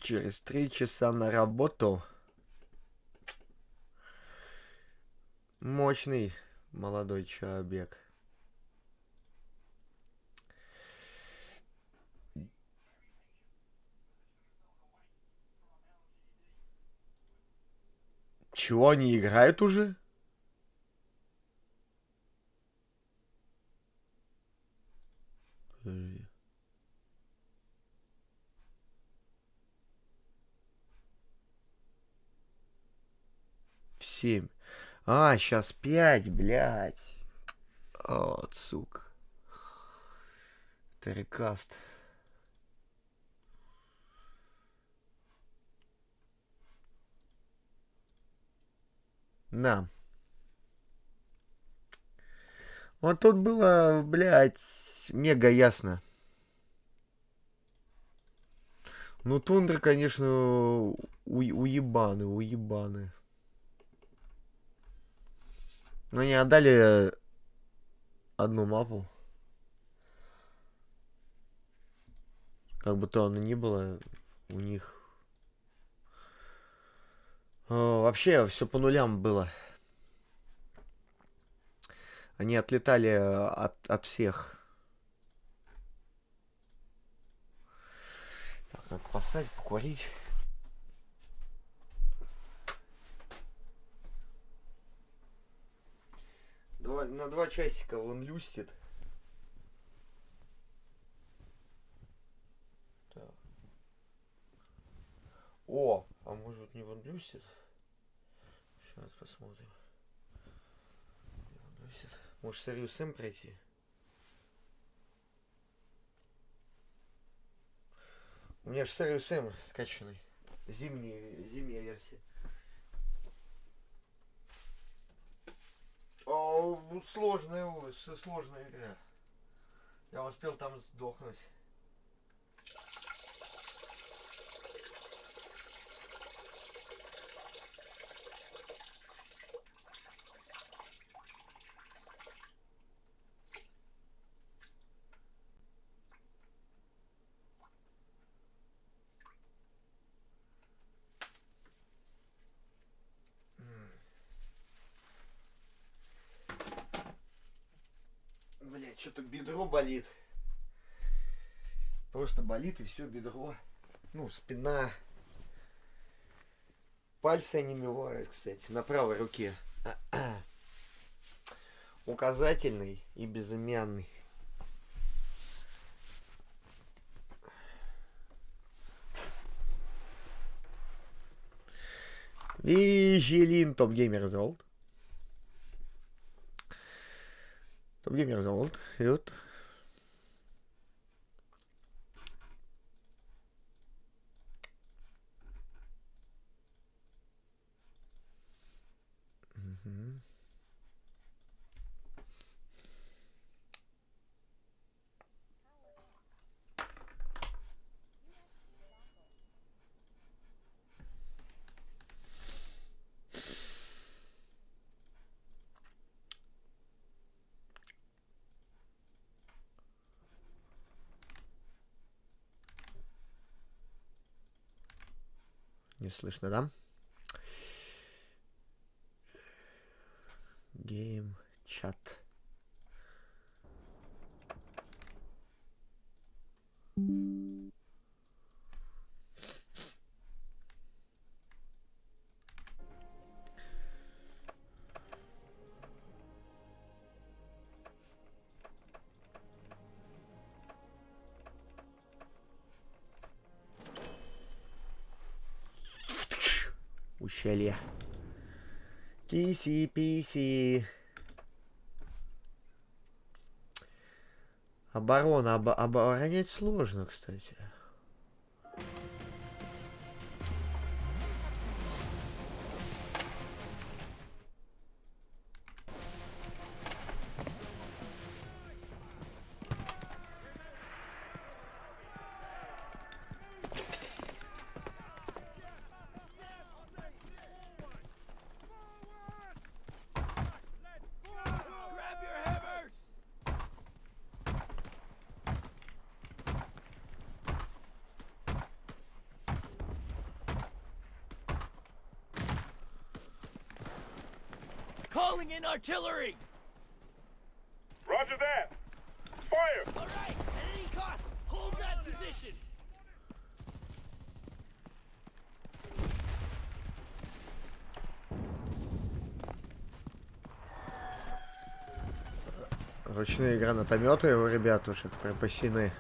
Через 3 часа на работу. Мощный молодой человек. Чего, они играют уже? В 7. А, сейчас 5, блядь. О, сука. Это рекаст. На. Вот тут было, блядь, мега ясно. Ну, тундра, конечно, уебаны, уебаны. Но они отдали одну мапу. Как бы то оно ни было, у них... вообще все по нулям было. Они отлетали от всех. Так, надо поставить, покурить. На 2 часика он люстит. Так. О, а может не вон люстит? Сейчас посмотрим. Может, Союз М пройти? У меня же Союз М скачанный. Зимняя версия. Сложная игра. Я успел там сдохнуть. Блять, что-то бедро болит. Просто болит и все бедро. Ну, спина. Пальцы онемевают, кстати, на правой руке. Указательный и безымянный. Вижелин, топ-геймер золот. Топ-геймер золот. И вот. Угу. Не слышно, да? Гейм, чат. Ущелье. Киси-писи. Оборона. Оборонять сложно, кстати. calling in artillery. Roger that. Fire. All right, at any cost, hold that position. Ручные гранатометы у ребятушек припасены.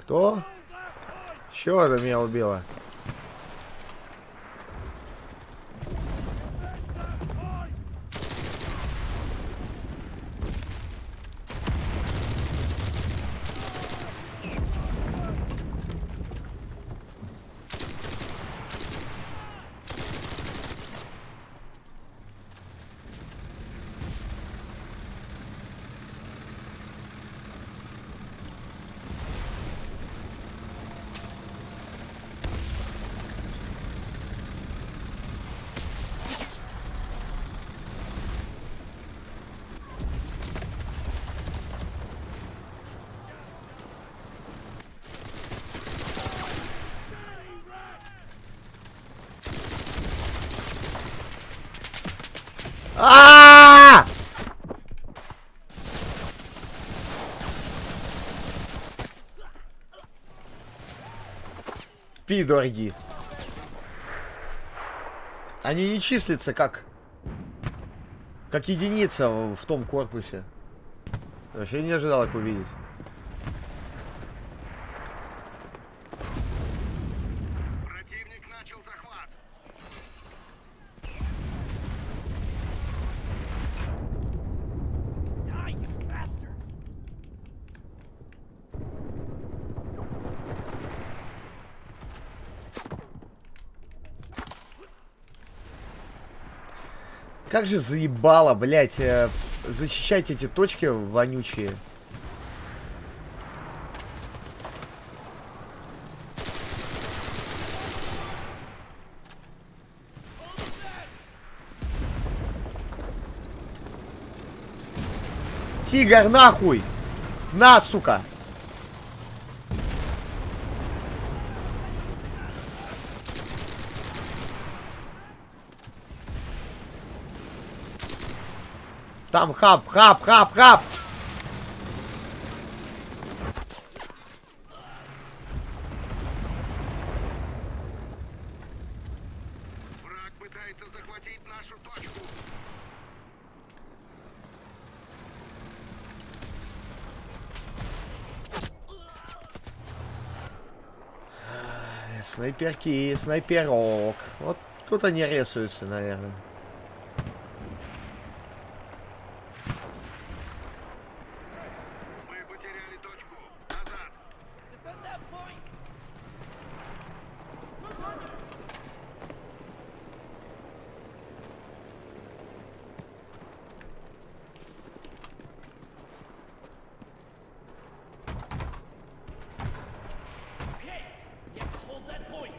Кто? Чего это меня убило? А! Пидорги. Они не числятся как единица в том корпусе. Вообще не ожидал их увидеть. Противник начал захват. Die, you bastard. Как же заебало, блять, защищать эти точки вонючие. Тигр, нахуй! На, сука! Там хаб, хаб, хаб, хаб! Враг пытается захватить нашу точку. Снайперки, снайперок. Вот тут они рисуются, наверное. Мы потеряли точку. Назад. Defend that point. Okay, you have to hold that point.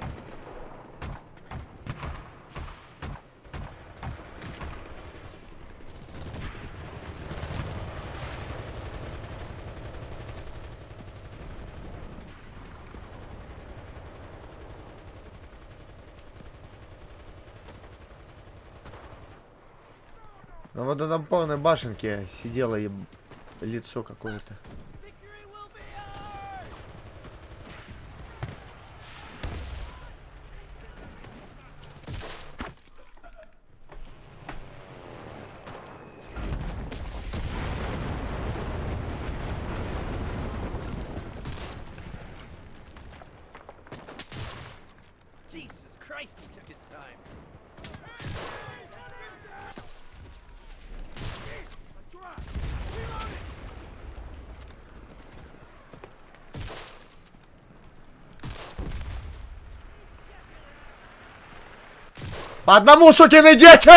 На водонапорной башенке сидело лицо какое-то. Victory will be ours. Jesus Christ, he took his time. По одному, сукины дети!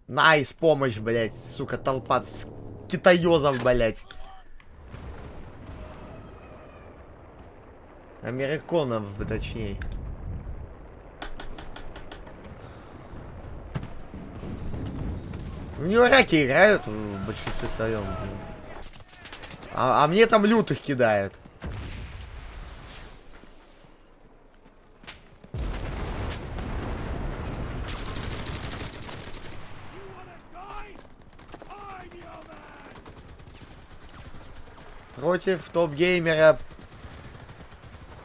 Найс, помощь, блять, сука, толпа с китаёзов, блять. Америконов, точнее. В него раки играют в большинстве своем. А мне там лютых кидают. Против топ-геймера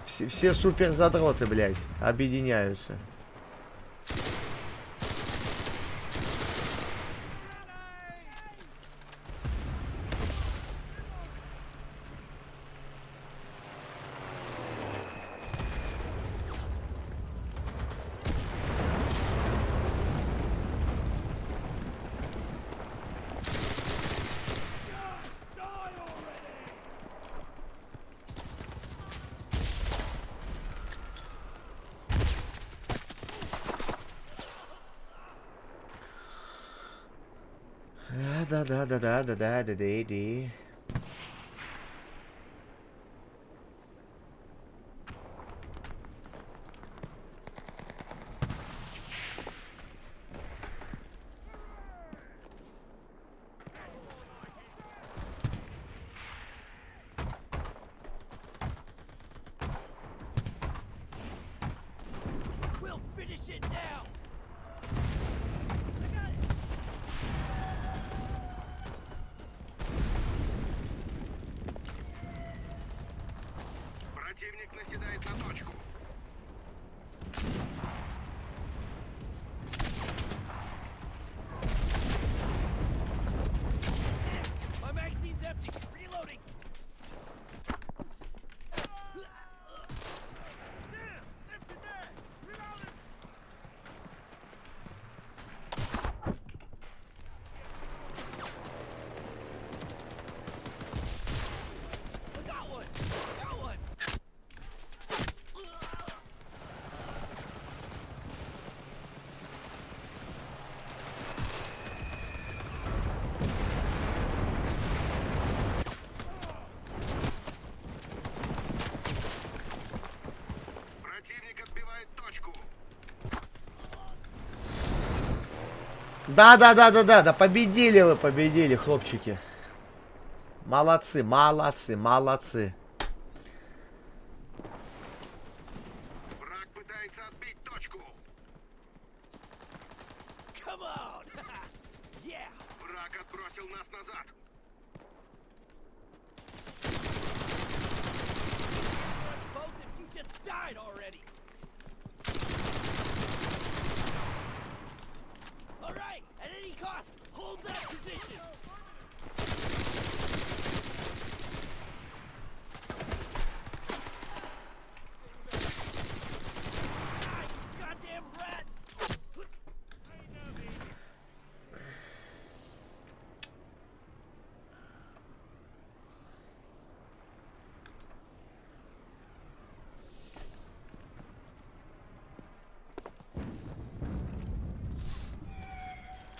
все супер задроты, блядь, объединяются. Да-да-да-да-да-да-да-да-да. We'll finish it now. I got it. Противник наседает на точку. My magazine's empty. Reloading. I got one. Got one. Противник отбивает точку. Да, победили вы, победили, хлопчики. Молодцы, молодцы, молодцы. Враг пытается отбить точку. Come on. Yeah. Враг отбросил нас назад. Both if you just died already. All right. At any cost, hold that position. Ah, you goddamn rat.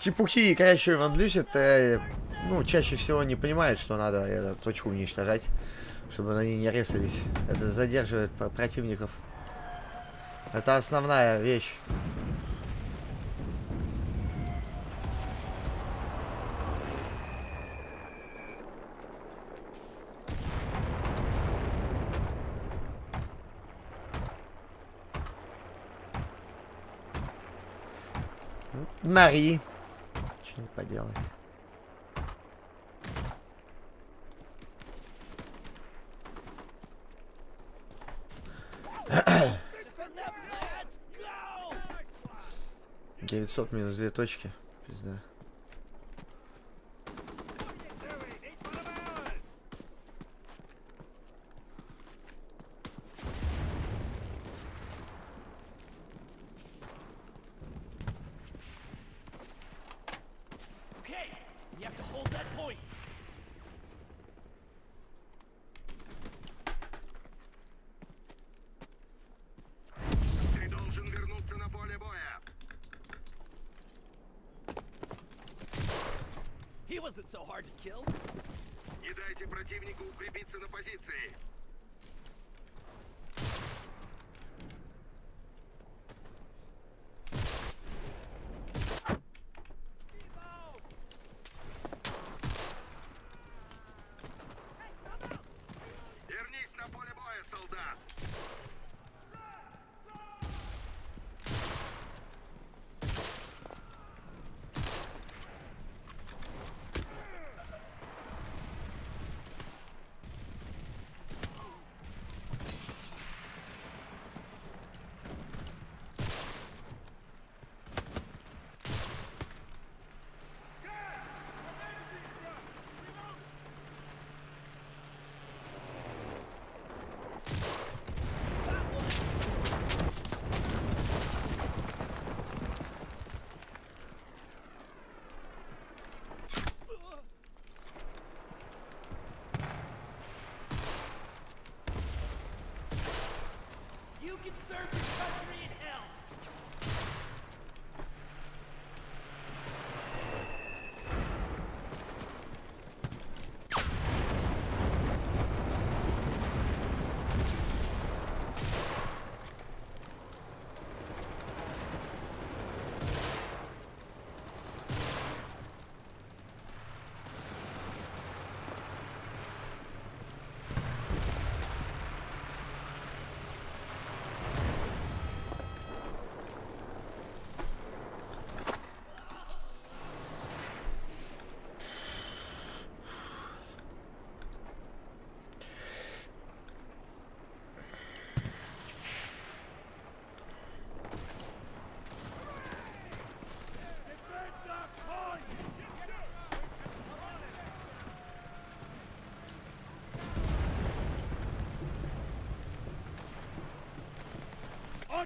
Чепухи, короче, Ван Люсит, ну, чаще всего не понимает, что надо эту точку уничтожать, чтобы они не резались. Это задерживает противников. Это основная вещь. Нари. Что не поделать. Defend that. Let's go. 900 минус 2 точки. Пизда. Okay. You have to hold that point. Ты должен вернуться на поле боя. He wasn't so hard to kill. Не дайте противнику укрепиться на позиции.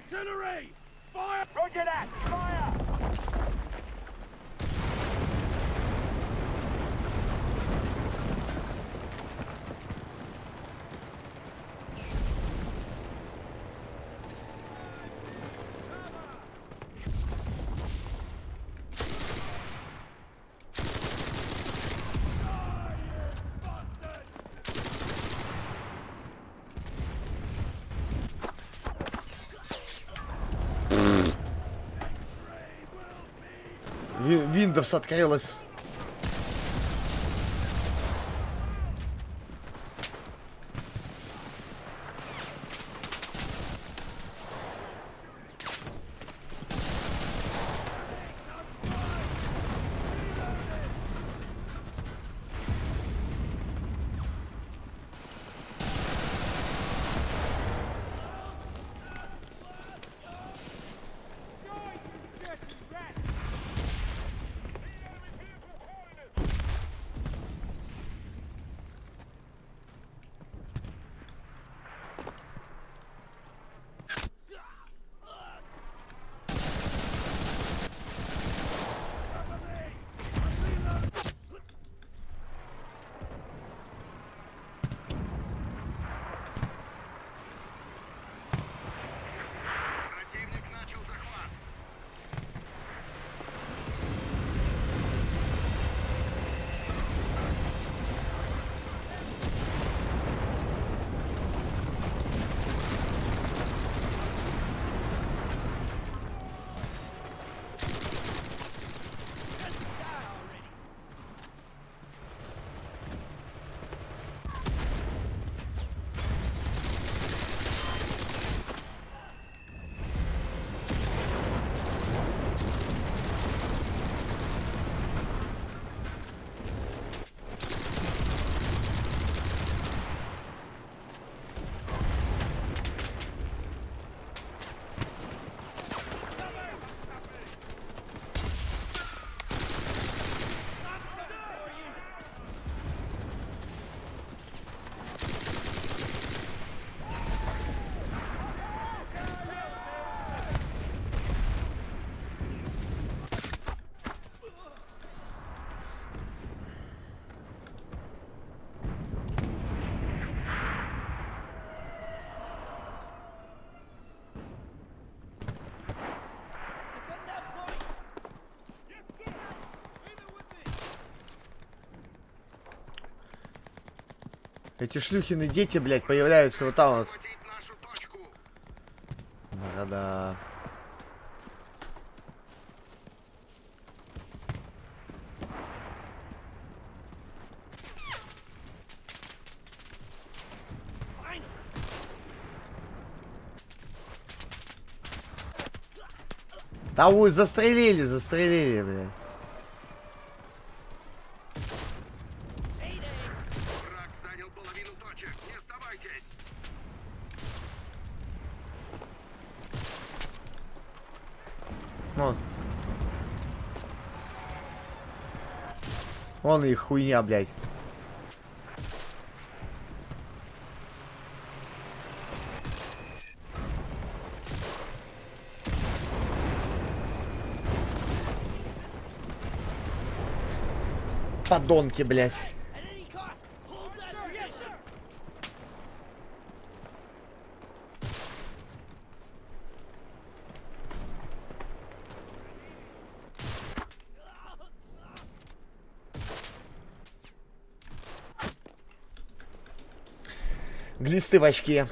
Artillery! Fire! Roger that! Fire! Windows открылась. Противник начал захват. Эти шлюхины дети, блядь, появляются вот там вот. Захватить нашу точку. Да-да. Да ой, застрелили, застрелили, блядь. Враг занял половину точек. Не сдавайтесь. Вон. Вон их хуйня, блядь. Подонки, блядь. At any cost, hold that position! Глисты в очке.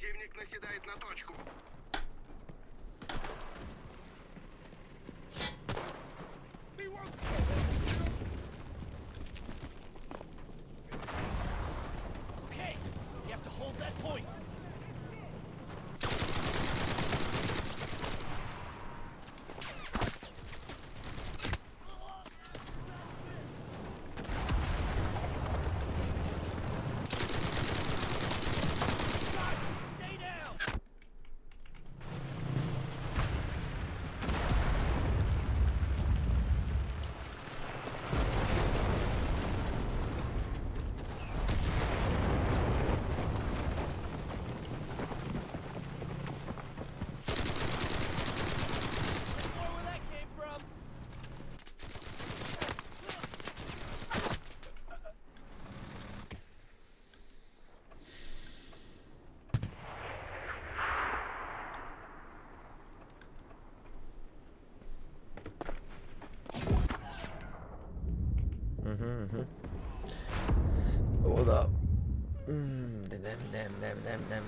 Противник наседает на точку. Okay, you have to hold that point. Stay down. More where that came from. O da. Nem.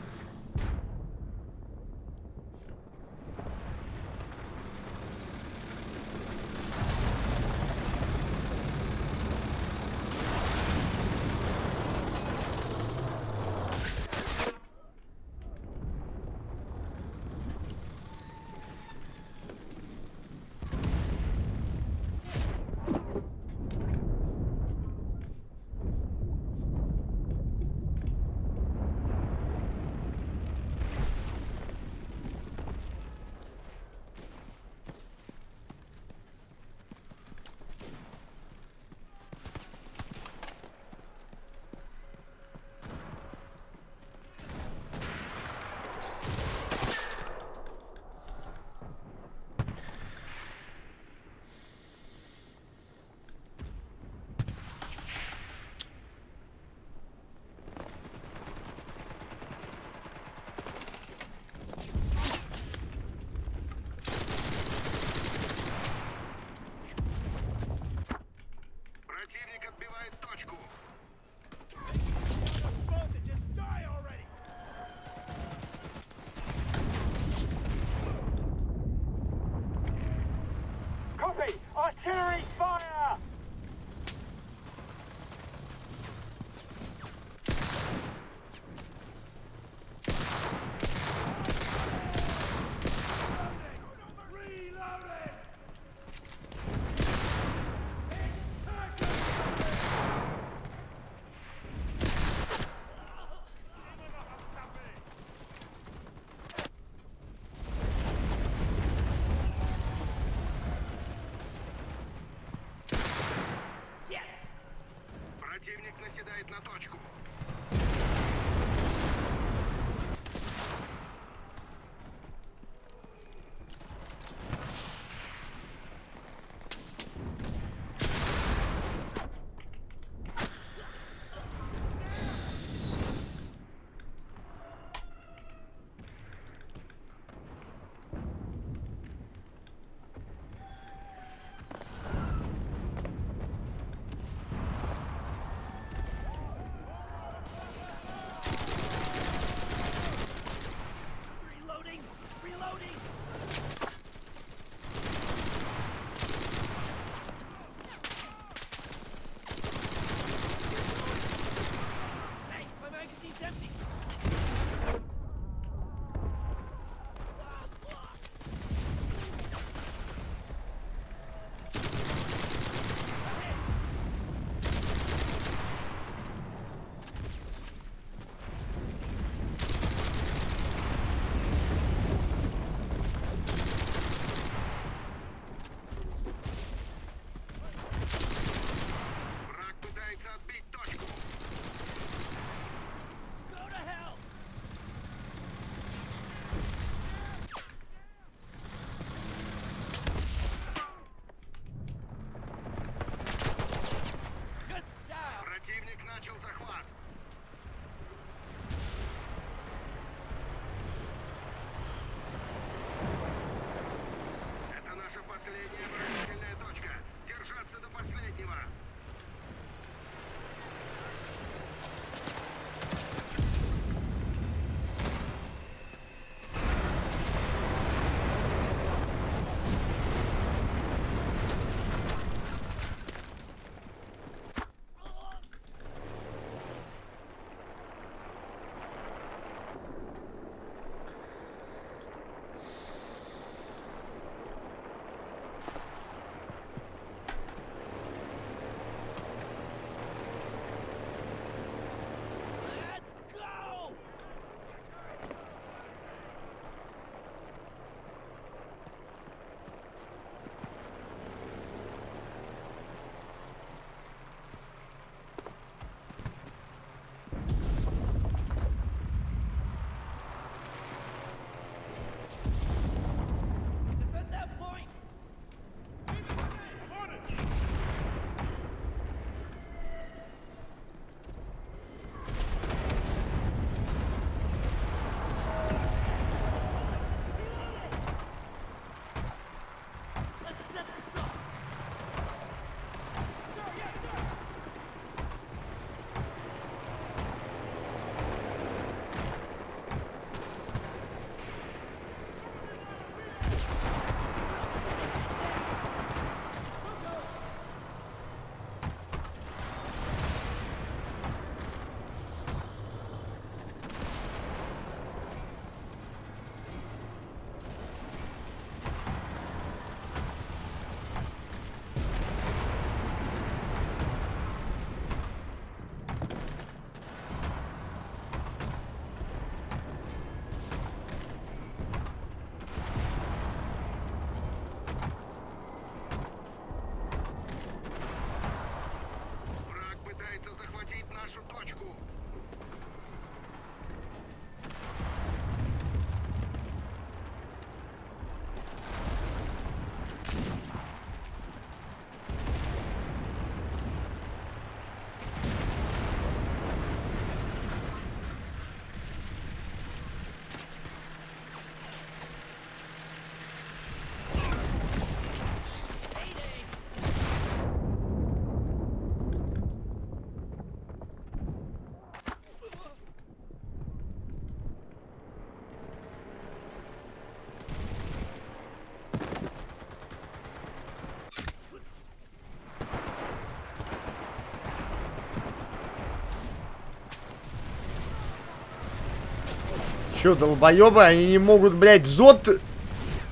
Чё, долбоёбы, они не могут, блядь, зод...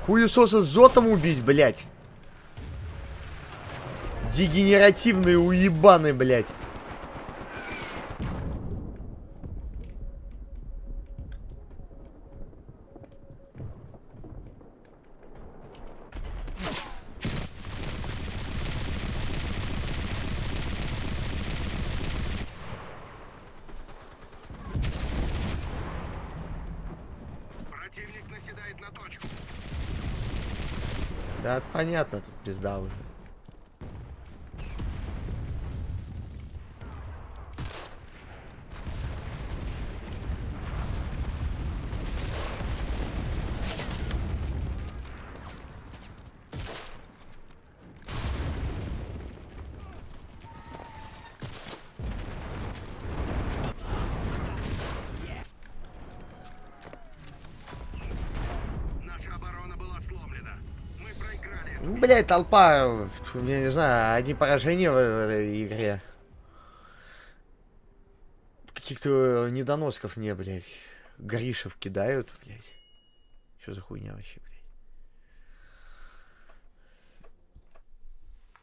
Хуесоса с зотом убить, блядь. Дегенеративные уебаны, блядь. Противник наседает на точку. Да, понятно, тут пизда уже. Наша оборона была сломлена. Мы проиграли эту Ну, блядь, толпа, я не знаю, одни поражения в этой игре. Каких-то недоносков мне, блядь, Гришев кидают, блядь. Что за хуйня вообще,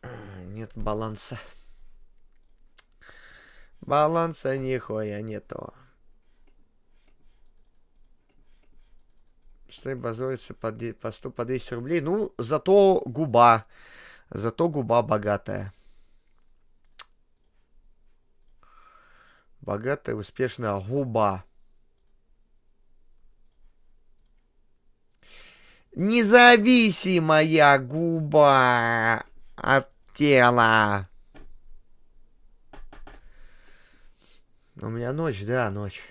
блядь? Нет баланса. Баланса нихуя нету. Что базуется по 100, по 200 рублей. Ну, зато губа. Зато губа богатая. Богатая, успешная губа. Независимая губа от тела. У меня ночь, да, ночь.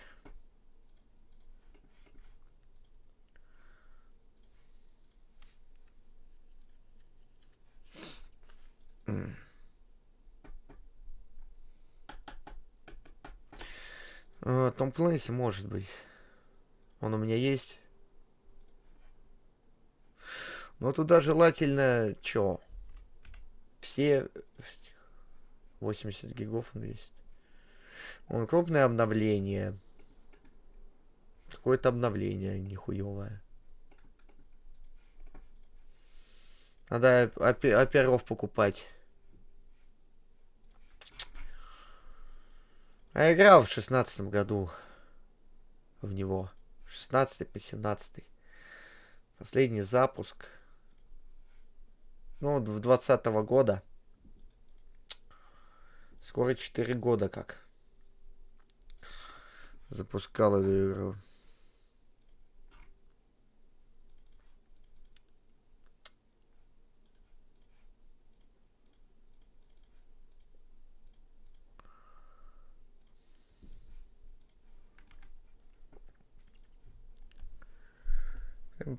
Том Клэнси, может быть. Он у меня есть. Но туда желательно, чё? Все 80 гигов он весит. Он крупное обновление. Какое-то обновление нихуевое. Надо оперов покупать. Я играл в 16 году в него. 16 по 17. Последний запуск. Ну, 20-го года. Скоро 4 года как. Запускал эту игру.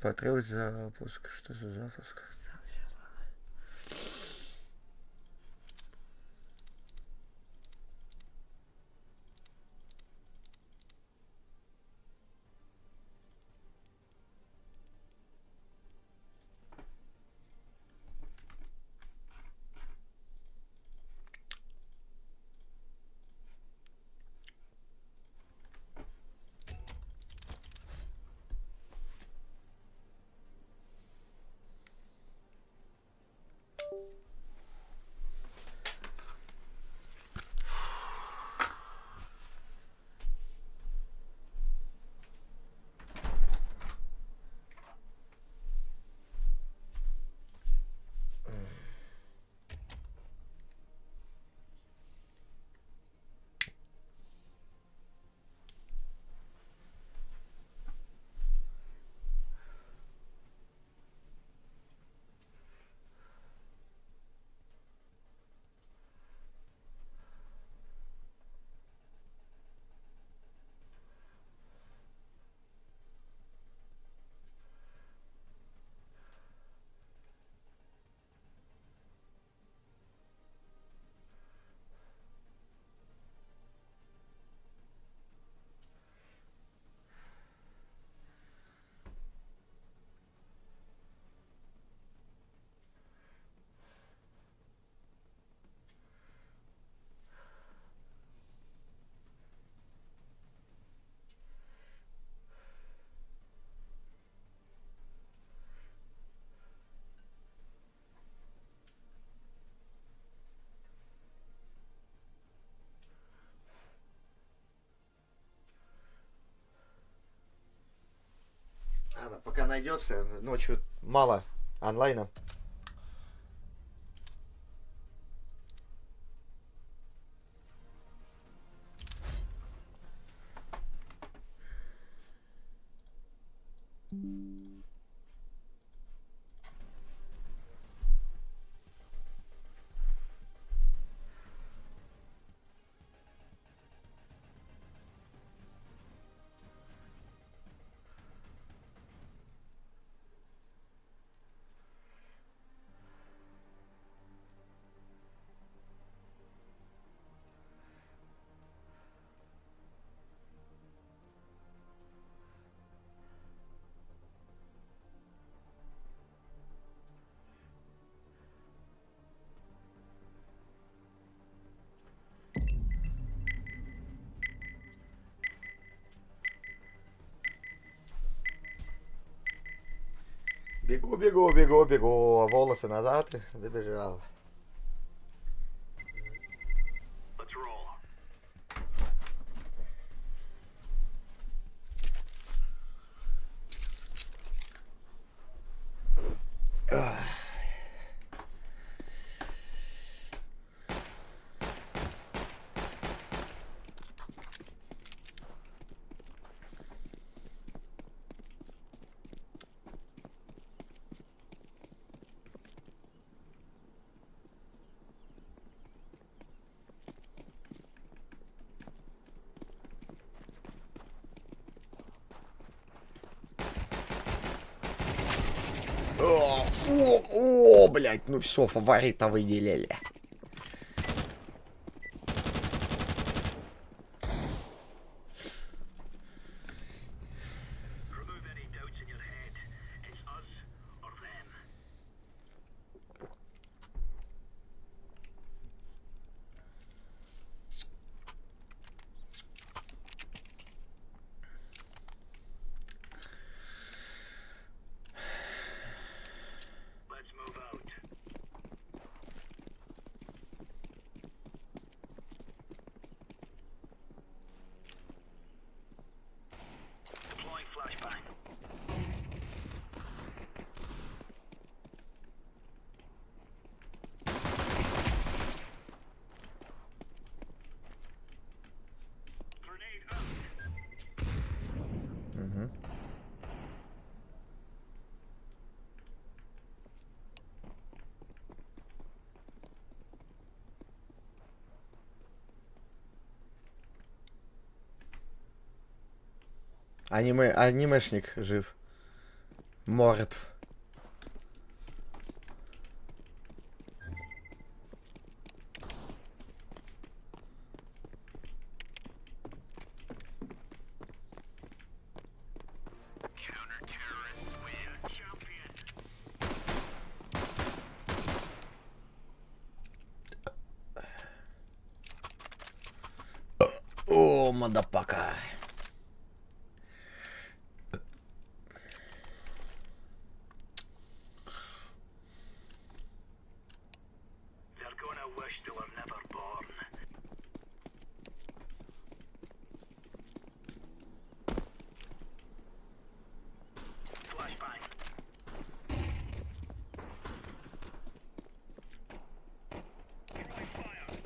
Потребовать запуск. Что за запуск? найдется. Ночью мало онлайна. Бегу, бегу, бегу, бегу. Волосы назад. Добежал. Let's roll. О, блядь, ну все, фаворита выделили. Remove any doubts in your head. It's us or them. Let's move out. Deploying flashbang. Grenade out. Угу. Анимешник жив. Мертв. Counter-terrorists win. Champion. О, мадапака. They're gonna wish they were never born. Flashbang. Throwing fire.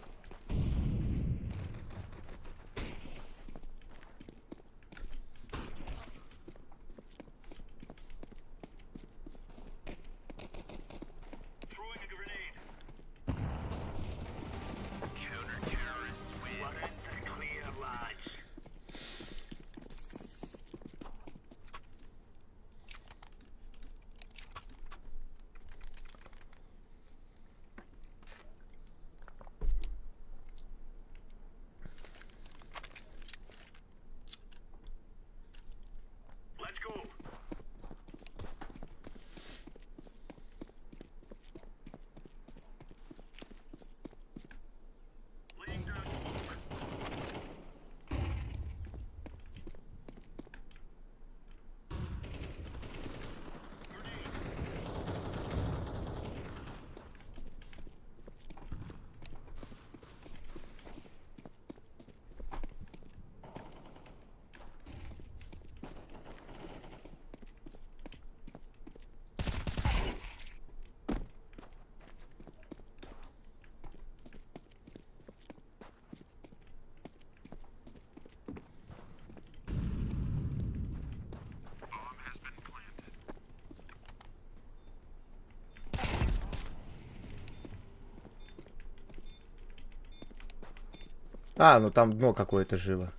А, ну там дно какое-то живо.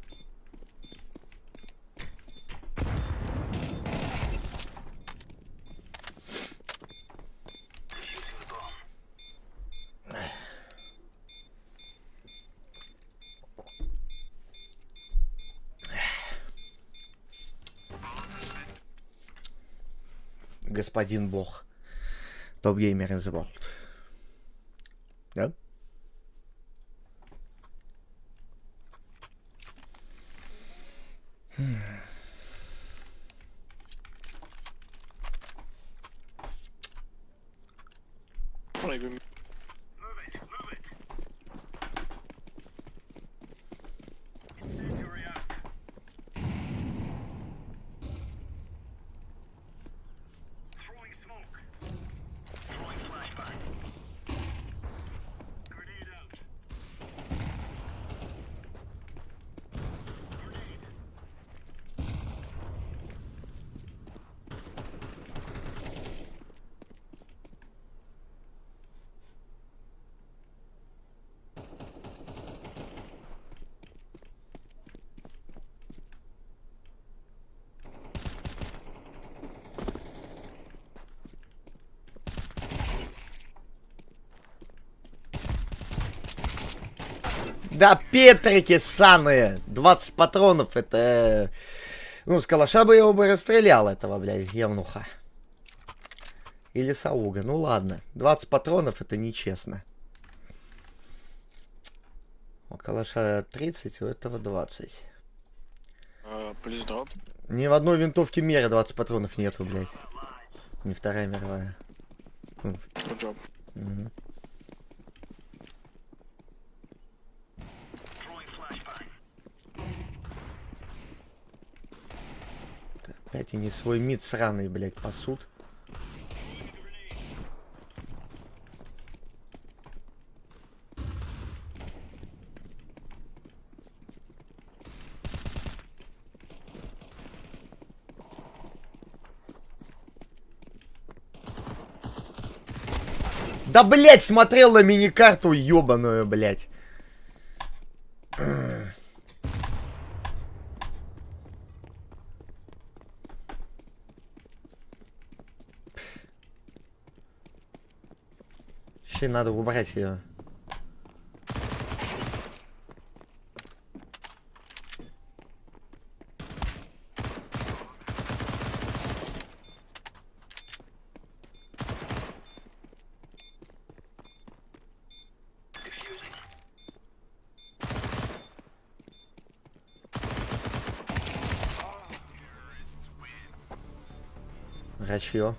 Господин Бог. Топ геймер in the world. Да? Maybe. Move it, move it. Incendiary out. Throwing smoke. Throwing flashbang. Grenade out. Grenade. Да, Петрики ссаные! 20 патронов, это... Ну, с калаша бы его бы расстрелял, этого, блядь, евнуха. Или Сауга. Ну ладно. 20 патронов это нечестно. У калаша 30, у этого 20. Please drop. Ни в одной винтовке мира 20 патронов нету, блядь. Не Вторая мировая. Good job. Мгм. Throwing flashbang. Опять они свой мид сраный, блядь, пасут. Да, блядь, смотрел на мини-карту ёбаную, блядь. Ще надо убрать ее. Рачье.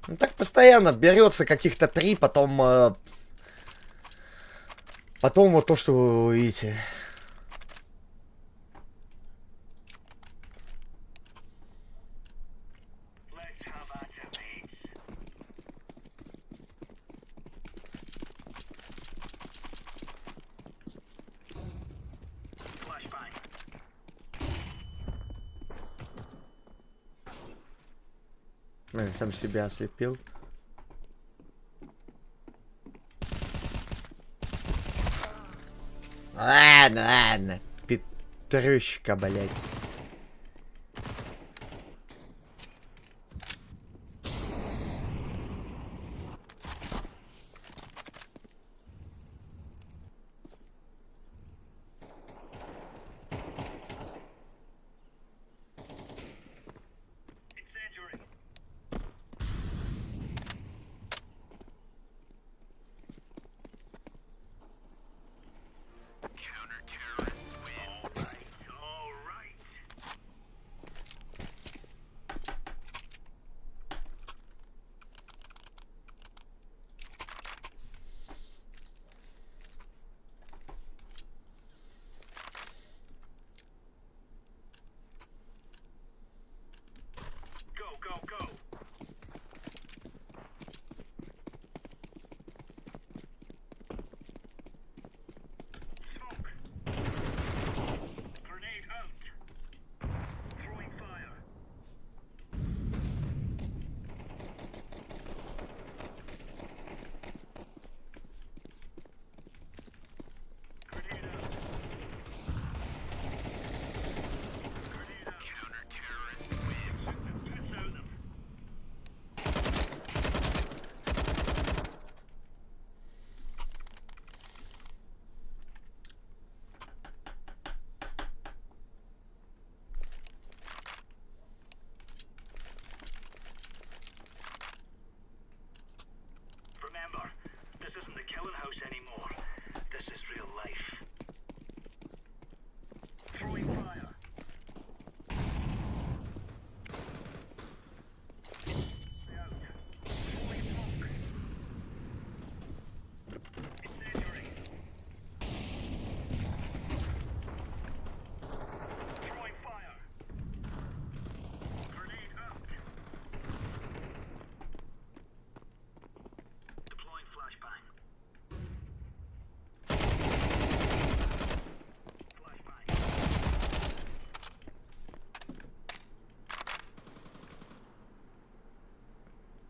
Ну так постоянно берется каких-то 3, потом... потом вот то, что вы видите. Let's have at it, mates. Flashbang. Я сам себя ослепил. Ладно, ладно. Петрушка, блядь. Incendiary. Counter-terrorists win. All right, all right.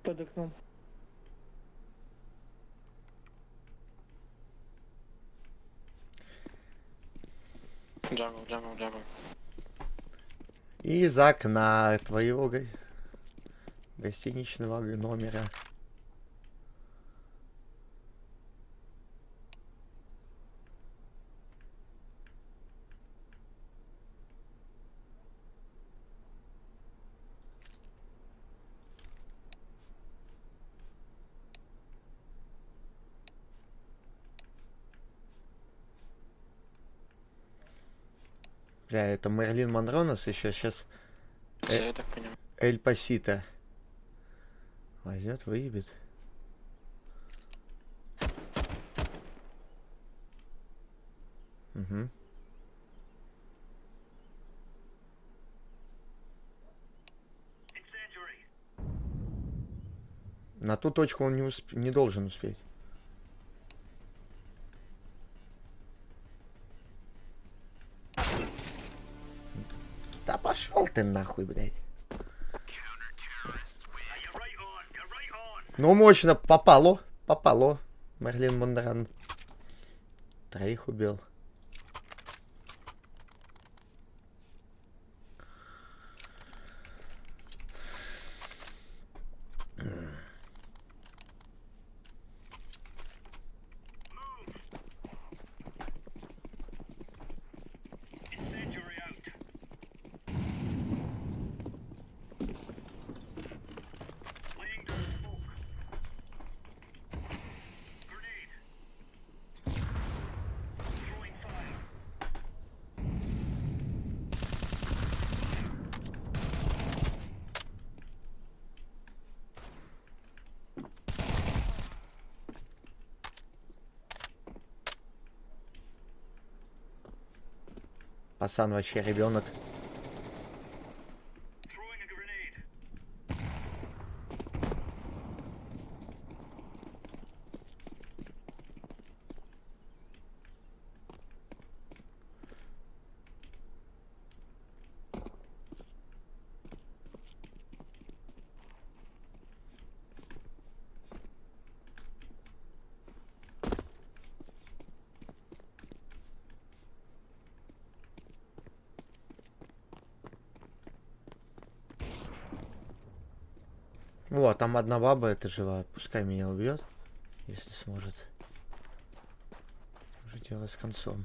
Под окном. Джангл. Из окна твоего гостиничного номера. Бля, это Мерлин Монро нас еще сейчас Я так понимаю. Эль Пасито возьмет, выебет. Угу. На ту точку он не должен успеть. Да пошел ты нахуй, блядь. Ну, мощно попало. Мерлин Монран. Троих убил. Пацан вообще ребенок. Вот, там одна баба, это жива. Пускай меня убьет, если сможет. Уже дело с концом.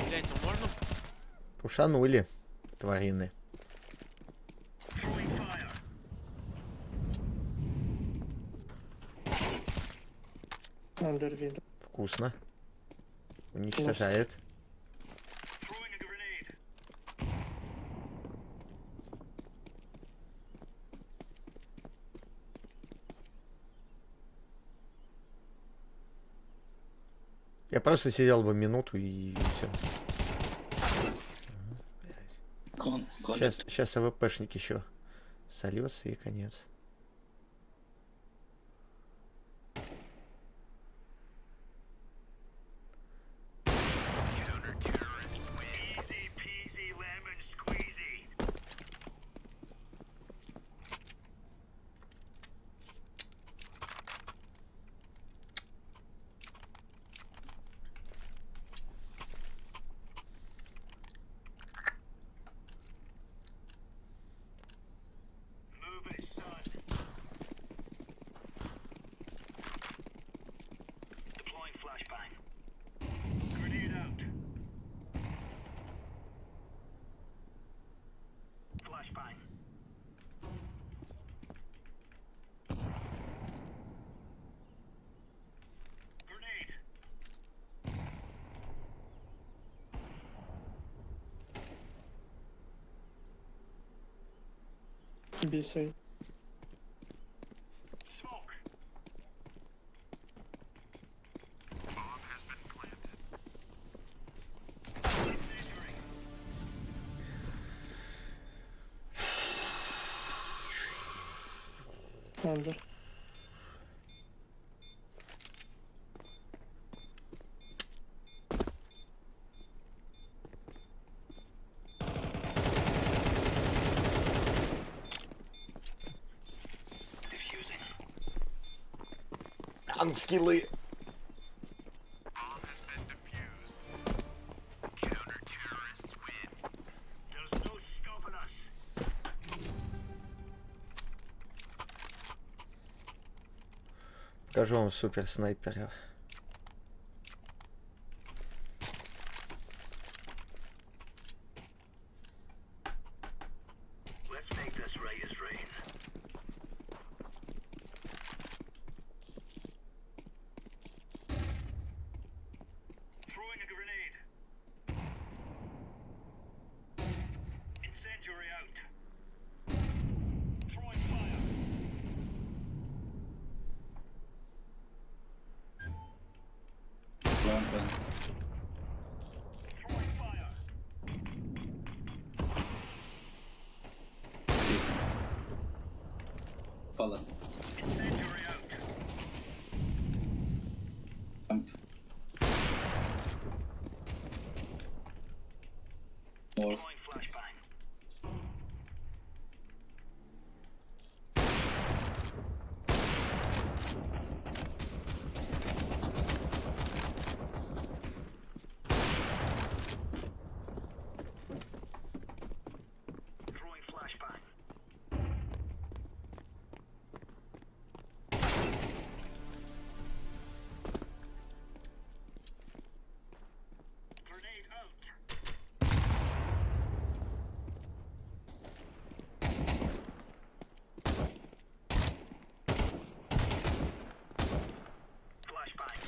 Блять, ну можно? Ушанули, тварины. Андервид. Вкусно. Уничтожает. Я просто сидел бы минуту и все. Сейчас АВПшник еще сольется и конец. Бисай. Smoke. Bomb has been planted. Incendiary. Андер. Анскиллы. Bomb has been defused. Counter-terrorists win. There's no stopping us. Покажу вам супер снайпера. Let's make this right as rain. Throwing a grenade. Incendiary out. Throwing fire. Лампа. Throwing fire. Тихо. Палас. Incendiary out. Ламп. Мор. Throwing flashbang. Throwing flashbang. Grenade out. Flashbang.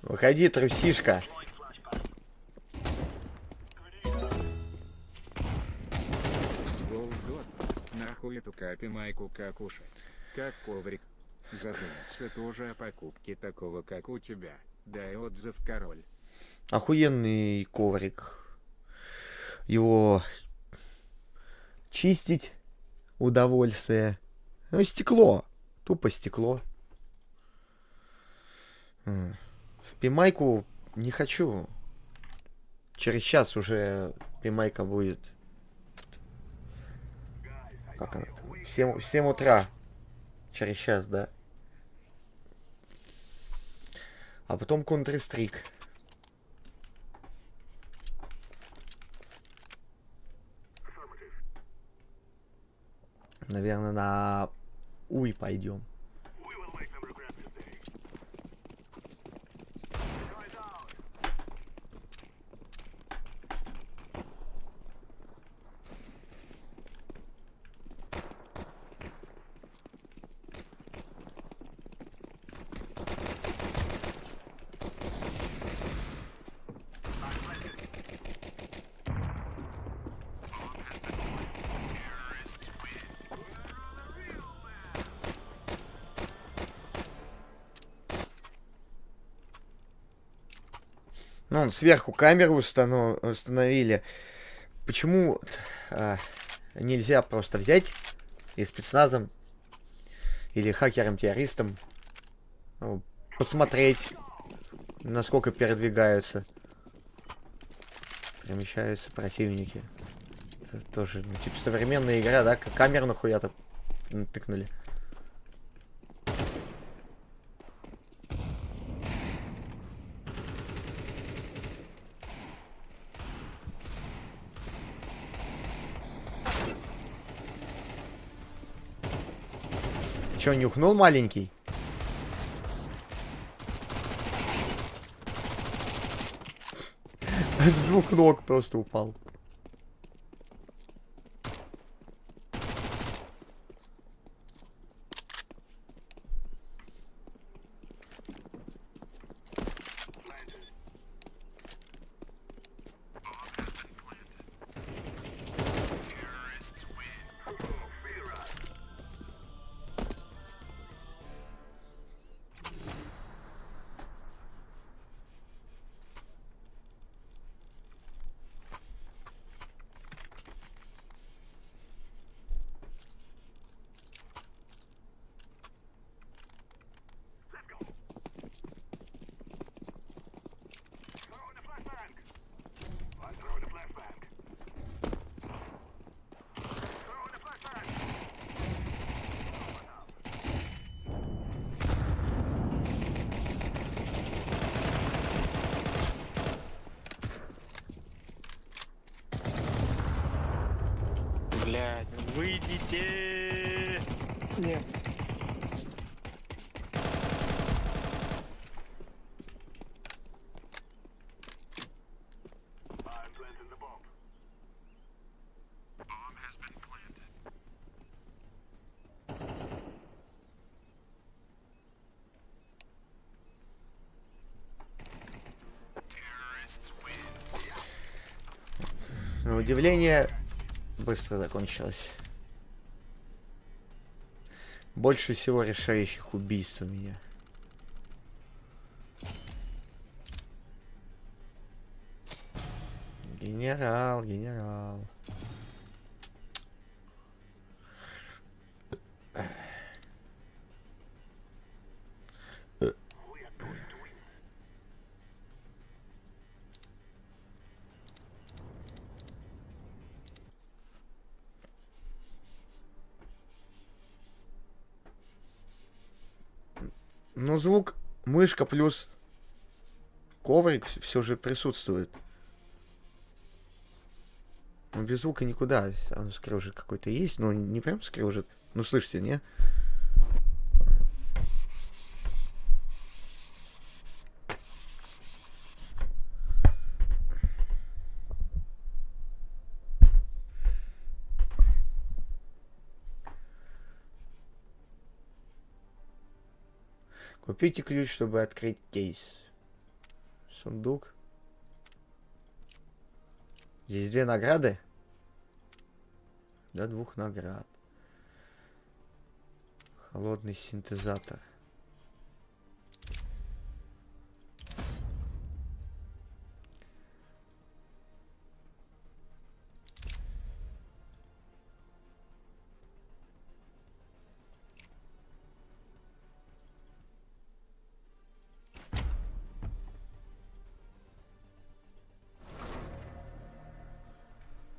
Выходи, трусишка. Throwing flashbang. Grenade out. Голгот, нахуй эту капи-майку какушать. Как коврик. Задуматься тоже о покупке такого, как у тебя. Дай отзыв, король. Охуенный коврик. Его чистить удовольствие. Ну, стекло. Тупо стекло. В пимайку не хочу. Через час уже пимайка будет. Как она? В 7 утра. Через час, да. А потом Counter-Strike. Наверное, на Уй пойдем. We will make them regret this day. Guys out. Ну, сверху камеру установили. Почему нельзя просто взять и спецназом или хакером-террористом посмотреть, насколько передвигаются, перемещаются противники? Это тоже, ну, типа, современная игра, да? Камеру нахуя-то тыкнули. Чё, нюхнул маленький? С 2 ног просто упал. Блядь, ну выйдите! Нет. На удивление, быстро закончилось. Больше всего решающих убийств у меня. Генерал, генерал. Ну, звук мышка плюс коврик все же присутствует. Ну, без звука никуда. Он скрежет какой-то есть, но не прям скрежет. Ну, слышите, не? Купите ключ, чтобы открыть кейс. Сундук. Здесь 2 награды. До 2 наград. Холодный синтезатор.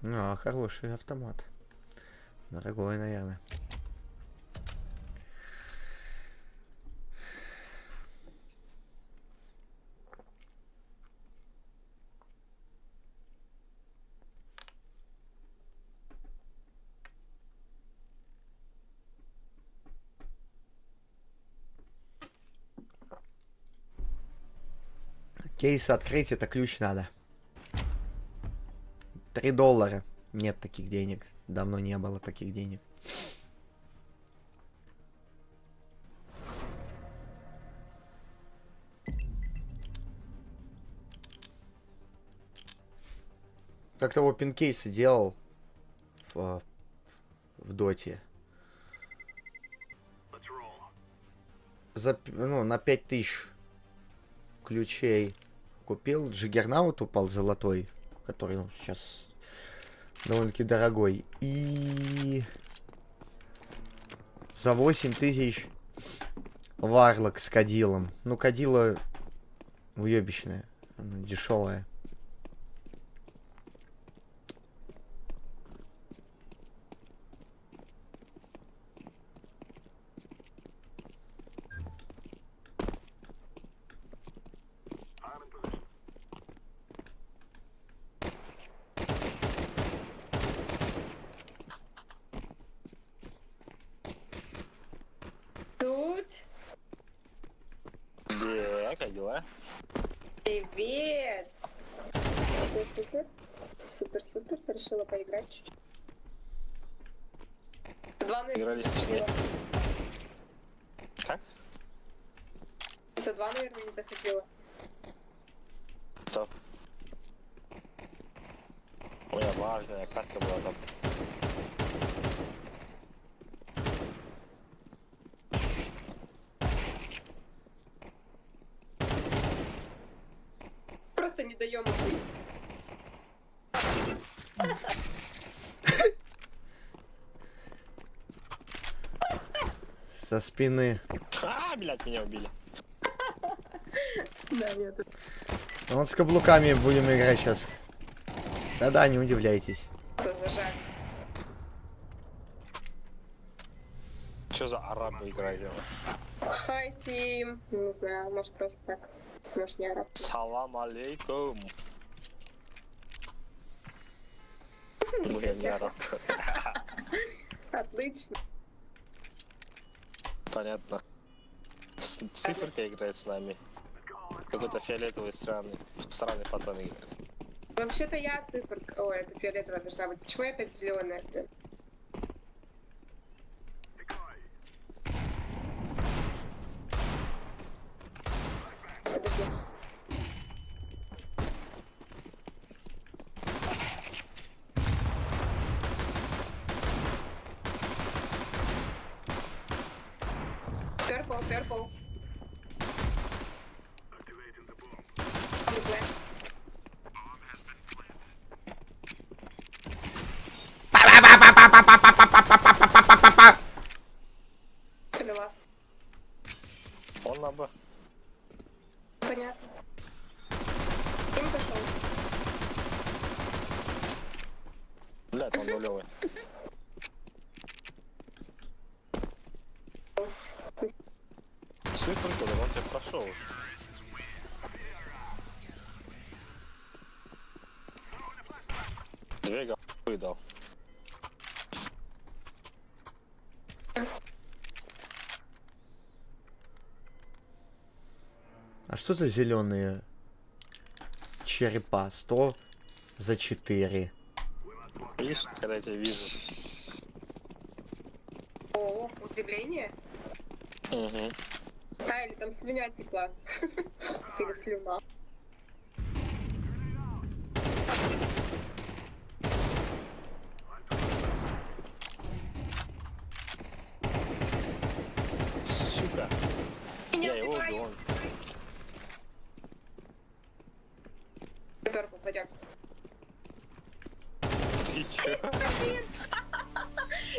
А, хороший автомат. Дорогой, наверное. Кейс открыть, это ключ надо. $3. Нет таких денег. Давно не было таких денег. Как того пинкейса делал в доте. Ну, на 5000 ключей купил. Джиггернаут упал золотой, который ну, сейчас довольно-таки дорогой. И за 8000 варлок с кадилом. Ну, кадила уебищная. Она дешевая. Тут. Да, как дела? Привет. Все супер. Супер-супер. Решила поиграть чуть-чуть. 2 наверное, Играли не с заходила. Как? С 2 наверное, не заходила. Что? У меня важная катка была там. Просто не даем быть. Со спины. Блядь, меня убили. Да, нет. Вот с каблуками будем играть сейчас. Да-да, не удивляйтесь. Что за жаль. Что за арабы играют? Хай, Тим. Не знаю, может просто так. Может не араб. Салам алейкум. Мы не араб. Отлично. Понятно. Циферка играет с нами. Какой-то фиолетовый странный пацан играет. Вообще-то я циферка. Ой, это фиолетовая должна быть. Почему я опять зеленая? Подожди. Purple. On the plant. To the last. Он на Б. Понятно. Им пошел. Блядь, он нулевый. Циферка, да он тебя прошел уже. Две говы дал. А что за зеленые черепа? 100 за 4. Видишь, когда я тебя вижу. О, удивление. Угу. Да, или там слюня текла. Или слюна. Сука. Я его убил. Он. Purple, пойдем. Ты чё?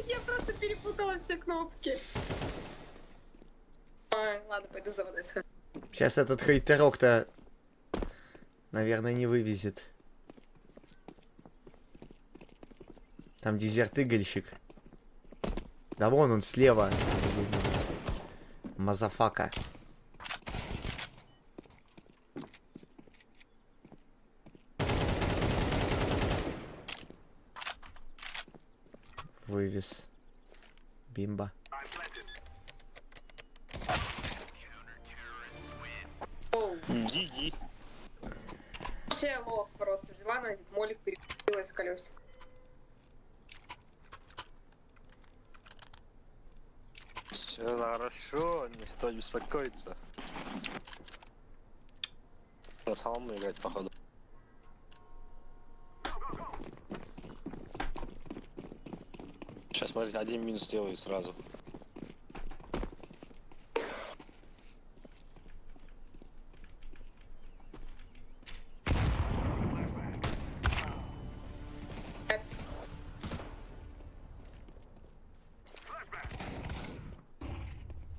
Я просто перепутала все кнопки. Ой, ладно, пойду за водой схожу. Сейчас этот хейтерок-то, наверное, не вывезет. Там дезерт-игольщик. Да вон он слева. Мазафака. Вывез. Бимба. Оу, Ги-ги. вообще лох просто. Взяла на этот молик, перепилась с колес. Все хорошо, не стоит беспокоиться. На самом играть, походу. Сейчас, смотрите, один минус делаю сразу.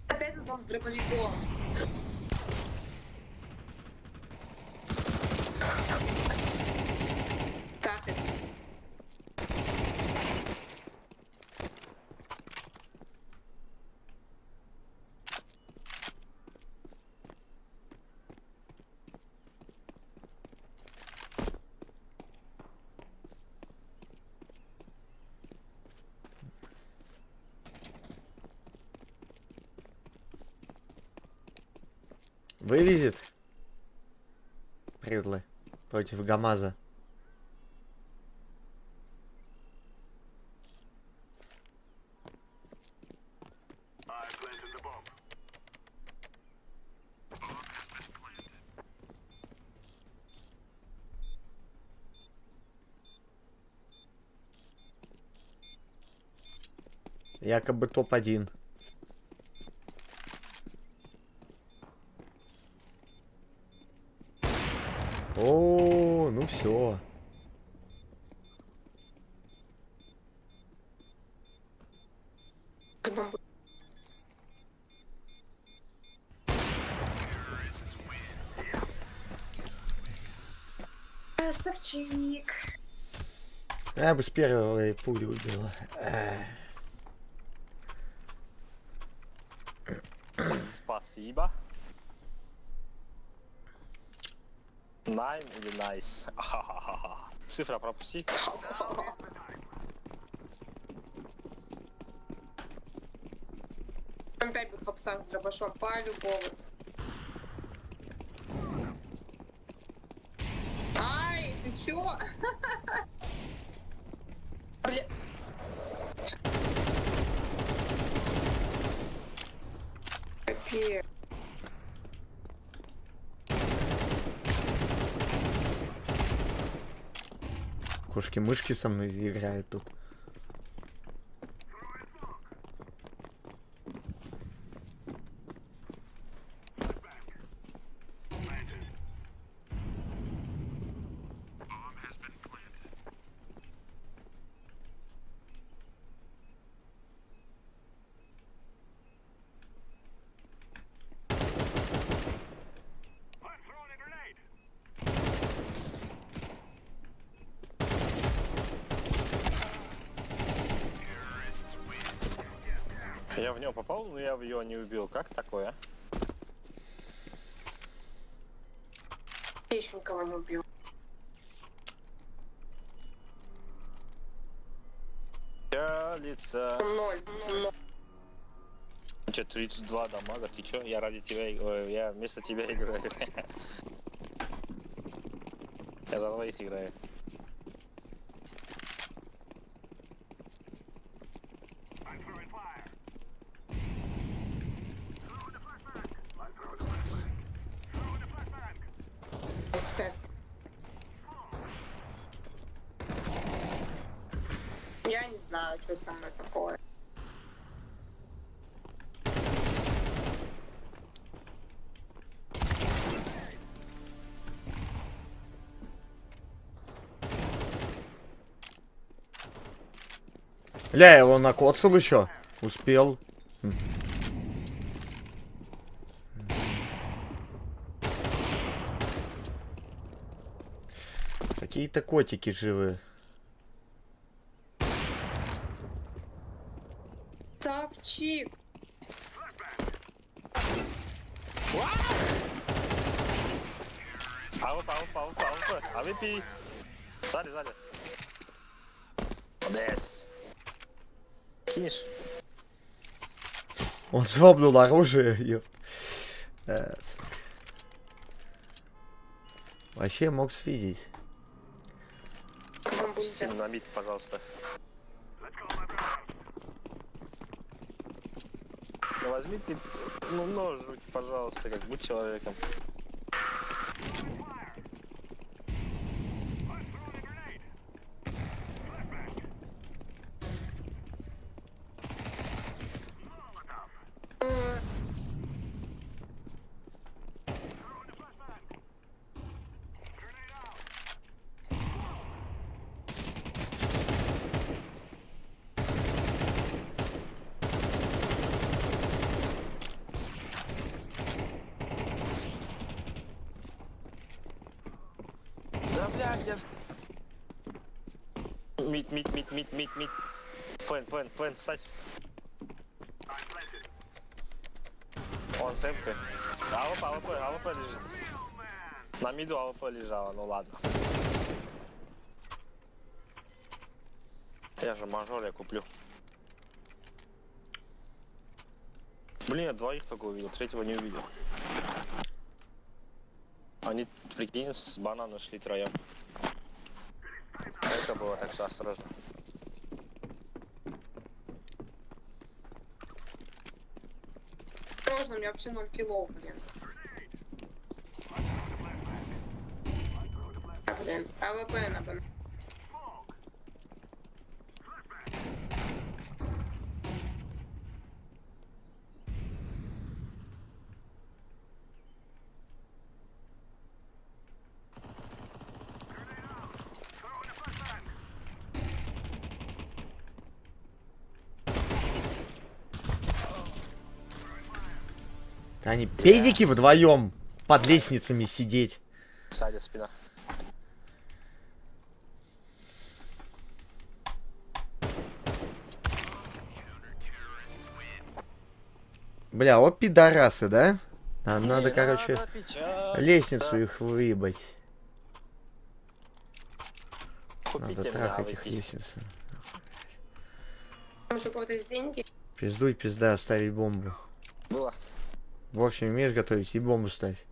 Опять он там с дробовиком. Так, Вывезет. Придлы. Против ГамАЗа. Якобы топ-1. О, ну все. красавчик. Я бы с первой пули убила. Спасибо. Nine или nice? Ахахаха. Цифра пропусти. Опять будет хапсан с дробашом, по-любому. Ай, ты чё? Бля. Капец. Кошки-мышки со мной играют тут. Я в него попал, но я в ее не убил. Как такое? Я еще никого не убил. Я лица. 0. У тебя 32 дамага, ты чё? Я ради тебя, я вместо тебя играю. Я за двоих играю. Спец. Я не знаю, что со мной такое. Ля, его накоцал еще. Успел. Какие-то котики живые. Тапчик. Ауф. АВП. Сзади. Дес. Кинешь? Он свобнул оружие. Ёпт. Вообще мог свидеть. На мид, пожалуйста. Ну возьми ты, нож жуть, пожалуйста, как будь человеком. Да блядь, я ж... Мид. Плен, встать. Он с эмкой. АВП лежит. На миду АВП лежала, ну ладно. Я же мажор, я куплю. Блин, я двоих только увидел, третьего не увидел. Они, прикинь, с банана шли троем. Это было, так что осторожно. Можно, у меня вообще 0 килов, блин. Блин, АВП на банан. Они педики вдвоем под лестницами сидеть. Сзади спина. Бля, вот пидорасы, да? Надо, короче, Печаль. лестницу их выебать. Купите Надо меня трахать их выпить. лестницу. Там еще у кого-то есть деньги. Пиздуй, пизда, ставить бомбу. Было. В общем, умеешь готовить, и бомбу ставь.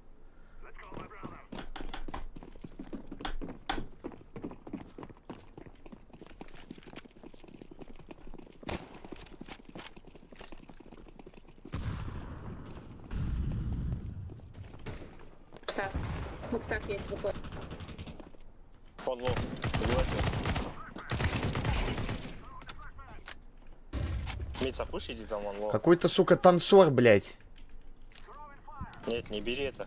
Пса. Ну, псак есть другой. Он лов. Убивать его. Митца, пуш иди там, он лов. Какой-то, сука, танцор, блядь. Нет, не бери это.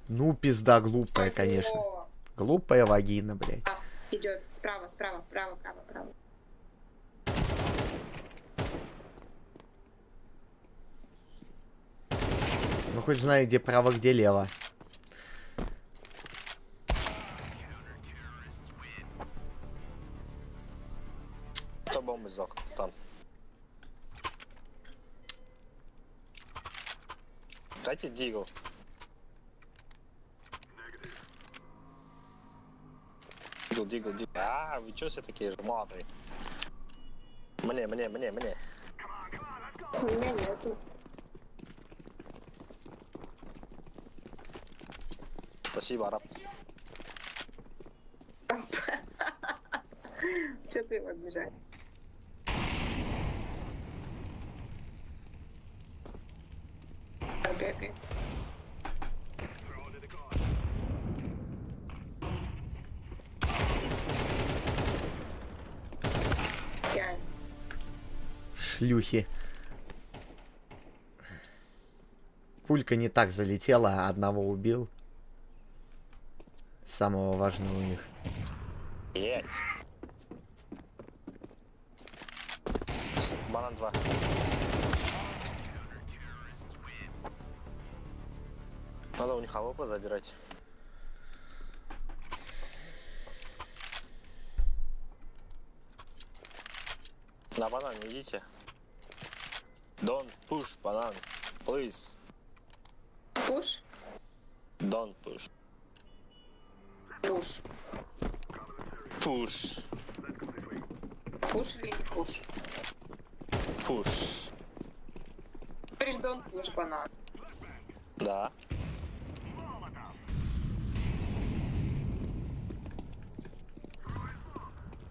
Ну, пизда глупая, конечно. О, Глупая вагина, блядь. а, идет справа, справа, право, право, право. Ну, хоть знай, где право, где лево. Кто бомбу взял? Кто там? Дайте дигл. Дигл. А, вы чё все такие жмоты? Мне. У меня нету. Спасибо, араб. Че ты его обижаешь? Бегает. Я. Шлюхи. Пулька не так залетела, а одного убил. Самого важного у них. Есть. Банан 2. Надо у них АВП забирать. На банан идите. Don't push банан. Please. Пуш? Don't push. Пуш. Push. Пуш или не пуш? Push. Говоришь, дон пуш, банан. Да.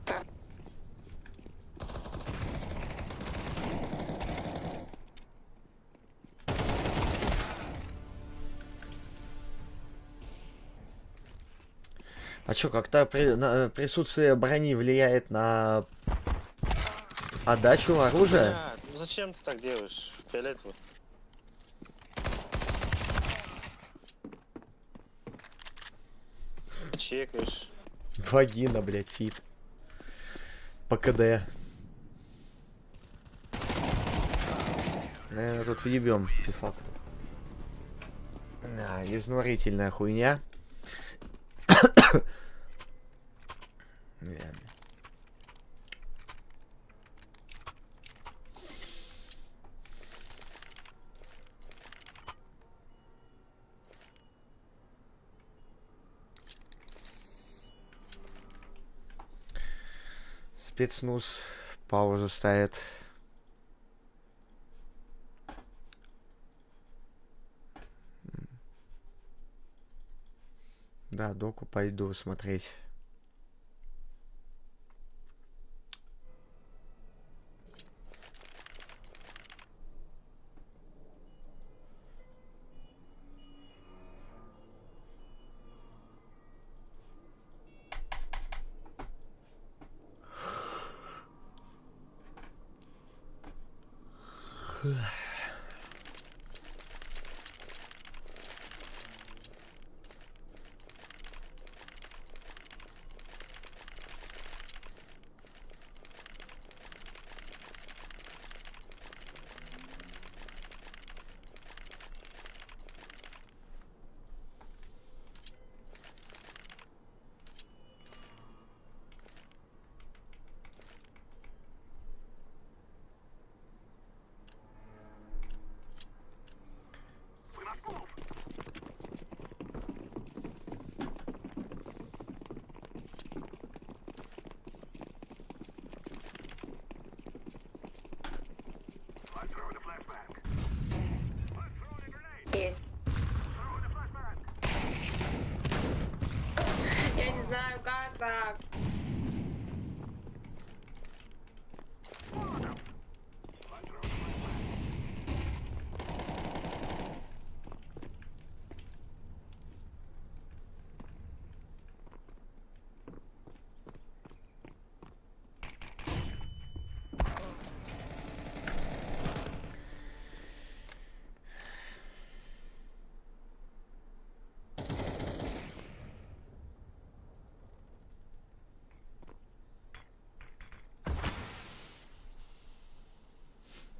Так. А чё, как-то присутствие брони влияет на отдачу оружия? Блядь, ну зачем ты так делаешь? Фиолетовый. Чекаешь. Вагина, блядь, фит. По КД. Наверное, тут въебем, по факту. Да, изнурительная хуйня. Спецнуз паузу ставит. Да, доку пойду смотреть.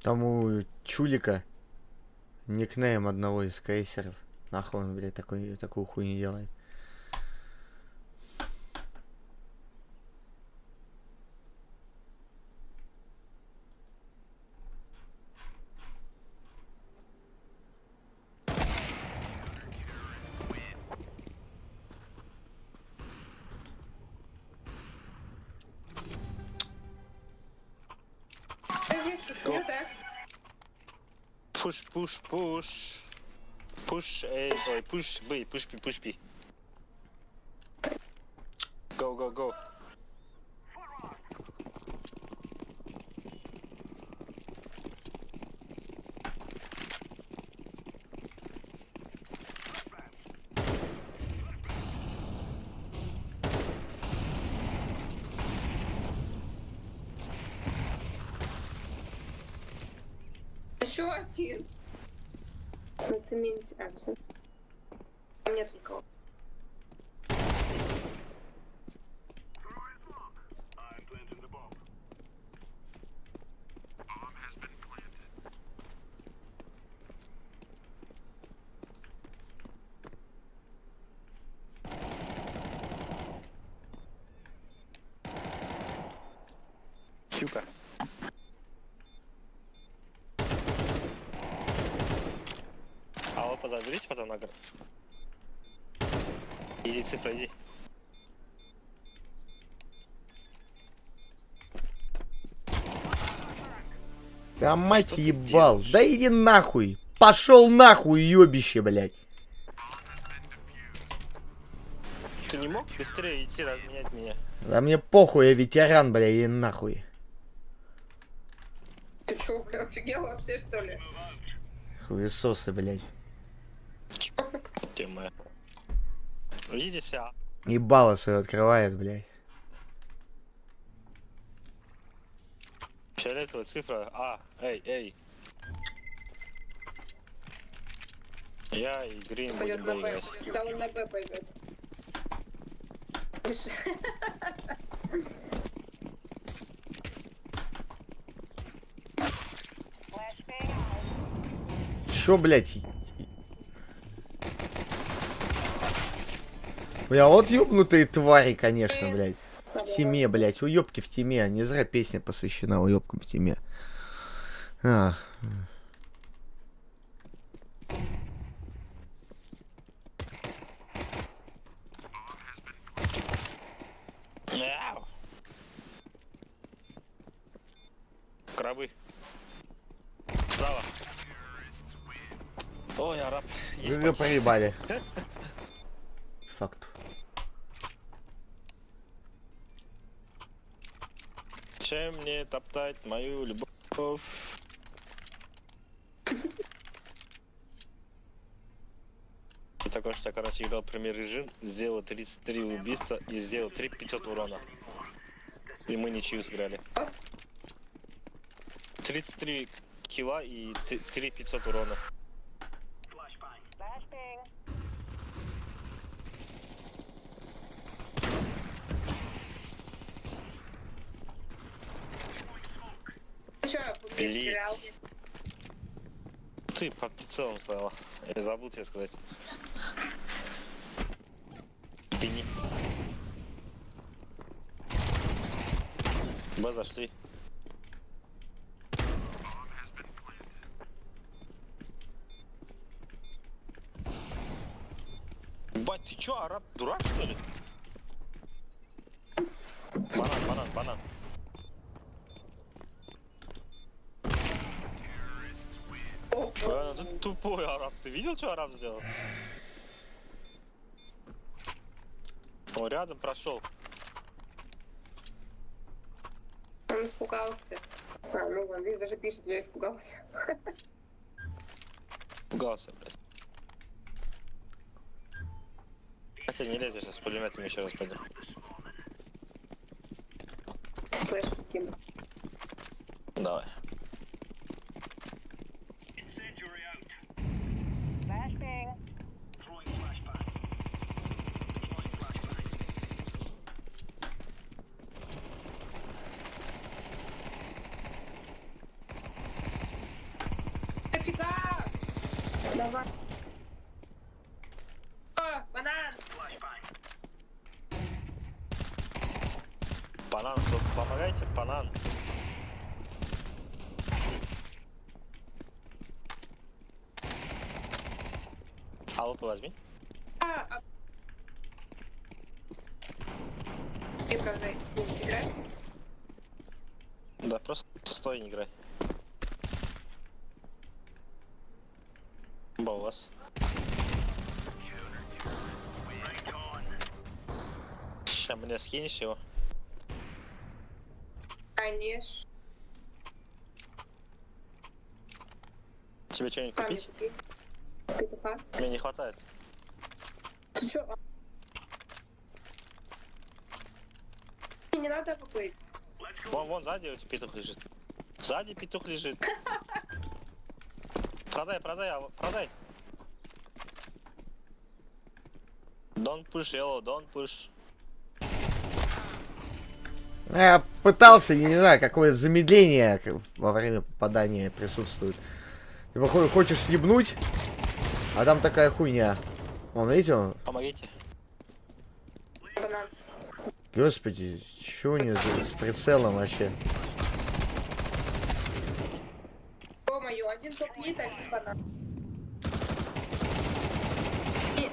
Там у Чулика никнейм одного из крейсеров. Нахуй он, блядь, такую хуйню делает. Здесь пустую, да? Push, push, push. Push A, ой, push B, push B, push B. Go, go, go. Еще один. На цементе. А, все. А мне только. Фюка. А вы заберите потом на город. Иди цифра, иди. Да мать Что ты ебал. делаешь? Да иди нахуй. Пошел нахуй, ёбище, блядь. Ты не мог быстрее идти разменять меня? Да мне похуй, я ветеран, блядь, иди нахуй. Ты чё, бля, офигел вообще, что ли? Хуесосы, блядь. Тема. Видите себя? Ебало свое открывает, блядь. Фиолетовая цифра. А, эй, эй. Я и Грин Пойдет будем на Б. играть. Да он на Б пойдет. Чё, блядь? Бля, вот ёбнутые твари, конечно, блядь. В тиме, блядь, уёбки в тиме. Не зря песня посвящена уёбкам в тиме. А. Мяу. Крабы. Справа. Ой, араб. Вы проебали. Факт. Чем мне топтать мою любовь? И такой, что я, короче, играл премьер режим, сделал 33 убийства и сделал 3500 урона. И мы ничью сыграли. 33 килла и 3500 урона. Ты чё, не Блин. стрелял? Ты под прицелом стояла. Я забыл тебе сказать. Ты не... Б зашли. Бать, ты чё, араб, дурак, что ли? Банан, банан, банан. Ты тупой араб. Ты видел, что араб сделал? Он рядом прошел. Он испугался. А, ну вон, видишь, даже пишет, я испугался. Пугался, блядь. Хотя не лезь, я сейчас с пулеметом еще раз пойду. Флэш кину. Давай. Давай. О, банан! Банан, кто помогайте, банан. Алло, возьми. И правда с ним играть? Да, просто стой, не играй. Ба у вас. Сейчас мне скинешь его. Конечно. Тебе что-нибудь Камни купить? купи. Петуха. Мне не хватает. Ты чё? Не надо купить. Вон сзади у тебя петух лежит. Сзади петух лежит. Продай. Don't push, yellow, don't push. Я пытался, я не знаю, какое замедление во время попадания присутствует. Типа хочешь съебнуть, а там такая хуйня. Вон, видите, он? Помогите. Банан. Господи, чё у него с прицелом вообще? Ё-моё, один топ-мид, один банан. И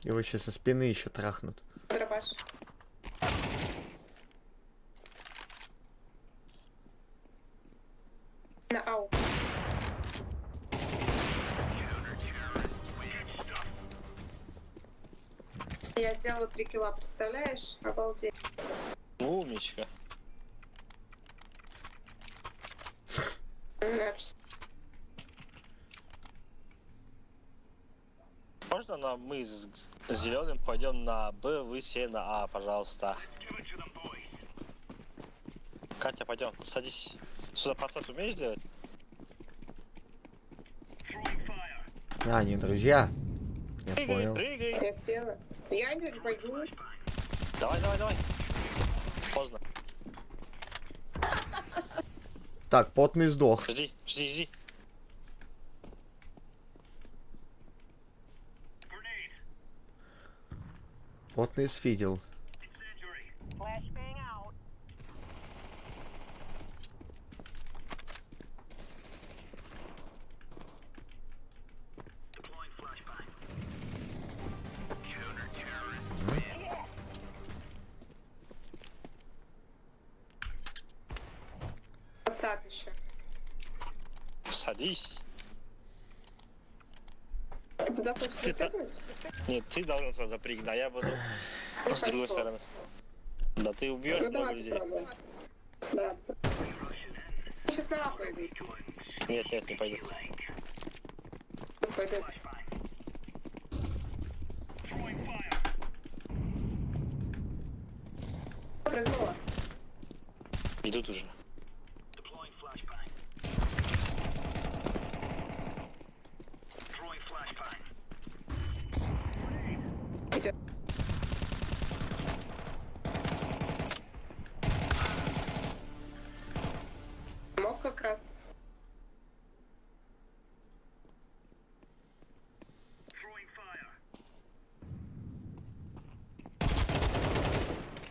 Его сейчас со спины еще трахнут. дробаш. На ау. Я сделала 3 килла, представляешь? Обалдеть. Умничка. Мэпс. Можно мы с зеленым пойдем на Б, вы все на А, пожалуйста. Катя, пойдем, садись. Сюда подсад умеешь делать? А, не друзья. Я Прыгай, понял. прыгай. Я села. Я не пойду. Давай. Поздно. Так, потный сдох. Жди. Потный сфидел. Подсад еще. Садись. Ты туда хочешь Ты та- запрыгнуть? Нет, ты должен сюда запрыгнуть, а я буду с другой Хорошо. стороны. Да ты убьешь Ну много давай людей. попробуем. Да. Сейчас на А пойдут. Нет, не пойдет. Пойдут. Прыгнула. Идут уже. Идет. Мог как раз.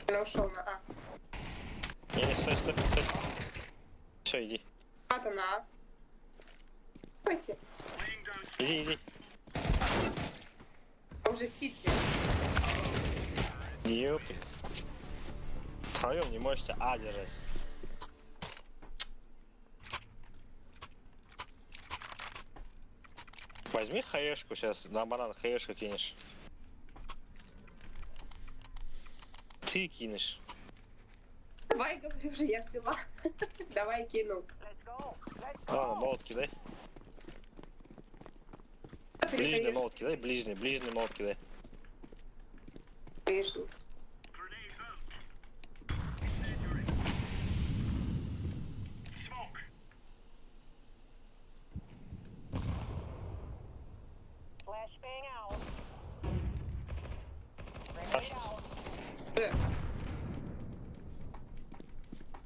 Он ушел на А. Не, стой. Все, иди. А-то на А. Пойти. Иди. А уже Сити. Ёпты. Втроем не можете А держать. Возьми хаешку сейчас, на банан хаешку кинешь. Ты кинешь. Давай, говорю же, я взяла. Давай кину. Ладно, молот кидай. Ближний молот кидай, ближний молот кидай. Ближний.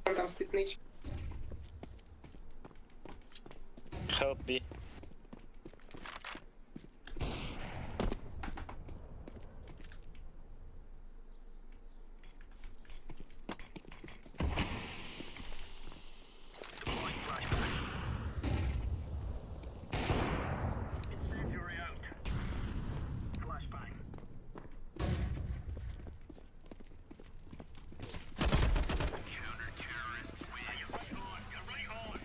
Он там стоит нычки. Help me. Incendiary out. Flashbang. Counter-terrorist win. You're right on. You're right on.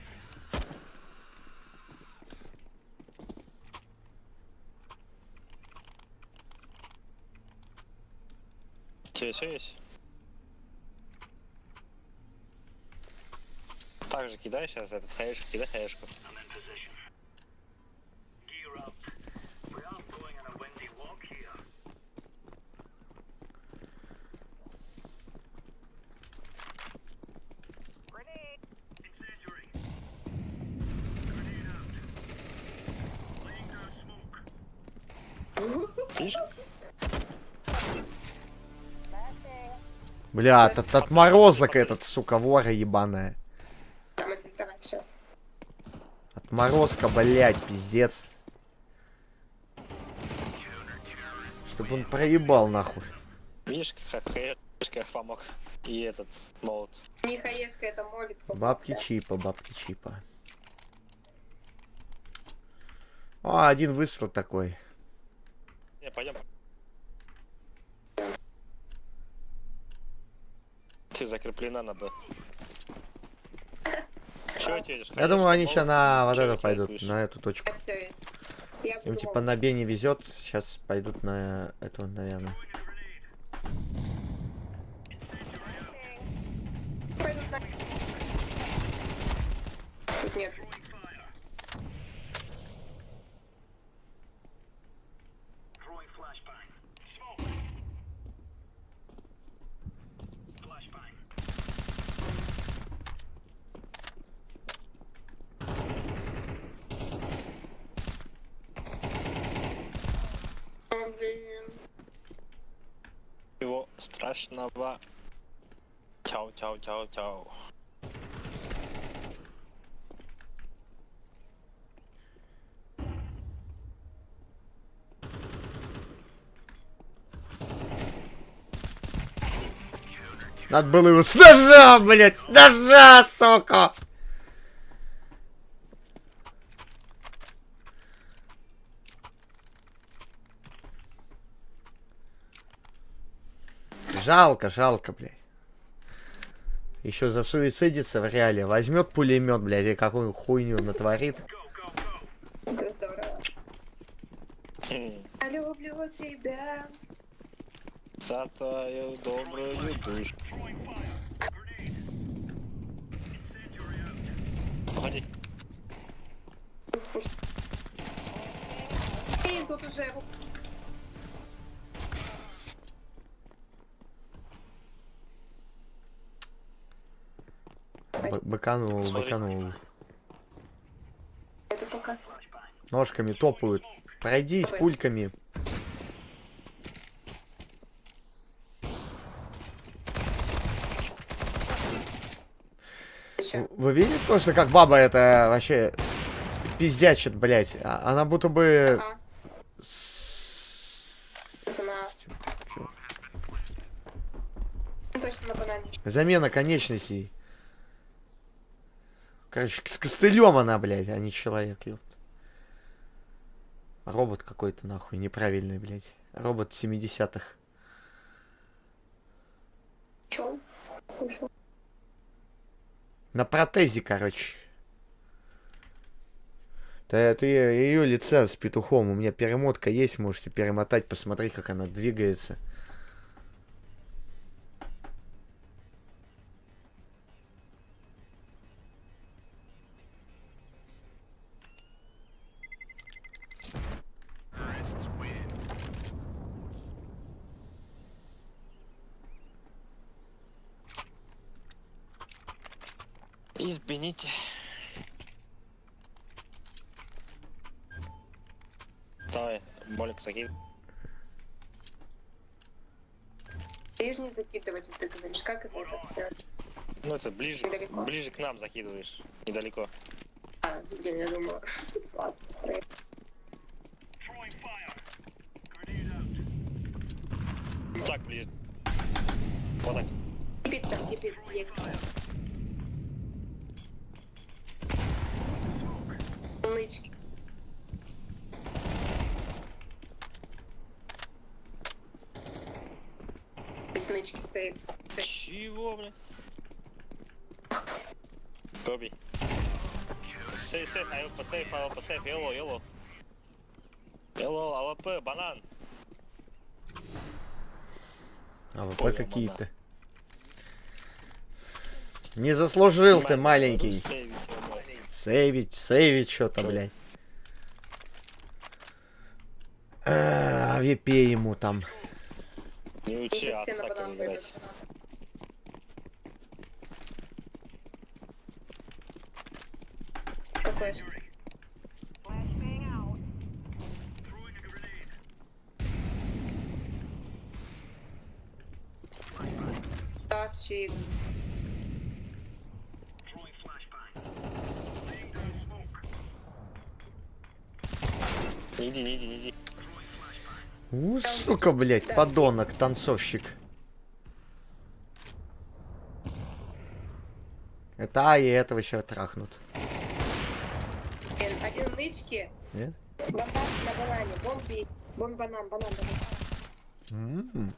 Тебе все есть? Так же кидай сейчас этот хаешку, кидай хаешку. I'm in position. Gear up. We are going on a windy walk here. Incendiary. Grenade out. Laying down smoke. Видишь? Бля, отморозок этот, сука, вора ебаная. Там один, давай, сейчас. Отморозка, блядь, пиздец. Чтобы он проебал нахуй. Видишь, как хаешка помог. И этот молот. Не хаешка, это молит. Бабки чипа, бабки чипа. О, один выстрел такой. Не, пойдем. Ты закреплена на Б. Чего ты едешь? Я думаю, они сейчас на вот Чё это ты пойдут, будешь? на эту точку. Все есть. Я Им буду типа молот. на Б не везет, сейчас пойдут на эту, наверное. Пойдут на- Тут нет. Throwing flashbang. Smoke. Flashbang. О, блин. Его страшного. Чау, чау, чау, чау. Надо было его с ножа, блядь, с ножа, сука! Жалко, жалко, блядь. Еще засуицидится в реале. Возьмет пулемет, блядь, и какую хуйню натворит. Это здорово. Хм. Я люблю тебя. За твою добрую душу. Погоди. Блин, тут уже... Быканул, Смотри. быканул. Это пока. Ножками топают. Пройдись Давай. пульками. Еще. Вы видите просто, как баба это вообще пиздячит, блядь? Она будто бы... Ага. Цена. Точно на банане. Замена конечностей. Короче, с костылем она, блядь, а не человек, ёпт. Робот какой-то, нахуй, неправильный, блядь. Робот 70-х. Чё? Ушел. На протезе, короче. Это ее лица с петухом. У меня перемотка есть, можете перемотать, посмотреть, как она двигается. Извините. Давай, болик закид. Ближний закидывать, вот ты говоришь, как это сделать? Ну это ближе, Недалеко. ближе к нам закидываешь. Недалеко. А, блин, я думала. Ладно, проехали. Throwing fire. Grenade out. Так, ближе. Вот так. Кипит там, кипит, есть. Нычки. Нычки стоит. Чего, бля? Коби. Сейф, I will save, yellow. Yellow, АВП, банан. АВП Понял, какие-то. Не заслужил ты, маленький. Сейвить что-то, блядь. Авипе ему там. Не учи Сейчас все на отца, банан как пойдут. играть. Какой же? Throwing a grenade. Так, чик. Throwing flashbang. Laying down smoke. Не иди. Сука, блядь, Да, подонок, танцовщик. Это и этого сейчас трахнут. Блин, один нычки. Нет? Бомба на банане. Бомби. Банан.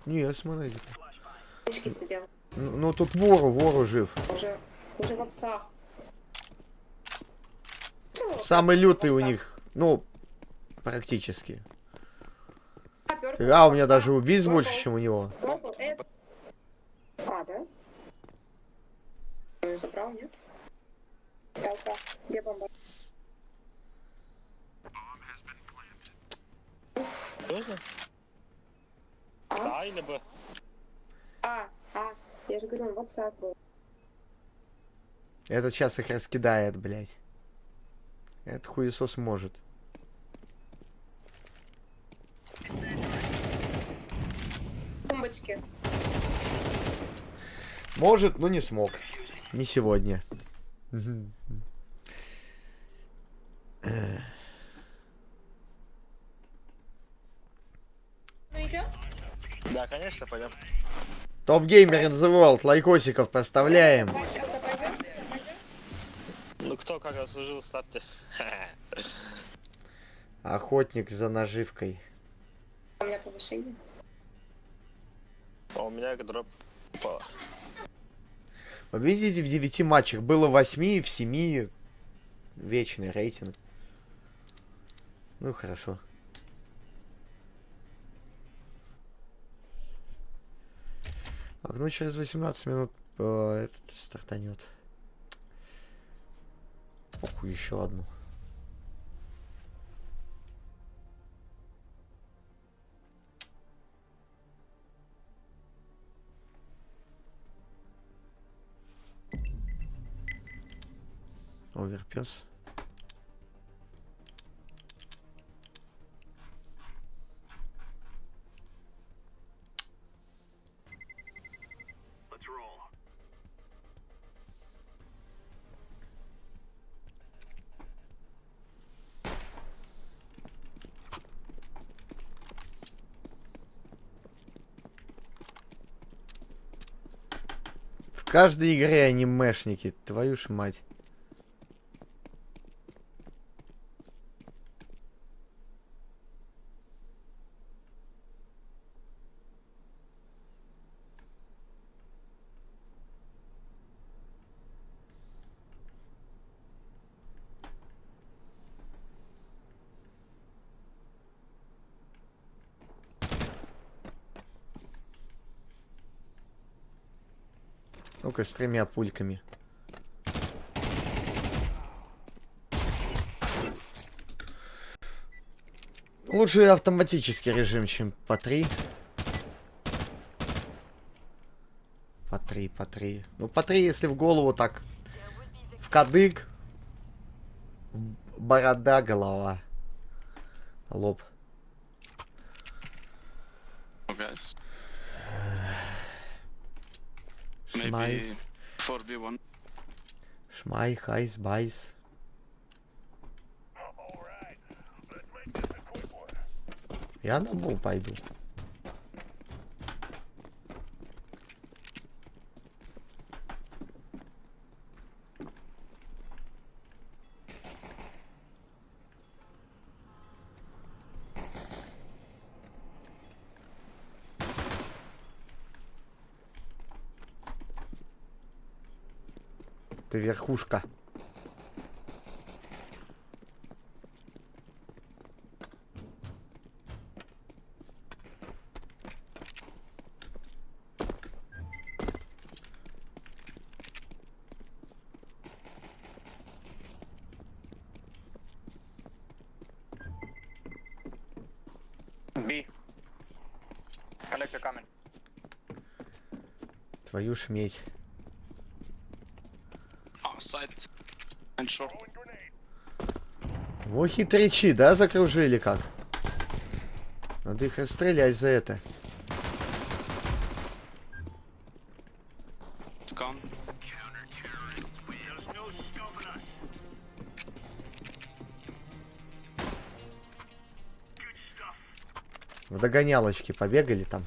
Не, смотри. Нычки сидел. Ну тут вору жив. Уже в обсах. Самый лютый у них, ну, практически. Purple, А, у меня Purple, даже убийц Purple, больше, чем у него. Purple, Эдс. А, да? Я забрал, нет? ЛК. Где бомба? Точно? А? А или Б? Я же говорю, он в обсах был. Этот сейчас их раскидает, блядь. Этот хуесос может. Бомбочки. Может, но не смог. Не сегодня. Ну идем? Да, конечно, пойдем. Топ-геймер in the world. Лайкосиков поставляем. Ну кто как заслужил, ставьте. Охотник за наживкой. У меня повышение. А у меня дроп упала. Вы видите, в 9 матчах было 8, в 7 вечный рейтинг. Ну хорошо. Так, ну через 18 минут этот стартанет. Оху, еще одну. Оверпес. Let's roll. В каждой игре анимешники, твою ж мать. Ну-ка, с 3 пульками. Лучше автоматический режим, чем по 3. По 3. Ну, по 3, если в голову так. В кадык. Борода, голова. Лоб. Guys. Шмайс. Maybe 4v1. Шмай, хайс, байс. Я на бул пойду. Ты верхушка. B. Connector coming. Твою шметь. Сайт. Аншор. Во хитрячи, да, закружили как? Надо их расстрелять за это. Скан. В догонялочке побегали там.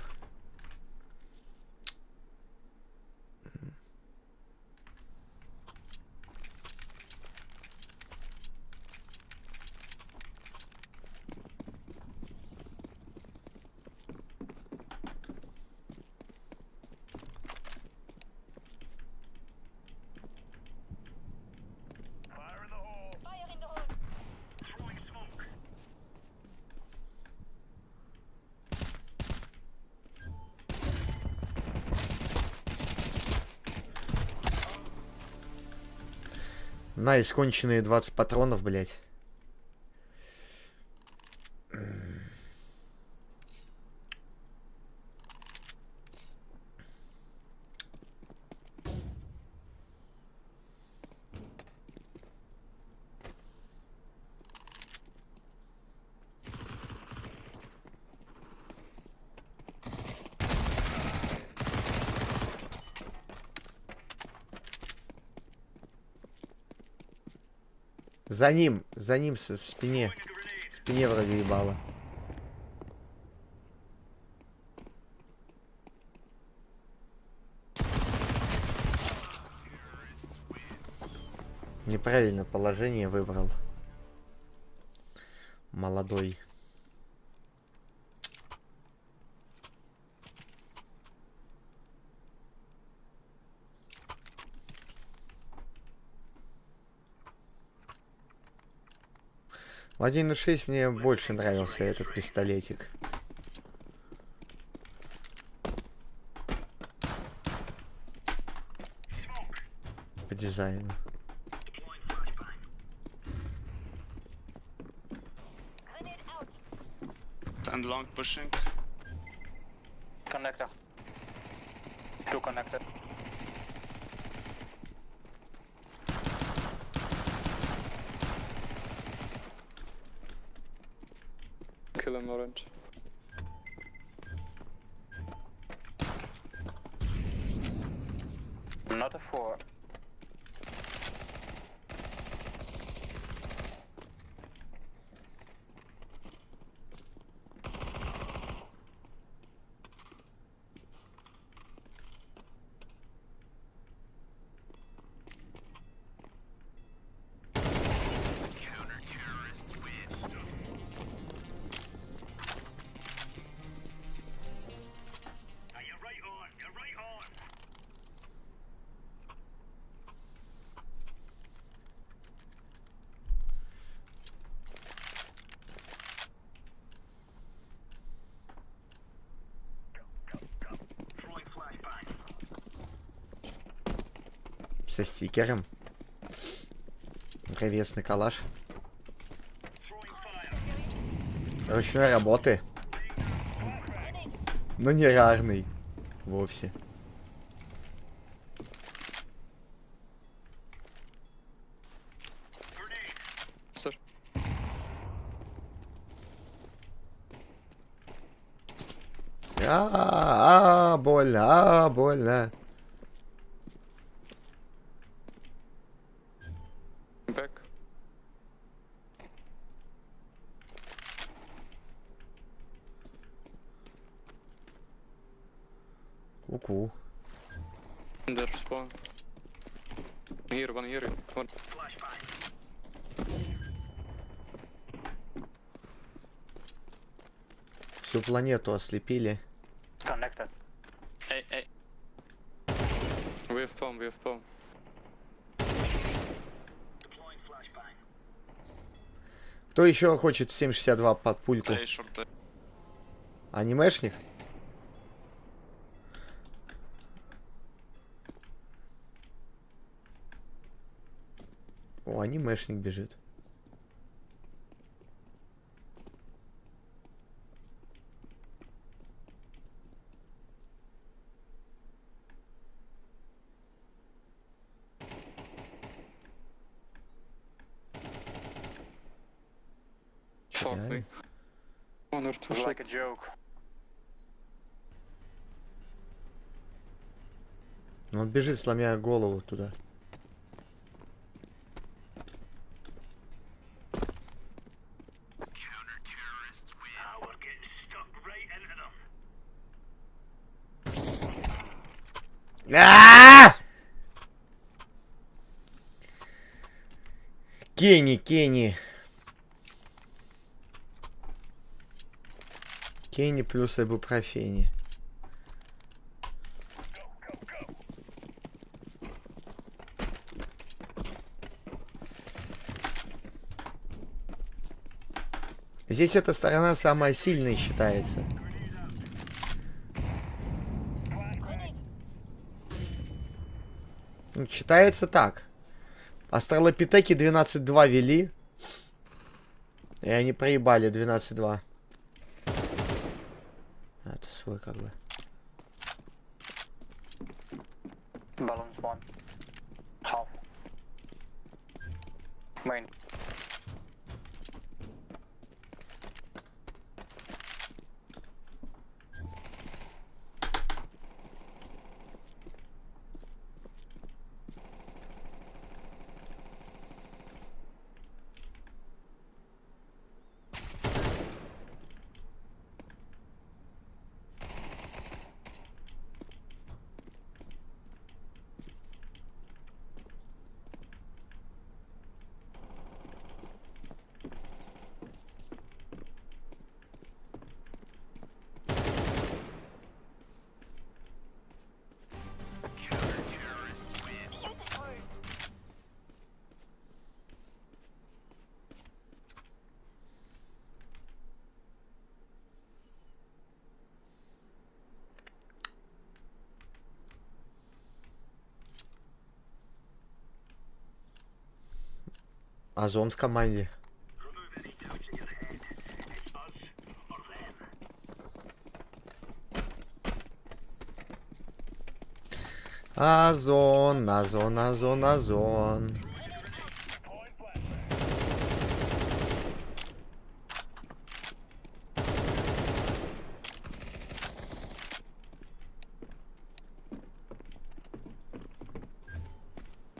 Fire in the hole! Throwing smoke. На, исконченные 20 патронов, блядь. За ним в спине. В спине вроде ебало. Неправильно положение выбрал. Молодой. В 1.6 мне больше нравился этот пистолетик. По дизайну. Grenade out! And long pushing. Connector. Two connector. Kill him orange. Not a 4. Now you're right on. You're right on. Throwing flashbang. Со стикером. Древесный калаш. Throwing fire. Ручной работы. Но не рарный. Вовсе. Grenade. Sir. Больно, больно. Ку-ку. There spawn. Here, one here. One. Всю планету ослепили. Connected. Hey, hey. We have bomb, we have bomb. Кто еще хочет 7,62 под пульку? Stay short. Анимешник? О, анимешник бежит. Fuck me. Реально? One or two It's like a shots. joke. Ну, он бежит, сломя голову туда. А! Кенни, Кенни. Кенни плюс ибупрофени. Здесь эта сторона самая сильная считается. Ну, считается так. Астралопитеки 12-2 вели. И они проебали 12-2. Это свой как бы. Balance one. Half. Main. Озон в команде. Озон, озон, озон, озон.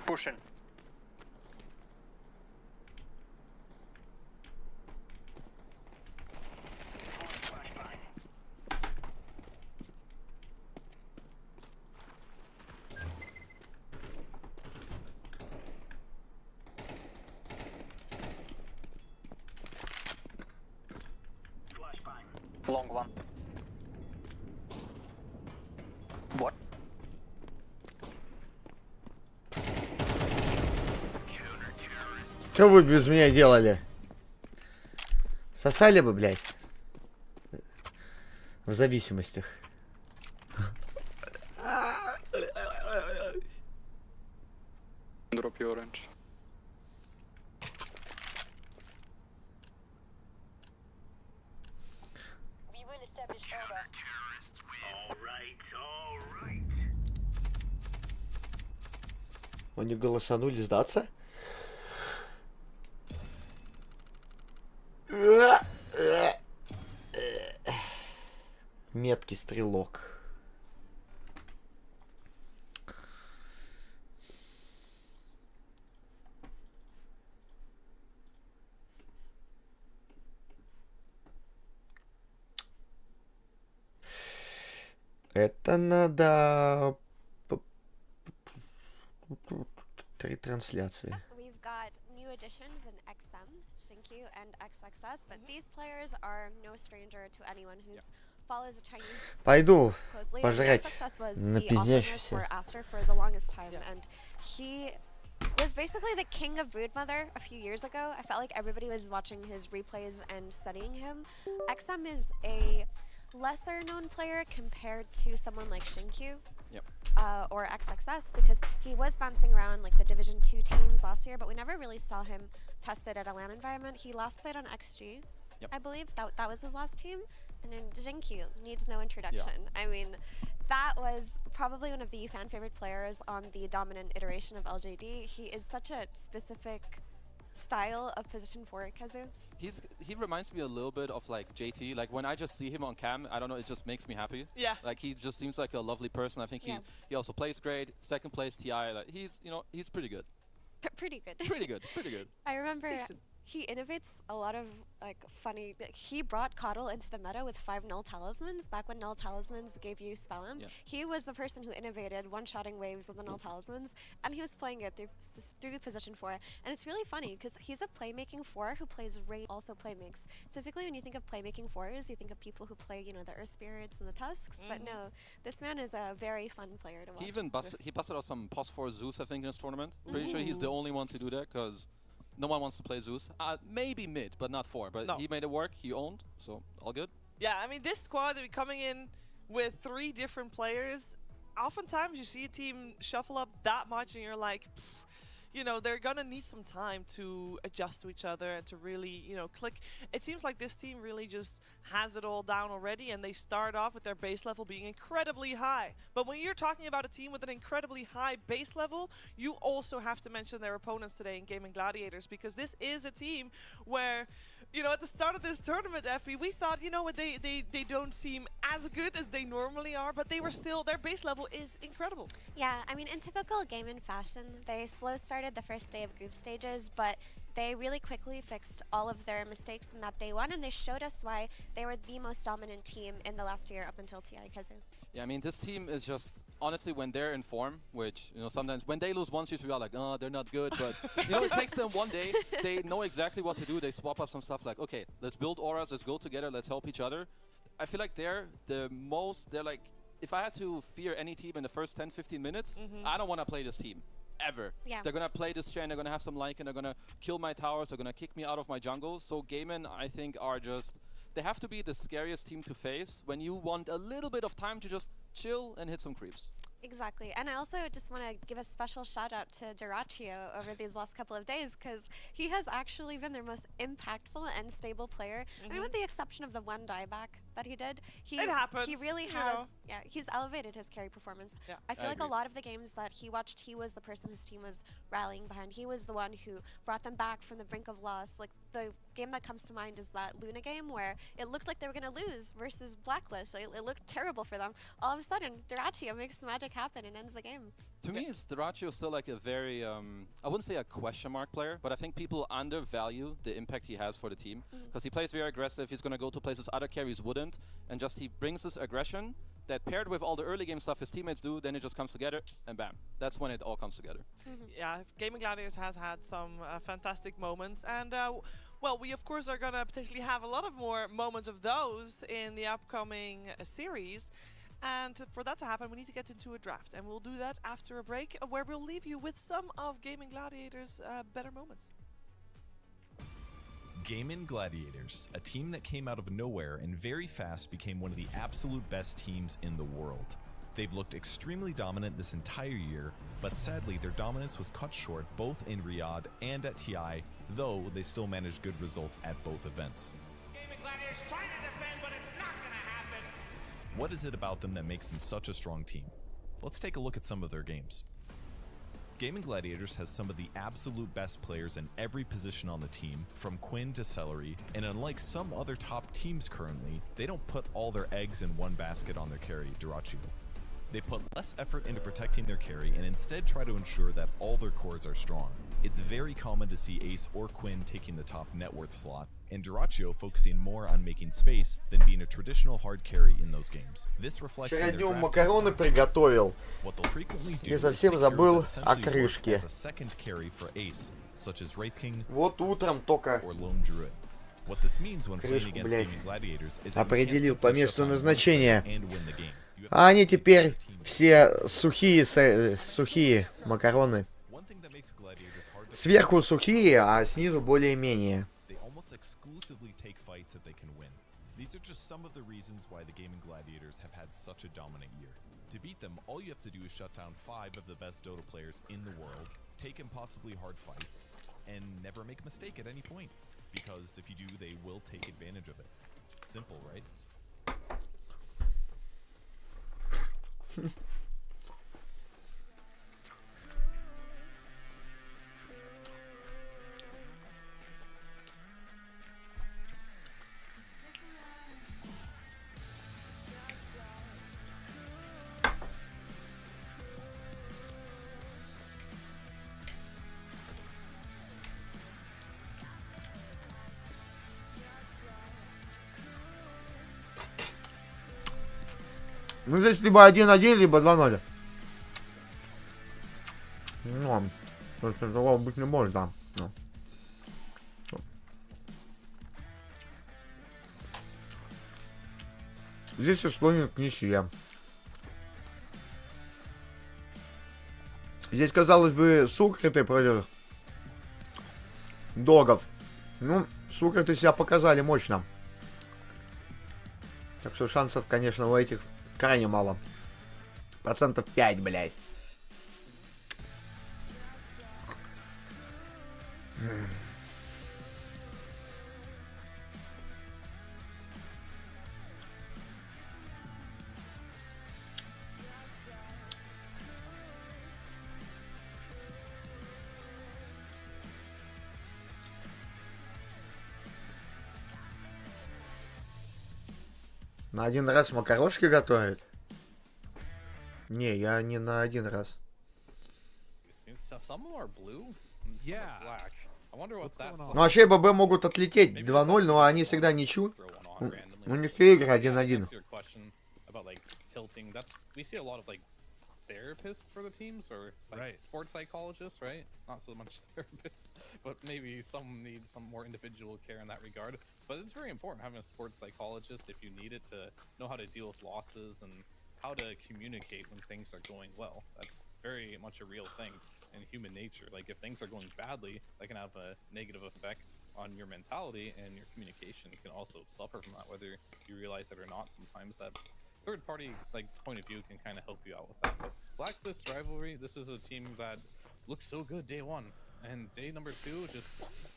Pushing. Long one. What? Что вы без меня делали? Сосали бы, блядь. В зависимостях. Drop your orange. We will establish order. Они голосанули сдаться? Меткий стрелок. Это надо... Три трансляции. We've got new additions in XM, Shinkyu, and XXS, but these players are no stranger to anyone who follows the Chinese Пойду closely. пожрать XXS was the напиздящийся. for Aster for the longest time, and he was basically the king of Broodmother a few years ago. I felt like everybody was watching his replays and studying him. XM is a lesser known player compared to someone like Shinkyu. Or XXS, because he was bouncing around like the Division 2 teams last year, but we never really saw him tested at a LAN environment. He last played on XG, I believe. That was his last team. And then Jinkyu needs no introduction. I mean, that was probably one of the fan favorite players on the dominant iteration of LJD. He is such a specific style of position 4 Kazu. He reminds me a little bit of like JT. Like when I just see him on cam, I don't know, it just makes me happy. Yeah. Like he just seems like a lovely person. I think he also plays great. Second place TI. Like he's pretty good. Pretty good. Pretty good. It's pretty good. I remember he innovates a lot of like funny. He brought Coddle into the meta with 5 null talismans back when null talismans gave you spell. He was the person who innovated one-shotting waves with the null talismans, and he was playing it through position 4. And it's really funny because he's a playmaking 4 who plays range, also playmakes. Typically, when you think of playmaking 4s, you think of people who play, the Earth Spirits and the Tusks. But no, this man is a very fun player to watch. He even busted out some POS 4 Zeus, I think, in this tournament. Pretty sure he's the only one to do that because no one wants to play Zeus. Maybe mid, but not 4. But he made it work. He owned, so all good. Yeah, I mean, this squad coming in with 3 different players, oftentimes you see a team shuffle up that much and you're like, they're gonna need some time to adjust to each other and to really, click. It seems like this team really just has it all down already, and they start off with their base level being incredibly high. But when you're talking about a team with an incredibly high base level, you also have to mention their opponents today in Gaming Gladiators, because this is a team where, at the start of this tournament, Effie, we thought, they don't seem as good as they normally are, but they were still, their base level is incredible. Yeah, I mean, in typical Gaming fashion, they slow started the first day of group stages, but they really quickly fixed all of their mistakes in that day 1, and they showed us why they were the most dominant team in the last year up until TI Kazu. Yeah, I mean, this team is just, honestly, when they're in form, which, sometimes when they lose once, you are like, oh, they're not good, but, it takes them one day. They know exactly what to do. They swap up some stuff like, okay, let's build auras, let's go together, let's help each other. I feel like they're like, if I had to fear any team in the first 10-15 minutes, I don't want to play this team. Ever. Yeah. They're gonna play this chain, they're gonna have some Lycan, they're gonna kill my towers, they're gonna kick me out of my jungle. So Gaimin, I think, are just, they have to be the scariest team to face when you want a little bit of time to just chill and hit some creeps. Exactly, and I also just want to give a special shout out to Duraccio over these last couple of days, because he has actually been their most impactful and stable player. I mean, with the exception of the 1 dieback that he did, he really has, he's elevated his carry performance. Yeah. I feel like a lot of the games that he watched, he was the person his team was rallying behind. He was the one who brought them back from the brink of loss. Like, the game that comes to mind is that Luna game where it looked like they were going to lose versus Blacklist. So it looked terrible for them. All of a sudden, Duraccio makes the magic happen and ends the game. To me, Duraccio still like a very, I wouldn't say a question mark player, but I think people undervalue the impact he has for the team. Because he plays very aggressive, he's going to go to places other carries wouldn't, and just he brings this aggression that paired with all the early game stuff his teammates do, then it just comes together, and bam. That's when it all comes together. Yeah, Gaming Gladiators has had some fantastic moments, and well, we of course are going to potentially have a lot of more moments of those in the upcoming series. And for that to happen, we need to get into a draft, and we'll do that after a break, where we'll leave you with some of Gaming Gladiators' better moments. Gaming Gladiators, a team that came out of nowhere and very fast became one of the absolute best teams in the world. They've looked extremely dominant this entire year, but sadly their dominance was cut short both in Riyadh and at TI, though they still managed good results at both events. Gaming Gladiators trying to defend, but it's not gonna happen. What is it about them that makes them such a strong team? Let's take a look at some of their games. Gaming Gladiators has some of the absolute best players in every position on the team, from Quinn to Celery, and unlike some other top teams currently, they don't put all their eggs in one basket on their carry, Duraccio. They put less effort into protecting their carry and instead try to ensure that all their cores are strong. It's very common to see Ace or Quinn taking the top net worth slot, and Duraccio focusing more on making space than being a traditional hard carry in those games. This reflects in their Вчера днем draft макароны style. приготовил. What they'll frequently do Я is совсем pick забыл heroes that о essentially work крышке. as a second carry for Ace, such as Wraith King Вот утром только or Lone Druid. What this means when playing крышку, against блядь, gaming gladiators is that you can't определил по simply месту shut down one назначения. player and win the game. You have А to они pick теперь your team. все сухие макароны. One thing that makes gladiators hard to Сверху сухие, а снизу более-менее. they almost exclusively take fights that they can win. These are just some of the reasons why the gaming gladiators have had such a dominant year. To beat them, all you have to do is shut down 5 of the best Dota players in the world, take impossibly hard fights, and never make a mistake at any point. Because if you do, they will take advantage of it. Simple, right? Ну здесь либо 1-1, либо 2-0. Ну, то есть такого быть не может, да. Ну. Здесь и склонен к ничье. Здесь, казалось бы, сукрыты против догов. Ну, сукрыты себя показали мощно. Так что шансов, конечно, у этих крайне мало. 5%, блядь. На один раз макарошки готовит? Не, я не на один раз. Ну, вообще ББ могут отлететь 2-0, но они всегда ничью. У них все игры 1-1. Therapists for the teams or sports psychologists, right? Not so much therapists, but maybe some need some more individual care in that regard. But it's very important having a sports psychologist if you need it to know how to deal with losses and how to communicate when things are going well. That's very much a real thing in human nature. Like if things are going badly, that can have a negative effect on your mentality, and your communication can also suffer from that, whether you realize it or not. Sometimes that third party point of view can kind of help you out with that. But Blacklist rivalry, this is a team that looks so good day one, and day number 2, just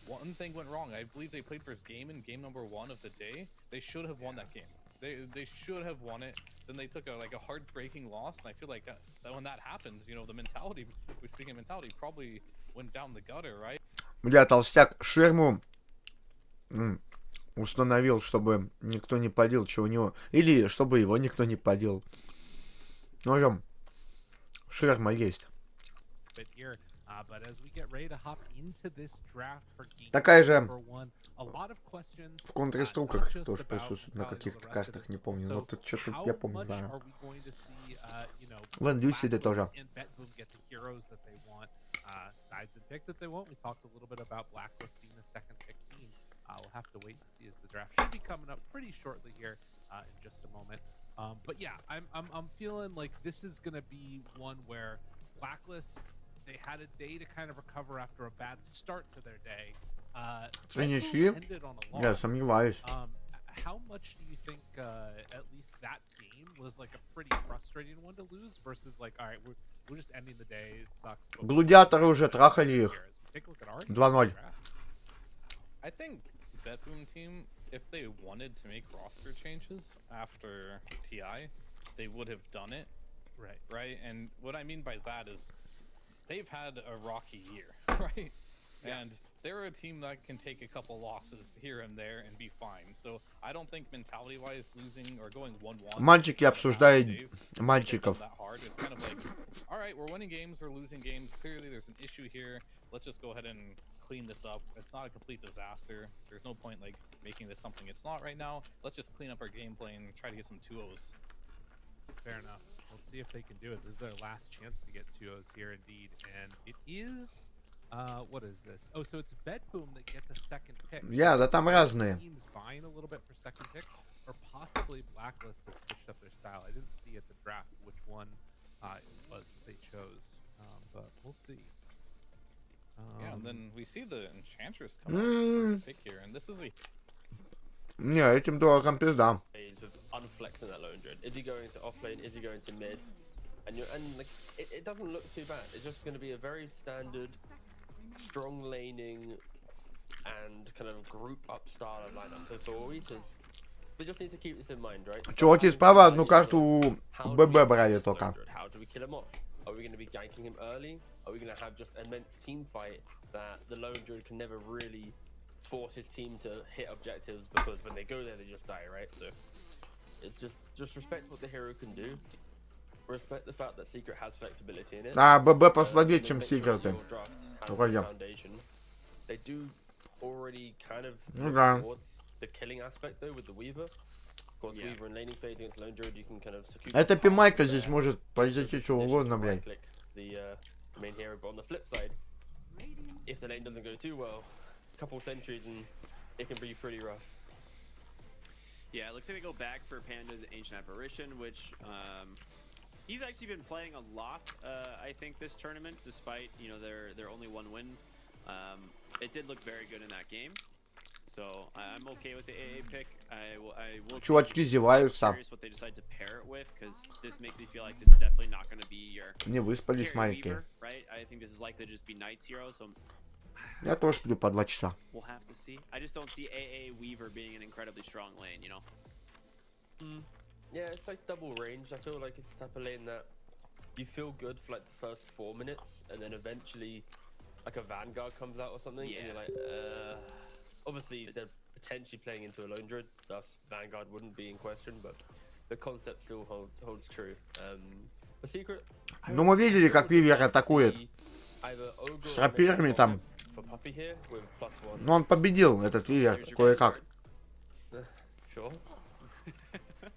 one thing went wrong. I believe they played first game in game number 1 of the day. They should have won that game. They should have won it. Then they took a heartbreaking loss, and I feel like that when that happens, you know, the mentality, we're speaking mentality, probably went down the gutter, right? Бля, толстяк ширму установил, чтобы никто не подел, что у него. Или чтобы его никто не подел. В общем, ширма есть. Такая же в контр-струках тоже присутствует на каких-то картах, не помню. Но тут что-то я помню, да. В Эндюсиде тоже. We'll have to wait and see as the draft should be coming up pretty shortly here in just a moment. But yeah, I'm feeling like this is gonna be one where Blacklist, they had a day to kind of recover after a bad start to their day. Ended on a loss. Я сомневаюсь. How much do you think at least that game was like a pretty frustrating one to lose versus like, all right, we're just ending the day, it sucks. Гладиаторы уже трахали их. 2-0. I think Betboom team, if they wanted to make roster changes after TI, they would have done it. Right? And what I mean by that is they've had a rocky year, right? Yeah. And they're a team that can take a couple losses here and there and be fine. So I don't think mentality-wise losing or going 1-1. Мальчики обсуждают мальчиков. regard. It's kind of like, all right, we're winning games, we're losing games. Clearly, there's an issue here. Let's just go ahead and clean this up. It's not a complete disaster. There's no point like making this something it's not right now. Let's just clean up our gameplay and try to get some 2-0s. Fair enough. Let's see if they can do it. This is their last chance to get 2-0s here, indeed. And it is, what is this? Oh, so it's Bedboom that get the second pick. Yeah, да там разные. Teams vying a little bit for second pick, or possibly Blacklist have switched up their style. I didn't see at the draft which one it was that they chose, but we'll see. Yeah, and then we see the Enchantress come out first pick here, and this is a Не, этим дуракам пизда. With unflexing that lone druid. Is he going to offlane? Is he going to mid? And like it doesn't look too bad. It's just going to be a very standard, strong laning, and kind of group up style of lineup. So for all eaters, we just need to keep this in mind, right? Чуваки справа одну карту ББ брали только. How do we kill him off? Are we going to be ganking him early? Are we going to have just immense team fight that the lone druid can never really force his team to hit objectives, because when they go there they just die, right? So it's just respect what the hero can do. Respect the fact that Secret has flexibility in it. ББ послабее, чем Секреты. They do already kind of towards the killing aspect though with the Weaver. Of course, Weaver and laning phase against lone druid, you can kind of secure. Это Пимайка здесь может произойти что угодно, блядь. The main hero, but on the flip side, if the lane doesn't go too well, couple centuries and it can be pretty rough. Yeah, it looks like they go back for Panda's Ancient Apparition, which he's actually been playing a lot, I think, this tournament, despite, you know, their only one win. It did look very good in that game, so I'm okay with the AA pick. I will Чувачки зеваются. curious what they decide to pair it with, because this makes me feel like it's definitely not going to be your Не выспались маленькие. Weaver, right? I think this is likely to just be Knight's hero, so Я тоже сплю по 2 часа. we'll have to see. I just don't see AA Weaver being an incredibly strong lane, you know? Yeah, it's like double range. I feel like it's the type of lane that you feel good for like the first 4 minutes, and then eventually like a Vanguard comes out or something, and you're like, obviously they're potentially playing into a lone druid, thus Vanguard wouldn't be in question, but the concept still holds true. The Secret... Ну мы видели, как Вивер атакует. С рапирами там. Ну он победил, этот Вивер, кое-как. Sure.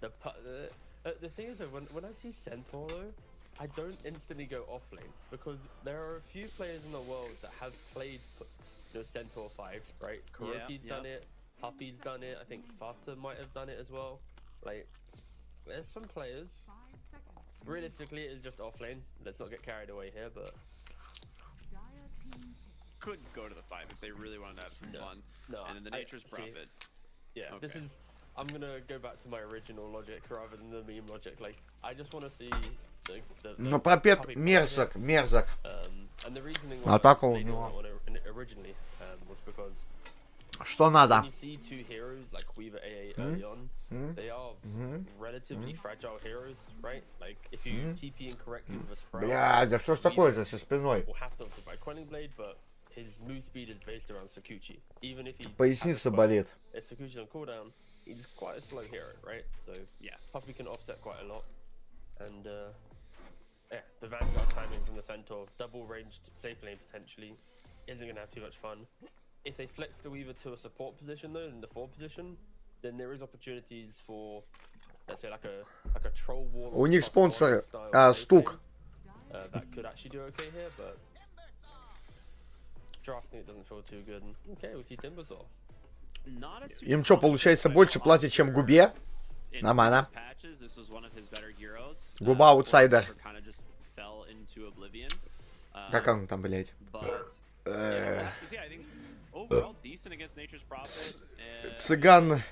The thing is that when I see Centaur though, I don't instantly go off lane, because there are a few players in the world that have played, you know, Centaur 5, right? Kuroki's done it, Puppy's done it, I think Fata might have done it as well. Like, there's some players. Realistically, it is just off lane. Let's not get carried away here, but Could go to the 5 if they really wanted to have some fun. No, and then the Nature's Prophet. Yeah, Okay. this is... I'm gonna go back to my original logic rather than the meme logic. Like, I just want to see the Ну пропет puppy мерзок, project. мерзок. And the reasoning why Атака у they did него. that one originally was because Что надо? when you see two heroes like Weaver AA early on, they are relatively fragile heroes, right? Like, if you TP incorrectly with a sprout, Бля, да что ж такое-то со спиной? will have to survive Quelling Blade, but his move speed is based around Sakuchi. Even if he Поясница болит. if Sakuchi's on cooldown, he's quite a slow hero, right? So yeah, Puppy can offset quite a lot, and yeah, the Vanguard timing from the Centaur, double ranged safe lane potentially, isn't gonna have too much fun. If they flex the Weaver to a support position though, in the 4 position, then there is opportunities for, let's say, like a troll wall. У них спонсор Стук. That could actually do okay here, but drafting it doesn't feel too good. And, okay, we see Timbersaw. Им что, получается больше платят, чем Губе? Нормально. Губа аутсайдер. Как он там, блядь? Цыган.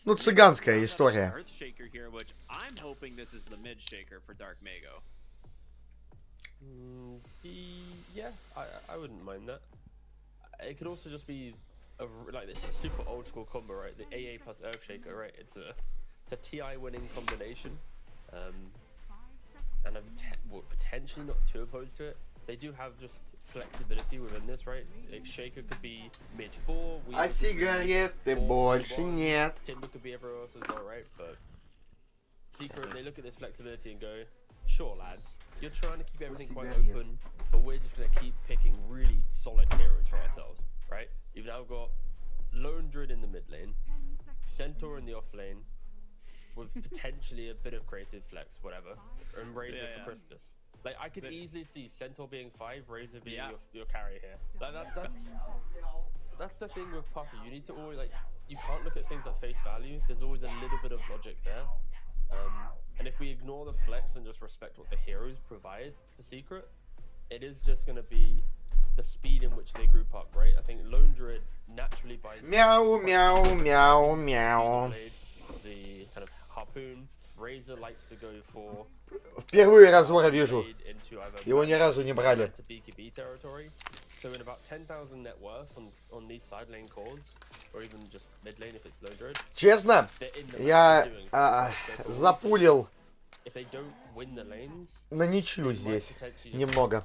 Ну, цыганская история. Yeah, I wouldn't mind that. It could also just be like this super old school combo, right? The AA plus Earthshaker, right? It's a TI winning combination, and I'm potentially not too opposed to it. They do have just flexibility within this, right? Like Shaker could be mid 4. А сигареты больше нет. Timber could be everywhere else as well, right? But Secret, they look at this flexibility and go, sure, lads, you're trying to keep everything quite open, but we're just going to keep picking really solid heroes for ourselves, right? You've now got Lone Druid in the mid lane, Centaur in the off lane, with potentially a bit of creative flex, whatever, and Razor for Christus. Like, I could easily see Centaur being 5, Razor being your carry here. Like, that's the thing with Puppy. You need to always, like, you can't look at things at face value. There's always a little bit of logic there. And if we ignore the flex and just respect what the heroes provide for Secret, it is just going to be the speed in which they group up, right? I think Lone Druid naturally buys... Meow, meow, meow, meow. The kind of harpoon. Razor likes to go for... Впервые Разора вижу. Его ни разу не брали. So in about 10,000 net worth on these side lane cores, or even just mid lane if it's Lone Druid. Честно, я запулил на ничью здесь немного.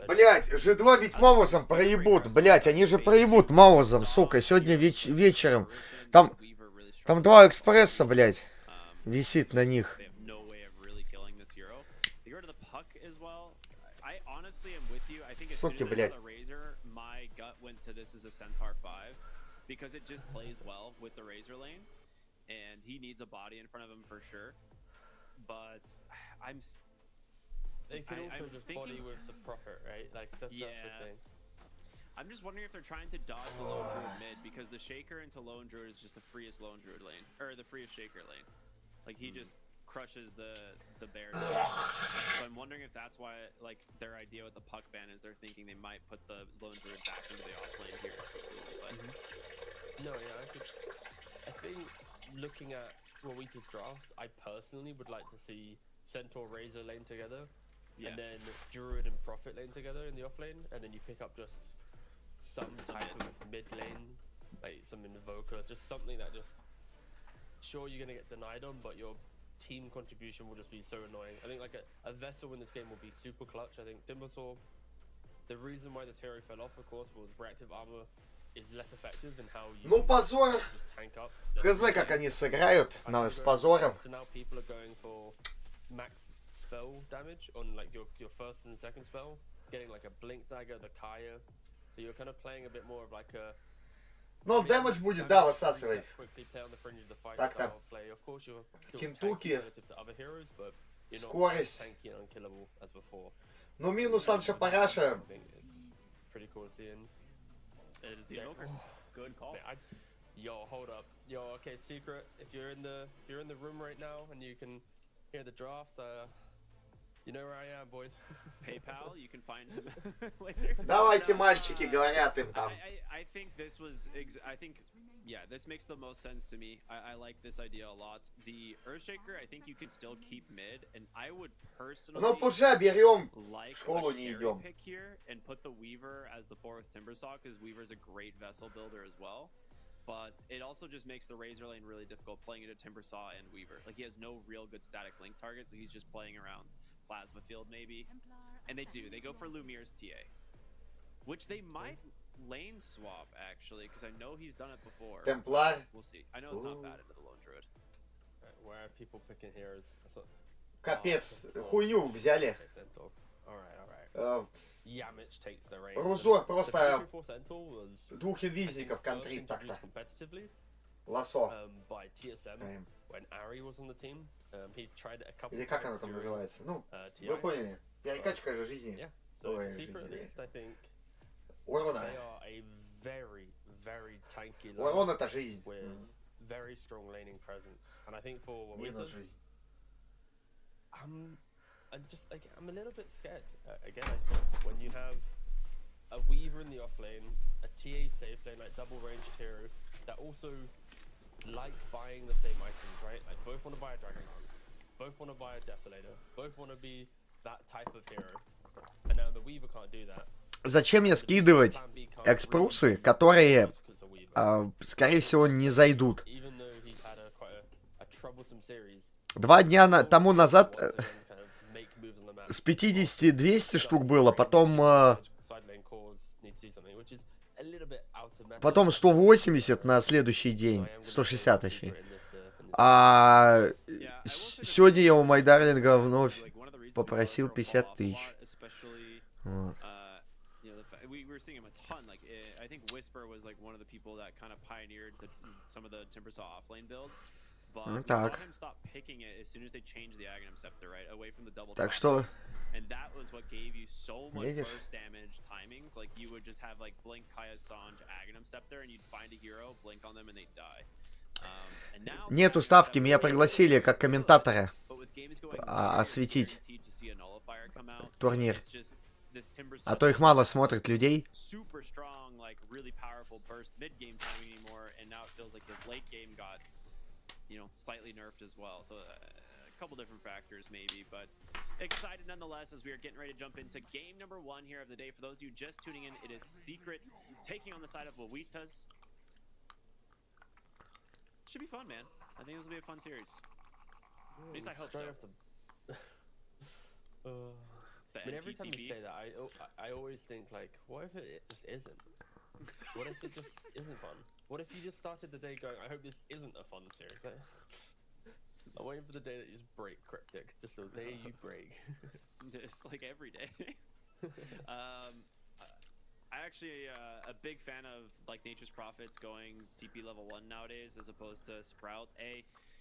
Блять, G2 ведь Моузом проебут, блять, они же проебут Моузом, сука, сегодня вечером. Там 2 экспресса, блять, висит на них. Суки, блять. My gut went to this as a Centaur 5 because it just plays well with the Razor lane, and he needs a body in front of him for sure. But They can also just body with the Prophet, right? Like that's the thing. I'm just wondering if they're trying to dodge the Lone Druid mid because the Shaker into Lone Druid is just the freest Lone Druid lane, or the freest Shaker lane. Like he just crushes the bear. So I'm wondering if that's why, like, their idea with the puck ban is they're thinking they might put the Lone Druid back into the off lane here. But no, yeah, I think looking at Wawita's draft, I personally would like to see Centaur Razor lane together, and then Druid and Prophet lane together in the off lane, and then you pick up just some type of mid lane, like some Invoker, just something that just, sure you're gonna get denied on, but your team contribution will just be so annoying. I think like a Vessel in this game will be super clutch. I think Timbersaw, the reason why this hero fell off, of course, was reactive armor is less effective in how you Ну, позор. just tank up. Хз, как они сыграют, но с позором. So now people are going for max spell damage on like your first and second spell, getting like a Blink Dagger, the Kaya. So you're kind of playing a bit more of like a... Ну, дэмэдж будет, да, высасывать. Так-то. Кентуки. Скорость. Ну, минус Анша-Параша. Yo, hold up. Yo, okay, Secret, if you're in the room right now and you can hear the draft, you know where I am, boys. PayPal, you can find him later. Давайте, мальчики, говорят им там. I think this was, yeah, this makes the most sense to me. I like this idea a lot. The Earthshaker, I think you can still keep mid, and I would personally Ну, пуджа берем, like в школу не идем. pick here and put the Weaver as the 4th Timbersaw, because Weaver's a great vessel builder as well. But it also just makes the Razor lane really difficult playing into Timbersaw and Weaver. Like, he has no real good static link target, so he's just playing around Plasma Field maybe. And they go for Lumire's TA, which they might lane swap actually, because I know he's done it before. Templar. We'll see. I know it's not bad into the Lone Druid. Where are people picking heroes? Капец, хуйню взяли. Yamich takes the reign. Рузор просто двух инвизников контрит так-то. Лосо. By TSM, when Ari was on the team, he tried a couple. Или как оно там называется? Ну, вы поняли. Перекачка же жизни. So Secret at least, I think. Урона. They are a very, very tanky line. Урон это жизнь. With very strong laning presence, and I think for Wawitas, I'm a little bit scared. Again, I think when you have a Weaver in the off lane, a TA safe lane, like double ranged hero, that also like buying the same items, right? Like both want to buy a Dragon Lance, both want to buy a Desolator, both want to be that type of hero, and now the Weaver can't do that. Зачем мне скидывать экспрусы, которые, скорее всего, не зайдут? 2 дня тому назад с 50 200 штук было, потом Потом 180 на следующий день. 160 точнее. А сегодня я у Майдарлинга вновь попросил 50 тысяч. Вот. We were seeing him a ton. Like, I think Whisper was like one of the people that kind of pioneered some of the Timbersaw offlane builds. But we saw him stop picking it as soon as they changed the Aghanim Scepter, right? Away from the double Так top. что... And that was what gave you so much burst damage timings. Like, you would just have like Blink, Kaya, Sanj, Aghanim Scepter, and you'd find a hero, blink on them, and they'd die. Нету ставки, меня пригласили как комментатора осветить турнир. А то их мало смотрит людей. Super strong, like really powerful burst mid-game timing anymore, and now it feels like his late game got, you know, slightly nerfed as well. So a couple different factors maybe, but excited nonetheless as we are getting ready to jump into game number 1 here of the day. For those of you just tuning in, it is Secret taking on the side of Wawitas. Should be fun, man. I think this will be a fun series. At least I hope so. I mean, every time you say that, I always think, like, what if it just isn't? What if it just isn't fun? What if you just started the day going, I hope this isn't a fun series? I'm waiting for the day that you just break Cryptic, just the day you break. It's like every day. I actually a big fan of like Nature's Prophets going TP level 1 nowadays as opposed to Sprout.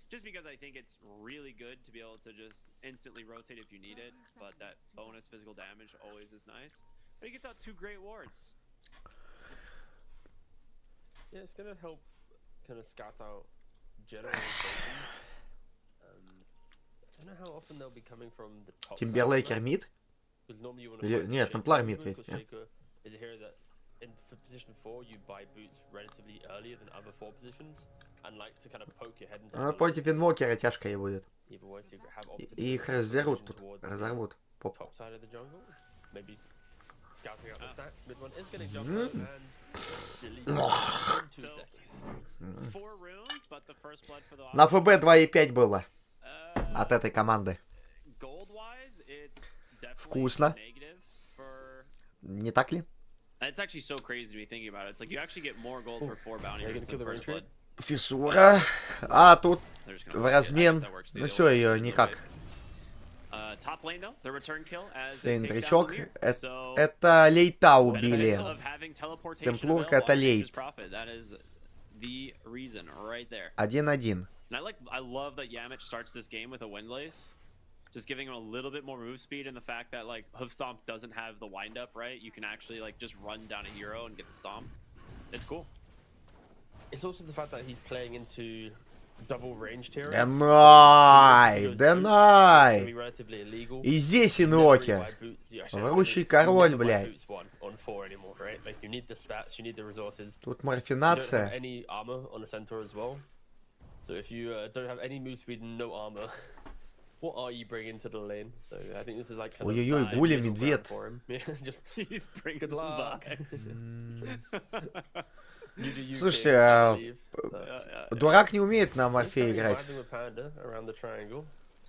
Just because I think it's really good to be able to just instantly rotate if you need it, but that bonus physical damage always is nice. But he gets out 2 great wards. Yeah, it's gonna help kind of scout out general rotations. I don't know how often they'll be coming from the top. Timberlaker mid? Нет, Templar mid ведь. Is it here that for position 4 you buy boots relatively earlier than other 4 positions? And like to kind of poke your head into А против инвокера тяжко ей будет. И их раздерут тут, разорвут. Поп. Maybe scouting out the stacks. Mid one is getting jumped out and delete in 2 seconds. 4 runes, but the first blood for the На ФБ 2,5 было. От этой команды. Вкусно. Не так ли? It's actually so crazy to be thinking about it. It's like you actually get more gold for 4 bounty runes than first blood. Фиссура. А тут в размен. Ну все, ее никак. Сейнтричок. Это лейта убили. Темплурка это лейт. 1-1. I love that Yamich starts this game with a windlace. Just giving him a little bit more move speed, and the fact that like Hoof Stomp doesn't have the wind up, right? You can actually like just run down a hero and get the stomp. It's cool. It's also the fact that he's playing into double ranged heroes. Deny! И здесь инвокер. Врущий король, блядь. Тут морфинация. So if you don't have any move speed and no armor, what are you bringing to the lane? So I think this is like kind Ой-ой-ой, Гуля, медведь. Just he's bringing some vibes. Слушайте, дурак не умеет на морфе играть.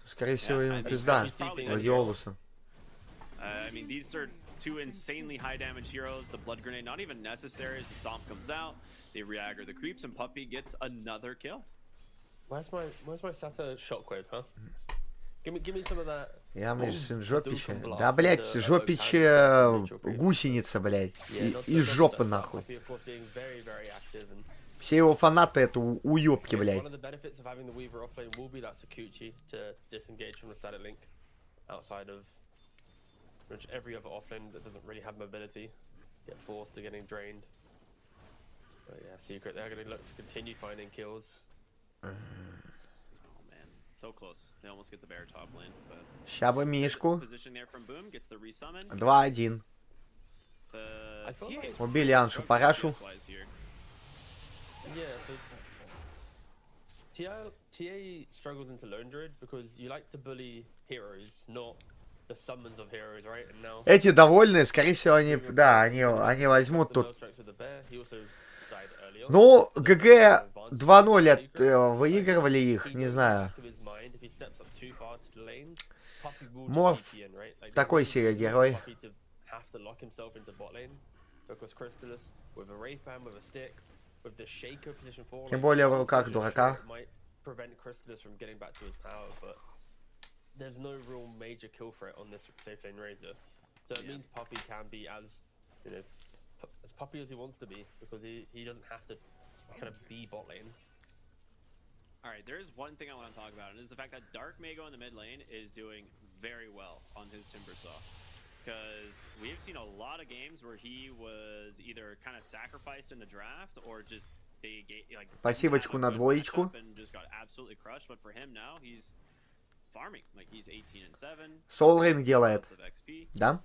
Скорее всего, ему пизда. Гладиолуса. I mean, these are 2 insanely high damage heroes. The blood grenade not even necessary as the stomp comes out. They reagger the creeps and Puppy gets another kill. Where's my Sata shockwave, huh? Give me some of that. Ямыч сын жопича. Да, блядь, жопич гусеница, блядь. Из жопы, нахуй. Все его фанаты это уёбки, блядь. Outside of every other offlane that doesn't really have mobility, get forced to getting drained. But yeah, Secret, they're going to look to continue finding kills. Oh man, so close. They almost get the bear top lane, but Ща бы Мишку. 2-1. Убили Аншу Парашу. Yeah, so TA struggles into Lone Druid because you like to bully heroes, not the summons of heroes, right? And now эти довольные, скорее всего, они, да, они возьмут тут. Ну, ГГ 2-0 выигрывали их, не знаю. Морф такой себе герой. because Crystallis with a Wraith Band, with a stick, with the Shaker position 4. Тем более в руках дурака. Might prevent Crystallis from getting back to his tower, but there's no real major kill threat on this safe lane Razor. So it means Puppey can be as, you know, as Puppey as he wants to be, because he doesn't have to kind of be bot lane. Alright, there is one thing I want to talk about, and it is the fact that Dark Mago in the mid lane is doing very well on his Timbersaw. Because we have seen a lot of games where he was either kind of sacrificed in the draft, or just they like Пассивочку на двоечку. and just got absolutely crushed. But for him now, he's farming. Like he's 18-7. Soul делает. Да?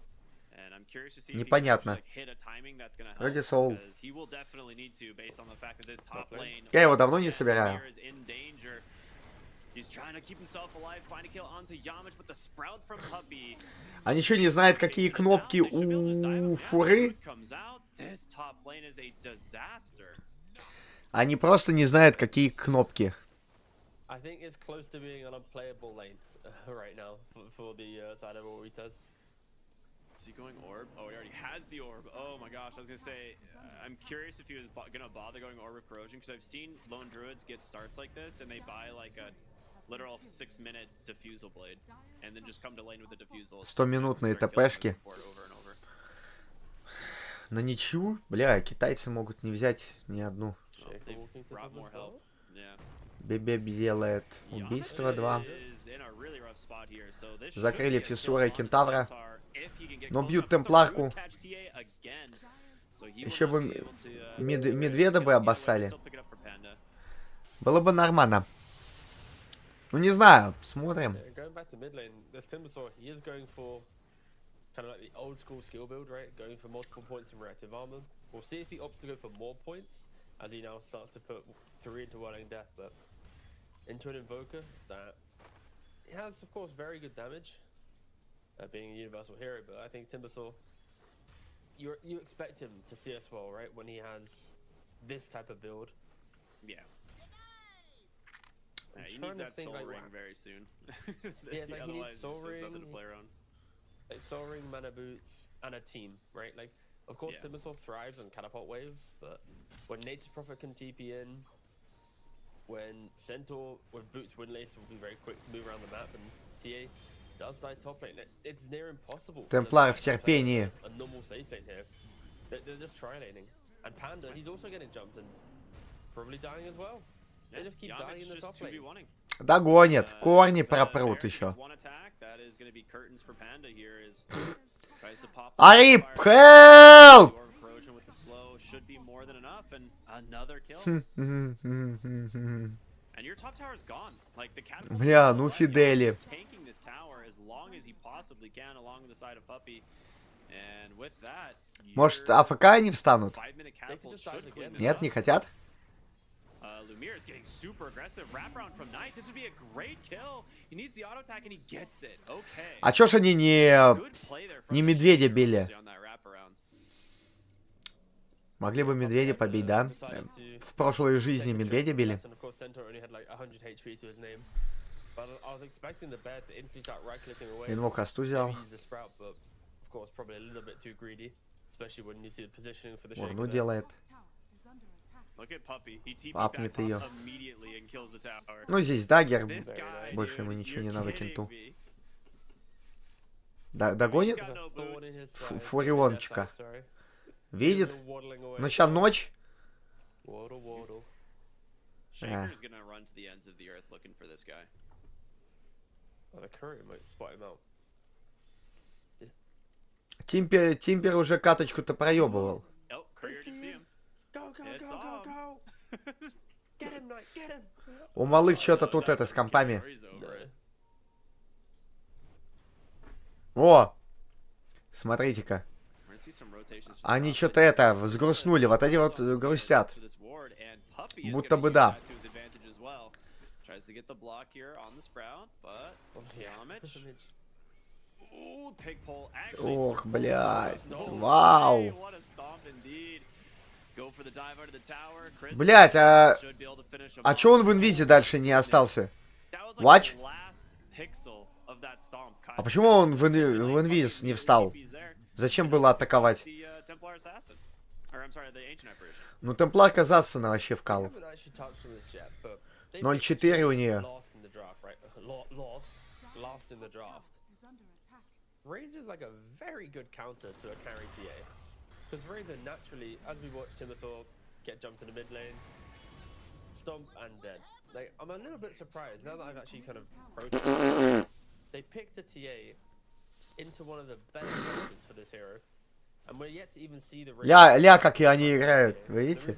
And I'm curious to see Непонятно. if he can, like, hit a timing that's gonna help, Вроде Soul. because he will definitely need to, based on the fact that this top lane. Я его давно не собираю. Is in danger. He's trying to keep himself alive, find a kill onto Yamich, but the sprout from Puppey. Они еще не знают, какие кнопки у Фуры. This top lane is a disaster. Они просто не знают, какие кнопки. I think it's close to being an unplayable lane right now for the side of Oritas. Is he going orb? Oh, he already has the orb. Oh my gosh, I was gonna say, I'm curious if he was gonna bother going orb of corrosion, because I've seen lone druids get starts like this and they buy like a literal 6-minute diffusal blade and then just come to lane with the diffusal. 100-минутные ТПшки. На ничью? Бля, китайцы могут не взять ни одну. Бебеб делает убийство 2. Закрыли фиссура и кентавра. Но бьют темпларку. Еще бы медведа бы обоссали. Было бы нормально. Ну не знаю, смотрим. Kind of like the old school skill build, right? Going for multiple points in reactive armor. We'll see if he opts to go for more points, as he now starts to put 3 into Whirling Death, but into an Invoker that he has, of course, very good damage, being a universal hero, but I think Timbersaw, you expect him to CS well, right? When he has this type of build. Yeah. He needs that soul ring very soon. Yeah, it's like he needs soul ring. Nothing to play around. Like Soul Ring, Mana Boots, and a team, right? Like, of course, Timbersaw thrives on catapult waves, but when Nature's Prophet can TP in, when Centaur with Boots Windlace will be very quick to move around the map, and TA does die top lane, it's near impossible. Темплар в терпении. A normal safe lane here. They're just tri-laning. And Panda, he's also getting jumped and probably dying as well. They just keep dying in the top lane. Догонят. Корни пропрут еще. Арип, help! Бля, ну Фидели. Может, АФК они встанут? Нет, не хотят? Lumiere is getting super aggressive. Wraparound from Knight. This would be a great kill. He needs the auto attack and he gets it. Okay. А чё ж они не медведя били? Могли бы медведя побить, да? В прошлой жизни медведя били. Инвок Асту взял. Урну делает. Апнет ее. Ну, здесь дагер. Больше ему ничего не надо, кенту. Догонит? Фуриончика. Видит? Ну, сейчас ночь. Тимпер уже каточку-то проебывал. У малых что-то тут это с компами. О! Смотрите-ка. Они что-то это взгрустнули. Вот эти вот грустят. Будто бы да. Ох, блядь. Вау. Блять, а чё он в инвизе дальше не остался? Watch? А почему он в инвиз не встал? Зачем было атаковать? Or I'm sorry, the ancient apparition. Ну, Темплар казаться вообще в We калу. haven't actually touched on this yet, but they 0-4 у нее. lost in the draft, right? Lost in the draft. Razor's like a very good counter to a carry TA. Because Razor naturally, as we watch Timothy get jumped in the mid lane, stomp and dead. Like, I'm a little bit surprised now that I've actually kind of processed. They picked a TA into one of the best characters for this hero. And we're yet to even see the Ля, как и они играют, видите?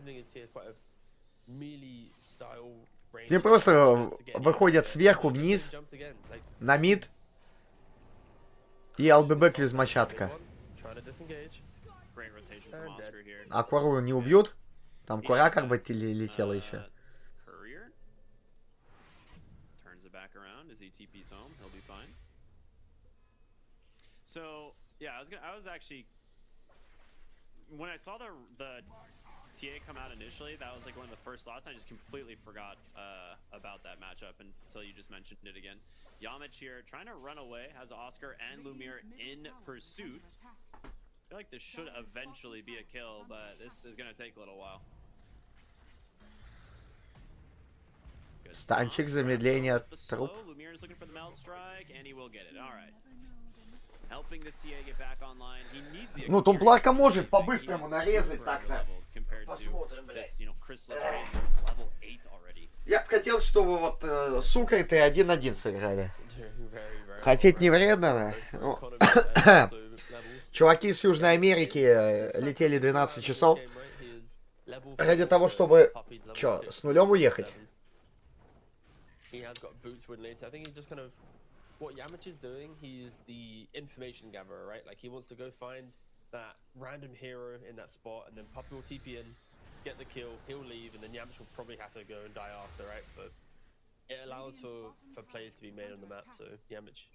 Они просто выходят сверху вниз, на мид, и ЛББ квизмачатка. А Куру не убьют? Там Кура как бы летела еще. So yeah, I was actually, when I saw the TA come out initially, that was like one of the first thoughts. I just completely forgot about that matchup until you just mentioned it again. Yamich here trying to run away, has Oscar and Lumiere in pursuit. I feel like this should eventually be a kill, but this is gonna take a little while. Станчик, замедление, труп. Lumiere is looking for the meld strike, and he will get it. All right. Helping this TA get back online. He needs the Ну, Темпларка может по-быстрому нарезать так-то. Посмотрим, блядь. Я бы хотел, чтобы вот сука это 1-1 сыграли. Хотеть не вредно, но... Чуваки с Южной Америки летели 12 часов ради того, чтобы, чё, с нулем уехать. What Yamich is doing, he is the information gatherer, right? Like he wants to go find that random hero in that spot, and then Puppy will TP in, get the kill, he'll leave, and then Yamich will probably have to go and die after, right? But it allows for plays to be made on the map, so Yamich.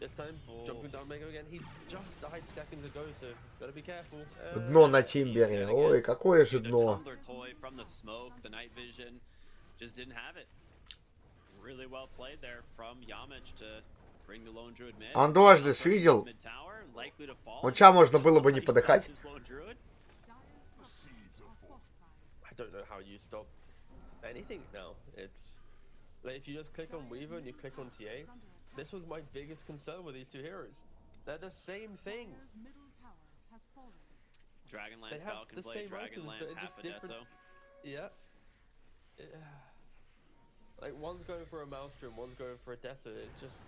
This time, jumping down Mega again, he just died seconds ago, so he's gotta be careful. Дно на Тимбере, ой, какое же дно. Really well played there from Yamich to bring the lone druid mid. Он дважды видел. Ну, ча можно было бы не подыхать. I don't know how you stop anything now. It's like if you just click on Weaver and you click on TA. This was my biggest concern with these two heroes. They're the same thing. Dragonlance Falcon Blade, Dragonlance half a deso. Yeah. Like one's going for a Maelstrom, one's going for a Deso. It's just,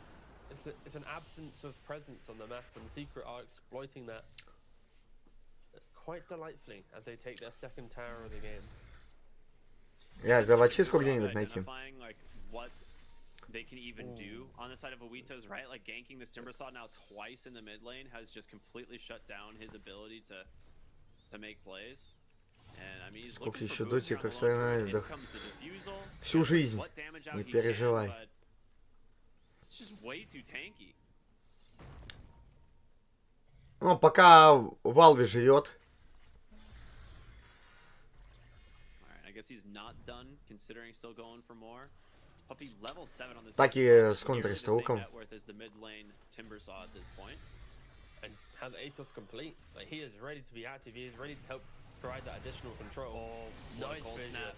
it's an absence of presence on the map, and Secret are exploiting that quite delightfully as they take their second tower of the game. Я зачистку где-нибудь найти. What they can even do on the side of Awito's, right? Like ganking this Timbersaw now twice in the mid lane has just completely shut down his ability to make plays. Сколько еще доти, как соревнования, да. Всю жизнь, не переживай. Ну, пока Валви живет. Так и с контрструком. Has Atos complete? Like he is ready to be active. He is ready to help provide that additional control. Oh, nice cold snap.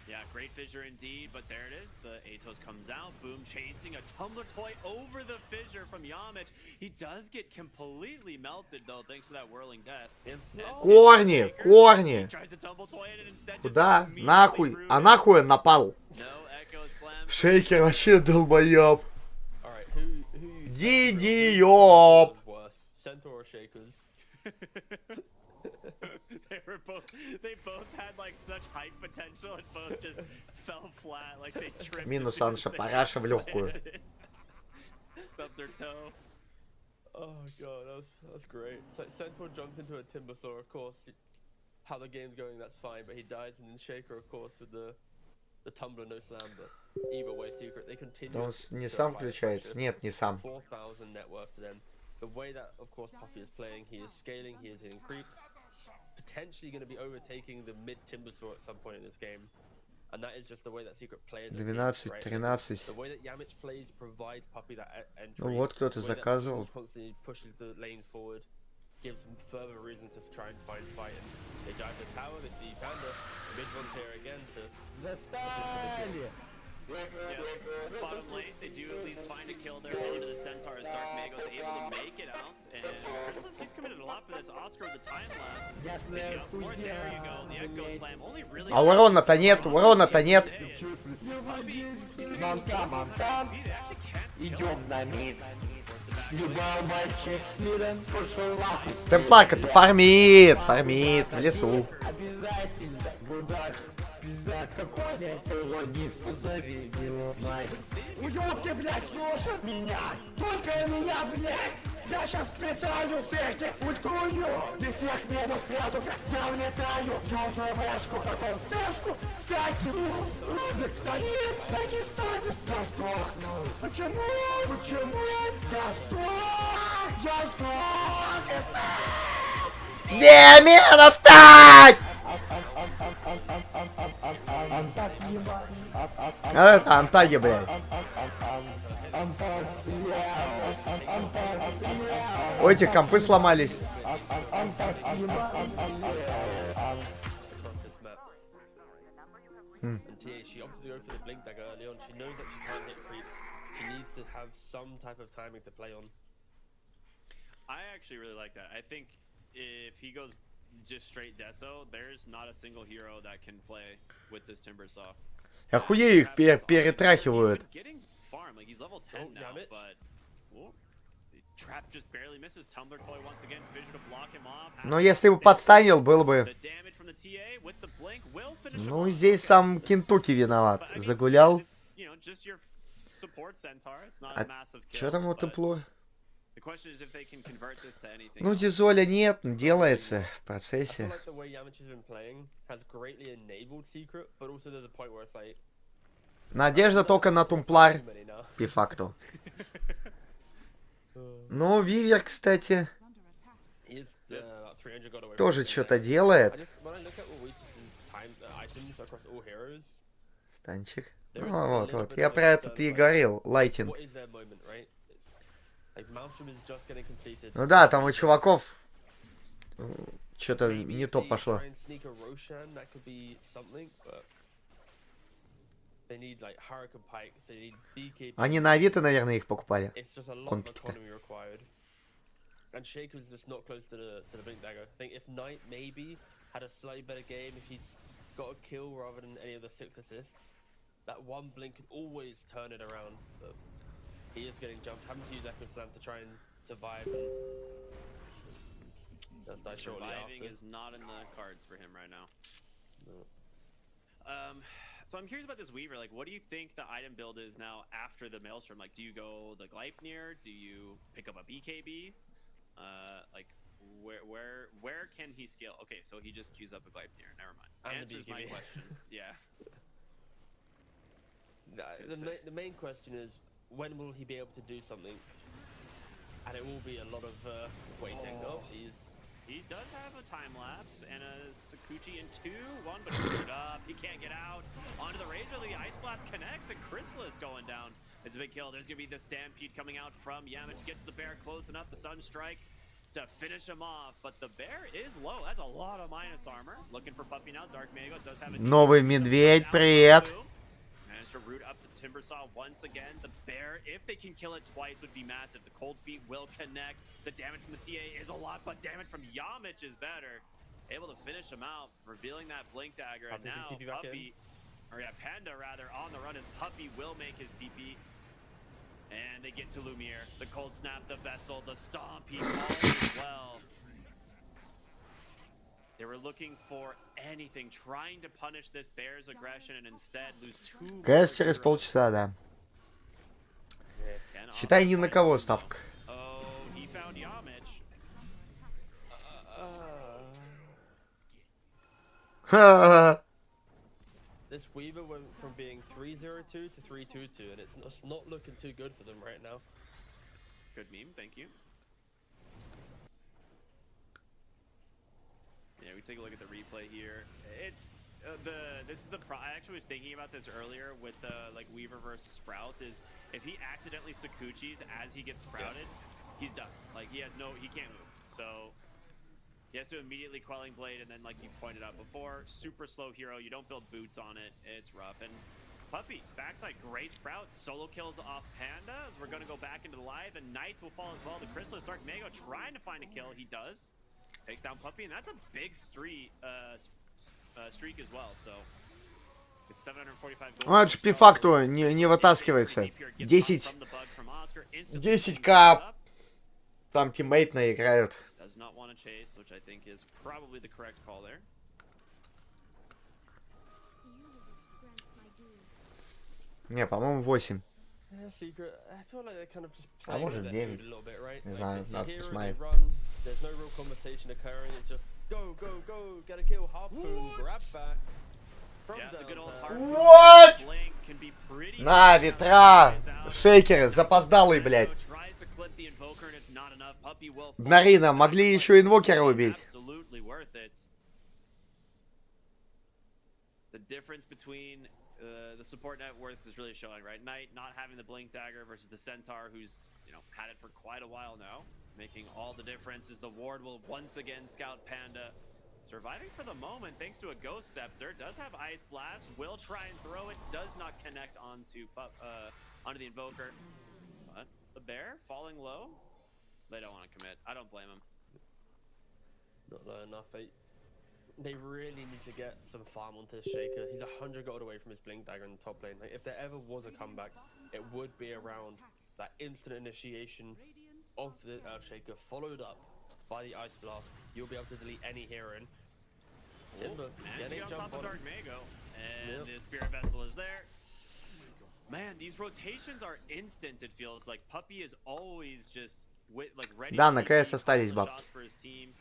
Yeah, great fissure indeed, but there it is. The Atos comes out, boom, chasing a tumbler toy over the fissure from Yamich. He does get completely melted though, thanks to that whirling death. Корни, корни. Куда? Нахуй. А нахуй он напал? Шейкер вообще долбоёб. Дидиёб. Centaur Shakers. They both had like such hype potential and both just fell flat, like they tripped. Минус Анша Параша в легкую. Stubbed their toe. Oh god, that's great. It's like Centaur jumps into a Timbersaw, of course. How the game's going, that's fine, but he dies, and then Shaker, of course, with the tumbler no slam. But either way, Secret, they continue. Он не сам включается? Нет, не сам. 4,000 net worth to them. The way that, of course, Puppy is playing, he is scaling, he is hitting creeps, potentially going to be overtaking the mid Timbersaw at some point in this game. And that is just the way that Secret plays. 12-13. The way that Yamich plays provides Puppy that entry. Ну вот кто-то заказывал. Constantly pushes the lane forward. gives them further reason to try and find fight. And they dive the tower, they see Panda. Mid one's here again to. Bottom lane, they do at least find a kill there onto the Centaurs. Dark Mago's able to make it out, and Chrysalis, he's committed a lot for this. Oscar with the time lapse. There you go, the Echo Slam. Only really. А урона-то нет, урона-то нет. Идем на мид. Сливал мальчик с мидом, пошел лаху. Темпларка-то фармит в лесу. Обязательно, гудак. Пизда, какой я твоего низ позови, мать. Уёбки, блядь, слушают меня. Только меня, блядь. Я сейчас сплетаю церкви, ультрую. Без всех минут сразу я влетаю. Юзаю флешку, потом флешку. Стягиваю. Рубик стоит, так и станет. Я сдохну. Почему? Я сдох. Демин, встать! А это Антаги, блядь. Ой, эти компы сломались. And TA, she opted to go for the blink dagger early on. She knows that she can't hit creeps. She needs to have some type of timing to play on. I actually really like that. I think if he goes just straight Deso, there's not a single hero that can play with this Timbersaw. Охуею их перетрахивают. Getting farm, like he's level 10 now, but the trap just barely misses. Tumbler toy once again, Fissure to block him off. Но если бы подстанил, было бы. The damage from the TA with the blink will finish. Ну, здесь сам Кентуки виноват. Загулял. You know, just your support centaur. It's not А a massive kill. чё там у Тепло? The question is if they can convert this to anything. Ну, дизоля нет, делается в процессе. I feel like the way Yamich has been playing has greatly enabled Secret, but also there's a point where it's like. Надежда только на Тумплар, по факту. Ну, Вивер, кстати, тоже что-то делает. Станчик. Ну, вот. Я про этот и говорил, лайтинг. Ну да, там у чуваков что-то не то пошло. Они на Авито, наверное, их покупали. Компики-то. And Shaker's just not close to the blink dagger. I think if Knight maybe had a slightly better game, if he's got a kill rather than any of the 6 assists, that one blink could always turn it around. But he is getting jumped, having to use Echo Slam to try and survive. And Surviving is not in the cards for him right now. No. So I'm curious about this Weaver. Like, what do you think the item build is now after the Maelstrom? Like, do you go the Gleipnir? Do you pick up a BKB? Like, where can he scale? Okay, so he just queues up a Gleipnir. Never mind. And Answers my question. Yeah. The main question is, when will he be able to do something? And it will be a lot of waiting. Oh, he does have a time lapse and a Sakuchi in 2-1, but he's screwed up. He can't get out. Onto the Razor, the Ice Blast connects, and Chrysalis going down. It's a big kill. There's going to be the Stampede coming out from Yamich. Gets the bear close enough. The Sunstrike to finish him off, but the bear is low. That's a lot of minus armor. Looking for Puppy now. Dark Mago does have a Новый медведь, привет. Managed to root up the Timbersaw once again. The bear, if they can kill it twice, would be massive. The Cold Feet will connect. The damage from the TA is a lot, but damage from Yamich is better. Able to finish him out, revealing that Blink Dagger. And now Puppy, Panda rather, on the run as Puppy will make his TP. And they get to Lumiere. The Cold Snap, the Vessel, the Stomp, he falls as well. They were looking for anything, trying to punish this bear's aggression and instead lose 2. КС через полчаса, да. Считай, ни на кого ставка. Oh, he found Yamich. This Weaver went from being 3-0-2 to 3-2-2, and it's not looking too good for them right now. Good meme, thank you. Yeah, we take a look at the replay here. It's I actually was thinking about this earlier with the Weaver versus Sprout. Is if he accidentally Sakuchis as he gets sprouted, he's done. Like he can't move. So He has to immediately quelling blade, and then, like you pointed out before, super slow hero. You don't build boots on it. It's rough. And Puppy, backside, great sprout. Solo kills off Panda as we're going to go back into the live, and Knight will fall as well. The Chrysalis Dark Mago trying to find a kill. He does. Takes down Puppy, and that's a big streak as well. So it's 745 gold. Ну, это же по факту не вытаскивается. 10к там тиммейт наиграют. Does not want to chase, which I think is probably the correct call there. Не, по-моему, 8. Secret. I feel like they're kind of just А playing может with their 9. food a little bit, right? Не Like, знаю, they see надо hero, they посмотреть. run, there's no real conversation occurring. It's just go, go, go, get a kill, harpoon, grab back. Yeah, the good old What? blink can be pretty. На, ветра! Шейкеры, запоздалые, блядь. Tries to clip the invoker and it's not enough. Puppy will Нарина, могли еще инвокера убить. absolutely worth it. The difference between the support net worth is really showing, right? Knight not having the blink dagger versus the centaur, who's had it for quite a while now, making all the difference. As the ward will once again scout Panda, surviving for the moment thanks to a ghost scepter. Does have ice blast, will try and throw it, does not connect onto the invoker. But the bear falling low. They don't want to commit. I don't blame him. Not low enough. They really need to get some farm onto Shaker. He's 100 gold away from his blink dagger in the top lane. Like, if there ever was a comeback, it would be around that instant initiation of the Shaker, followed up by the ice blast. You'll be able to delete any hero in. Timber Managed to getting get on top jump of on Dark him. Mago, and the Spirit Vessel is there. Man, these rotations are instant. It feels like Puppy is always just ready. Да, to на take КС these остались crucial баб. shots for his team.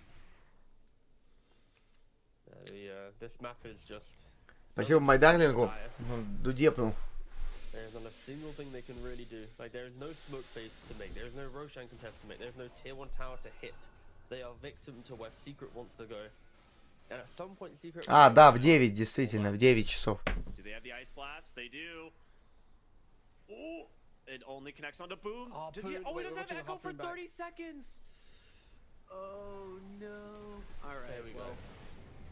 This map is just. Спасибо Майдарлингу. Дудепнул. There's not a single thing they can really do. Like, there is no smoke play to make. There is no Roshan contest to make. There's no tier 1 tower to hit. They are victim to where Secret wants to go. And at some point, Secret. А, да, в 9, действительно, в 9 часов. Do they have the ice blast? They do. Oh, it only connects onto Boom. Does he? Oh, he doesn't have Echo for 30 seconds. Oh no. All right. There we go.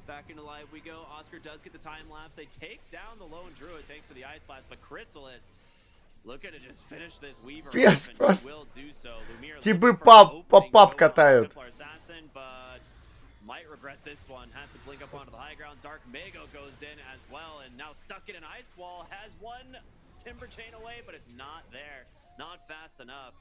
Back into live we go. Oscar does get the time lapse. They take down the lone druid thanks to the ice blast, but Chrysalis looking to just finish this Weaver Пес, off, and просто. he will do so. Lumiere Типы looking for an пап opening катают. Templar Assassin, but might regret this one. Has to blink up onto the high ground. Dark Mago goes in as well, and now stuck in an ice wall. Has one timber chain away, but it's not there. Not fast enough.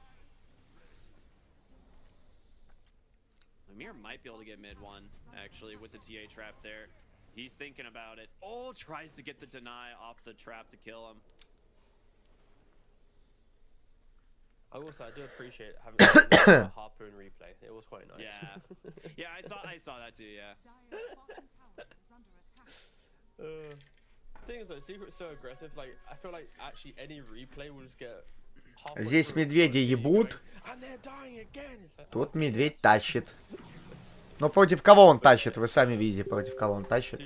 Lumiere might be able to get mid one, actually, with the TA trap there. He's thinking about it. Oh, tries to get the deny off the trap to kill him. I will say, I do appreciate having a harpoon replay. It was quite nice. Yeah, yeah, I saw that too. Yeah. Thing is, though, Secret's so aggressive. Like, I feel like actually any replay will just get. Здесь медведи ебут. Тут медведь тащит. Но против кого он тащит? Вы сами видите, против кого он тащит.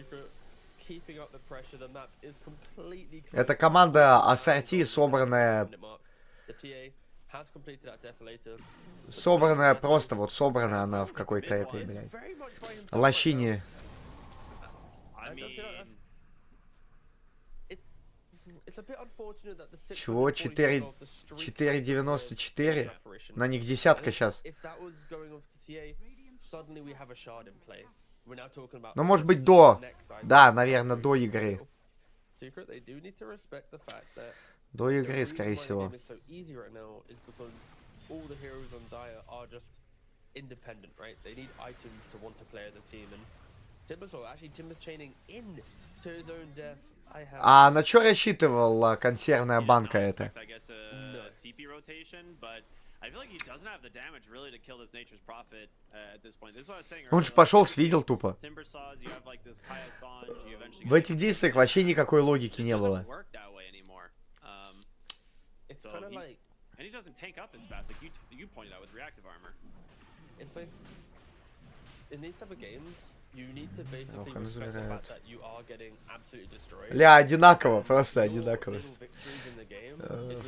Это команда ассорти, собранная просто вот собрана она в какой-то этой, блядь, лощине. Чего? 4,94? На них десятка сейчас. Ну, может быть, до. Да, наверное, до игры. До игры, скорее всего. А на что рассчитывал консервная банка эта? Он же пошел, свидел тупо. В этих действиях вообще никакой логики не было. Ля, одинаково, просто одинаково.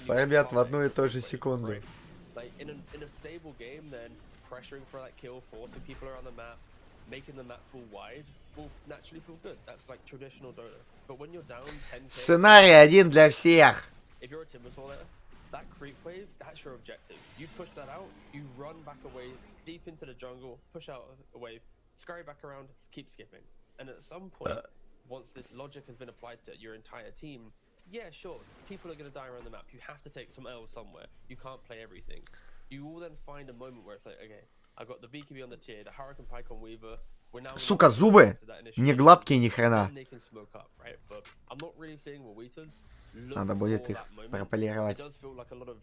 Фармят в одну и ту же секунду. making the map full wide will naturally feel good. That's like traditional Dota. But when you're down 10k, Сценарий один для всех. if you're a Timbersaw there, that creep wave, that's your objective. You push that out, you run back away deep into the jungle, push out a wave, scurry back around, keep skipping. And at some point, once this logic has been applied to your entire team, yeah, sure, people are going to die around the map. You have to take some L's somewhere. You can't play everything. You will then find a moment where it's like, okay, I've got the BKB on the tier, the Hurricane Pike on Weaver. We're now Сука, зубы не гладкие ни хрена. they can smoke up, right? But I'm not really seeing Wawitas look Надо будет for их that moment. прополировать. It does feel like a lot of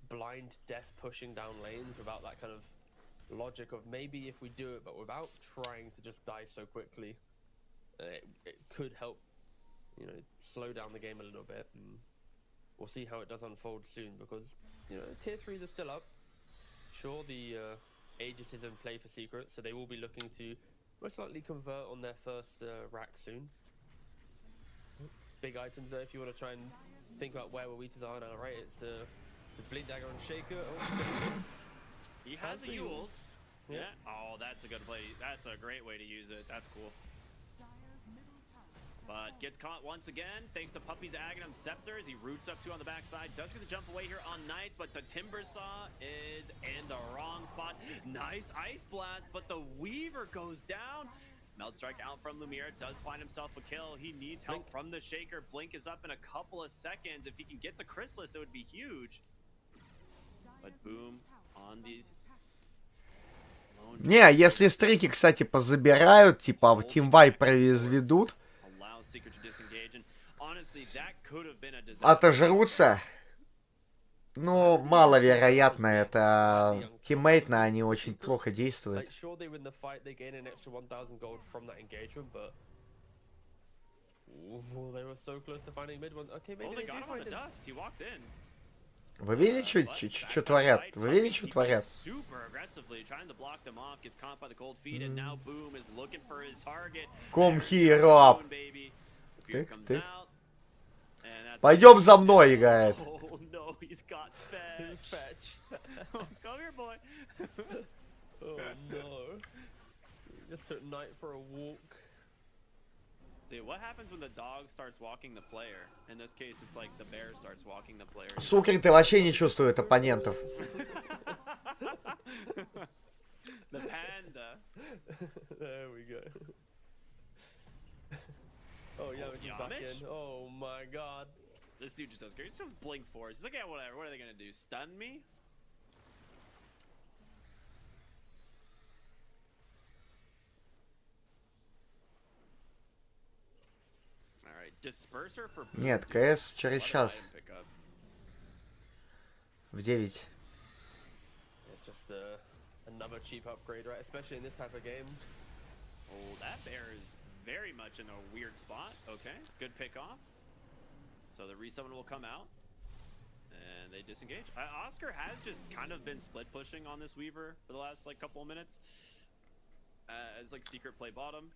blind death pushing down lanes without that kind of logic of maybe if we do it, but without trying to just die so quickly, it could help, you know, slow down the game a little bit. And we'll see how it does unfold soon because, you know, tier 3s are still up. Sure, the Aegis is in play for Secret, so they will be looking to most likely convert on their first rack soon. Big items there if you want to try and think about where Wawitas are now, right? It's the Blink Dagger on Shaker. Oh, He has a the Yules. Yeah. Yeah. Oh, that's a good play. That's a great way to use it. That's cool. But gets caught once again, thanks to Puppy's Aghanim Scepters. He roots up two on the backside. Does get the jump away here on Knight, but the Timbersaw is in the wrong spot. Nice Ice Blast, but the Weaver goes down. Meld Strike out from Lumiere, does find himself a kill. He needs help from the Shaker. Blink is up in a couple of seconds. If he can get to Chrysalis, it would be huge. But boom on these. Не, если стрики, кстати, позабирают, типа в тимвай произведут, отожрутся, ну, маловероятно, это тиммейтно, они очень плохо действуют. Вы видели, что творят? Вы видели, что творят? Ком хироп. Тык, тык. Пойдем за мной, играет. Dude, what happens when the dog starts walking the player? In this case, it's like the bear starts walking the player. Сукер, ты вообще не чувствует оппонентов. The panda. There we go. Oh yeah, we're just back in. Oh my god. This dude just does great. It's just blink force. He's like, yeah, whatever. What are they gonna do? Stun me? Нет, КС через час. В 9. It's just another cheap upgrade, right? Especially in this type of game. Oh, that bear is very much in a weird spot. Okay, good pick off. So the resummon will come out. And they disengage. Oscar has just kind of been split pushing on this Weaver for the last like couple of minutes. It's like secret play bottom.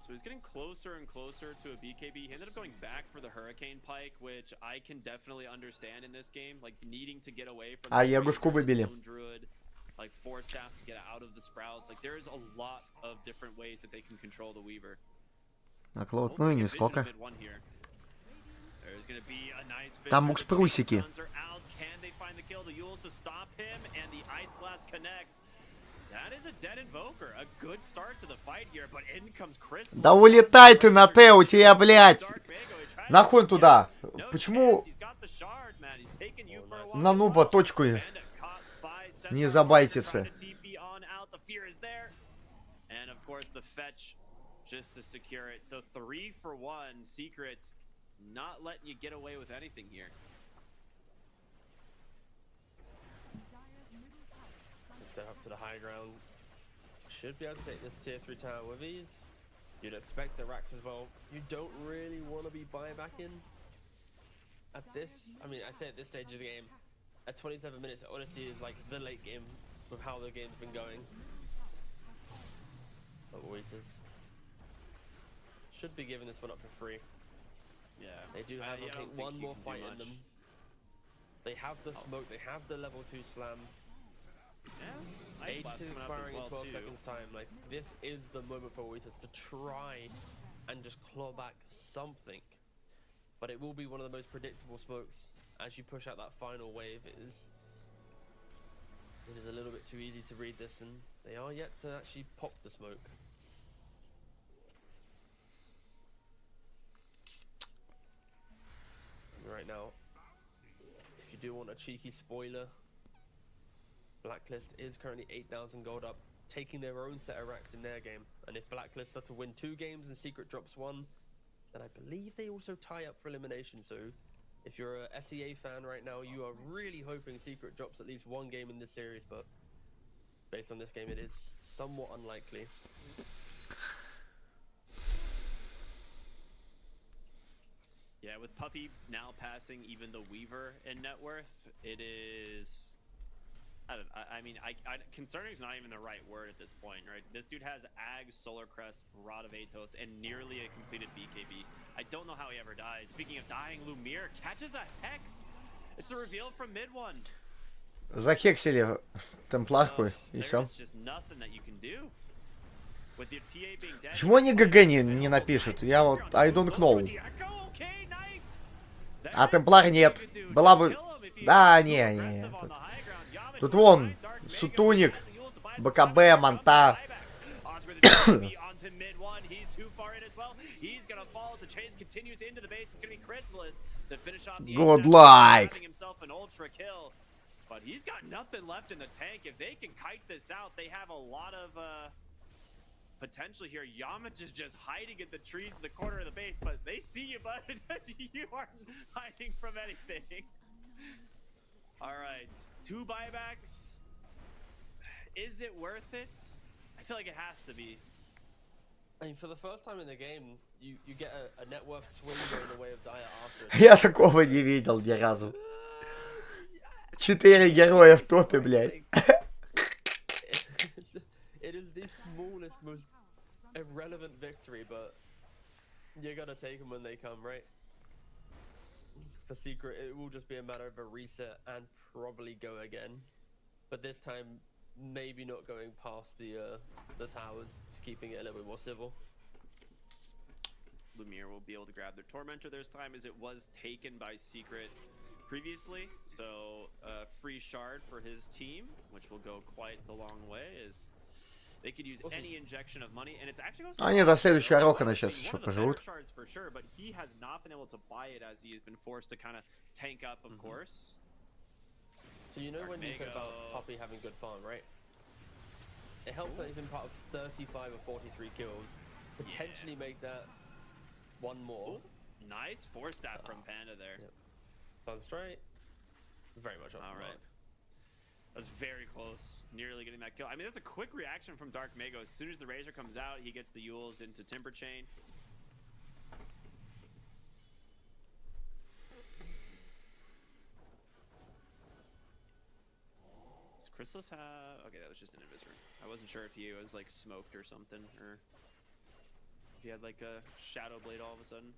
So he's getting closer and closer to a BKB. He ended up going back for the Hurricane Pike, which I can definitely understand in this game. Like needing to get away from the Ягушку выбили. Druid, like force staff to get out of the sprouts. Like there's a lot of different ways that they can control the Weaver. Наклот, ну и нисколько. Там букспрусики. Да улетай ты на Т, у тебя, блядь! Нахуй он туда? Почему на нуба точку не забайтится? Just to secure it. So 3 for 1. Secret not letting you get away with anything here. Step up to the high ground. Should be able to take this tier 3 tower with ease. You'd expect the racks as well. You don't really want to be buybacking at this. I mean, I say at this stage of the game. At 27 minutes, it honestly is like the late game with how the game's been going. But waiters should be giving this one up for free. Yeah. They do have, I think, one more fight in them. They have the smoke, they have the level 2 slam. Yeah, Ice 80 Blast coming up as expiring in well 12 too. seconds time. Like, this is the moment for Oasis to try and just claw back something. But it will be one of the most predictable smokes as you push out that final wave. It is a little bit too easy to read this, and they are yet to actually pop the smoke. Right now, if you do want a cheeky spoiler, Blacklist is currently 8,000 gold up, taking their own set of racks in their game. And if Blacklist are to win 2 games and Secret drops 1, then I believe they also tie up for elimination. So if you're a SEA fan right now, you are really hoping Secret drops at least 1 game in this series, but based on this game, it is somewhat unlikely. Yeah, with Puppy now passing even the Weaver in net worth, it is... I mean, concerning is not even the right word at this point, right? This dude has Ags, Solar Crest, Rod of Athos, and nearly a completed BKB. I don't know how he ever dies. Speaking of dying, Lumiere catches a Hex. It's the reveal from mid one. Захексили темпларку и все. There's just nothing that you can do. With your TA being dead. Почему они ГГ не напишут? Я вот I don't know. А темплар нет. Была бы... Да, не. Тут вон, Сутуник, БКБ, Монта. Good luck. But he's got nothing left in the tank. If they can kite this out, they have a lot of potential here. Yamich is just hiding in the trees in the corner of the base, but they see you, bud. You aren't hiding from anything. All right, 2 buybacks. Is it worth it? I feel like it has to be. I mean, for the first time in the game, you get a net worth swing going the way of Dire after. Я такого не видел ни разу. 4 героя в топе, блядь. It is the smallest, most irrelevant victory, but you gotta take them when they come, right? For Secret, it will just be a matter of a reset and probably go again. But this time, maybe not going past the towers, just keeping it a little bit more civil. Lumiere will be able to grab their Tormentor this time, as it was taken by Secret previously. So, free shard for his team, which will go quite the long way, as they could use any injection of money, and it's actually Они до следующего Рохана сейчас еще поживут. for sure, but he has not been able to buy it as he has been forced to kind of tank up, of course. So you know when you said about Puppy having good farm, right? It helps that he's been part of 35 or 43 kills. Potentially make that 1 more. Ooh, nice 4-stat from Panda there. Yep. Sounds straight. Very much off the mark. That's very close. Nearly getting that kill. I mean, that's a quick reaction from Dark Mago. As soon as the Razor comes out, he gets the Yules into Timber Chain. Does Chrysalis have... Okay, that was just an Invisor. I wasn't sure if he was, like, smoked or something, or if he had, like, a Shadow Blade all of a sudden.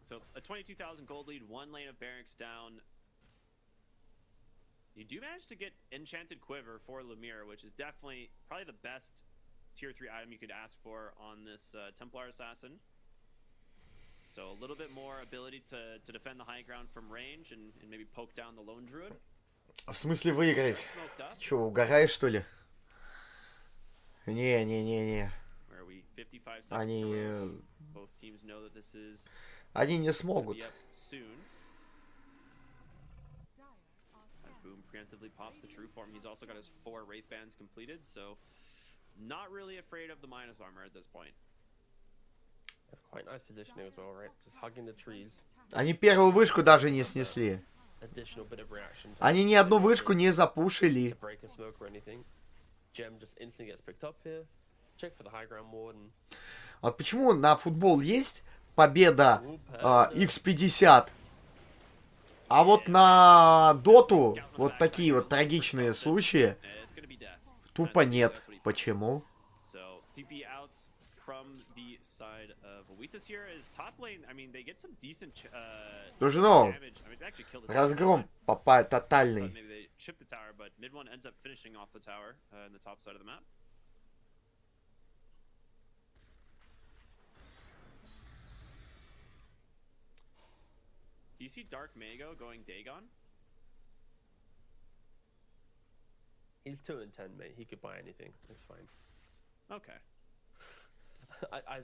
So a 22,000 gold lead, 1 lane of barracks down. You do manage to get Enchanted Quiver for Lumiere, which is definitely probably the best tier 3 item you could ask for on this Templar Assassin. So a little bit more ability to defend the high ground from range and maybe poke down the Lone Druid. В смысле выиграть? Че, угораешь, что ли? Не. Они не смогут. Boom preemptively pops the true form. He's also got his 4 Wraith Bands completed, so not really afraid of the minus armor at this point. Quite nice positioning as well, right? Just hugging the trees. Они первую вышку даже не снесли. Они ни одну вышку не запушили. Вот почему на футбол есть победа X50, а вот на доту вот такие вот трагичные случаи тупо нет. Почему? from the side of Owitas here is top lane. I mean, they get some decent Слушай, ну, damage. I mean, it's actually killed the разгром but тотальный. maybe they chip the tower, but mid one ends up finishing off the tower in the top side of the map. Do you see Dark Mago going Dagon? He's 2 and 10, mate. He could buy anything. It's fine. Okay. I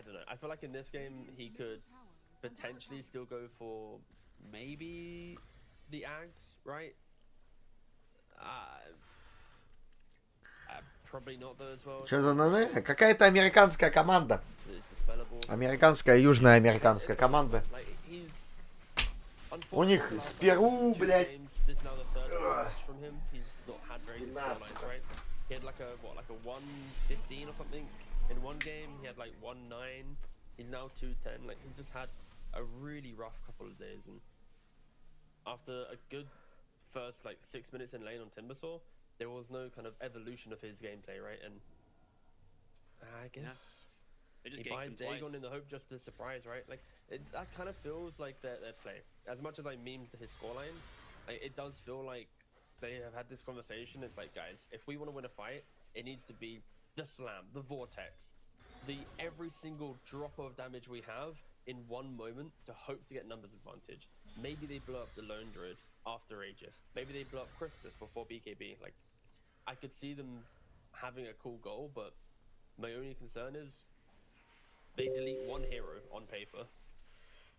don't know. I feel like in this game he could potentially still go for maybe the Ags, right? Probably not though as well. Что за НН? Какая-то американская команда. It's dispellable. Американская, южная американская команда. У них с Перу, блядь. This is now the third match from him. He's not had very good scorelines, right? He had like a 1-15 or something in one game. He had like 1-9. He's now 2-10. Like he's just had a really rough couple of days. And after a good first like 6 minutes in lane on Timbersaw, there was no kind of evolution of his gameplay, right? And I guess he buys Dagon in the hope just to surprise, right? Like that kind of feels like their play. As much as I memed his scoreline, like, it does feel like they have had this conversation. It's like, guys, if we want to win a fight, it needs to be the slam, the vortex, the every single drop of damage we have in one moment to hope to get numbers advantage. Maybe they blow up the Lone Druid after Aegis. Maybe they blow up Crispus before BKB. Like, I could see them having a cool goal, but my only concern is they delete one hero on paper.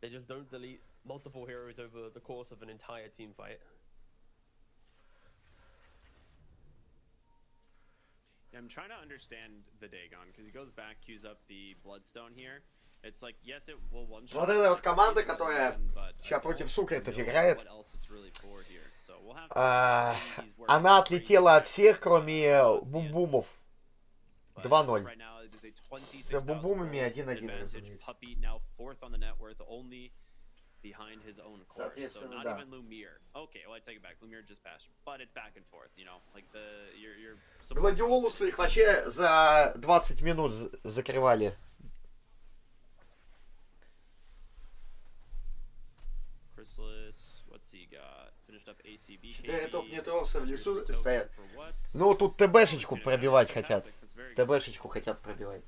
They just don't delete multiple heroes over the course of an entire team fight. Yeah, I'm trying to understand the Dagon because he goes back, queues up the Bloodstone here. It's like, yes, it will one-shot. Вот эта вот команда, которая сейчас против Сукритов играет, она отлетела от всех, кроме бум-бумов. 2-0. С бум-бумами 1-1. Puppy now fourth on the net worth, only behind his own course. So not even Lumiere. Okay, well I take it back. Lumiere just passed, but it's back and forth. You know, like your. Гладиолусы их вообще за 20 минут закрывали. Chrysalis, what's he got? Finished up ACB. 4 топ-нетровца в лесу стоят. Ну, тут ТБшечку пробивать хотят. ТБшечку хотят пробивать.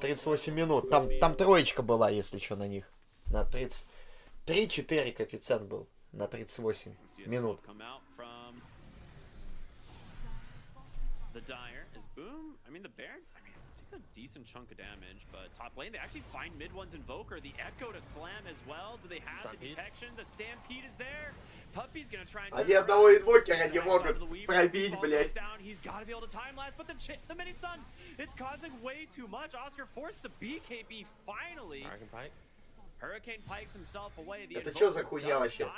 38 минут. Там троечка была, если что, на них. На 30. 3-4 коэффициент был. На 38 минут. The Dire is boom. I mean, the Baron, it takes a decent chunk of damage, but top lane, they actually find mid one's Invoker. The Echo to slam as well. Do they have the detection? The Stampede is there. Puppy's gonna try and... Они одного инвокера не могут пробить, блядь. He's gotta be able to time last, but the mini stun, it's causing way too much. Oscar forced to BKB finally. Hurricane Pikes himself away. The Это что за хуйня вообще?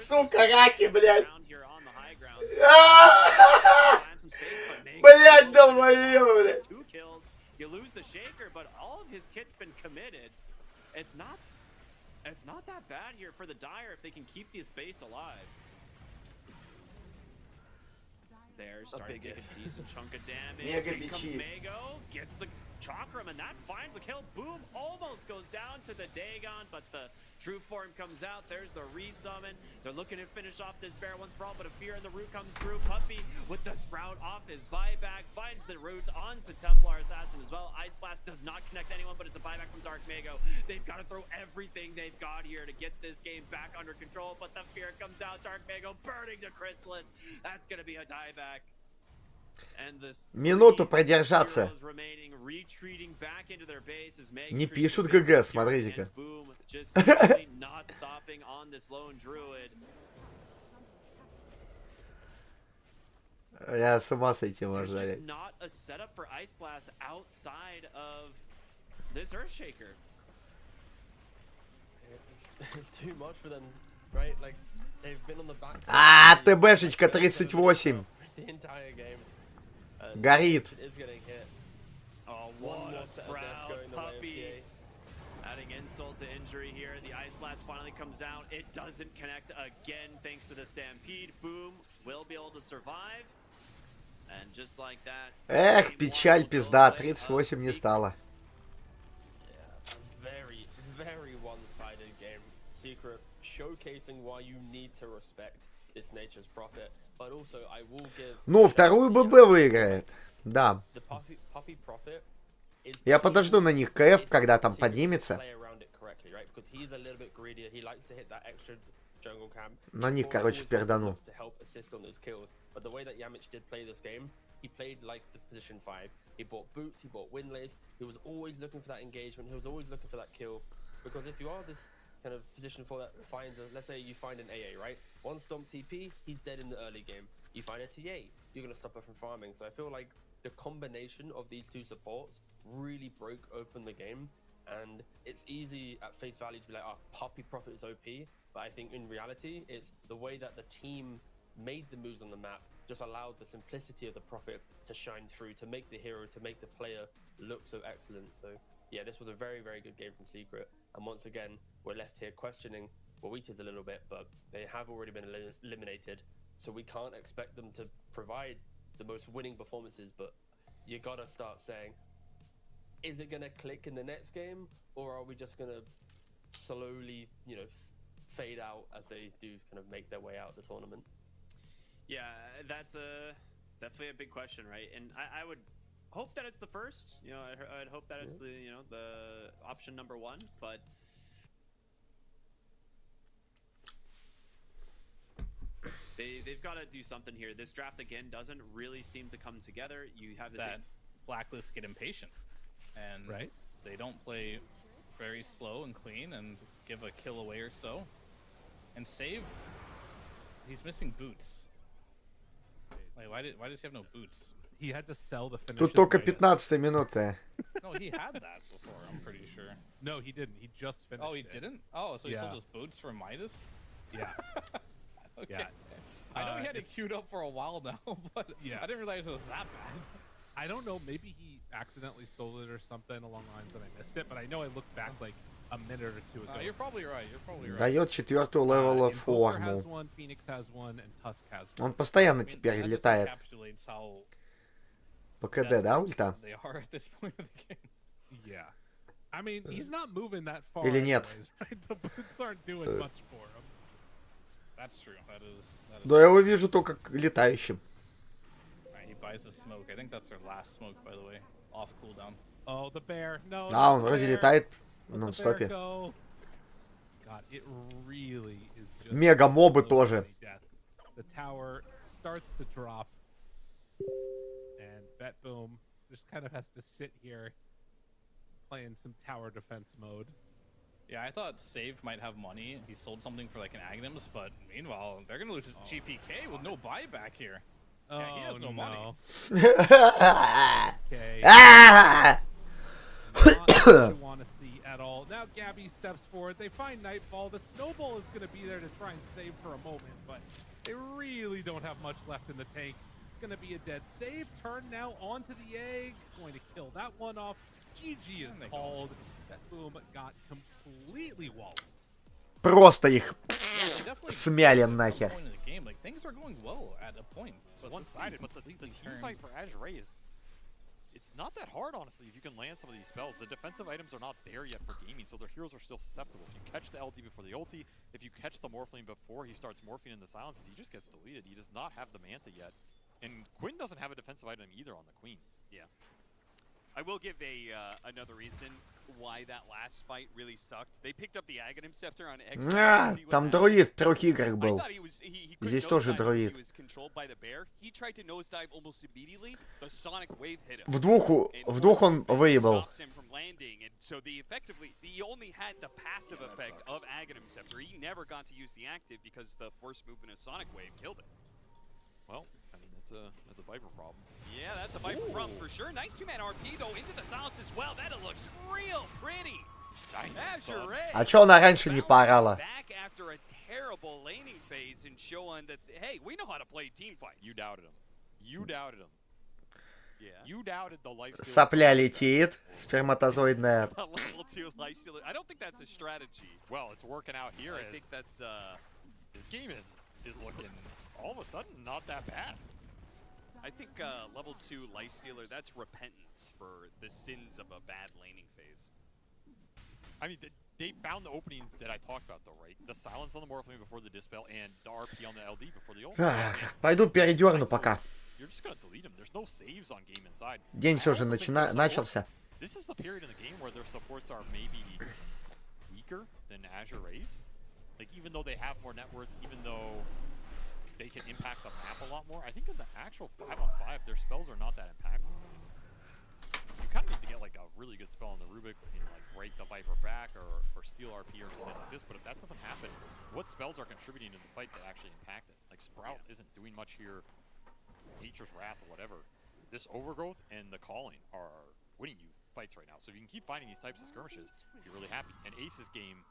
Сука, раки, блядь! Блядь, долбоёб, блядь! 2 kills. You lose the Shaker, but all of his kit's been committed. It's not that bad here for the Dire if they can keep this base alive. They're starting to take a decent chunk of damage. Here comes Mago, gets the Chakram, and that finds the kill. Boom, almost goes down to the Dagon, but the true form comes out. There's the resummon. They're looking to finish off this bear once for all, but a fear in the root comes through. Puppy with the sprout off his buyback, finds the roots onto Templar Assassin as well. Ice Blast does not connect anyone, but it's a buyback from Dark Mago. They've got to throw everything they've got here to get this game back under control, but the fear comes out. Dark Mago burning to Chrysalis. That's going to be a dieback. Минуту продержаться. Не пишут ГГ, смотрите-ка. Я с ума сойти можно, блядь. А, ТБшечка 38. Горит. Adding insult to injury here. The Ice Blast finally comes out. It doesn't connect again thanks to the Stampede. Boom will be able to survive. And just like that, Эх, печаль, пизда, 38 не стало. Very, very one-sided game. Secret showcasing why you need to respect this nature's prophet, but also I will give. Ну, вторую ББ выиграет. Да. The puppy prophet is. Я подожду на них КФ, когда там поднимется. Play around it correctly, right? Because he's a little bit greedier. He likes to hit that extra jungle camp. На них, короче, пердану. To help assist on those kills. But the way that Yamich did play this game, he played like the position 5. He bought boots, he bought windlays. He was always looking for that engagement. He was always looking for that kill. Because if you are this kind of position 4 that finds a, let's say you find an AA, right? One stomp TP, he's dead in the early game. You find a TA, you're gonna stop her from farming. So I feel like the combination of these two supports really broke open the game. And it's easy at face value to be like, oh, Puppy Prophet is OP. But I think in reality, it's the way that the team made the moves on the map just allowed the simplicity of the Prophet to shine through, to make the hero, to make the player look so excellent. So yeah, this was a very, very good game from Secret. And once again, we're left here questioning Wawita's a little bit, but they have already been eliminated. So we can't expect them to provide the most winning performances, but you gotta start saying, is it gonna click in the next game, or are we just gonna slowly, you know, fade out as they do kind of make their way out of the tournament? Yeah, that's definitely a big question, right? And I would hope that it's the first. You know, I'd hope that it's the the option number 1, but they've got to do something here. This draft again doesn't really seem to come together. You have this Blacklist get impatient, and they don't play very slow and clean and give a kill away or so. And Save, he's missing boots. Like, why does he have no boots? He had to sell the finish. Тут только 15 минута. No, he had that before, I'm pretty sure. No, he didn't. He just finished. Oh, he didn't? Oh, so he sold his boots for Midas? Yeah. Okay. Yeah. I know he had it queued up for a while now, but I didn't realize it was that bad. I don't know, maybe he accidentally sold it or something along the lines and I missed it, but I know I looked back like a minute or two ago. You're probably right. Дает 4-ю левела Invoker has форму. one, Phoenix has one, and Tusk has one. Он постоянно теперь летает. Encapsulates how По КД, да, ульта? they are at this point of the game. Yeah. I mean, he's not moving that far. Или нет? Anyways, right? The boots aren't doing much for him. That's true. That is Да, я его вижу только летающим. Alright, he buys the smoke. I think that's their last smoke, by the way. Off cooldown. Oh, the bear. No. А, он вроде bear. летает в Let the bear нон-стопе. go. God, it really is just Мега-мобы so тоже. many deaths. The tower starts to drop. And Bet Boom just kind of has to sit here playing some tower defense mode. Yeah, I thought Save might have money. He sold something for like an Agnes, but meanwhile, they're gonna lose GPK with no buyback here. Yeah, he has no money. Okay. Ah! Not what you want to see at all. Now Gabby steps forward. They find Nightfall. The snowball is going to be there to try and save for a moment, but they really don't have much left in the tank. It's going to be a dead save. Turn now onto the egg. Going to kill that one off. GG is called. That Boom got completely walled. Просто их смяли нахер. Like, things are going well at a point. It's one-sided, but the team fight for Azure is it's not that hard, honestly, if you can land some of these spells. The defensive items are not there yet for gaming, so their heroes are still susceptible. If you catch the LD before the ulti, if you catch the Morphling before he starts morphing in the silences, he just gets deleted. He does not have the Manta yet. And Quinn doesn't have a defensive item either on the Queen. Yeah. I will give another reason why that last fight really sucked. They picked up the Aghanim Scepter on X. Там друид в 3 играх был. Здесь тоже друид. В двух он выебал. So effectively, he only had the passive effect of Aghanim Scepter. He never got to use the active because the force movement of Sonic Wave killed it. Well, I mean, that's a Viper problem. Yeah, that's a Viper problem for sure. Nice 2-man RP though into the silence as well. That looks real pretty. А чё она раньше не поорала? Back after a terrible laning phase and showing that hey, we know how to play team fights. You doubted him. You doubted him. Yeah. You doubted the life steal. Сопля летит, сперматозоидная. Level 2 life steal. I don't think that's a strategy. Well, it's working out here. I think that's his game is looking all of a sudden not that bad. I think level 2 Lifestealer, that's repentance for the sins of a bad laning phase. I mean, they found the openings that I talked about, though, right? The silence on the Morphling before the Dispel and the RP on the LD before the ult. Пойду передерну пока. You're just gonna delete them. There's no saves on game inside. День все же начался. This is the period in the game where their supports are maybe weaker than Azure Rays. Like, even though they have more net worth, even though they can impact the map a lot more, I think in the actual 5-on-5, their spells are not that impactful. You kind of need to get like a really good spell on the Rubik, and like break the Viper back or steal RP or something like this, but if that doesn't happen, what spells are contributing to the fight that actually impact it? Like Sprout isn't doing much here, Nature's Wrath or whatever. This Overgrowth and the Calling are winning you fights right now, so if you can keep finding these types of skirmishes, you're really happy. And Ace's game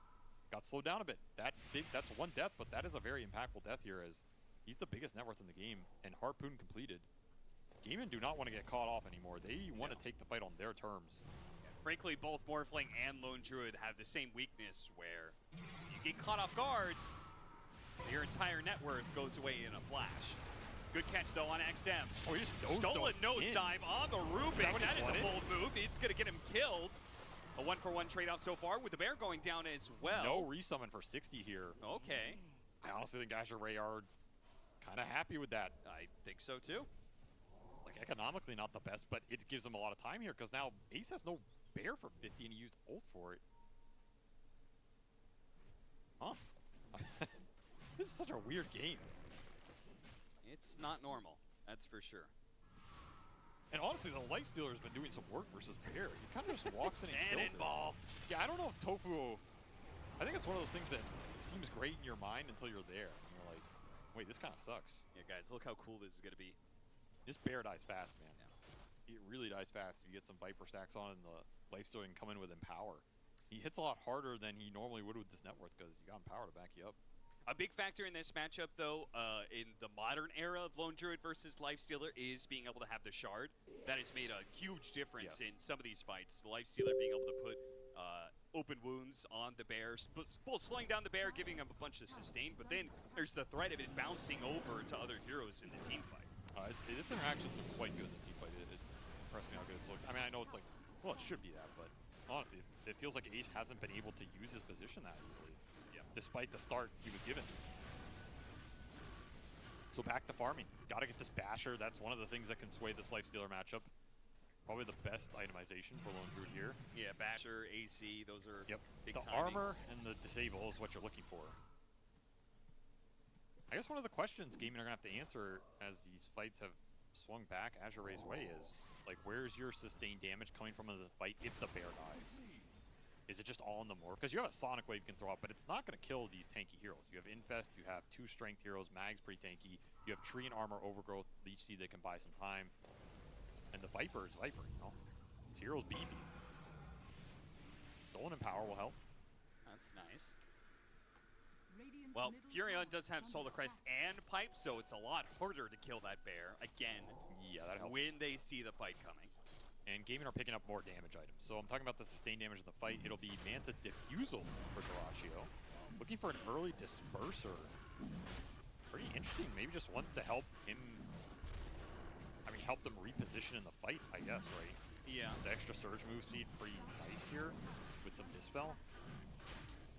got slowed down a bit. That's one death, but that is a very impactful death here as he's the biggest net worth in the game, and Harpoon completed. Gaimin do not want to get caught off anymore. They want to take the fight on their terms. Frankly, both Morphling and Lone Druid have the same weakness where you get caught off guard, your entire net worth goes away in a flash. Good catch though on XM. Oh, he just stolen nosedive on the Rubik. That is a bold move. It's going to get him killed. A 1-for-1 trade-off so far with the bear going down as well. No resummon for 60 here. Okay. I honestly think Azure Ray are kind of happy with that. I think so too. Like, economically not the best, but it gives them a lot of time here because now Ace has no bear for 50 and he used ult for it. Huh. This is such a weird game. It's not normal, that's for sure. And honestly, the Lifestealer has been doing some work versus Bear. He kind of just walks in and kills it. Ball. Yeah, I don't know if Tofu... I think it's one of those things that seems great in your mind until you're there. And you're like, wait, this kind of sucks. Yeah, guys, look how cool this is going to be. This Bear dies fast, man. Yeah. It really dies fast. You get some Viper stacks on and the Lifestealer can come in with Empower. He hits a lot harder than he normally would with this net worth because you got Empower to back you up. A big factor in this matchup, though, in the modern era of Lone Druid versus Lifestealer is being able to have the Shard. That has made a huge difference in some of these fights. The Lifestealer being able to put open wounds on the bear, both slowing down the bear, giving him a bunch of sustain, but then there's the threat of it bouncing over to other heroes in the team fight. This interaction's quite good in the team fight. It's impressed me how good it's looked. I mean, I know it's like, well, it should be that, but honestly, it feels like Ace hasn't been able to use his position that easily. Despite the start he was given. So back to farming. Gotta get this Basher. That's one of the things that can sway this Lifestealer matchup. Probably the best itemization for Lone Druid here. Yeah, Basher, AC, those are big The timings. armor and the disable is what you're looking for. I guess one of the questions gaming are gonna have to answer as these fights have swung back Azure Ray's way is, like, where's your sustained damage coming from in the fight if the bear dies? Is it just all in the morph? Because you have a Sonic Wave you can throw out, but it's not going to kill these tanky heroes. You have Infest, you have 2 Strength heroes, Mag's pretty tanky, you have Tree and Armor, Overgrowth, Leech Seed that can buy some time. And the Viper is Viper, you know? This hero's beefy. Stolen Empower will help. That's nice. Well, Furion does have Solar Crest and Pipe, so it's a lot harder to kill that bear, again, yeah, that helps. When they see the fight coming. And Gaming are picking up more damage items. So I'm talking about the sustained damage in the fight. It'll be Manta Diffusal for Garaccio. Looking for an early Disperser. Pretty interesting. Maybe just wants to help him... I mean, help them reposition in the fight, I guess, right? Yeah. The extra Surge move speed, pretty nice here with some Dispel.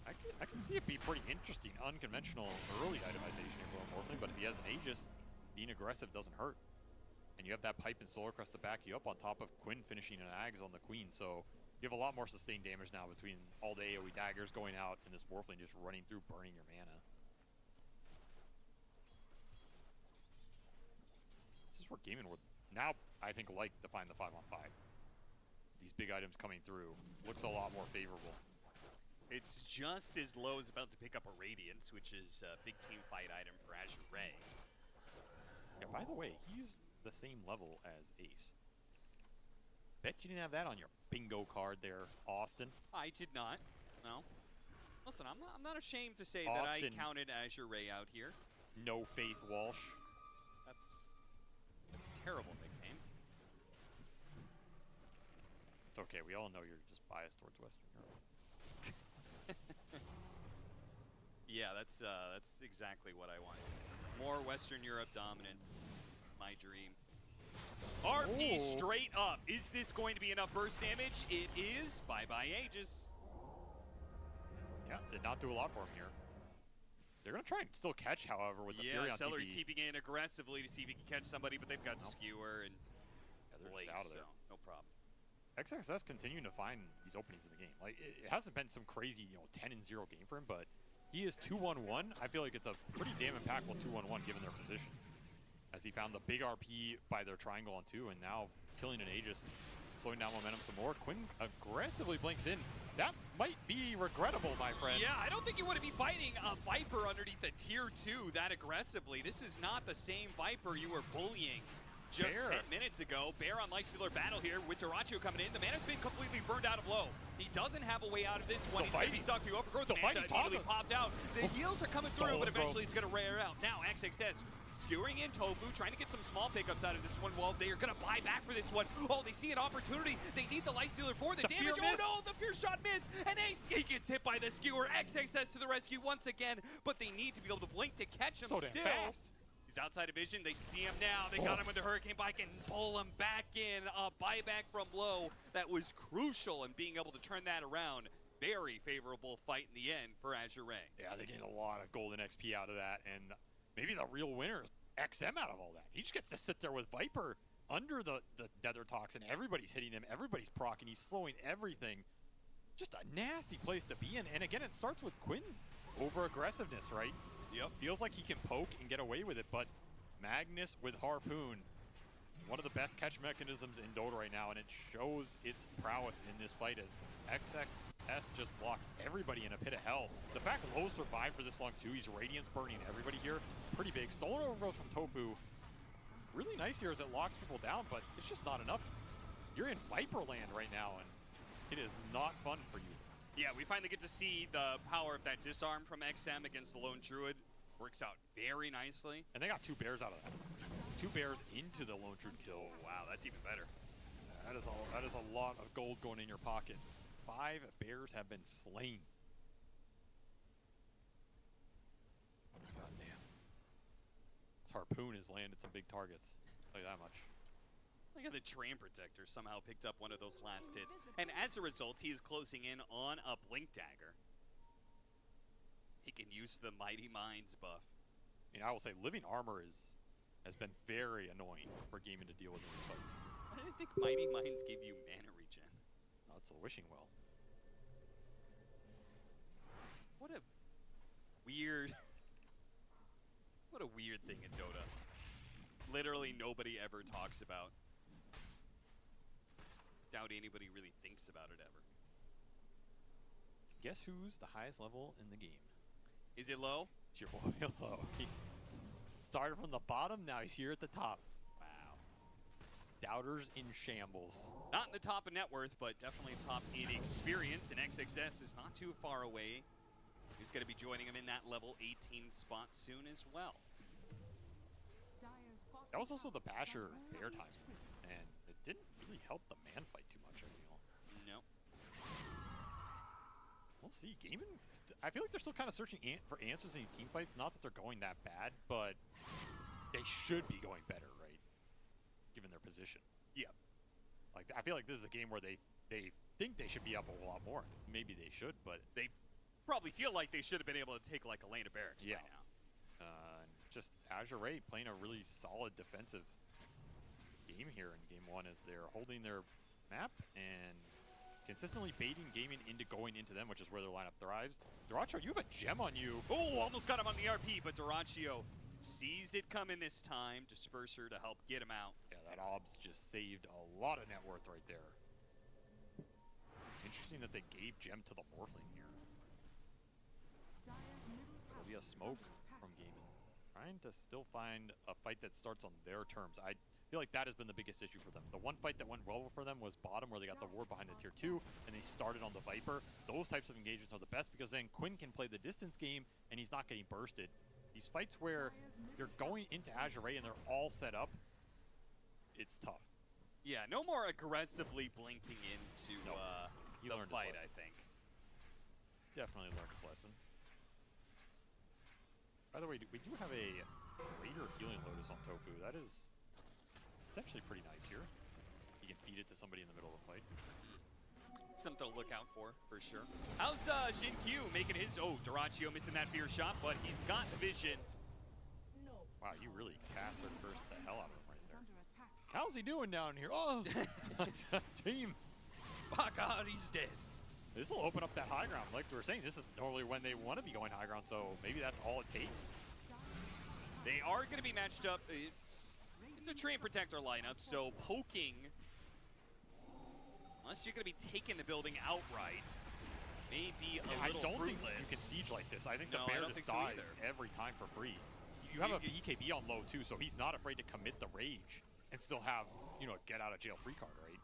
I can see it be pretty interesting, unconventional early itemization for Morphling, but if he has an Aegis, being aggressive doesn't hurt. And you have that Pipe and Solar Crest to back you up on top of Quinn finishing an Ags on the Queen, so you have a lot more sustained damage now between all the AoE daggers going out and this Morphling just running through, burning your mana. This is where Gaming would now, I think, like to find the 5-on-5. These big items coming through looks a lot more favorable. It's just as low as about to pick up a Radiance, which is a big team fight item for Azure Ray. Yeah, by the way, he's the same level as Ace. Bet you didn't have that on your bingo card there, Austin. I did not. No. Listen, I'm not ashamed to say Austin. that I counted Azure Ray out here. No Faith Walsh. That's a terrible nickname. It's okay. We all know you're just biased towards Western Europe. Yeah, that's exactly what I want. More Western Europe dominance. My dream. RP straight up. Is this going to be enough burst damage? It is. Bye-bye Aegis. Yeah, did not do a lot for him here. They're going to try and still catch, however, with the Fury on Celery TP. TPing in aggressively to see if he can catch somebody, but they've got Skewer and they're Blake, just out of there. so no problem. XXS continuing to find these openings in the game. Like, it hasn't been some crazy, 10-0 game for him, but he is 2-1-1. I feel like it's a pretty damn impactful 2-1-1 given their position. As he found the big RP by their triangle on 2, and now killing an Aegis, slowing down momentum some more. Quinn aggressively blinks in. That might be regrettable, my friend. Yeah, I don't think you want to be fighting a Viper underneath a tier 2 that aggressively. This is not the same Viper you were bullying just 10 minutes ago. Bear on Lifestealer battle here with Duraccio coming in. The Mana's been completely burned out of low. He doesn't have a way out of this one. He's going to be stuck through overgrowth. The Manta immediately popped out. The heals are coming through, but eventually it's going to rare out. Now XXS skewering in Tofu, trying to get some small pickups out of this one. Well, they are going to buy back for this one. Oh, they see an opportunity. They need the Lifestealer for the damage. Oh no, the Fear Shot missed, and Ace gets hit by the Skewer. XXS to the rescue once again, but they need to be able to blink to catch him still. He's outside of vision. They see him now. They got him with the Hurricane Bike and pull him back in. A buyback from low that was crucial in being able to turn that around. Very favorable fight in the end for Azure Ray. Yeah, they gained a lot of golden XP out of that, and maybe the real winner is XM out of all that. He just gets to sit there with Viper under the Nether Toxin. Everybody's hitting him. Everybody's proccing. He's slowing everything. Just a nasty place to be in. And again, it starts with Quinn over aggressiveness, right? Yep. Feels like he can poke and get away with it, but Magnus with Harpoon, one of the best catch mechanisms in Dota right now, and it shows its prowess in this fight as XXS just locks everybody in a pit of hell. The fact Low survived for this long too, he's Radiance burning everybody here, pretty big. Stolen overgrowth from Tofu, really nice here as it locks people down, but it's just not enough. You're in Viper land right now, and it is not fun for you. Yeah, we finally get to see the power of that disarm from XM against the Lone Druid. Works out very nicely. And they got 2 bears out of that. 2 bears into the Lone Druid kill. Oh, wow, that's even better. That is a lot of gold going in your pocket. 5 bears have been slain. God damn. This Harpoon has landed some big targets. I'll tell you that much. Look at the Train Protector somehow picked up one of those last hits. And as a result, he is closing in on a Blink Dagger. He can use the Mighty Minds buff. I will say living armor has been very annoying for gaming to deal with in these fights. I didn't think Mighty Minds gave you mana regen. No, it's a wishing well. What a weird what a weird thing in Dota. Literally nobody ever talks about. Doubt anybody really thinks about it ever. Guess who's the highest level in the game? Is it Low? It's your boy Low. He's started from the bottom, now he's here at the top. Wow. Doubters in shambles. Not in the top of net worth, but definitely top in experience, and XXS is not too far away. He's going to be joining him in that level 18 spot soon as well. That was also the Basher air time, and it didn't really help the man fight too much, I feel. No. We'll see. Gaming, I feel like they're still kind of searching for answers in these team fights. Not that they're going that bad, but they should be going better, right? Given their position. Yeah. Like, I feel like this is a game where they think they should be up a lot more. Maybe they should, but they probably feel like they should have been able to take like a lane of barracks by now. Just Azure Ray playing a really solid defensive game here in game 1 as they're holding their map and consistently baiting gaming into going into them, which is where their lineup thrives. Duraccio, you have a gem on you. Oh, almost got him on the RP, but Duraccio sees it coming this time. Disperser to help get him out. Yeah, that OBS just saved a lot of net worth right there. Interesting that they gave gem to the Morphling here. It'll be a smoke from gaming. Trying to still find a fight that starts on their terms. I feel like that has been the biggest issue for them. The one fight that went well for them was bottom, where they got the ward behind the tier 2, and they started on the Viper. Those types of engagements are the best because then Quinn can play the distance game, and he's not getting bursted. These fights where you're going into Azure Ray and they're all set up, it's tough. Yeah, no more aggressively blinking into the fight, I think. Definitely learned his lesson. By the way, we do have a greater healing Lotus on Tofu. That is It's actually pretty nice here. You can feed it to somebody in the middle of the fight. Something to look out for sure. How's Jin Q making his? Oh, Duraccio missing that fear shot, but he's got the vision. Wow, you really Catherine first the hell out of him right there. How's he doing down here? Oh, team. My God, he's dead. This will open up that high ground. Like we were saying, this is normally when they want to be going high ground, so maybe that's all it takes. They are going to be matched up. It's a Train Protector lineup, so poking, unless you're going to be taking the building outright, may be a little I don't fruitless. think you can siege like this. I think No, the bear I don't just think so dies either. every time for free. You have a BKB on low too, so he's not afraid to commit the rage and still have, you know, a get out of jail free card, right?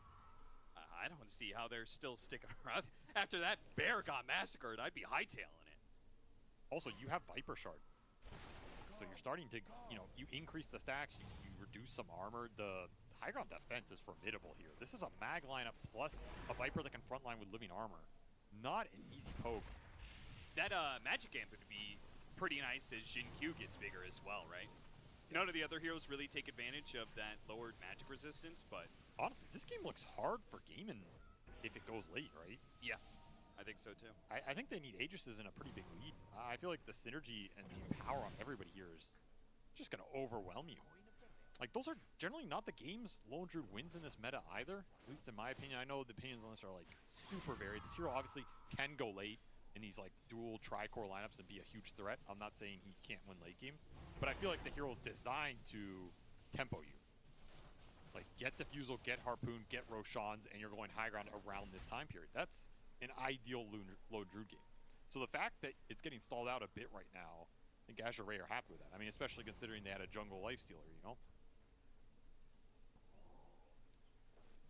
I don't see how they're still sticking around. After that bear got massacred, I'd be hightailing it. Also, you have Viper Shard. So you're starting to, you know, you increase the stacks, you reduce some armor. The high ground defense is formidable here. This is a mag lineup plus a Viper that can frontline with living armor. Not an easy poke. That Magic Amp would be pretty nice as Jin Q gets bigger as well, right? None of the other heroes really take advantage of that lowered magic resistance, but... Honestly, this game looks hard for Gaimin if it goes late, right? Yeah, I think so too. I think they need Aegises in a pretty big lead. I feel like the synergy and the power on everybody here is just going to overwhelm you. Like, those are generally not the games Lone Druid wins in this meta either, at least in my opinion. I know the opinions on this are, like, super varied. This hero obviously can go late in these, like, dual tri-core lineups and be a huge threat. I'm not saying he can't win late game, but I feel like the hero is designed to tempo you. Like, get Diffusal, get Harpoon, get Roshan's, and you're going high ground around this time period. That's an ideal Lone Druid game. So the fact that it's getting stalled out a bit right now, I think Azure Ray are happy with that. I mean, especially considering they had a jungle lifestealer, you know?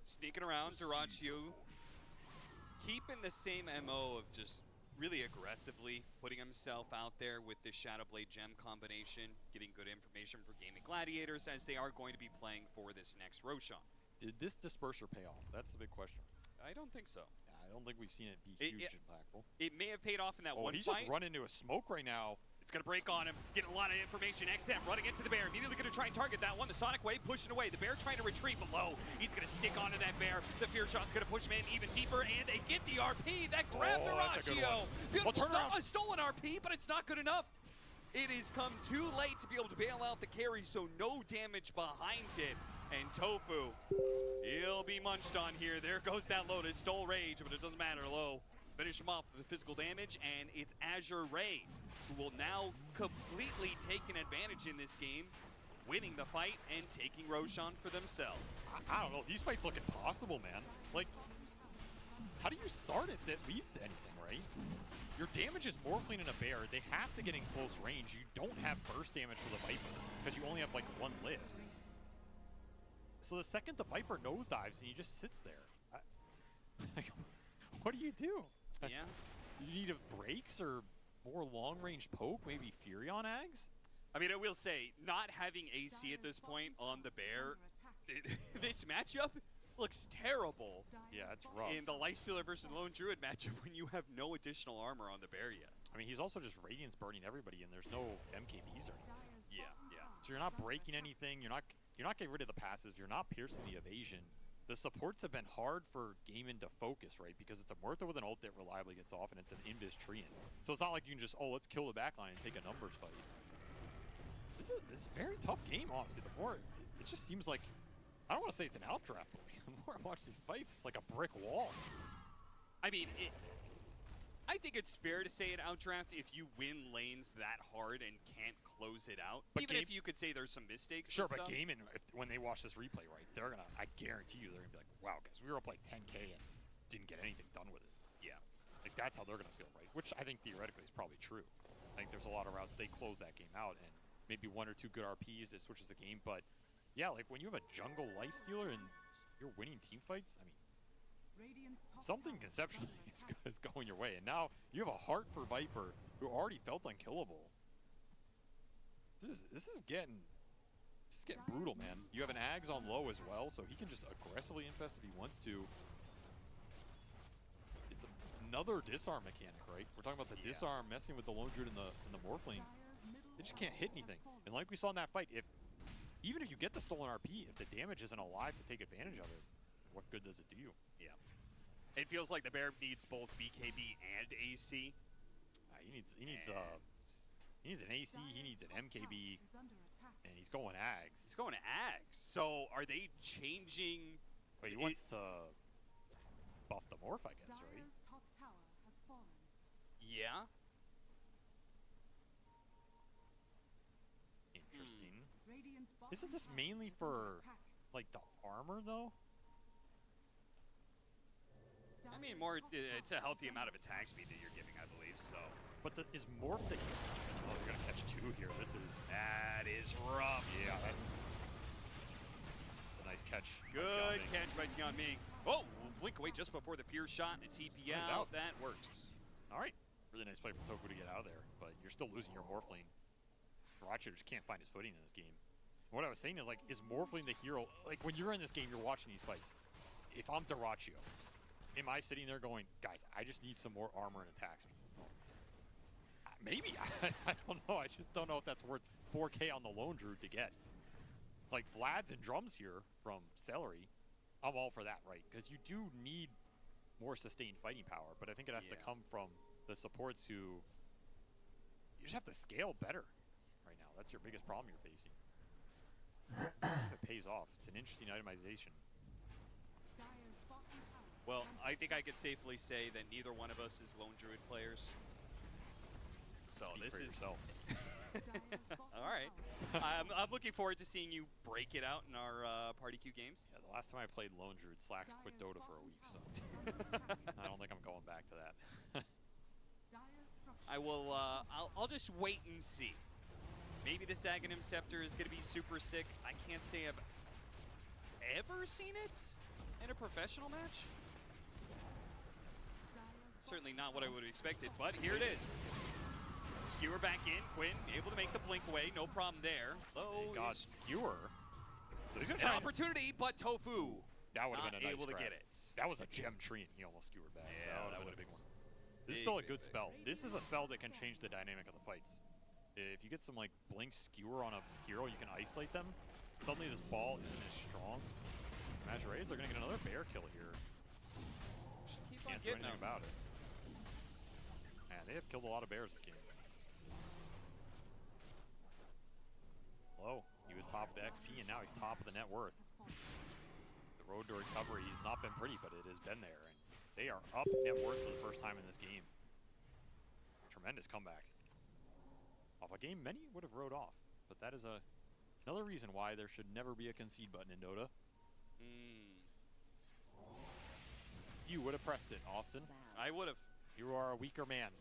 Sneaking around, Duraccio, keeping the same MO of just really aggressively putting himself out there with the Shadowblade Gem combination, getting good information for Gaming Gladiators as they are going to be playing for this next Roshan. Did this Disperser pay off? That's the big question. I don't think so. Yeah, I don't think we've seen it be huge impactful. It may have paid off in that one he's fight. just run into a smoke right now. It's going to break on him, getting a lot of information. XM running into the bear, immediately going to try and target that one. The Sonic Wave pushing away. The bear trying to retreat below. He's going to stick onto that bear. The Fear Shot's going to push him in even deeper, and they get the RP. That grabbed Duraccio. Beautiful a stolen RP, but it's not good enough. It has come too late to be able to bail out the carry, so no damage behind it. And Tofu, he'll be munched on here. There goes that Lotus. Stole Rage, but it doesn't matter. Low. Finish him off with the physical damage, and it's Azure Ray, who will now completely take an advantage in this game, winning the fight and taking Roshan for themselves. I don't know. These fights look impossible, man. Like, how do you start it that leads to anything, right? Your damage is Morphling and a bear. They have to get in close range. You don't have burst damage for the Viper because you only have, like, one lift. So the second the Viper nosedives and he just sits there, what do you do? Yeah. You need breaks or more long-range poke, maybe Fury on Ags? I mean, I will say, not having AC at this point on the bear, this matchup looks terrible. Yeah, it's rough. In the Lifestealer versus Lone Druid matchup when you have no additional armor on the bear yet. I mean, he's also just Radiance burning everybody, and there's no MKBs or anything. Yeah, yeah. So you're not breaking anything. You're not getting rid of the passes. You're not piercing the evasion. The supports have been hard for Gaimin to focus, right? Because it's a Murtha with an ult that reliably gets off, and it's an Invis Treant. So it's not like you can just, let's kill the backline and take a numbers fight. This is a very tough game, honestly. The more, it just seems like, I don't want to say it's an outdraft, but the more I watch these fights, it's like a brick wall. I mean, I think it's fair to say an outdraft if you win lanes that hard and can't close it out. But even if you could say there's some mistakes. Sure, and but stuff. Gaimin, when they watch this replay, right, they're gonna, I guarantee you, they're gonna be like, wow, guys, we were up like 10K and didn't get anything done with it. Yeah. Like, that's how they're gonna feel, right? Which I think theoretically is probably true. I think there's a lot of routes they close that game out, and maybe one or two good RPs that switches the game, but yeah, like when you have a jungle lifestealer and you're winning team fights, I mean, something conceptually is going your way. And now you have a heart for Viper who already felt unkillable. This is getting brutal, man. You have an Ags on low as well, so he can just aggressively infest if he wants to. It's another disarm mechanic, right? We're talking about the disarm messing with the Lone Druid and the Morphling. They just can't hit anything. And like we saw in that fight, if even if you get the stolen RP, if the damage isn't alive to take advantage of it, what good does it do you? Yeah. It feels like the bear needs both BKB and AC. He needs an AC, he needs an MKB, and he's going Ags. He's going to Ags. So are they changing? But he wants to buff the morph, I guess, right? Yeah. Interesting. Isn't this mainly for, like, the armor, though? I mean, more. It's a healthy amount of attack speed that you're giving, I believe. So. But is morph that? Oh, you're gonna catch 2 here. That is rough. Yeah, that's a nice catch. Good catch by Tianming. Oh, blink away just before the fear shot and a TP out. That works. All right. Really nice play from Toku to get out of there, but you're still losing your Morphling. Dyrachyo just can't find his footing in this game. What I was saying is, like, is Morphling the hero? Like, when you're in this game, you're watching these fights. If I'm Dyrachyo, am I sitting there going, guys, I just need some more armor and attack speed? Maybe. I don't know. I just don't know if that's worth 4K on the Lone Druid to get. Like, Vlads and drums here from Celery, I'm all for that, right? Because you do need more sustained fighting power, but I think it has to come from the supports who you just have to scale better right now. That's your biggest problem you're facing. It pays off. It's an interesting itemization. Well, I think I could safely say that neither one of us is Lone Druid players. So Speak this for is yourself. all right. I'm looking forward to seeing you break it out in our party queue games. Yeah, the last time I played Lone Druid, Slacks quit Dota for a week, so I don't think I'm going back to that. I will. I'll just wait and see. Maybe this Aghanim Scepter is going to be super sick. I can't say I've ever seen it in a professional match. Certainly not what I would have expected, but here it is. Skewer back in. Quinn able to make the blink away. No problem there. Thank God, Skewer. An opportunity, but Tofu that would have been a nice able to grab. get it. That was a gem tree, and he almost skewered back. Yeah, that would have been a big one. This is still a good spell. This is a spell that can change the dynamic of the fights. If you get some like blink skewer on a hero, you can isolate them. Suddenly this ball isn't as strong. Majorays are going to get another bear kill here. Just keep Can't on do getting anything them. about it. Man, they have killed a lot of bears this game. Low. He was top of the XP, and now he's top of the net worth. The road to recovery has not been pretty, but it has been there. And they are up net worth for the first time in this game. Tremendous comeback. Off a game many would have rode off, but that is another reason why there should never be a concede button in Dota. You would have pressed it, Austin. I would have. You are a weaker man.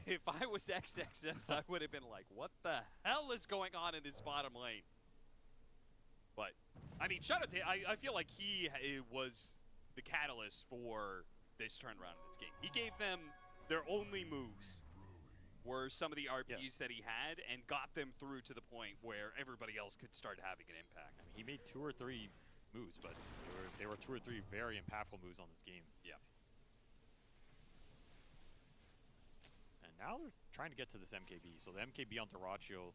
If I was XXS, I would have been like, what the hell is going on in this bottom lane? But, I mean, shout out to I feel like he was the catalyst for this turnaround in this game. He gave them their only moves were some of the RPs that he had and got them through to the point where everybody else could start having an impact. I mean, he made 2 or 3 moves, but they were 2 or 3 very impactful moves on this game. Yeah. And now they're trying to get to this MKB. So the MKB on Dyrachyo,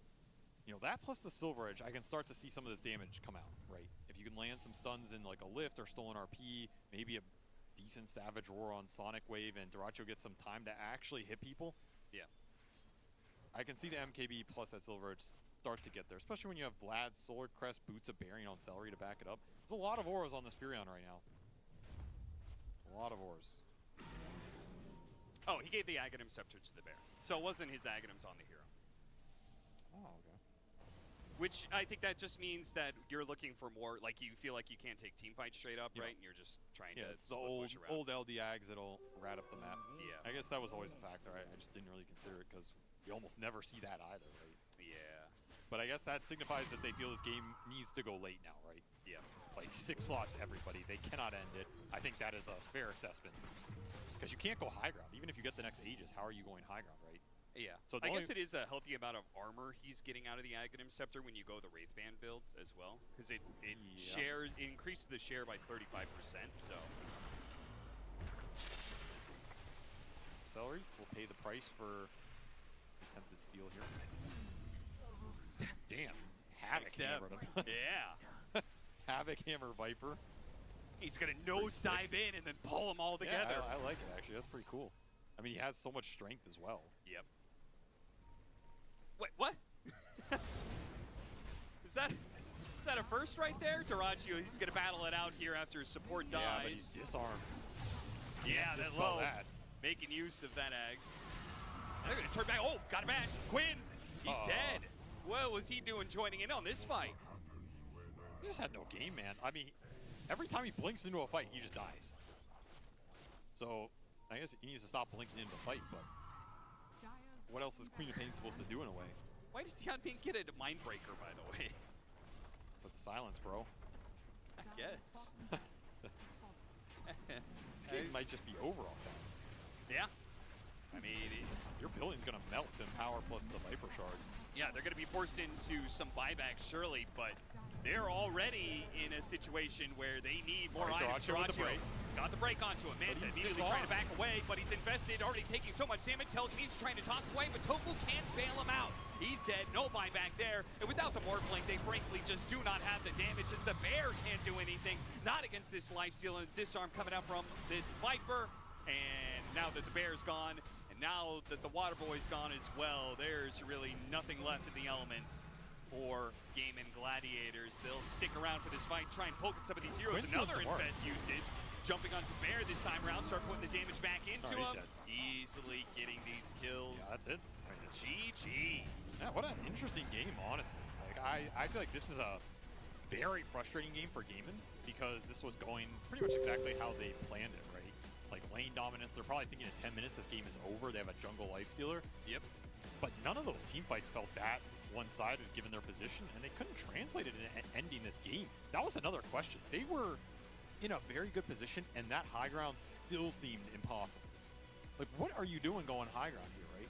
you know, that plus the Silver Edge, I can start to see some of this damage come out, right? If you can land some stuns in like a lift or stolen RP, maybe a decent Savage Roar on Sonic Wave, and Dyrachyo gets some time to actually hit people. Yeah. I can see the MKB plus that Silver Edge start to get there, especially when you have Vlad, Solar Crest, Boots of Bearing on Celery to back it up. There's a lot of auras on this Furion right now. A lot of auras. Oh, he gave the Aghanim Scepter to the bear. So it wasn't his Aghanims on the hero. Oh, okay. Which I think that just means that you're looking for more, like you feel like you can't take team fights straight up, right? And you're just trying to it's the split push around. old LD Ags that'll rat up the map. Yeah. I guess that was always a factor. I just didn't really consider it because we almost never see that either, right? Yeah. But I guess that signifies that they feel this game needs to go late now, right? Yeah. Like 6 slots, everybody. They cannot end it. I think that is a fair assessment. Because you can't go high ground. Even if you get the next Aegis, how are you going high ground, right? Yeah. So I guess it is a healthy amount of armor he's getting out of the Aghanim Scepter when you go the Wraithband build as well. Because it increases the share by 35%, so. Celery will pay the price for attempted steal here. Damn. Havoc hammered him. Yeah. Havoc hammer Viper. He's gonna nose dive in and then pull them all together. Yeah, I like it actually. That's pretty cool. I mean, he has so much strength as well. Yep. Wait, what? Is that a first right there? Tarachi, he's gonna battle it out here after his support dies. Yeah, but he's disarmed. Yeah, that's low. Making use of that Ags. They're gonna turn back. Oh, got a bash. Quinn, he's dead. What was he doing joining in on this fight? He just had no game, man. I mean, every time he blinks into a fight, he just dies. So, I guess he needs to stop blinking into the fight, but what else is Queen of Pain supposed to do in a way? Why did Tianbing get a Mindbreaker, by the way? For the silence, bro. I guess. This game might just be over off that. Yeah. I mean, your building's gonna melt in power plus the Viper Shard. Yeah, they're gonna be forced into some buybacks, surely, but they're already in a situation where they need more items. Tarachi got the break onto him. Manta immediately trying to back away, but he's invested, already taking so much damage. Telekinesis trying to toss away, but Tofu can't bail him out. He's dead, no buyback there. And without the Morphling, they frankly just do not have the damage. As the Bear can't do anything, not against this Lifesteal and disarm coming out from this Viper. And now that the Bear's gone, and now that the Water Boy's gone as well, there's really nothing left in the elements for Game and Gladiators. They'll stick around for this fight, try and poke at some of these heroes. Another Infest usage. Jumping onto Bear this time around, start putting the damage back into him. Easily getting these kills. Yeah, that's it. GG. Yeah, what an interesting game, honestly. Like, I feel like this is a very frustrating game for Gaiman because this was going pretty much exactly how they planned it, right? Like lane dominance, they're probably thinking in 10 minutes this game is over. They have a jungle lifestealer. Yep. But none of those team fights felt that one-sided given their position, and they couldn't translate it into ending this game. That was another question. They were in a very good position, and that high ground still seemed impossible. Like, what are you doing going high ground here, right?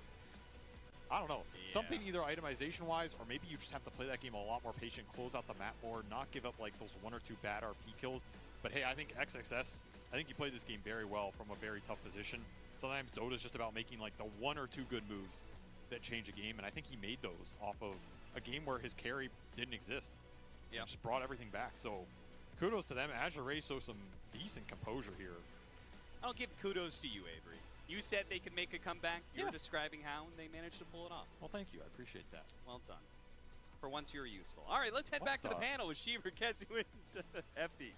I don't know. Yeah. Something either itemization-wise, or maybe you just have to play that game a lot more patient, close out the map more, not give up like those 1 or 2 bad RP kills. But hey, I think XXS, I think he played this game very well from a very tough position. Sometimes Dota's just about making like the 1 or 2 good moves that change a game, and I think he made those off of a game where his carry didn't exist. Yeah. Just brought everything back. So kudos to them. Azure Ray showed some decent composure here. I'll give kudos to you, Avery. You said they could make a comeback. You were describing how, and they managed to pull it off. Well, thank you. I appreciate that. Well done. For once, you're useful. All right, let's head back to the panel with Shiver, Kezu, and FD.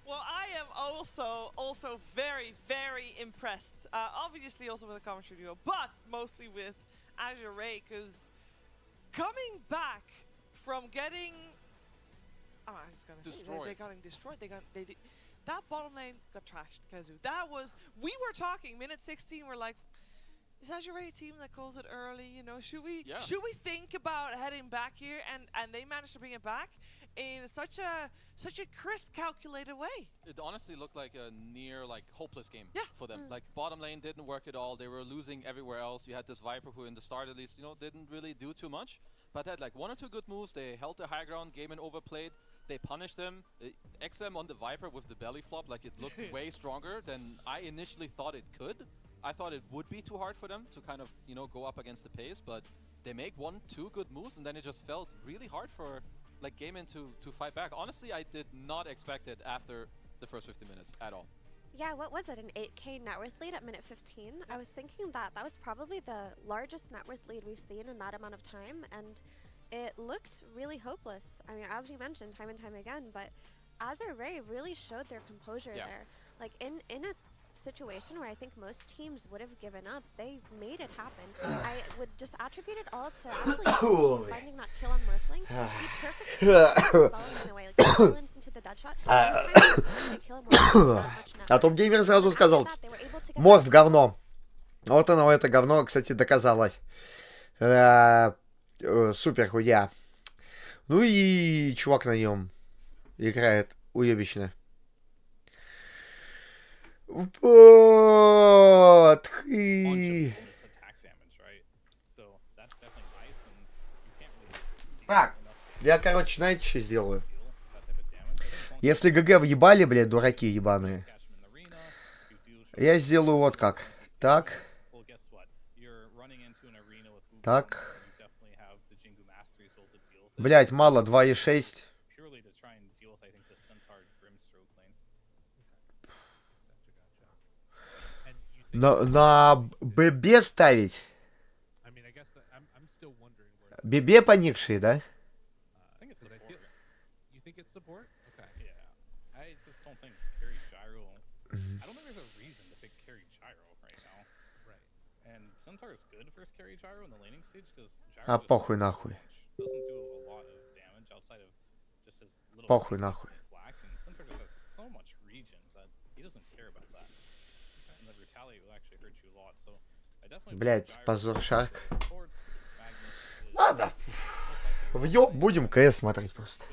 Well, I am also very, very impressed. Obviously, also with the commentary duo, but mostly with Azure Ray, because coming back from getting, I was gonna say they got destroyed. That bottom lane got trashed, Kezu. That was, we were talking minute 16. We're like, is Azure Ray a team that calls it early? You know, should we think about heading back here? And they managed to bring it back in such a crisp, calculated way. It honestly looked like a near hopeless game for them. Like bottom lane didn't work at all. They were losing everywhere else. You had this Viper who in the start at least, didn't really do too much, but had like 1 or 2 good moves. They held the high ground, Game and overplayed. They punished them. XM on the Viper with the belly flop, like it looked way stronger than I initially thought it could. I thought it would be too hard for them to kind of, go up against the pace, but they make 1, 2 good moves, and then it just felt really hard for Gaiman to fight back. Honestly, I did not expect it after the first 50 minutes at all. Yeah, what was it, an 8k net worth lead at minute 15? I was thinking that was probably the largest net worth lead we've seen in that amount of time, and it looked really hopeless. I mean, as you mentioned time and time again, but Azure Ray really showed their composure there. Like in a situation where I think most teams would have given up, they made it happen. I would just attribute it all to actually finding that kill on Morphling. He perfectly following in a way, like silence into the dead shot. А топ-геймер сразу сказал, морф говно. Вот оно, это говно, кстати, доказалось. Супер хуя. Ну и чувак на нем играет уебищно. Вот. Так, я, короче, знаете, что сделаю? Если ГГ въебали, блядь, дураки ебаные, я сделаю вот как. Так. Так. Блять, мало 2,6. Purely to try and deal with, I think, the Centaur Grimstroke lane. На ББ ставить? ББ поникший, да? I think it's support. You think it's support? Okay. Yeah. I just don't think carry gyro. I don't think there's a reason to pick carry gyro right now. Right. And Centaur is good versus carry gyro in the laning stage because gyro А похуй нахуй. doesn't do a lot of damage outside of just his little Похуй нахуй. flak, and Centaur just has so much regen that he doesn't care about that. And the retaliate will actually hurt you a lot. So I definitely. Блять, позор шарк. Ладно. Въёб, будем КС смотреть просто.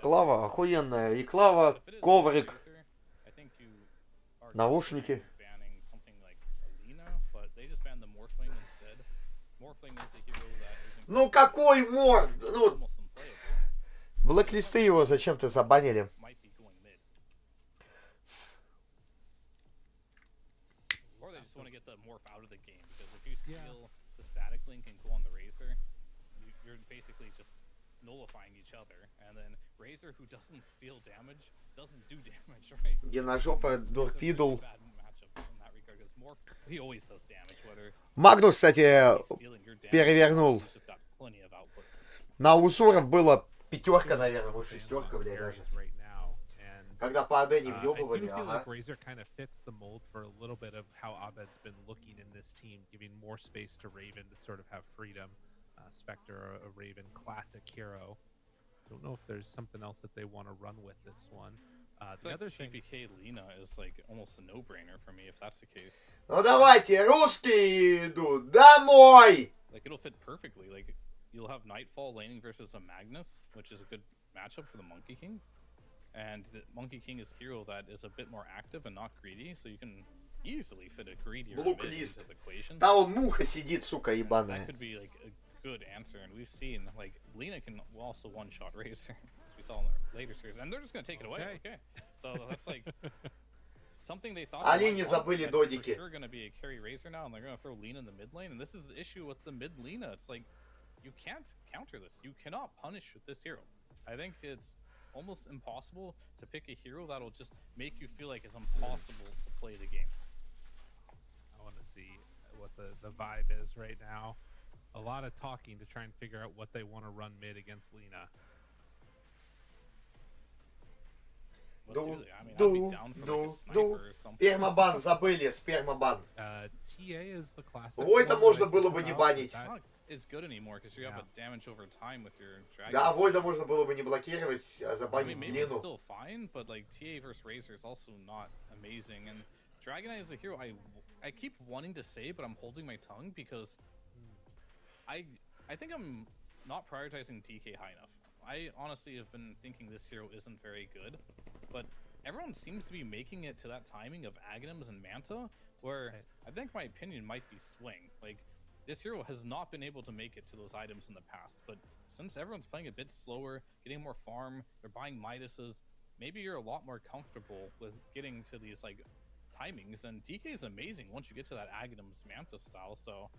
Клава охуенная. И клава, коврик, наушники. Ну какой морф? Ну, блэклисты его зачем-то забанили. Want to get the morph out of the game because if you steal the static link and go on the Razor, you're basically just nullifying each other. And then Razor, who doesn't steal damage, doesn't do damage, right? Геножопа, Дурфидл. He always does damage, whether Магнус, кстати, перевернул. На Усуров было 5, наверное, вот 6, блядь, даже. Когда по АД не въебывали, I do feel like Razor kind of fits the mold for a little bit of how Abed's been looking in this team, giving more space to Raven to sort of have freedom. Spectre, a Raven classic hero. Don't know if there's something else that they want to run with this one. The other thing, PPK Lina is like almost a no-brainer for me if that's the case. Ну давайте, русские идут домой! Like it'll fit perfectly. Like you'll have Nightfall laning versus a Magnus, which is a good matchup for the Monkey King. And the Monkey King is a hero that is a bit more active and not greedy, so you can easily fit a greedier mid into the equation. Да он муха сидит, сука, ебаная. That could be like a good answer, and we've seen like Lina can also one-shot Razor, as we saw in the later series, and they're just gonna take it away. Okay, so that's like something they thought. Они не забыли додики. They're gonna be a carry Razor now, and they're gonna throw Lina in the mid lane, and this is the issue with the mid Lina. It's like you can't counter this. You cannot punish with this hero. I think it's almost impossible to pick a hero that'll just make you feel like it's impossible to play the game. I want to see what the vibe is right now. A lot of talking to try and figure out what they want to run mid against Lina. Пермабан забыли, спермабан. TA is the classic. Войда можно было бы не банить. Is good anymore because you have a damage over time with your dragon. Да, Войда можно было бы не блокировать, а I забанить mean, maybe it's длину. still fine, but like TA versus Razor is also not amazing. And Dragonite is a hero I keep wanting to say, but I'm holding my tongue because I think I'm not prioritizing DK high enough. I honestly have been thinking this hero isn't very good, but everyone seems to be making it to that timing of Aghanims and Manta, where I think my opinion might be swing. Like, this hero has not been able to make it to those items in the past, but since everyone's playing a bit slower, getting more farm, they're buying Midases, maybe you're a lot more comfortable with getting to these like timings, and DK is amazing once you get to that Aghanims Manta style, so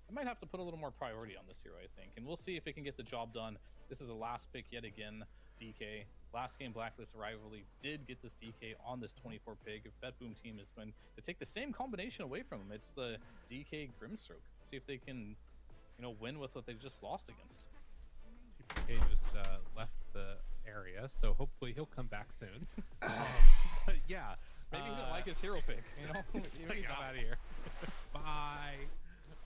I might have to put a little more priority on this hero, I think, and we'll see if it can get the job done. This is a last pick yet again, DK. Last game, Blacklist Rivalry did get this DK on this 24 pig. If BetBoom team is going to take the same combination away from him, it's the DK Grimstroke. See if they can, you know, win with what they just lost against. DK just left the area, so hopefully he'll come back soon. But yeah. Maybe he didn't like his hero pick, you know? He's out of here. Bye.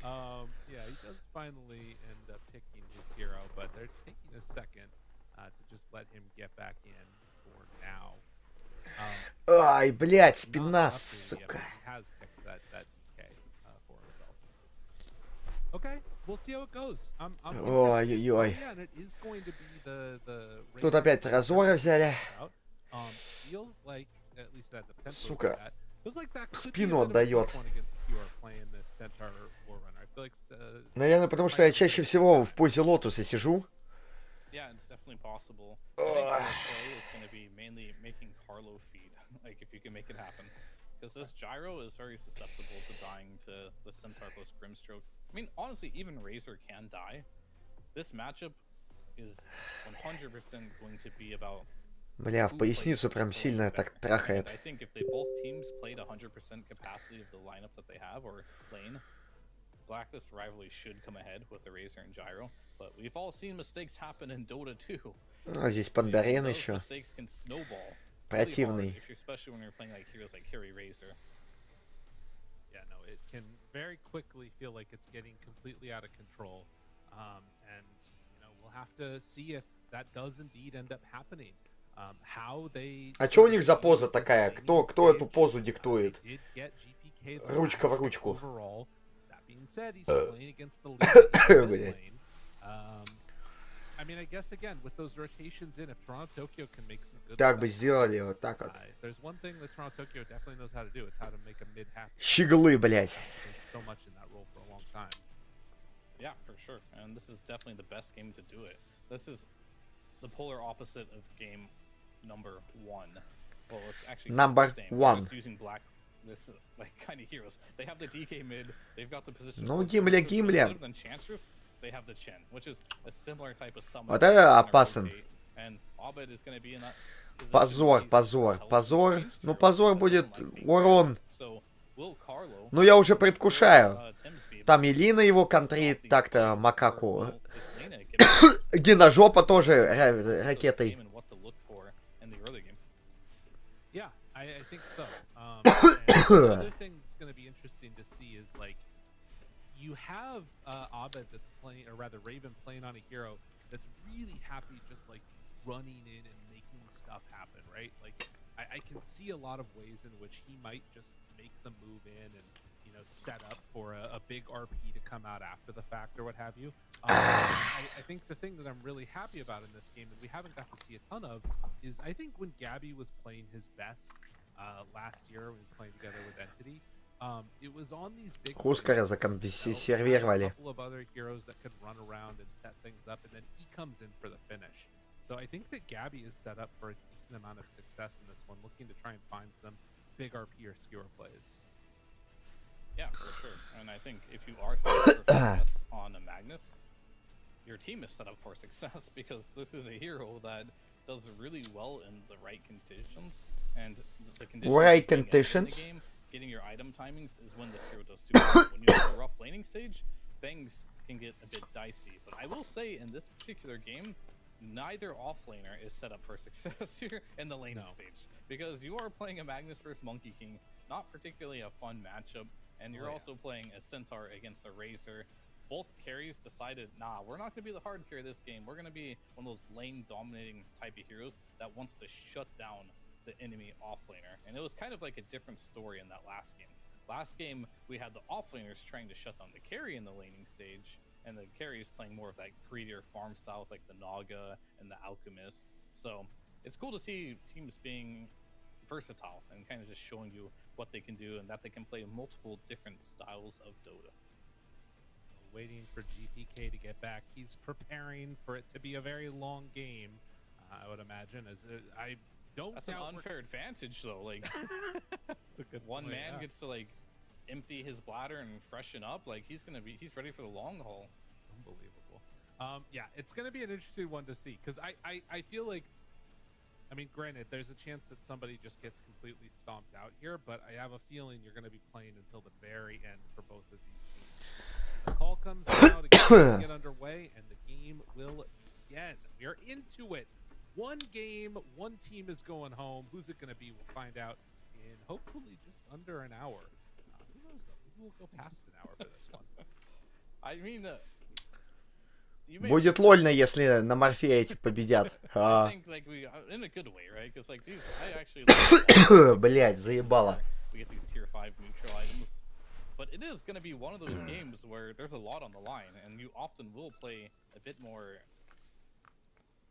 Yeah, he does finally end up picking his hero, but they're taking a second to just let him get back in for now. Ай, блядь, спина, сука. He has picked that DK for himself. Okay, we'll see how it goes. Ой-ой-ой. Yeah, and it is going to be the Тут опять разоры взяли. Feels like, at least at the tempo Сука, that, feels like that в could be a спину bit of a отдает. tough one against Pure playing this Centaur Warrunner. I feel like Наверное, потому что я чаще всего в позе лотуса сижу. Yeah, it's definitely possible. I think our play is going to be mainly making Carlo feed, like if you can make it happen. because this gyro is very susceptible to dying to the Centaur plus Grimstroke. I mean, honestly, even Razor can die. This matchup is 100% going to be about. Бля, в поясницу прям сильно так трахает. I think if they both teams played 100% capacity of the lineup that they have or lane, Blacklist rivalry should come ahead with the Razor and Gyro. But we've all seen mistakes happen in Dota 2. Ну, здесь Пандарен еще. Mistakes can snowball. Противный. Especially when you're playing like heroes like Carry Razor. Yeah, no, it can very quickly feel like it's getting completely out of control. And, you know, we'll have to see if that does indeed end up happening. А что у них за поза такая? Кто эту позу диктует? Ручка в ручку. Блядь. Так бы сделали, вот так вот. Щеглы, блядь. Yeah, for sure. And this is definitely the best game to do it. This is the polar opposite of game number 1. Well, it's actually number the same. 1. Just using black, this like kind of heroes. They have the DK mid. They've got the position. Ну, Гимля. Than Chantress, they have the Chen, which is a similar type of summon. Вот это опасен. And Abed is going to be in that. Позор. Ну, позор будет урон. Ну, я уже предвкушаю. Там и Лина его контрит так-то макаку. Геножопа тоже ракетой. Yeah, I think so. The other thing that's going to be interesting to see is like you have Abed that's playing, or rather Raven playing on a hero that's really happy just like running in and making stuff happen, right? Like I can see a lot of ways in which he might just make the move in and, you know, set up for a big RP to come out after the fact or what have you. I think the thing that I'm really happy about in this game, and we haven't got to see a ton of, is I think when Gabby was playing his best last year, when he was playing together with Entity, it was on these big Хускара законсервировали. a couple of other heroes that could run around and set things up, and then he comes in for the finish. So I think that Gabby is set up for a decent amount of success in this one, looking to try and find some big RP or skewer plays. Yeah, for sure. And I think if you are set up for success on a Magnus, your team is set up for success because this is a hero that does really well in the right conditions. And the conditions Right in conditions. the game, getting your item timings is when this hero does super well. When you have a rough laning stage, things can get a bit dicey. But I will say in this particular game, neither offlaner is set up for success here in the laning stage, because you are playing a Magnus versus Monkey King, not particularly a fun matchup, and you're also playing a Centaur against a Razor. Both carries decided, nah, we're not going to be the hard carry this game. We're going to be one of those lane dominating type of heroes that wants to shut down the enemy offlaner. And it was kind of like a different story in that last game. Last game, we had the offlaners trying to shut down the carry in the laning stage, and the carry is playing more of that greedier farm style with like the Naga and the Alchemist. So it's cool to see teams being versatile and kind of just showing you what they can do and that they can play multiple different styles of Dota. Waiting for GPK to get back. He's preparing for it to be a very long game, I would imagine. As I don't. That's an unfair advantage, though. Like, it's a good one point, man yeah. gets to like empty his bladder and freshen up. Like he's ready for the long haul. Unbelievable. Yeah, it's gonna be an interesting one to see because I feel like, I mean, granted, there's a chance that somebody just gets completely stomped out here, but I have a feeling you're gonna be playing until the very end for both of these teams. The call comes now to get underway, and the game will begin. We are into it. One game, one team is going home. Who's it going to be? We'll find out in hopefully just under an hour. Who knows, though? Maybe we'll go past an hour for this one. I mean, Будет лольно, если на Морфея эти победят. I think like we in a good way, right? Because like these, I actually. Блять, заебало. We get these tier 5 neutral items. But it is going to be one of those games where there's a lot on the line, and you often will play a bit more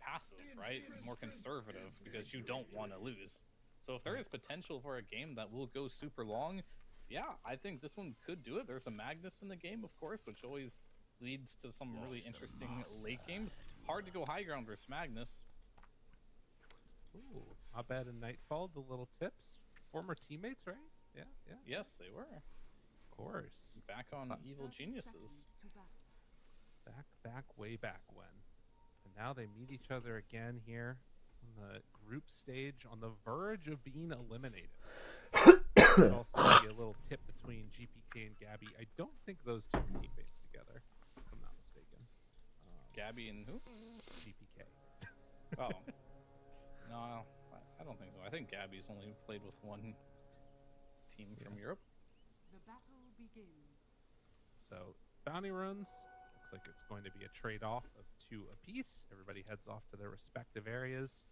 passive, right? More conservative, because you don't want to lose. So if there is potential for a game that will go super long, yeah, I think this one could do it. There's a Magnus in the game, of course, which always leads to some really interesting late games. Hard to go high ground versus Magnus. Ooh, not bad in Nightfall, the little tips. Former teammates, right? Yeah. Yes, they were. Of course. Back on Evil Geniuses. Back, way back when. And now they meet each other again here on the group stage on the verge of being eliminated. There's also be a little tip between GPK and Gabby. I don't think those two are teammates together, if I'm not mistaken. Gabby and who? GPK. Oh. No, I don't think so. I think Gabby's only played with one team from Europe. The battle begins. So, bounty runs. Looks like it's going to be a trade-off of 2 apiece. Everybody heads off to their respective areas.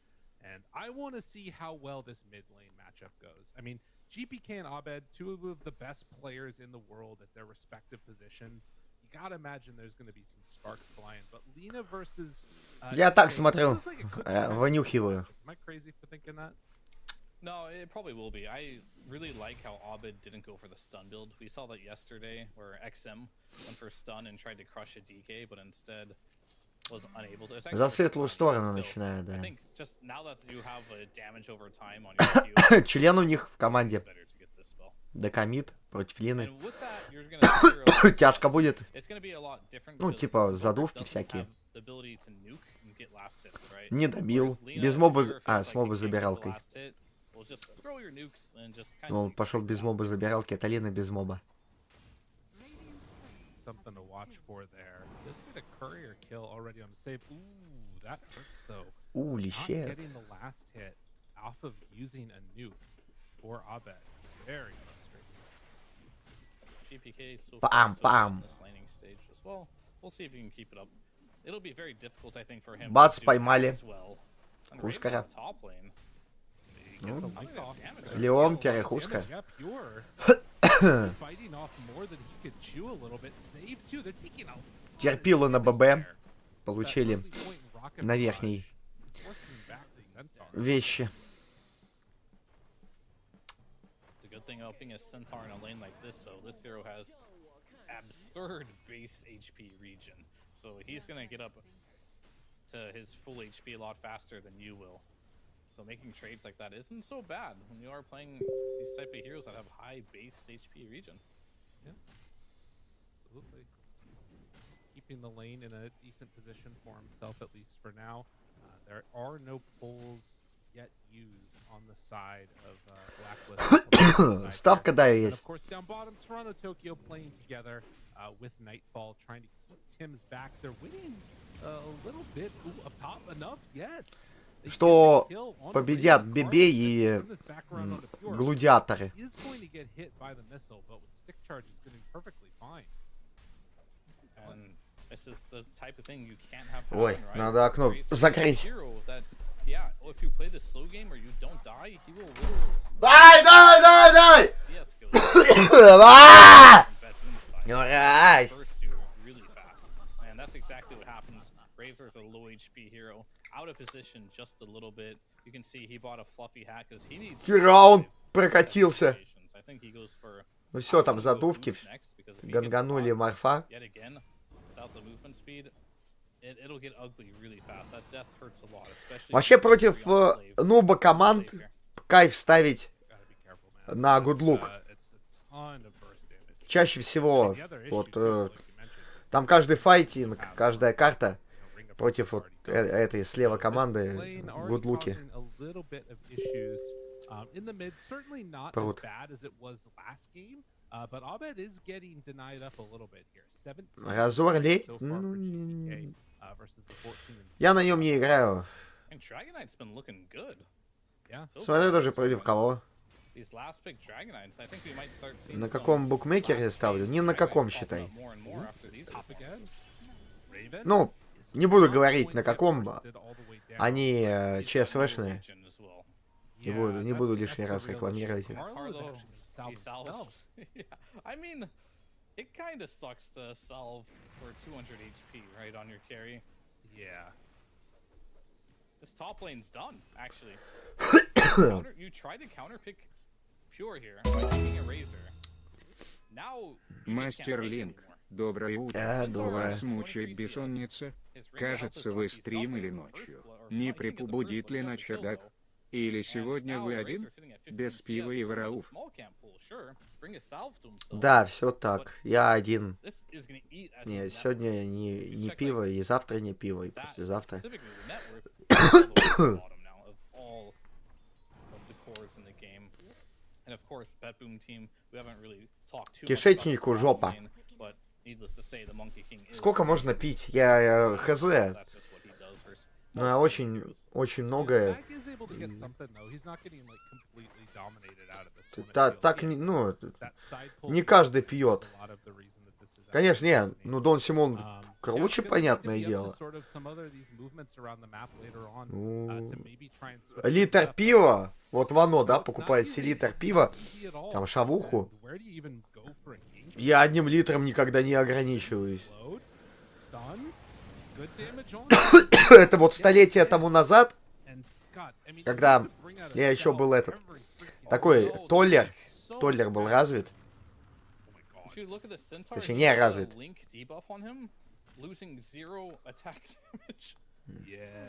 And I want to see how well this mid lane matchup goes. I mean, GPK and Abed, 2 of the best players in the world at their respective positions. You gotta imagine there's going to be some sparks flying. But Lina versus... Я так смотрю, вынюхиваю. Am I crazy for thinking that? No, it probably will be. I really like how Abed didn't go for the stun build. We saw that yesterday where XM went for stun and tried to crush a DK, but instead was unable to. За светлую сторону начинает, да. I think just now that you have a damage over time on your Q, Член у них в команде. Декамит против Лины. Тяжко будет. Ну, типа, задувки всякие. Не добил. Без моба... А, с моба забиралкой. Он пошел без моба забиралки, это Лина без моба. Something to watch for there. Does get a courier kill already on the save. Ooh, that hurts though. Holy shit. Not getting the last hit off of using a nuke for Abed. Very frustrating. GPK so Bam, bam. this laning stage as well. We'll see if he can keep it up. It'll be very difficult, I think, for him. Бац, to do поймали. as well. And Хускара. top lane. Ну, Леон-Хускар. Fighting off more than he could chew a little bit. Save too. They're taking out. Терпило на ББ. Получили на верхней вещи. The good thing about being a centaur in a lane like this, though, this hero has absurd base HP regen. So he's gonna get up to his full HP a lot faster than you will. So making trades like that isn't so bad when you are playing these type of heroes that have high base HP regen. Yeah, absolutely. Keeping the lane in a decent position for himself, at least for now. There are no pulls yet used on the side of Blacklist. Ставка, да, And есть. of course, down bottom, Toronto, Tokyo playing together with Nightfall, trying to keep Tim's back. They're winning a little bit. Ooh, up top, enough? Yes. Что победят Бебе и Гладиаторы. Is going to get hit by the missile, but with stick charge, is going to be perfectly fine. And this is the type of thing you can't have Ой, happen, right? надо окно закрыть. Yeah, if you play the slow game or you don't die, he will literally... Дай! Alright. Burst you really fast. And that's exactly what happens. Razor's a low HP hero. Out of position just a little bit. You can see he bought a fluffy hat because he needs... Хера он прокатился. I think he goes for... Ну все, там задувки. Ганганули Марфа. Yet again, without the movement speed, it'll get ugly really fast. That death hurts a lot, especially... Вообще против нуба команд кайф ставить на good look. Чаще всего вот там каждый файтинг, каждая карта против вот этой слева команды good look. Прут. Разор лей? Я на нем не играю. Смотри тоже против кого. На каком букмекере я ставлю? Ни на каком, считай. Ну, не буду говорить на каком. Они ЧСВшные. Не буду лишний раз рекламировать их. I mean, it kind of sucks to salve for 200 HP, right, on your carry. Yeah. This top lane's done, actually. You tried to counterpick Pure here by taking a Razor. Now, Мастер Линк, доброе утро. Вас мучает бессонница? Кажется, вы стримили ночью. Не припубудит ли на чердак? Или сегодня вы один? Без пива и варауф. Да, все так. Я один. Не, сегодня не пиво, и завтра не пиво, и послезавтра. Кишечнику жопа. Сколько можно пить? Я хз. Ну, очень многое. Так, ну, не каждый пьет. Конечно, не, ну Дон Симон круче, понятное дело. Ну, литр пива, вот Вано, да, покупает себе литр пива, там шавуху. Я 1 литром никогда не ограничиваюсь. Это вот столетия тому назад, когда я еще был такой толлер был развит. Точнее, не развит.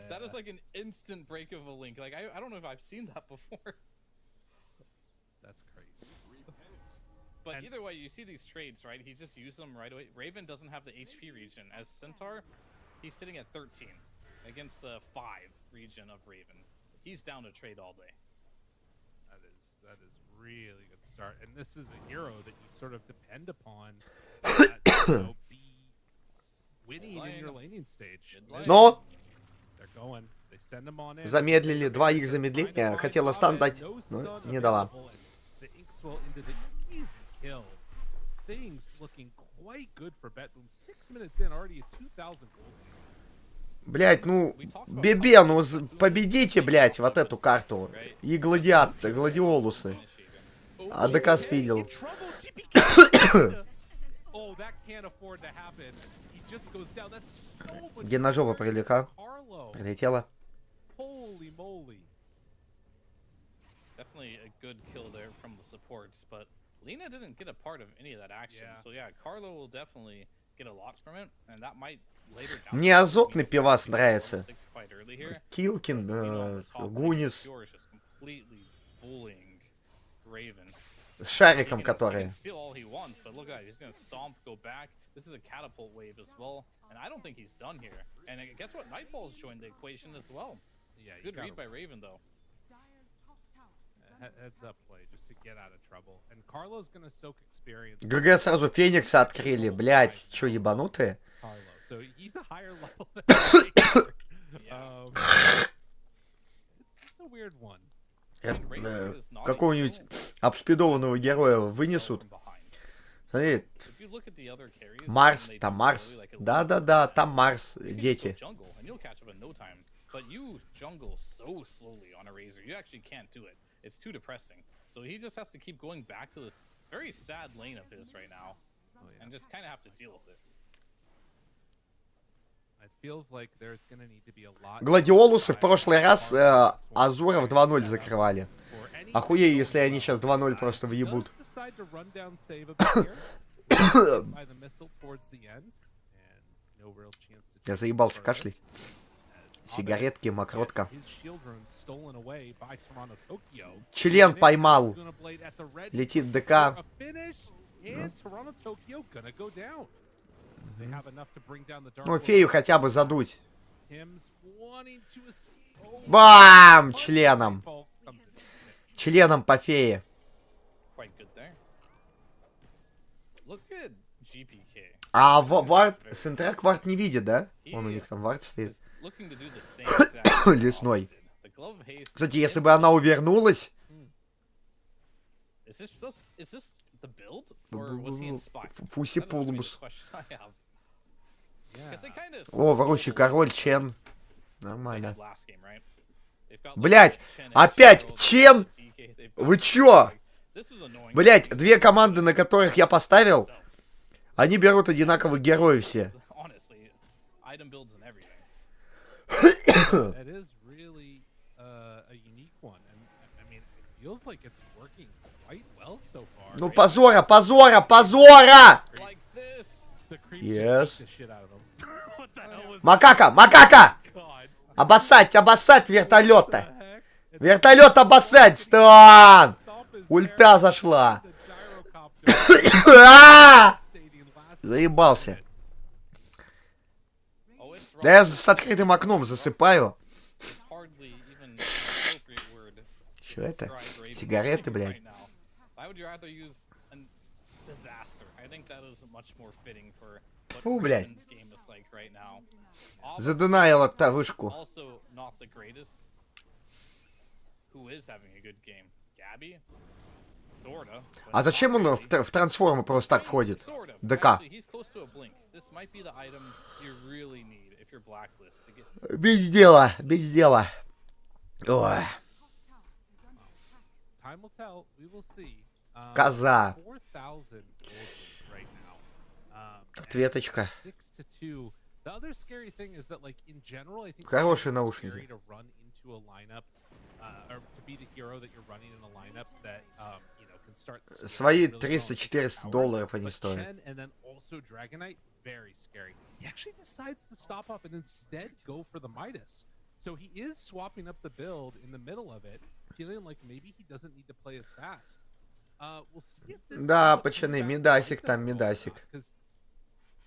That is like an instant break of a link. Like I don't know if I've seen that before. That's crazy. But either way, you see these trades, right? He just used them right away. Raven doesn't have the HP region. As Centaur, he's sitting at 13 against the 5 region of Raven. He's down to trade all day. That is really good start. And this is a hero that you sort of depend upon to be winning in your laning stage. Но They're going. They send them on in. замедлили 2 замедления. Хотела стан дать, но не дала. The Inkswell into the easy kill. Things looking quite good for Betboom. 6 minutes in, already a 2,000 gold. Блять, ну, Бебе, ну победите, блять, вот эту карту. И гладиолусы. Адекас видел. Где на жопу прилетела. Definitely a good kill there from the supports, but Lina didn't get a part of any of that action. So yeah, Carlo will definitely get a lot from it, and that might later down. Мне азотный пивас нравится. Килкин, Гунис. С шариком, который. This is a catapult wave as well, and I don't think he's done here. And guess what? Nightfall's joined the equation as well. Yeah, good read by Raven though. Heads up play just to get out of trouble. And Carlo's gonna soak experience. ГГ сразу Феникса открыли, блять, чё ебанутые? So he's a higher level than it's a weird one. Какого-нибудь обспидованного героя вынесут. Смотри, Марс, там Марс. Да-да-да, там Марс, дети. But you jungle so slowly on a Razor, you actually can't do it. It's too depressing. So he just has to keep going back to this very sad lane of his right now, and just kind of have to deal with it. It feels like there's gonna need to be a lot. Гладиолусы в прошлый раз Азуров 2-0 закрывали. Охуею, если они сейчас 2-0 просто въебут. Я заебался кашлять. Сигаретки, мокротка. Член поймал. Летит ДК. Ну, фею хотя бы задуть. Бам! Членом. Членом по фее. А вард, Сентрак вард не видит, да? Он у них там вард стоит. Лесной. Кстати, если бы она увернулась... Фусипулбус. О, врущий король, Чен. Нормально. Блять, опять Чен? Вы чё? Блять, 2 команды, на которых я поставил, они берут одинаковых героев все. Ну позора, позора, позора! Yes. Макака, макака! Обоссать, обоссать вертолета! Вертолет обоссать! Стан! Ульта зашла. Заебался. Да я с открытым окном засыпаю. Что это? Сигареты, блядь. Фу, блядь. Задунаил от та вышку. А зачем он в трансформу просто так входит? ДК. Без дела, без дела. Ой. Коза. Ответочка. Хорошие наушники. Свои $300-400 они стоят. So he is swapping up the build in the middle of it, feeling like maybe he doesn't need to play as fast. We'll see if this. Да, пацаны, медасик там, медасик.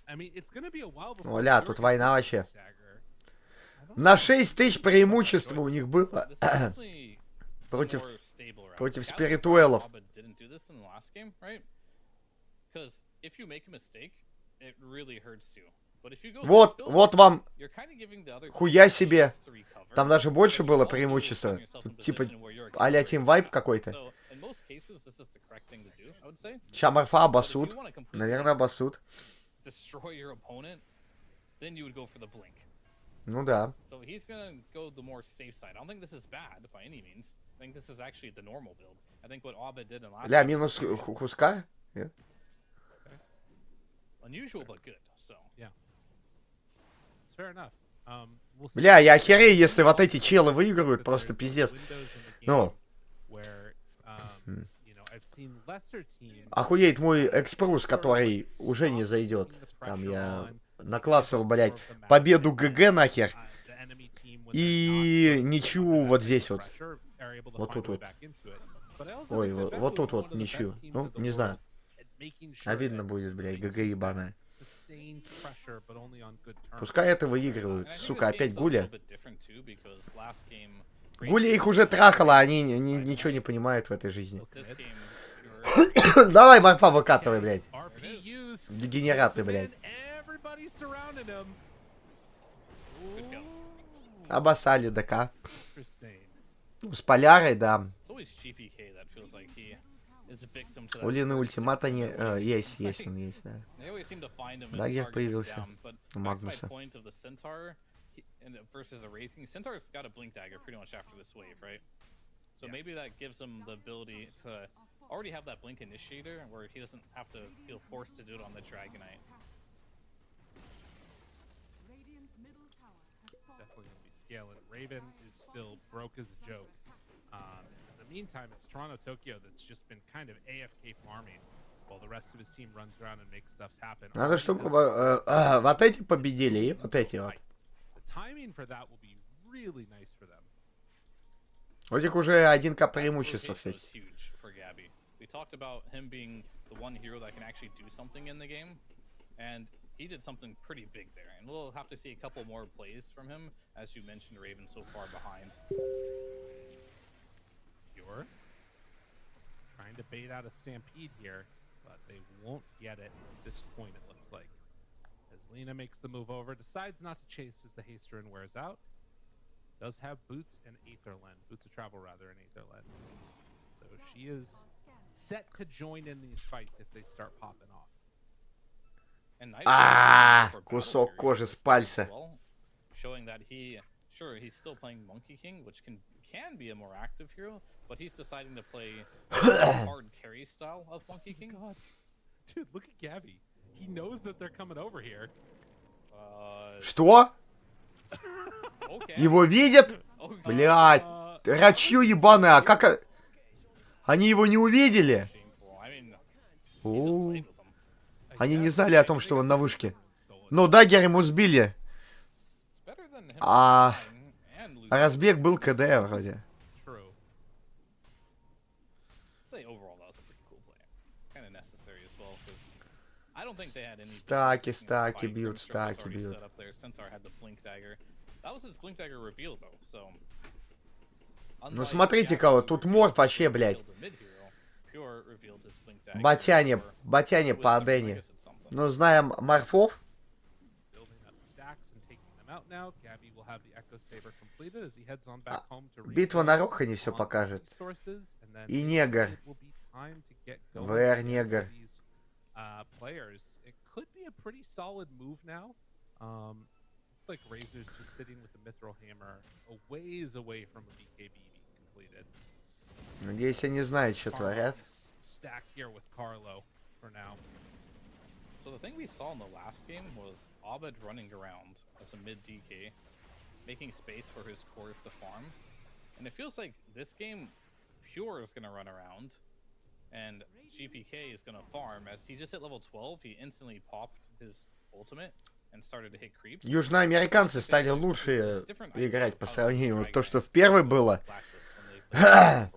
I mean, it's gonna be a while before. Оля, тут война вообще. На 6000 преимущества у них было. Против спиритуэлов. Вот вам хуя себе. Там даже больше было преимущества. Тут, типа а-ля Team Vibe какой-то. Ща Марфа обоссут. Наверное, обоссут. Ну да. Ля, минус Хуска? Бля, я охерею, если вот эти челы выигрывают, просто пиздец. Ну. Охуеть мой экспрус, который уже не зайдет. Там я наклассал, блядь, победу ГГ нахер. И ничью вот здесь вот. Вот тут вот. Ой, вот тут вот ничью. Ну, не знаю. Обидно будет, блядь, ГГ ебаная. Пускай это выигрывают. Сука, опять Гуля. Гуля их уже трахала, они ничего не понимают в этой жизни. Давай, Марфа, выкатывай, блядь. Дегенераты, блядь. Обоссали ДК. Ну, с полярой, да. У Лины ультимата не... есть, он есть, да. Дагер появился. У Магнуса. So maybe that gives him the ability to already have that blink initiator where he doesn't have to feel forced to do it on the Dragonite. Definitely going to be scaling. Raven is still broke as a joke. In the meantime, it's Toronto Tokyo that's just been kind of AFK farming while the rest of his team runs around and makes stuff happen. Надо, чтобы вот эти победили и вот эти вот. The timing for that will be really nice for them. У них уже 1К преимущество, кстати. We talked about him being the one hero that can actually do something in the game, and he did something pretty big there. And we'll have to see a couple more plays from him, as you mentioned, Raven so far behind. You're trying to bait out a stampede here, but they won't get it at this point, it looks like. As Lina makes the move over, decides not to chase as the Hasterin wears out. Does have boots and Aetherland. Boots of travel, rather, and Aetherland. So she is set to join in these fights if they start popping off. Кусок кожи с пальца. Showing that he's still playing Monkey King, which can be a more active hero, but he's deciding to play hard carry style of Monkey King. God. Dude, look at Gabby. He knows that they're coming over here. Что? Его видят? Блядь, рачью ебаная, а как... Они его не увидели? Они не знали о том, что он на вышке. Но дагер ему сбили. А разбег был КД вроде. I don't think they had any Стаки, business taking this стаки fight. бьют, Grimstroke was стаки already бьют. set up there. Centaur had the blink dagger. That was his blink dagger reveal though, so. Ну смотрите-ка, вот тут морф вообще, блядь. Батяне по Адене. Ну, знаем морфов. Битва на Рохане все покажет. И негр. ВР негр. Looks like Razor's just sitting with the Mithril Hammer a ways away from a BKB being completed. Надеюсь, они знают, что творят. Stack here with Carlo for now. So the thing we saw in the last game was Abed running around as a mid DK, making space for his cores to farm. And it feels like this game, Pure is going to run around, and GPK is going to farm. As he just hit level 12, he instantly popped his ultimate and started to hit creeps. Южноамериканцы стали лучше играть по сравнению вот то, что в первой было. We'll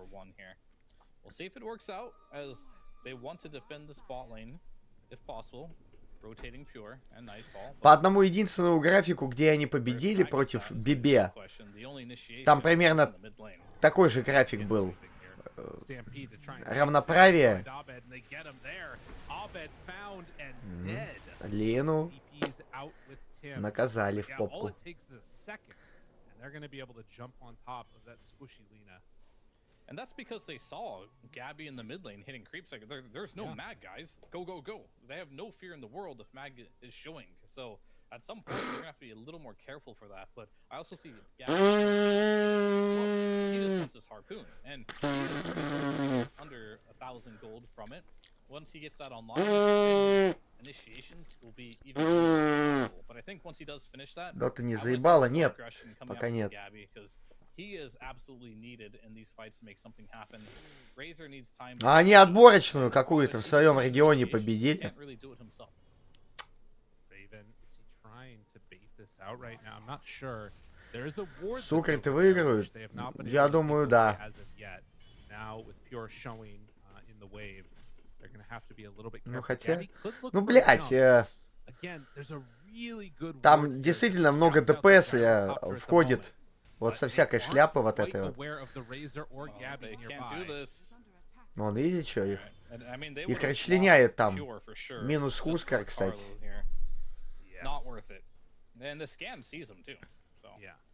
see if it works out, as they want to defend the spot lane, if possible, rotating Pure and Nightfall. По одному единственному графику, где они победили против Бибе, там примерно такой же график был. Равноправие. Лену наказали в попку. And that's because they saw Gabby in the mid lane hitting creeps. Like there's no mag, guys. Go, go, go. They have no fear in the world if mag is showing. So at some point, they're gonna have to be a little more careful for that. But I also see Gabby. Well, he just wants his harpoon, and he is under 1,000 gold from it. Once he gets that online, initiations will be even more cool. But I think once he does finish that, Дота не заебала? Нет, пока нет. He is absolutely needed in these fights to make something happen. Razor needs time. А они отборочную какую-то в своем регионе победили. Сукры-то выиграют? Я думаю, да. Ну хотя... Ну, блядь, там действительно много ДПС входит. Вот со всякой шляпы вот этой вот. Вон, видите, что их? Их расчленяет там. Минус Хускар, кстати.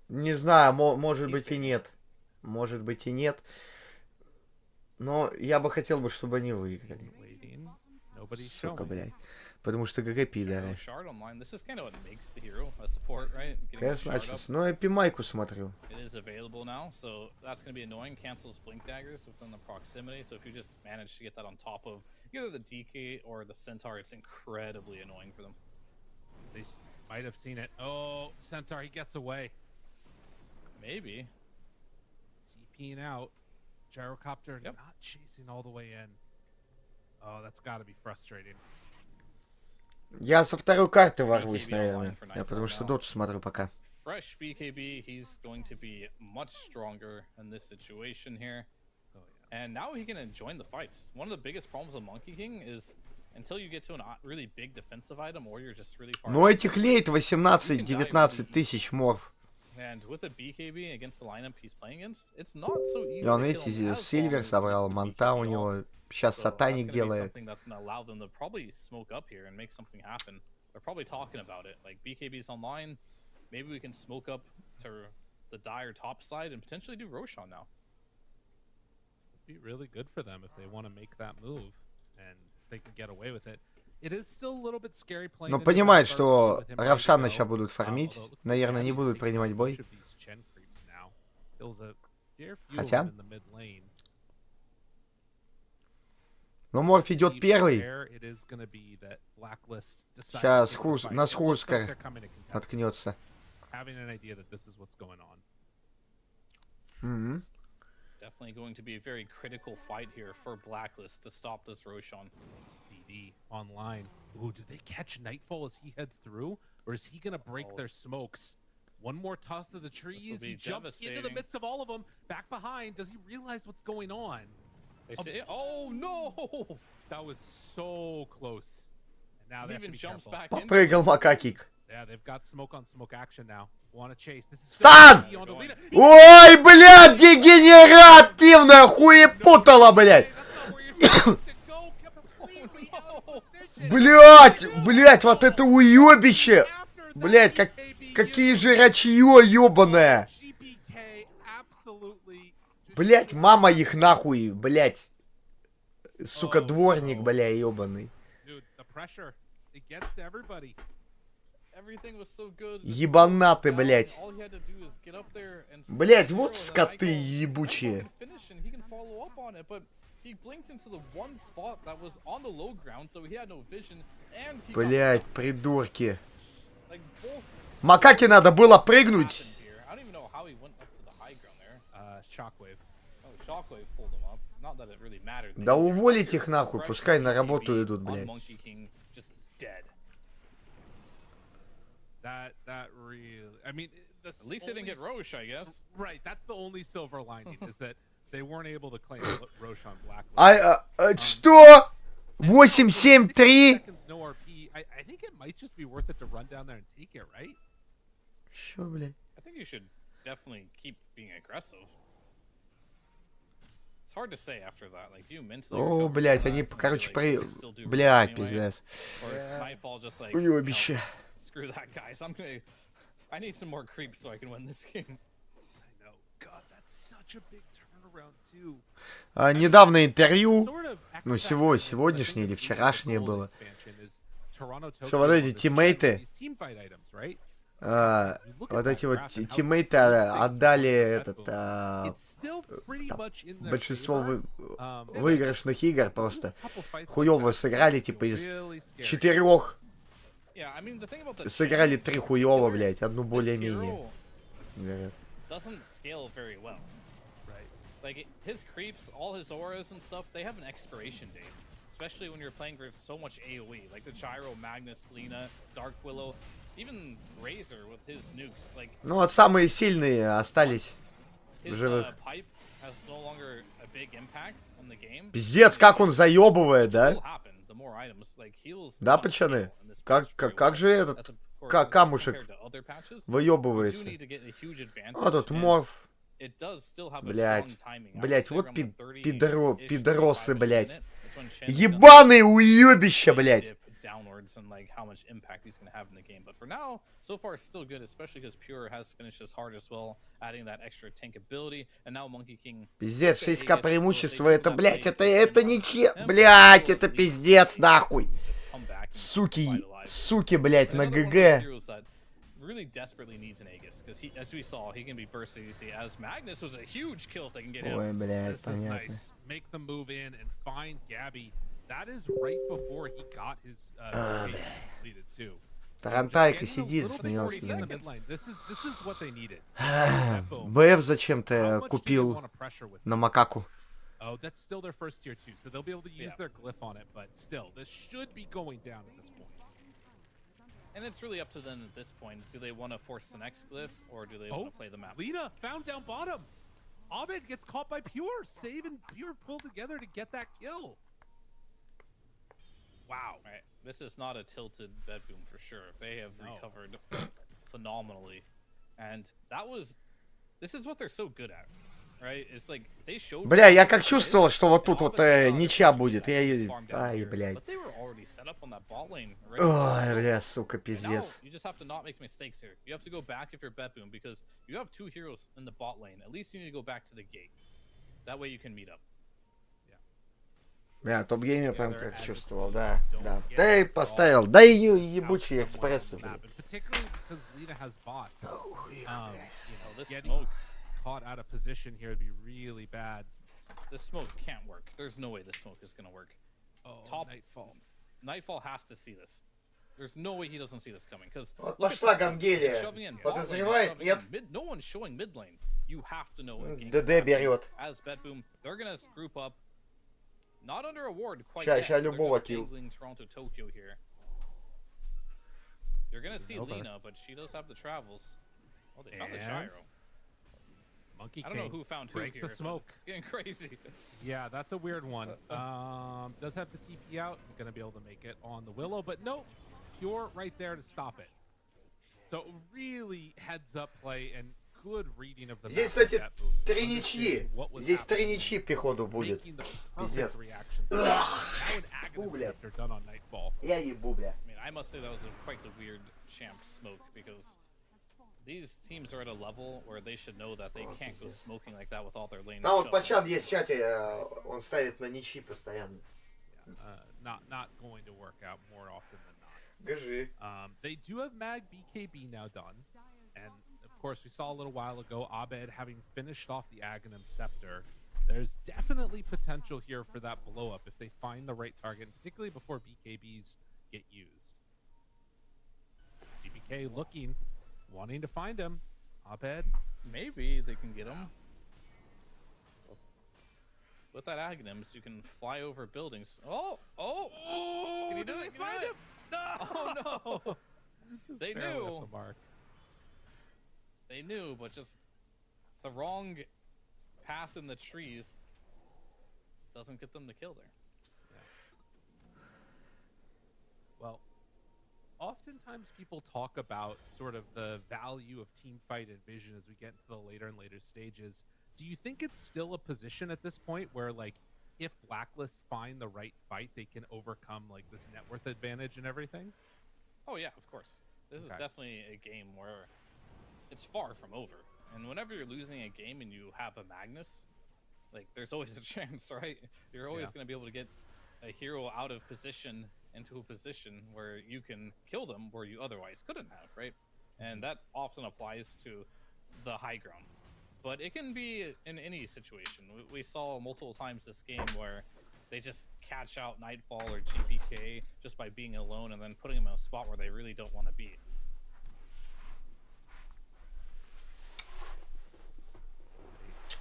Не знаю, может быть и нет. Может быть и нет. Но я бы хотел бы, чтобы они выиграли. Сука, блядь. Потому что ГГ пидоры. КС начался. Ну, я Пимайку смотрю. Might have seen it. Oh, Centaur, he gets away. Maybe. TPing out. Gyrocopter not chasing all the way in. Oh, that's got to be frustrating. Я со второй карты ворвусь, наверное. Я потому что доту смотрю пока. Fresh BKB, he's going to be much stronger in this situation here. And now he can join the fights. One of the biggest problems with Monkey King is until you get to a really big defensive item or you're just really far. Ну этих лейт 18-19 тысяч морф. And with a BKB against the lineup he's playing against, it's not so easy. И он, видите, Сильвер собрал, Монта у него. Сейчас Сатаник делает. They're probably talking about it. Like BKB's online, maybe we can smoke up to the dire top side and potentially do Roshan now. It'd be really good for them if they want to make that move and they can get away with it. It is still a little bit scary playing. Но понимают, что Равшана сейчас будут фармить. Наверное, не будут принимать бой. Хотя... Но Морф идет первый. Сейчас на Хускар наткнется. Definitely going to be a very critical fight here for Blacklist to stop this Roshan. DD online. Ooh, do they catch Nightfall as he heads through? Or is he going to break their smokes? One more toss to the trees. He jumps into the midst of all of them. Back behind. Does he realize what's going on? Oh no! That was so close. Now they have to be careful. Попрыгал макакик. Yeah, they've got smoke on smoke action now. Want to chase. This is Стан! Ой, блядь, дегенеративная хуепутала, блядь. Блядь, вот это уебище. Блядь, какие же рачье ебаное. Блядь, мама их нахуй, блядь. Сука, дворник, бля, ебаный. Ебанаты, блядь. Блядь, вот скоты ебучие. Блядь, придурки. Макаке надо было прыгнуть. Да уволить их нахуй, пускай на работу идут, блядь. That really, I mean, at least they didn't get Roche, I guess. Right, that's the only silver lining is that they weren't able to claim Roche on Blacklist. Что? 8-7-3? I think it might just be worth it to run down there and take it, right? Что, блядь? I think you should definitely keep being aggressive. It's hard to say after that. Like, do you mentally? О, блядь, они, короче, блядь, пиздец. Уебище. Screw that, guys. I need some more creeps so I can win this game. I know. God, that's such a big turnaround too. Недавно интервью, ну сегодняшнее или вчерашнее было, что вот эти тиммейты, вот эти вот тиммейты отдали этот большинство выигрышных игр просто хуёво сыграли, типа из 4 сыграли 3 хуёво, блять, одну более-менее. Like, his creeps, all his auras and stuff, they have an expiration date. Especially when you're playing with so much AoE. Like the Gyro, Magnus, Lina, Dark Willow, even Razor with his nukes. Like, ну вот самые сильные остались в живых. Пиздец, как он заебывает, да? Да, пацаны? Как же этот камушек выебывается? А тут морф. Блять, вот пидоросы, блять. Ебаные уебища, блять. Пиздец, 6к преимущества, это, блять, это ничего. Блять, это пиздец, нахуй. Суки, блять, на ГГ. Really desperately needs an Aegis because he, as we saw, he can be bursting. You see, as Magnus was a huge kill if they can get him. Ой, блядь, this is nice. Make the move in and find Gabby. That is right before he got his completed too. Тарантайка сидит, смеется. This is what they needed. БФ зачем-то купил на макаку. Oh, that's still their first tier too, so they'll be able to use their glyph on it. But still, this should be going down at this point. And it's really up to them at this point. Do they want to force the next glyph, or do they want to play the map? Lina found down bottom. Abed gets caught by Pure. Save and Pure pull together to get that kill. Wow. Right. This is not a tilted bed boom for sure. They have recovered phenomenally. And this is what they're so good at. Right? It's like they showed. Бля, я как чувствовал, что вот тут вот ничья будет. Ай, блядь. Ой, бля, сука, пиздец. You just have to not make mistakes here. You have to go back if you're bet boom because you have 2 heroes in the bot lane. At least you need to go back to the gate. That way you can meet up. Бля, топ-гейм я прям как чувствовал, да. Ты поставил, да и ебучие экспрессы, блядь. Caught out of position here would be really bad. This smoke can't work. There's no way this smoke is gonna work. Oh, Nightfall has to see this. There's no way he doesn't see this coming. Because вот пошла Гангелия. Подозревает, нет? No one's showing mid lane. You have to know what game. ДД берет. As bet boom, they're gonna group up. Not under a ward quite yet. They're любого just angling Toronto, Tokyo here. You're gonna see Lina, but she does have the travels. Oh, they found the gyro. Monkey I don't know King who found who breaks here, the but smoke. it's getting crazy. Yeah, that's a weird one. Does have the TP out. Gonna be able to make it on the Willow, but nope. Pure right there to stop it. So really heads up play and good reading of the map. Здесь, кстати, at that move. 3 ничьи. Здесь 3 ничьи пехоту будет. Making the Пиздец. perfect reactions. Now an Aghanim Бля. Scepter done on Nightfall. Я ебу, бля. I mean, I must say that was quite the weird champ smoke because these teams are at a level where they should know that they can't go smoking like that with all their lanes. Там вот shut. Пачан есть в чате, он ставит на ничьи постоянно. Not going to work out more often than not. Гажи. They do have Mag BKB now done, and of course we saw a little while ago Abed having finished off the Aghanim Scepter. There's definitely potential here for that blow up if they find the right target, particularly before BKBs get used. GBK looking, wanting to find him. Abed, Maybe they can get him. With that Aghanims, you can fly over buildings. Oh! Can you do it? Can you do it? No! Oh no! They barely knew. off the mark. They knew, but just the wrong path in the trees doesn't get them to kill there. Well, oftentimes people talk about sort of the value of team fight and vision as we get into the later and later stages. Do you think it's still a position at this point where, like, if Blacklist find the right fight, they can overcome, like, this net worth advantage and everything? Oh yeah, of course. This is Okay. definitely a game where it's far from over. And whenever you're losing a game and you have a Magnus, like, there's always a chance, right? You're always going to be able to get a hero out of position into a position where you can kill them where you otherwise couldn't have, right? And that often applies to the high ground. But it can be in any situation. We saw multiple times this game where they just catch out Nightfall or GPK just by being alone and then putting them in a spot where they really don't want to be.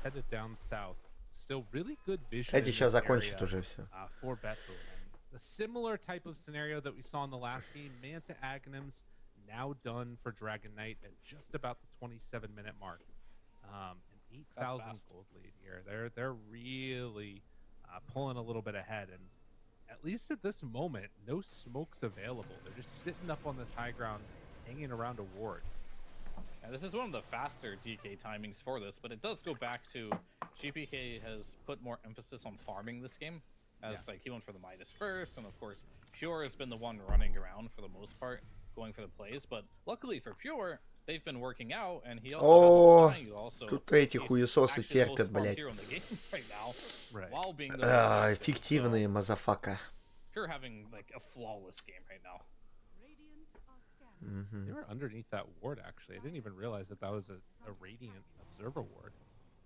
Headed down south. Still really good vision. Эти in сейчас this закончат area, уже все. For Betboom. A similar type of scenario that we saw in the last game. Manta Aghanims now done for Dragon Knight at just about the 27-minute mark. An 8,000 gold lead here. They're really pulling a little bit ahead, and at least at this moment, no smokes available. They're just sitting up on this high ground, hanging around a ward. And this is one of the faster DK timings for this, but it does go back to GPK has put more emphasis on farming this game, as like he went for the Midas first, and of course Pure has been the one running around for the most part, going for the plays. But luckily for Pure, they've been working out, and he also О, has a also тут эти хуесосы терпят, блядь. right now, right. while being the Эффективные, мазафака. Pure having like a flawless game right now. They were underneath that ward, actually. I didn't even realize that that was a Radiant Observer ward.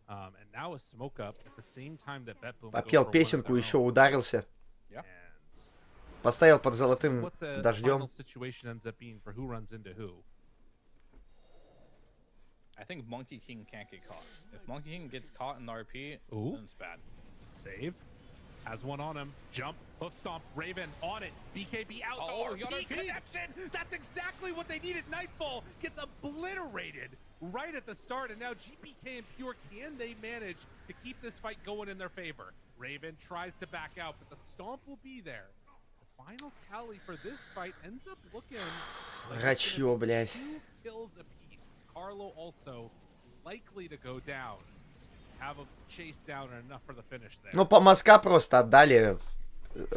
And now a smoke up at the same time that Betboom Попел песенку, еще ударился. Поставил под золотым what the дождем. final situation ends up being for who runs into who. I think Monkey King can't get caught. If Monkey King gets caught in the RP, then it's bad. Save. Has one on him. Jump. Hoof stomp. Raven on it. BKB out. Oh, The he got RP RP'd. connection. That's exactly what they needed. Nightfall gets obliterated right at the start. And now GPK and Pure, can they manage to keep this fight going in their favor? Raven tries to back out, but the stomp will be there. The final tally for this fight ends up looking like it's Рачье, gonna be блядь. 2 kills apiece. Carlo also likely to go down. Have a chase down and enough for the finish there. Ну, по мазка просто отдали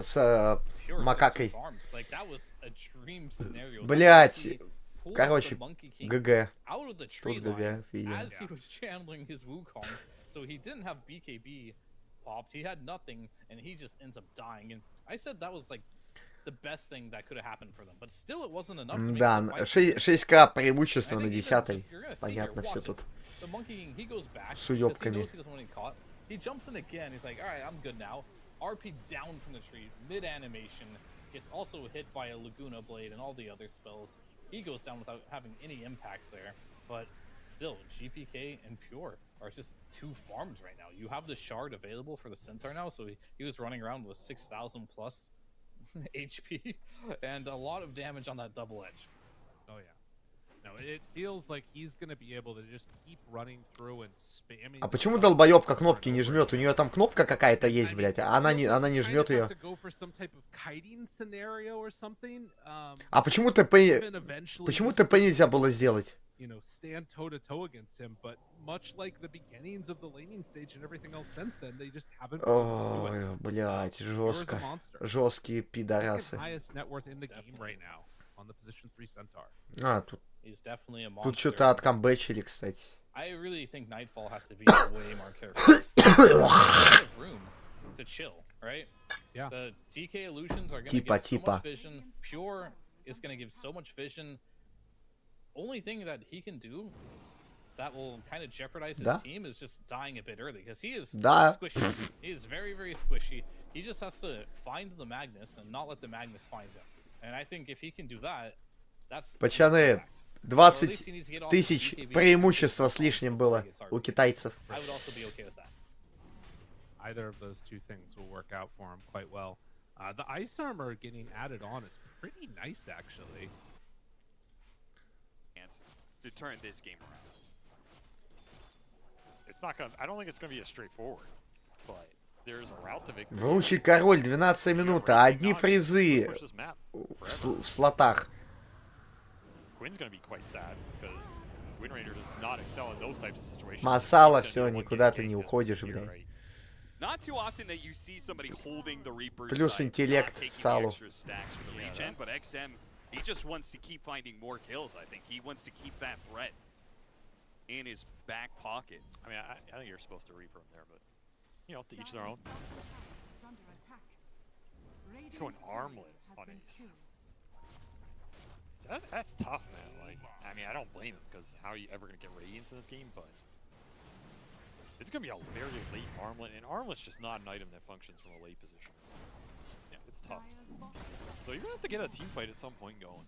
с Pure макакой. farmed. Like that was a dream scenario. Блять. Pulled Короче, the Monkey King ГГ. out of the tree Тут ГГ, line видимо. as he was channeling his Wukongs. So he didn't have BKB popped. He had nothing, and he just ends up dying. And I said that was like the best thing that could have happened for them. But still, it wasn't enough to make Да, the fight. 6к преимущество на 10-й. You're gonna see Понятно here, все watch тут. this. The Monkey King, he goes back С because he уёбками. knows he doesn't want to get caught. He jumps in again. He's like, all right, I'm good now. RP down from the tree, mid animation. Gets also hit by a Laguna Blade and all the other spells. He goes down without having any impact there. But still, GPK and Pure are just two farms right now. You have the shard available for the Centaur now, so he was running around with 6,000 plus HP and a lot of damage on that double edge. Oh yeah. А почему долбоёбка кнопки не жмет? У нее там кнопка какая-то есть, блядь, а она не жмет ее. А почему ТП нельзя было сделать? Ой, блядь, жестко. Жесткие пидорасы. А, тут что-то откамбэчили, кстати. I really think Nightfall has to be way more careful. There's a lot of room to chill, right? Yeah. The TK illusions are gonna give so much vision. Pure is gonna give so much vision. Only thing that he can do that will kind of jeopardize his team is just dying a bit early, because he is squishy. He is very, very squishy. He just has to find the Magnus and not let the Magnus find him. And I think if he can do that, that's Пацаны, 20 тысяч преимущества с лишним было у китайцев. Either of those two things will work out for him quite well. The ice armor getting added on is pretty nice, actually. To turn this game around. It's not gonna. I don't think it's gonna be as straightforward, but there's a route to victory. Вручий король, 12 минут, а одни призы в слотах. Масала, все, никуда ты не уходишь, блядь. Плюс интеллект Салу. He just wants to keep finding more kills, I think. He wants to keep that threat in his back pocket. I mean, I think you're supposed to Reaper him there, but, you know, to each their own. He's going armlet on Ace. That's tough, man. Like, I mean, I don't blame him, because how are you ever going to get Radiance in this game? But it's going to be a very late armlet, and armlet's just not an item that functions from a late position. Yeah, it's tough. So you're going to have to get a team fight at some point going.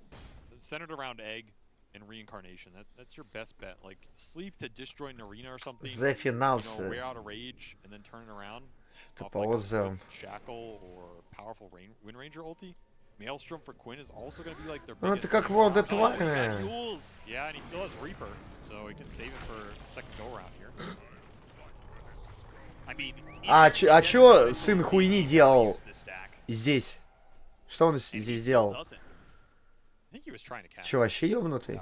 Centered around Egg and Reincarnation. That's your best bet. Like, sleep to destroy an arena or something. The finals. You know, way out of rage and then turn it around. Off Like Shackle or powerful Wind Ranger ulti. Maelstrom for Quinn is also going to be like their Ну biggest. это как World at War. Yeah, and he still has Reaper, so he can save it for second go around here. I mean, А чё сын хуйни делал здесь? Что он здесь делал? Чё, вообще ёбнутый?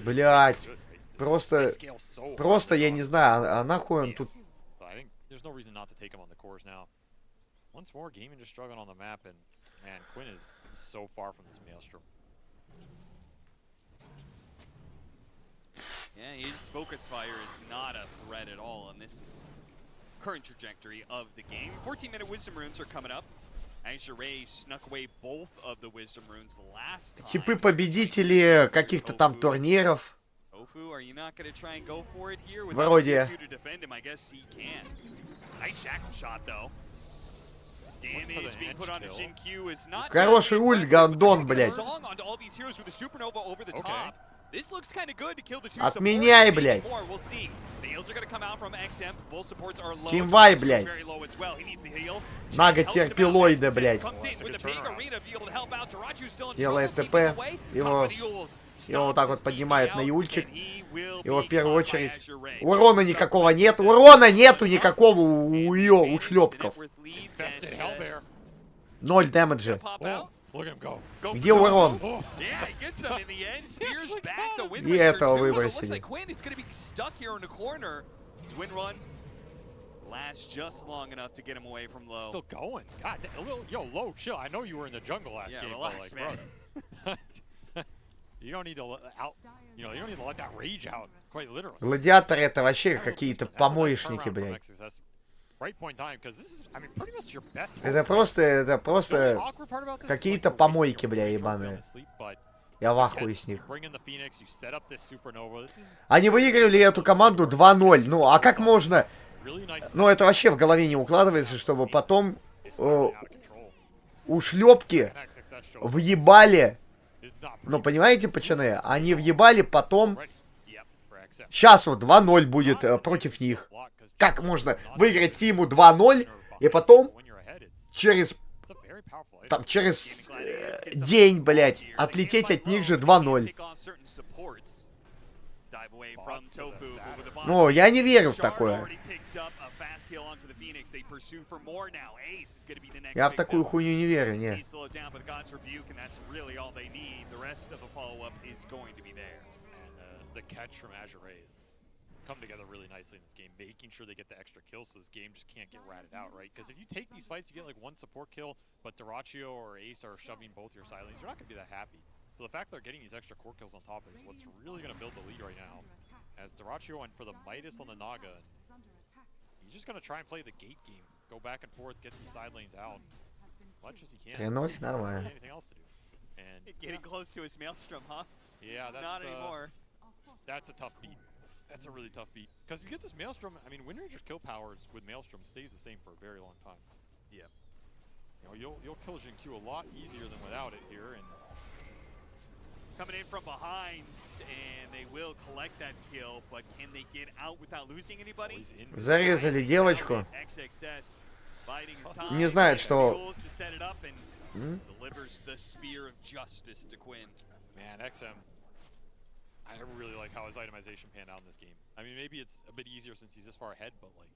Блять, просто я не знаю, а нахуй он тут... Once more, Gaming just struggling on the map, and man, Quinn is so far from this Maelstrom. Yeah, his focus fire is not a threat at all on this current trajectory of the game. 14-minute Wisdom Runes are coming up. Azure Ray snuck away both of the Wisdom Runes last time. Типы победители каких-то там турниров. Tofu, are you not going to try and go for it here? Вроде. To defend him, I guess he can. Nice shackle shot though. Damage being put on Jin Q is not. Хороший ульт, гандон, блядь. Отменяй, блядь. Тимвай, блядь. Нага терпилоида, блядь. Делает ТП. Его вот так вот поднимает на юльчик. Его в первую очередь. Урона никакого нет. Урона нету никакого у шлепков. 0 дэмэджа. Где урон? И этого выбросили. Lasts just long enough to get him away from low. Still going. God, yo, low, chill. I know you were in the jungle last game, relax, but like, bro. You don't need to let out. You know, you don't need to let that rage out. Quite literally. Гладиаторы это вообще какие-то помоечники, блядь. Это просто какие-то помойки, бля, ебаные. Я в ахуе с них. Они выиграли эту команду 2-0. Ну, а как можно... Ну, это вообще в голове не укладывается, чтобы потом ушлепки въебали. Ну, понимаете, пацаны? Они въебали потом... Сейчас вот 2-0 будет против них. Как можно выиграть тиму 2-0 и потом через Там через день, блядь, отлететь от них же 2-0. Ну, я не верю в такое. Я в такую хуйню не верю, не. Come together really nicely in this game, making sure they get the extra kills so this game just can't get ratted out, right? Because if you take these fights, you get like one support kill, but Duraccio or Ace are shoving both your side lanes, you're not going to be that happy. So the fact they're getting these extra core kills on top is what's really going to build the lead right now. As Duraccio went for the Midas on the Naga, he's just going to try and play the gate game, go back and forth, get these side lanes out as much as he can. Нормально. Anything else to do. And getting close to his Maelstrom, huh? Yeah, that's not anymore. That's a tough beat. That's a really tough beat. Because you get this Maelstrom, I mean, Wind Ranger's kill powers with Maelstrom stays the same for a very long time. Yeah. You know, you'll kill Jin Q a lot easier than without it here, and coming in from behind, and they will collect that kill, but can they get out without losing anybody? Зарезали девочку. Не знает, что... Delivers the spear of justice to Quinn. Man, XM, I really like how his itemization panned out in this game. I mean, maybe it's a bit easier since he's this far ahead, but like,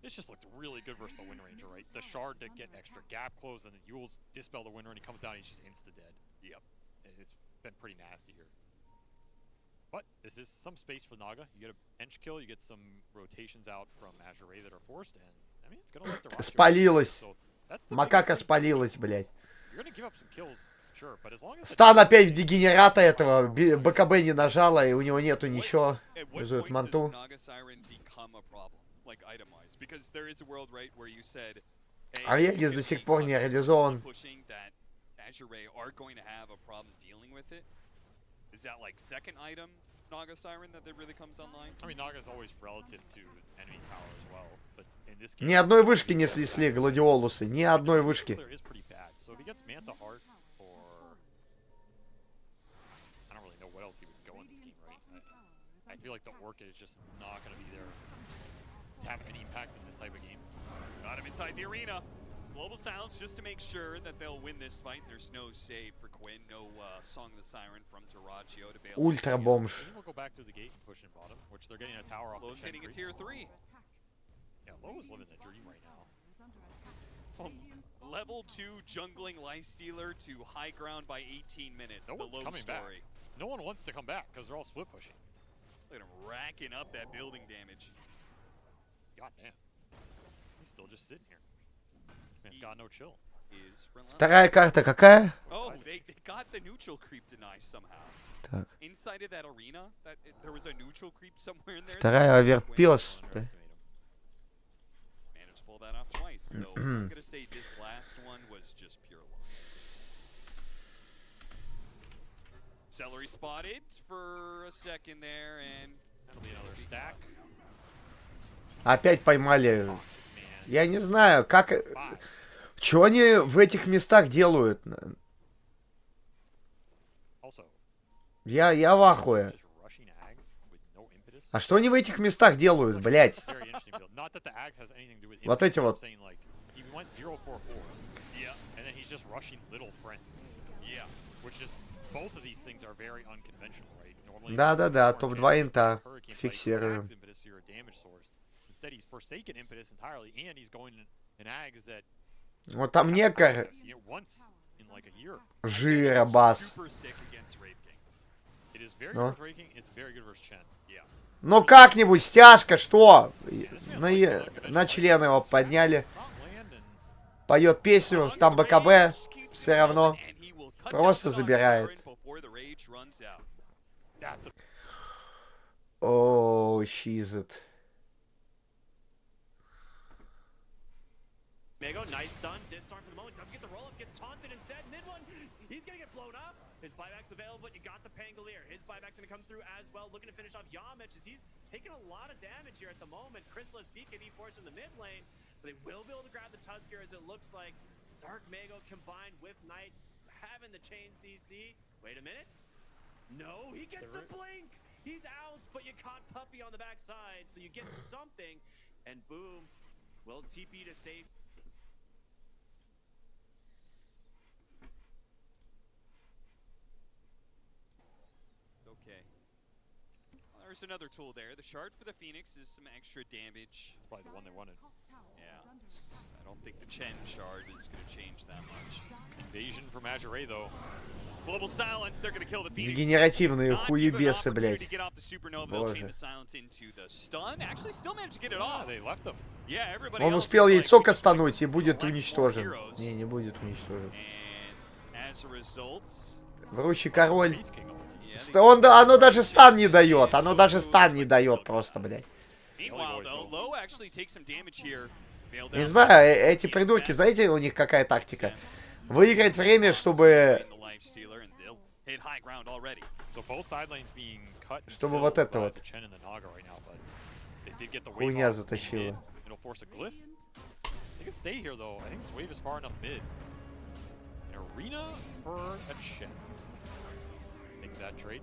this just looked really good versus the Wind Ranger, right? The shard to get extra gap close, and then Yule's dispel the Winter, and he comes down, and he's just insta-dead. Yep. It's been pretty nasty here. But this is some space for Naga. You get a bench kill, you get some rotations out from Azure that are forced, and I mean, it's gonna let the Спалилась. Макака спалилась, блядь. You're gonna give up some kills. Стан опять в дегенерата этого, БКБ не нажала, и у него нету ничего. Юзует манту. Арьегис до сих пор не реализован. Ни одной вышки не снесли гладиолусы, ни одной вышки. I feel like the Orchid is just not going to be there to have any impact in this type of game. Got him inside the arena. Global silence just to make sure that they'll win this fight. There's no save for Quinn. No Song of the Siren from Duraccio to bail. Ультра бомж. We'll go back through the gate and push in bottom, which they're getting a tower off. Lowe's getting a tier 3. Yeah, Lowe is living the dream right now. From level 2 jungling lifestealer to high ground by 18 minutes. No one's coming back. No one wants to come back because they're all split pushing. Look at him racking up that building damage. God damn. He's still just sitting here. Man's got no chill. Вторая карта какая? Oh, they got the neutral creep denied somehow. Так. Inside of that arena, there was a neutral creep somewhere in there. Вторая оверпёс. Managed to pull that off twice. So I'm gonna say this last one was just pure luck. Celery spotted for a second there, and that'll be another stack. Опять поймали. Я не знаю, как... Что они в этих местах делают? Я в ахуе. А что они в этих местах делают, блядь? Вот эти вот. Да-да-да, топ-2 инта. Фиксируем. Вот там некор. Жира, бас. Ну как-нибудь, стяжка, что? На член его подняли. Поет песню, там БКБ. Все равно. Просто забирает. О, щизит. Mego, nice stun, disarm for the moment, doesn't get the roll up, gets taunted instead, mid one, he's gonna get blown up, his buyback's available, but you got the Pangolier, his buyback's gonna come through as well, looking to finish off Yamich as he's taking a lot of damage here at the moment, Chrysalis PKB force in the mid lane, but they will be able to grab the Tusker as it looks like Dark Mego combined with Knight having the chain CC, wait a minute, no, he gets the blink, he's out, but you caught Puppy on the backside, so you get something, and boom, will TP to safe. there's another tool there. The shard for the Phoenix is some extra damage. It's probably the one they wanted. Yeah. I don't think the Chen shard is going to change that much. Invasion from Azure though. Global silence, they're going to kill the Phoenix. Дегенеративные Not give an хуебесы, opportunity блядь. to get off the supernova. They'll chain Боже. the silence into the stun. Actually, still managed to get it off. They left him. Yeah, everybody Он else успел was яйцо like, кастануть и будет collect more уничтожен. heroes. Не, не будет уничтожен. And as a result, Вручий король. yeah, Оно даже стан не дает. Оно даже стан не дает просто, блядь. meanwhile, though, Low actually takes some damage here. Bailed Не out знаю, эти придурки, знаете, у них какая тактика? Выиграть время, чтобы... the Lifestealer, and they'll hit high ground already. So both side lanes being cut. and Чтобы filled вот это by вот. the Chen and the Naga right now, but they did get the wave Хуйня off затащила. mid. It'll force a glyph. They can stay here though. I think this wave is far enough mid. An arena for a Chen. Take that trade.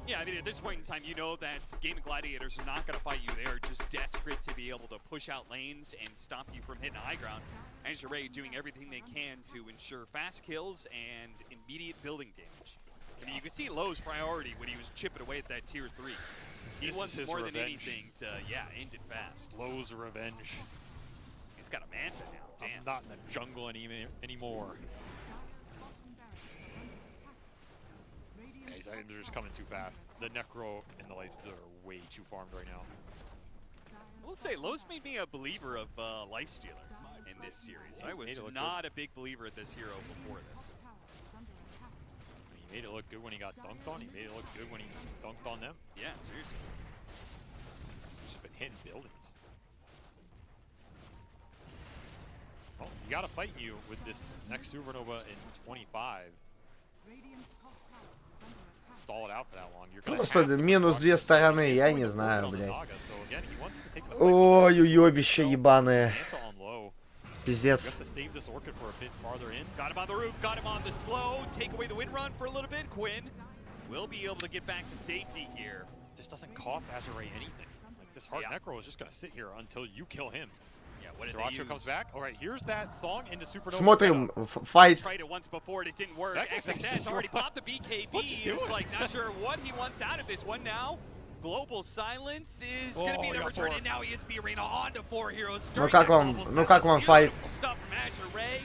Yeah, I mean, at this point in time, you know that Game of Gladiators are not going to fight you. They are just desperate to be able to push out lanes and stop you from hitting high ground. Azure doing everything they can to ensure fast kills and immediate building damage. I mean, you could see Low's priority when he was chipping away at that tier 3. He This wants is his more than revenge. anything to, yeah, end it fast. Low's revenge. He's got a Manta now. Damn. I'm not in the jungle anymore. These items are just coming too fast. The Necro and the Lights are way too farmed right now. I will say, Low's made me a believer of Lifestealer in this series. I was not a big believer of this hero before this. He made it look good when he got dunked on. He made it look good when he dunked on them. Yeah, seriously. Just been hitting buildings. Oh, you gotta fight you with this next supernova in 25. Stall it out for that long. You're gonna Просто have to минус watch две the стороны, game я with не the знаю, on the блядь. Naga. So again, he wants to take the Ой, уебище ебаное. Manta on low. Пиздец. You have to save this Orchid for a bit farther in. Got him on the roof, got him on the slow. Take away the wind run for a little bit. Quinn will be able to get back to safety here. This doesn't cost Azure anything. Like this Heart Necro is just gonna sit here until you kill him. Yeah, what did they Daracho use? comes back. All right, here's that song into Supernova. Смотрим, setup. файт. Tried it once before and it didn't work. That's XXS exactly already what- popped the BKB. What's he It's doing? like not sure what he wants out of this one now. Global silence is going to be Oh, the he got return, four. and now he hits the arena on to 4 heroes. Ну During как that вам, global ну как вам silence, файт? beautiful stuff from Azure Ray.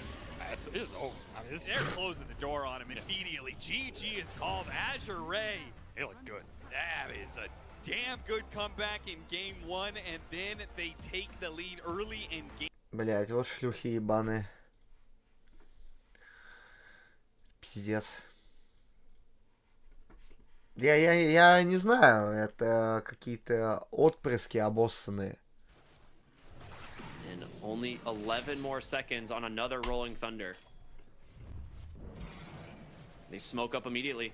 It is over. I mean, this They're closing the door on him immediately. GG is called. Azure Ray. They look good. That is a damn good comeback in game 1, and then they take the lead early in game. Блять, вот шлюхи ебаные. Пиздец. Я не знаю, это какие-то отпрыски обоссанные. And only 11 more seconds on another Rolling Thunder. They smoke up immediately.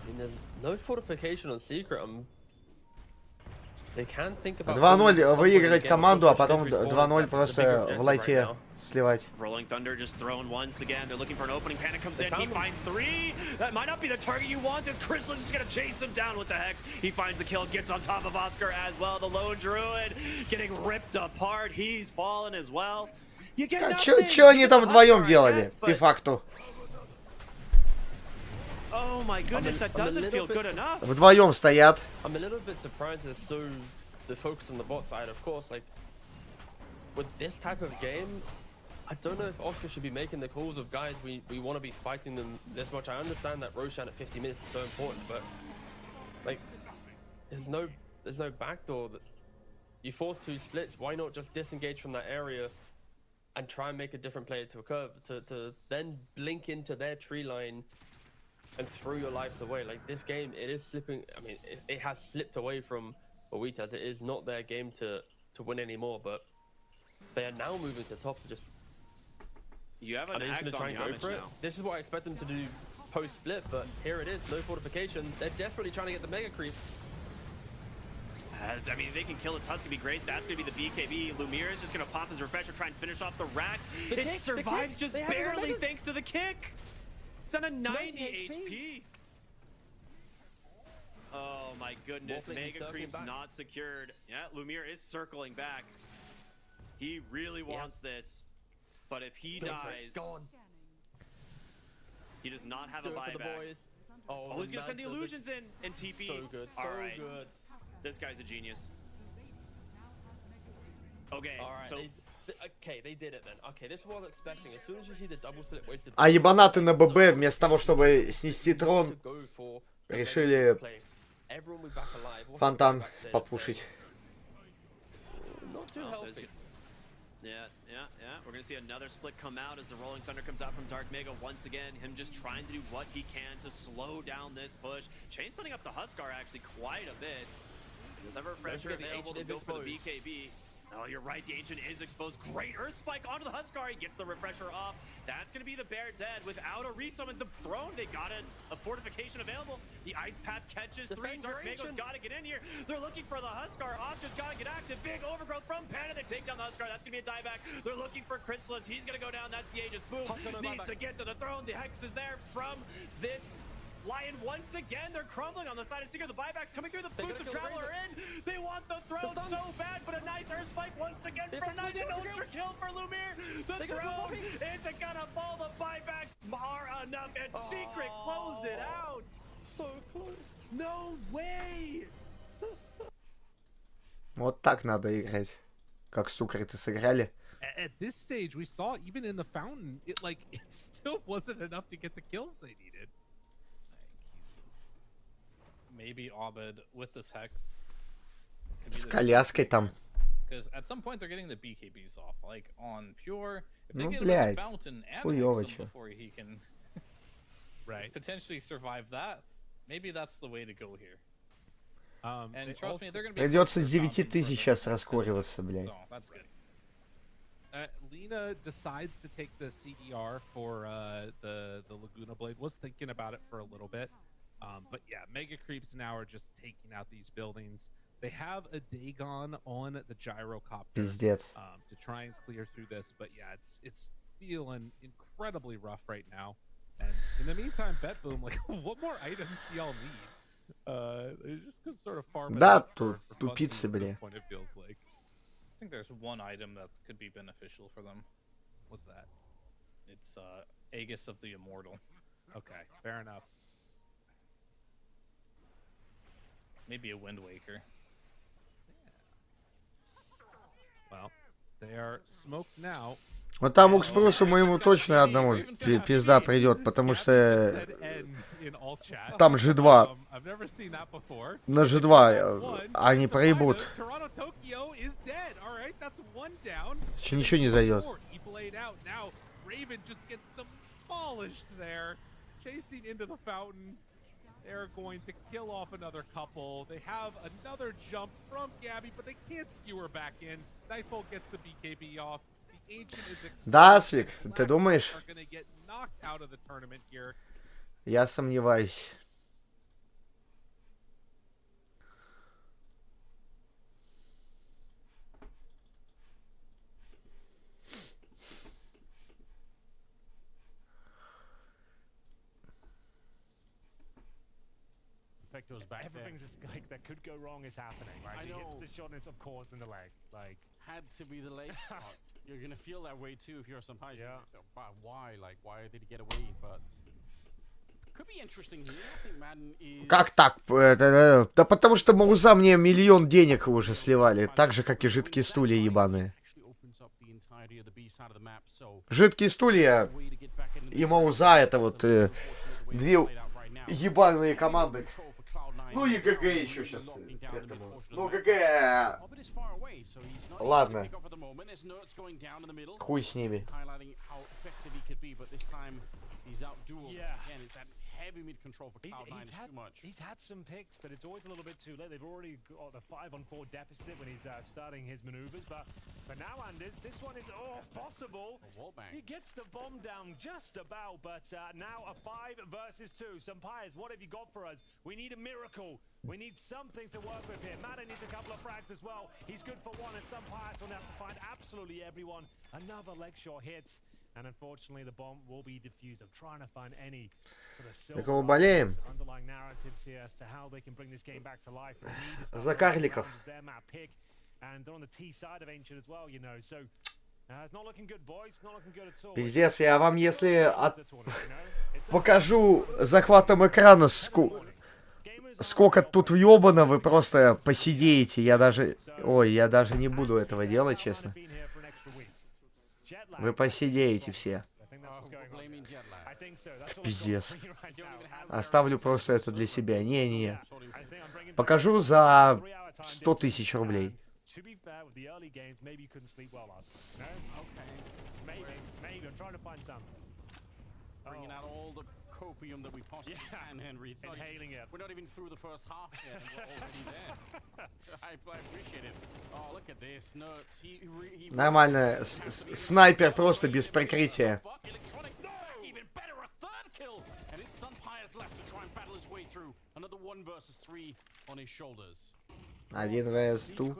I mean, there's no fortification on Secret. They can't think about 2-0 выиграть команду, а потом 2-0 просто в лайте сливать. Rolling Thunder just thrown once again. They're looking for an opening. Panic comes in. He finds 3. That might not be the target you want. As Chrysalis is going to chase him down with the Hex. He finds the kill, gets on top of Oscar as well. The Lone Druid getting ripped apart. He's fallen as well. You get nothing. Чё они там вдвоем Oscar, I делали, guess, по but- факту? Oh my goodness, that doesn't feel good enough. Вдвоем стоят. I'm a little bit surprised they're so the focus on the bot side. Of course, like with this type of game, I don't know if Oscar should be making the calls of guys we want to be fighting them this much. I understand that Roshan at 50 minutes is so important, but like there's no backdoor. That you force 2 splits. Why not just disengage from that area and try and make a different player to occur to then blink into their tree line and throw your lives away? Like this game, it is slipping. I mean, it has slipped away from Oitas. It is not their game to win anymore, but they are now moving to top. Just You have are an they just axe gonna try on and go Yamich for it? now. This is what I expect them to do post split, but here it is, no fortification. They're desperately trying to get the mega creeps. I mean, they can kill a Tusk, it'd be great. That's going to be the BKB. Lumiere is just going to pop his refresher, try and finish off the racks. The It kick, the survives kick. just They have no barely megas. thanks to the kick. It's on a 90 HP. HP. Oh my goodness, Wolfling is Mega circling Creep's back. not secured. Yeah, Lumiere is circling back. He really wants this. But if he Go for it. dies, Go on. he does not have Do a it for the buyback. boys. Oh, he's gonna send the Mantle, illusions in and TP. So good, so All right. good. This guy's a genius. Okay, All right, so okay, they did it then. Okay, this is what I was expecting. As soon as you see the double split wasted. А ебанаты на ББ вместо того, чтобы снести трон, решили фонтан попушить. Not too healthy. Yeah. We're gonna see another split come out as the Rolling Thunder comes out from Dark Mega once again. Him just trying to do what he can to slow down this push. Chain stunning up the Huskar actually quite a bit. Does have a refresher available to go for the BKB. Oh, you're right, the Ancient is exposed. Great Earth Spike onto the Huskar. He gets the refresher off. That's going to be the Bear dead without a resummon. The throne, they got a fortification available. The Ice Path catches three. Dark Mago's got to get in here. They're looking for the Huskar. Ostra's got to get active. Big overgrowth from Panda. They take down the Huskar. That's going to be a dieback. They're looking for Chrysalis. He's going to go down. That's the Aegis. Boom. Needs to get to the throne. The Hex is there from this Lion once again. They're crumbling on the side of Seeker. The buybacks coming through. The Boots of Travel are in. They want the throne so bad, but a nice Earth Spike once again from Knight. An ultra kill for Lumiere. The throne isn't gonna fall. The buybacks are enough, and Secret close it out. So close. No way. Вот так надо играть. Как сукры-то сыграли. At this stage, we saw even in the fountain, it still wasn't enough to get the kills they needed. Maybe Abed with this Hex. С коляской там. Because at some point they're getting the BKBs off. Like on Pure, if they Ну, get блядь. him the fountain and Хуёво Hex him чё. before he can right potentially survive that, maybe that's the way to go here. And trust me, they're gonna be Придется 9000 сейчас раскуриваться, блядь. so that's good. Lena decides to take the CDR for the Laguna Blade. Was thinking about it for a little bit. But yeah, Mega Creeps now are just taking out these buildings. They have a Dagon on the gyrocopter Пиздец. to try and clear through this. But yeah, it's feeling incredibly rough right now. And in the meantime, BetBoom, what more items do y'all need? They're just gonna sort of farm it Да, out for тупицы, at this бля. point, it feels like. I think there's one item that could be beneficial for them. What's that? It's Aegis of the Immortal. Okay, fair enough. Maybe a Wind Waker. Well, they are smoked now. Вот там к спросу моему точно одному пизда придет, потому что там G2. На G2 они проебут. Еще ничего не зайдет. They're going to kill off another couple. They have another jump from Gabby, but they can't skewer back in. Nightfall gets the BKB off. The Ancient is Да, Свик, ты думаешь? are going to get knocked out of the tournament here. Я сомневаюсь. Everything's just like that could go wrong is happening, right? He hits the shot and it's of course in the leg. Like had to be the leg shot. You're gonna feel that way too if you're some high. Yeah. But why? Like why did he get away? But could be interesting here. I think Madden is. Как так? Да потому что Мауза мне миллион денег уже сливали, так же, как и жидкие стулья ебаные. Жидкие стулья и Мауза — это вот две ебаные команды. Ну и ГГ еще сейчас. Ну ГГ... Ладно. Хуй с ними. Heavy mid control for Cloud9 is too much. He's had some picks, but it's always a little bit too late. They've already got a 5-on-4 deficit when he's starting his maneuvers. But for now, Anders, this one is possible. He gets the bomb down just about, but now a 5 versus 2. Sampires, what have you got for us? We need a miracle. We need something to work with here. Madden needs a couple of frags as well. He's good for one, and Sampires will have to find absolutely everyone. Another leg shot hits. And unfortunately, the bomb will be defused. I'm trying to find any sort of silver underlying narratives here as to how they can bring this game back to life. За карликов. Their map pick, and they're on the T side of Ancient as well, you know. So Пиздец, я вам если покажу захватом экрана, сколько тут въебано, вы просто посидеете. Я даже... Ой, я даже не буду этого делать, честно. Вы посидеете все. Пиздец. Оставлю просто это для себя. Не-не-не. Покажу за 100 тысяч рублей. Bringing out all the copium that we possibly can, Henry. It's inhaling it. We're not even through the first half yet, and we're already there. I appreciate it. Oh, look at this. Nuts. Нормально. Снайпер просто без прикрытия. Even better, a third kill. And it's Sunpire's left to try and battle his way through. Another 1 versus 3 on his shoulders. 1 vs 2.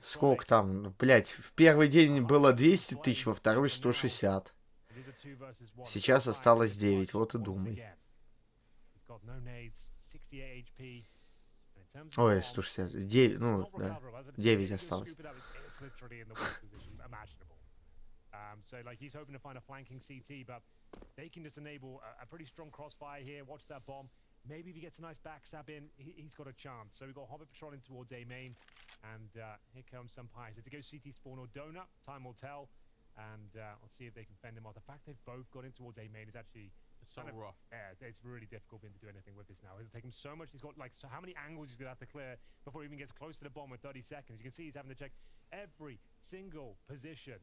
Сколько там? Ну, блять, в первый день было 200 тысяч, во второй 160. Сейчас осталось 9, вот и думай. Ой, 160. 9, ну, да. 9 осталось. So like he's hoping to find a flanking CT, but they can just enable a pretty strong crossfire here. Watch that bomb. Maybe if he gets a nice backstab in, he's got a chance. So we've got Hobbit patrolling towards A main, and here comes some pies. If it goes CT spawn or donut, time will tell, and we'll see if they can fend him off. The fact they've both got in towards A main is actually so rough. Yeah, it's really difficult for him to do anything with this now. It'll take him so much. He's got like so how many angles he's gonna have to clear before he even gets close to the bomb in 30 seconds. You can see he's having to check every single position.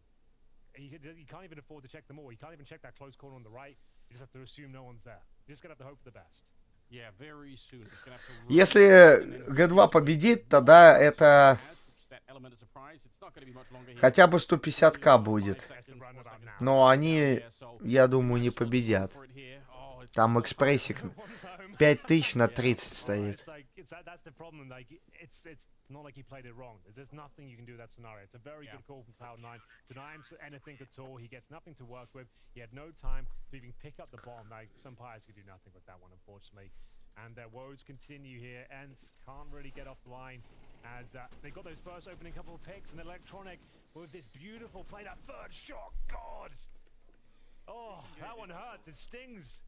You can't even afford to check them all. You can't even check that close corner on the right. You just have to assume no one's there. You're just gonna have to hope for the best. Yeah, very soon. Just gonna have to Если Г2 победит, тогда это хотя бы 150к будет. Но они, я думаю, не победят. Там экспрессик 5000 на 30 стоит. That's the problem. Like it's not like he played it wrong. There's nothing you can do in that scenario. It's a very good call from Cloud9. Deny him anything at all. He gets nothing to work with. He had no time to even pick up the bomb. Like some players could do nothing with that one, unfortunately. And their woes continue here. Ents can't really get off the line as they got those first opening couple of picks, and Electronic with this beautiful play. That third shot, God. Oh, that one hurts. It stings.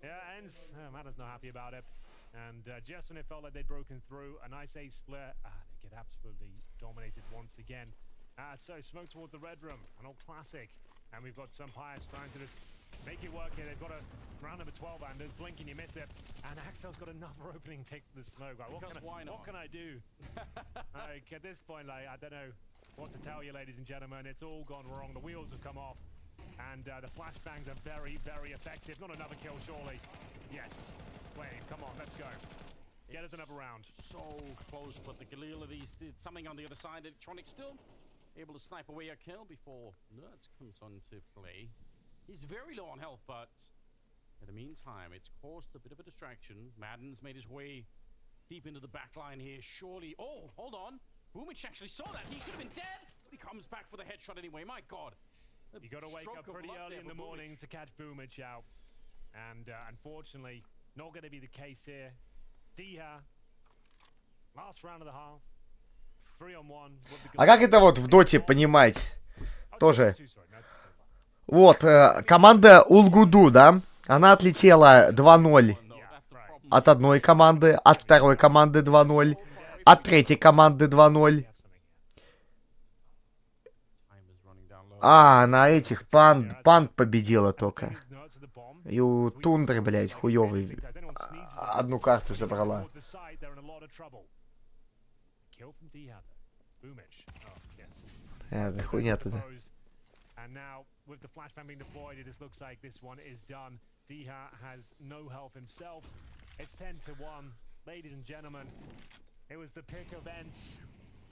Yeah, Ents. Mana's not happy about it. And just when it felt like they'd broken through, a nice A split, they get absolutely dominated once again. So smoke towards the red room, an old classic. And we've got some Pious trying to just make it work here. They've got a round number 12 and there's blink and you miss it. And Axel's got another opening pick for the smoke. Like, what can I do? Like, at this point, like, I don't know what to tell you, ladies and gentlemen. It's all gone wrong. The wheels have come off. And the flashbangs are very, very effective. Not another kill, surely. Yes. Wait, come on, let's go. Get us another round. So close, but the Galil did something on the other side. Electronic still able to snipe away a kill before Nerds comes on to play. He's very low on health, but in the meantime, it's caused a bit of a distraction. Madden's made his way deep into the back line here. Surely, oh, hold on. Boomich actually saw that. He should have been dead, but he comes back for the headshot anyway. My God. You got to wake up pretty early in the morning to catch Boomich out. And unfortunately, not going to be the case here. Diha, last round of the half, 3-on-1. А как это вот в доте понимать? Тоже. Вот, команда Улгуду, да? Она отлетела 2-0 от одной команды, от второй команды 2-0, от третьей команды 2-0. А, на этих панд победила только. И у Тундры, блядь, хуёвый. Одну карту забрала. Это хуйня туда. And now, with the flashbang being deployed, it just looks like this one is done. Diha has no health himself. It's 10-1. Ladies and gentlemen, it was the pick of Ents.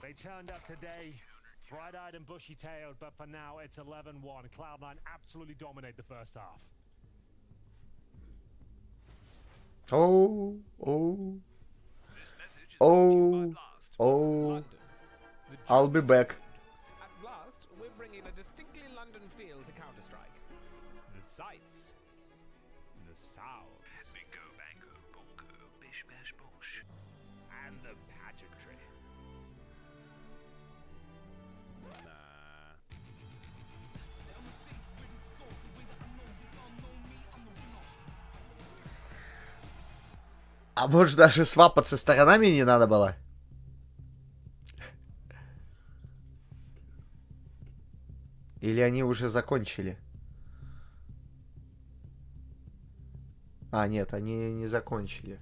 They turned up today, bright-eyed and bushy-tailed, but for now, it's 11-1. Cloud9 absolutely dominate the first half. Oh, oh. Oh, oh. I'll be back. At last, we're bringing a distinctly London feel to Counter-Strike. The sights, the sounds, Bingo, bango, bongo, bish, bash, bosh. and the pageantry. А может даже свапаться сторонами не надо было? Или они уже закончили? А, нет, они не закончили.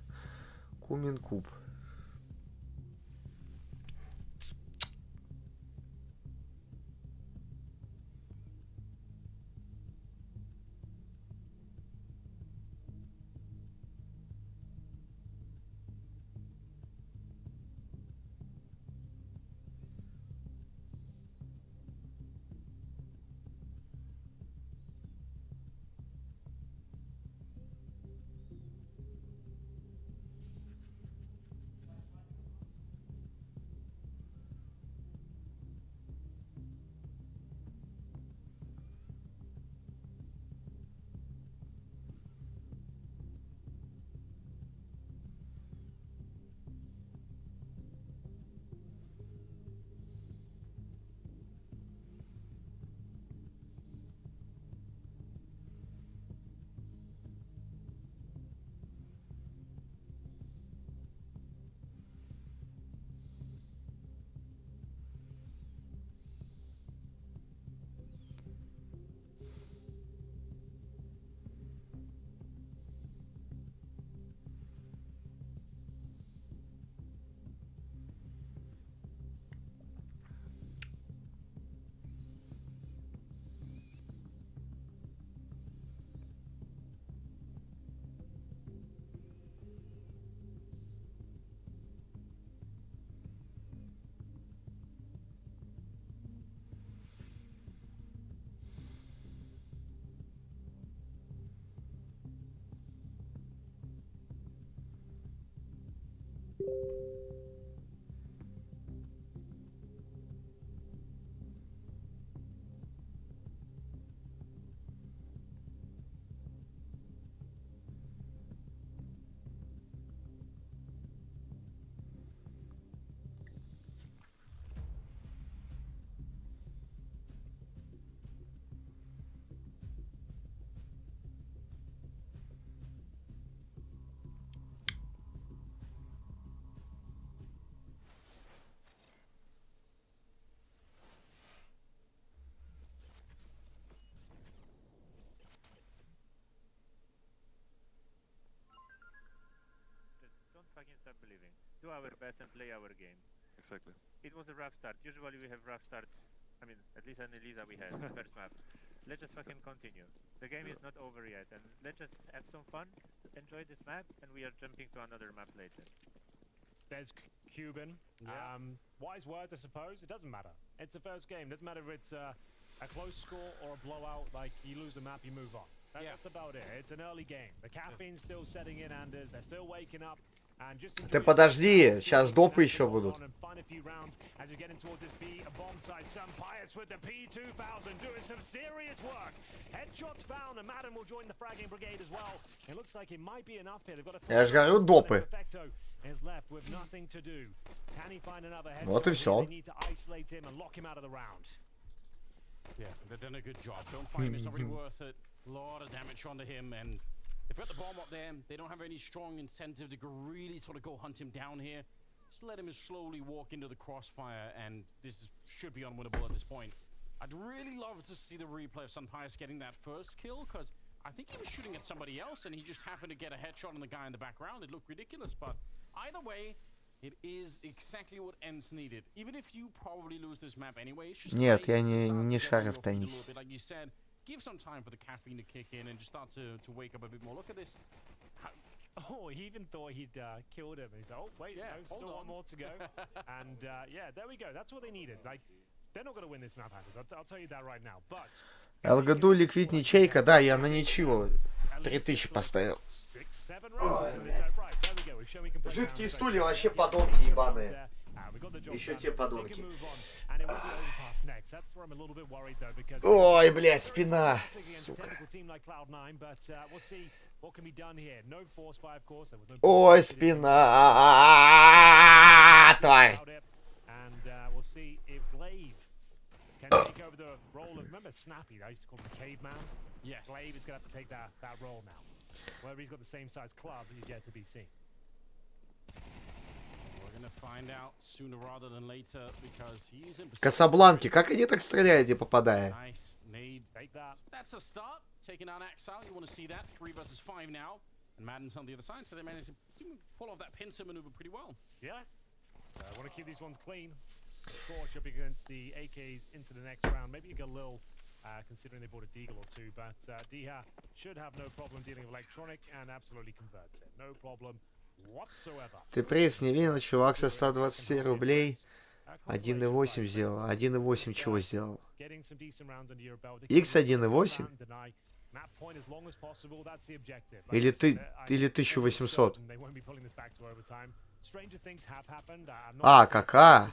Кумин куб. Don't fucking stop believing. Do our best and play our game. Exactly. It was a rough start. Usually we have rough starts. I mean, at least on Elisa we had the first map. Let's just fucking continue. The game is not over yet, and let's just have some fun, enjoy this map, and we are jumping to another map later. There's Cuban. Yeah. Wise words, I suppose. It doesn't matter. It's the first game. Doesn't matter if it's a close score or a blowout. Like, you lose the map, you move on. That's about it. It's an early game. The caffeine's still setting in, Anders. They're still waking up. And just Ты подожди, сейчас допы еще будут. find a few rounds as we get in towards this B, a bomb site. Some Pius with the P2000 doing some serious work. Headshots found, and Madden will join the fragging brigade as well. It looks like it might be enough here. They've got a Я же говорю, допы. is left with nothing to do. Can he find another headshot? Вот и все. They need to isolate him and lock him out of the round. Yeah, they've done a good job. Don't fight him, it's not really worth it. A lot of damage onto him, and they've got the bomb up there. They don't have any strong incentive to really sort of go hunt him down here. Just let him slowly walk into the crossfire, and this should be unwinnable at this point. I'd really love to see the replay of Sunpius getting that first kill, because I think he was shooting at somebody else, and he just happened to get a headshot on the guy in the background. It looked ridiculous, but either way, it is exactly what Ents needed. Even if you probably lose this map anyway, it's just Нет, nice я to не, start не to get шарю on в your feet a теннис. little bit. Like you said, give some time for the caffeine to kick in and just start to wake up a bit more. Look at this. Oh, he even thought he'd killed him. He's like, oh, wait, Yeah, no, still hold on. one more to go. And yeah, there we go. That's what they needed. Like, they're not going to win this map, Anders. I'll tell you that right now. But ЛГДУ ликвид ничейка, да, я на ничего 3000 поставил. Жидкие стулья вообще подонки ебаные. Еще те подонки. Ой, блядь, спина. Сука. Ой, спина. Тварь. Can take over the role of, remember Snappy, I used to call him the caveman? Yes. Glaive is going to have to take that role now. Whether he's got the same size club is yet to be seen. Касабланки, как они так стреляют, не попадая? That's a start. Taking out Axe out. You want to see that? 3 versus 5 now. And Madden's on the other side, so they managed to pull off that pincer maneuver pretty well. Yeah. So I want to keep these ones clean. Of course, you're up against the AKs into the next round. Maybe you get a little, considering they bought a Deagle or two, but Diha should have no problem dealing with electronic and absolutely converts it. No problem whatsoever. Ты приз не видел, чувак со 120 рублей 1.8 сделал. 1.8 чего сделал? X 1.8? Или 1800? А, кака?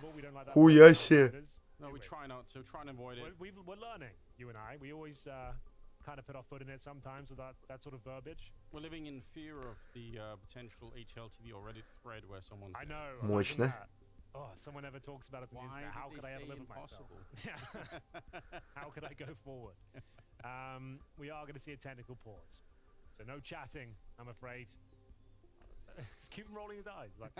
Хуя себе. No, we try not to. Try and avoid it. We're learning, you and I. We always kind of put our foot in it sometimes with that sort of verbiage. We're living in fear of the potential HLTV or Reddit thread where someone. I know. Мощно. Oh, someone ever talks about it. Why how could I ever live impossible? with myself? How could I go forward? We are going to see a technical pause, so no chatting, I'm afraid. Just keep him rolling his eyes. Like,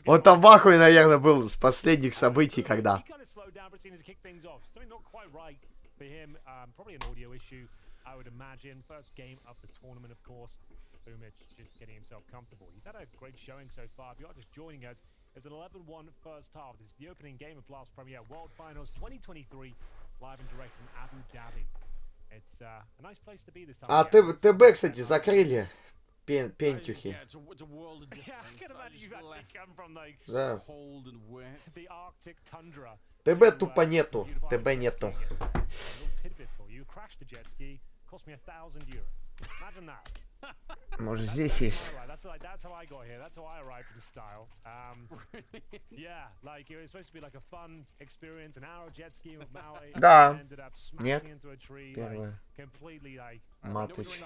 Он там в ахуе, наверное, был с последних событий, когда. For him, probably an audio issue, I would imagine. First game of the tournament, of course. Boomich just getting himself comfortable. He's had a great showing so far. If you're just joining us, it's an 11-1 first half. This is the opening game of Blast Premier World Finals 2023, live and direct from Abu Dhabi. It's a nice place to be this time. А ТБ, кстати, закрыли. Пентюхи. Да. ТБ тупо нету. ТБ нету. Может, здесь есть. Да. Нет. Первое. Матыч.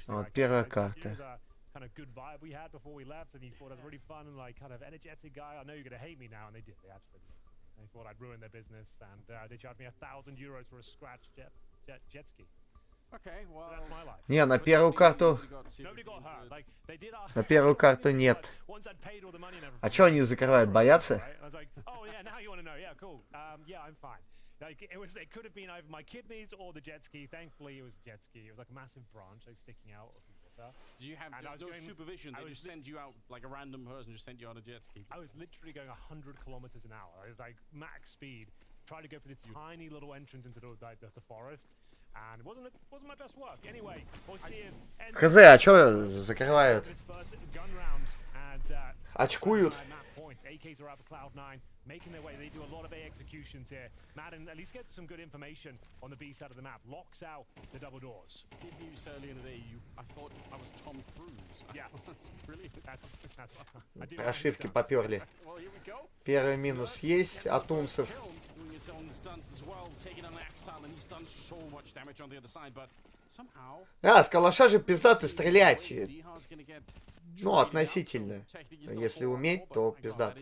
Вот первая карта. Kind of good vibe we had before we left, and he thought I was a really fun and like kind of energetic guy. I know you're gonna hate me now, and they did. They absolutely did. They thought I'd ruin their business, and they charged me €1,000 for a scratch jet ski. Okay, well, so that's my life. Не, на первую карту. На первую карту нет. А чё они закрывают? Боятся? Like it could have been either my kidneys or the jet ski. Thankfully, it was the jet ski. It was like a massive branch, like sticking out of the water. Did you have no supervision? They just send you out like a random person, just send you on a jet ski. I was literally going 100 kilometers an hour. It was like max speed, trying to go for this tiny little entrance into the forest, and it wasn't my best work. Anyway, we'll see if. Хз, а чё закрывают? Очкуют. AKs are out for Cloud9, making their way. They do a lot of A executions here. Madden at least gets some good information on the B side of the map. Locks out the double doors. Did you say earlier in the day I thought I was Tom Cruise? Yeah, that's brilliant. That's. Прошивки поперли. Первый минус есть от унцев. А, с калаша же пиздато стрелять. Ну, относительно. Если уметь, то пиздат.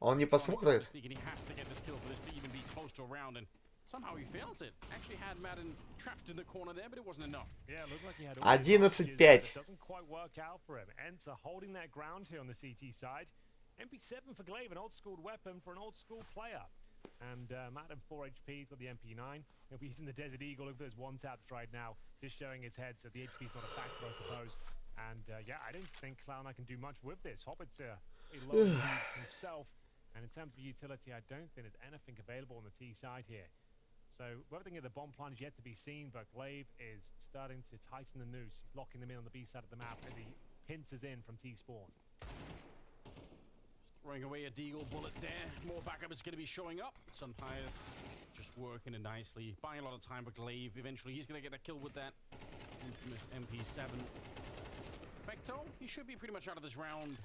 Он не посмотрит. 11-5. MP7 for Glaive, an old-school weapon for an old-school player. And Madden 4 HP, he's got the MP9. He'll be using the Desert Eagle. Look at those one-taps right now, just showing his head, so the HP's not a factor, I suppose. And yeah, I don't think Cloud9 can do much with this. Hobbit's a low himself, and in terms of utility, I don't think there's anything available on the T side here. So everything at the bomb plant is yet to be seen, but Glaive is starting to tighten the noose. He's locking them in on the B side of the map as he pinces in from T-spawn. Throwing away a Deagle bullet there. More backup is going to be showing up. Sunpire's just working it nicely. Buying a lot of time for Glaive. Eventually, he's going to get a kill with that infamous MP7. Vecto, he should be pretty much out of this round.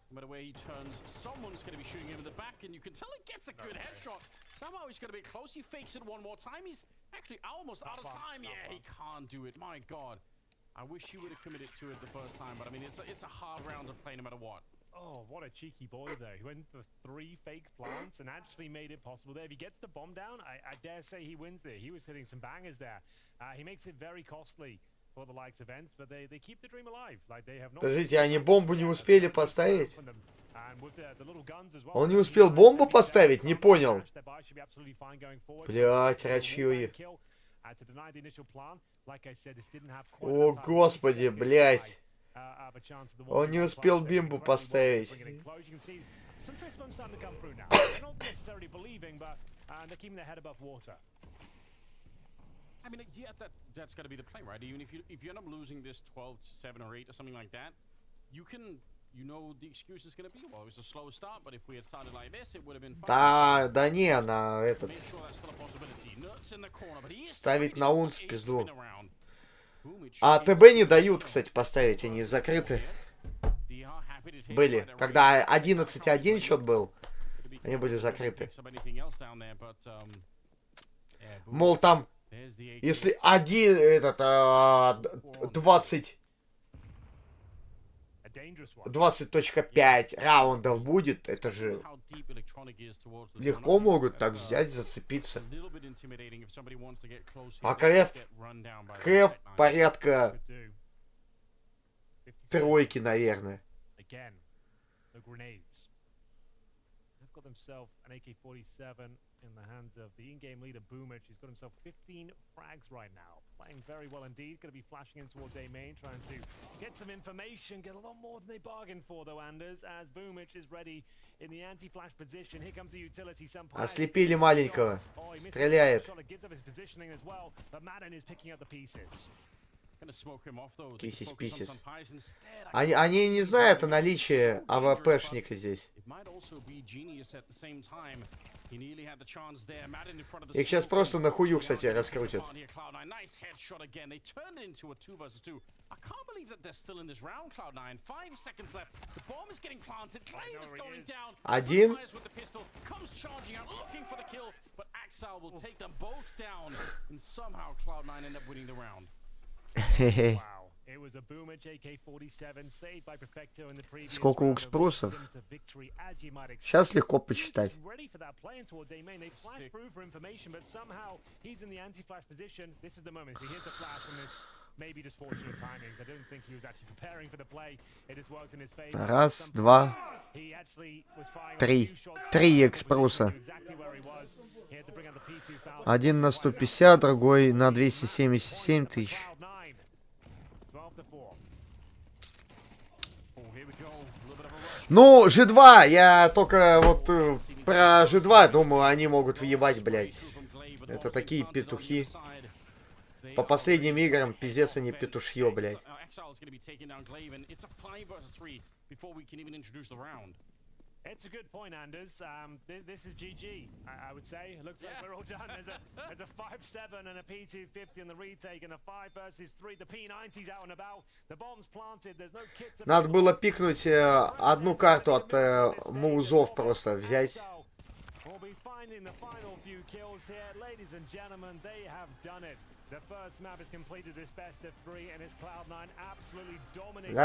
No matter where he turns, someone's going to be shooting him in the back, and you can tell he gets a good headshot. Somehow he's going to be close. He fakes it one more time. He's actually almost out of time. Yeah, he can't do it. My God. I wish he would have committed to it the first time, but I mean, it's a hard round to play no matter what. Oh, what a cheeky boy, though. He went for 3 fake plants and actually made it possible there. If he gets the bomb down, I dare say he wins there. He was hitting some bangers there. He makes it very costly for the likes of Ents, but they keep the dream alive. Like they have not. Подождите, они бомбу не успели поставить? Он не успел бомбу поставить? Не понял. Блять, рачуи. О, господи, блять. Он не успел бимбу поставить. I mean, yeah, that's got to be the play, right? Even if you end up losing this 12-7 or 8 or something like that, you can, you know, the excuse is going to be, well, it was a slow start, but if we had started like this, it would have been fine. Да не, на этот. Ставить на унс в пизду. А ТБ не дают, кстати, поставить, они закрыты. Были. Когда 11-1 счет был, они были закрыты. Мол, там, если 20.5 раундов будет, это же легко могут так взять, зацепиться. А КФ порядка тройки, наверное. Got himself an AK-47 in the hands of the in-game leader Boomich. He's got himself 15 frags right now. Playing very well indeed. Going to be flashing in towards A main, trying to get some information. Get a lot more than they bargained for, though, Anders, as Boomich is ready in the anti-flash position. Here comes the utility. Ослепили маленького. Стреляет. Писись. Они не знают о наличии АВПшника здесь. Их сейчас просто на хую, кстати, раскрутят. Один. Сколько у экспросов? Сейчас легко посчитать. Раз, два, три. 3 экспроса. Один на 150, другой на 277 тысяч. Ну, G2, я только вот про G2 думаю, они могут въебать, блядь. Это такие петухи. По последним играм, пиздец, они петушье, блядь. It's a good point, Anders. This is GG, I would say. It looks like we're all done. There's a 5-7 and a P250 on the retake and a 5 versus 3. The P90's out and about. The bomb's planted. There's no kits. Надо было пикнуть одну карту от музов просто взять. We'll be finding the final few kills here. Ladies and gentlemen, they have done it. The first map has completed this best of 3 and it's Cloud9 absolutely dominating.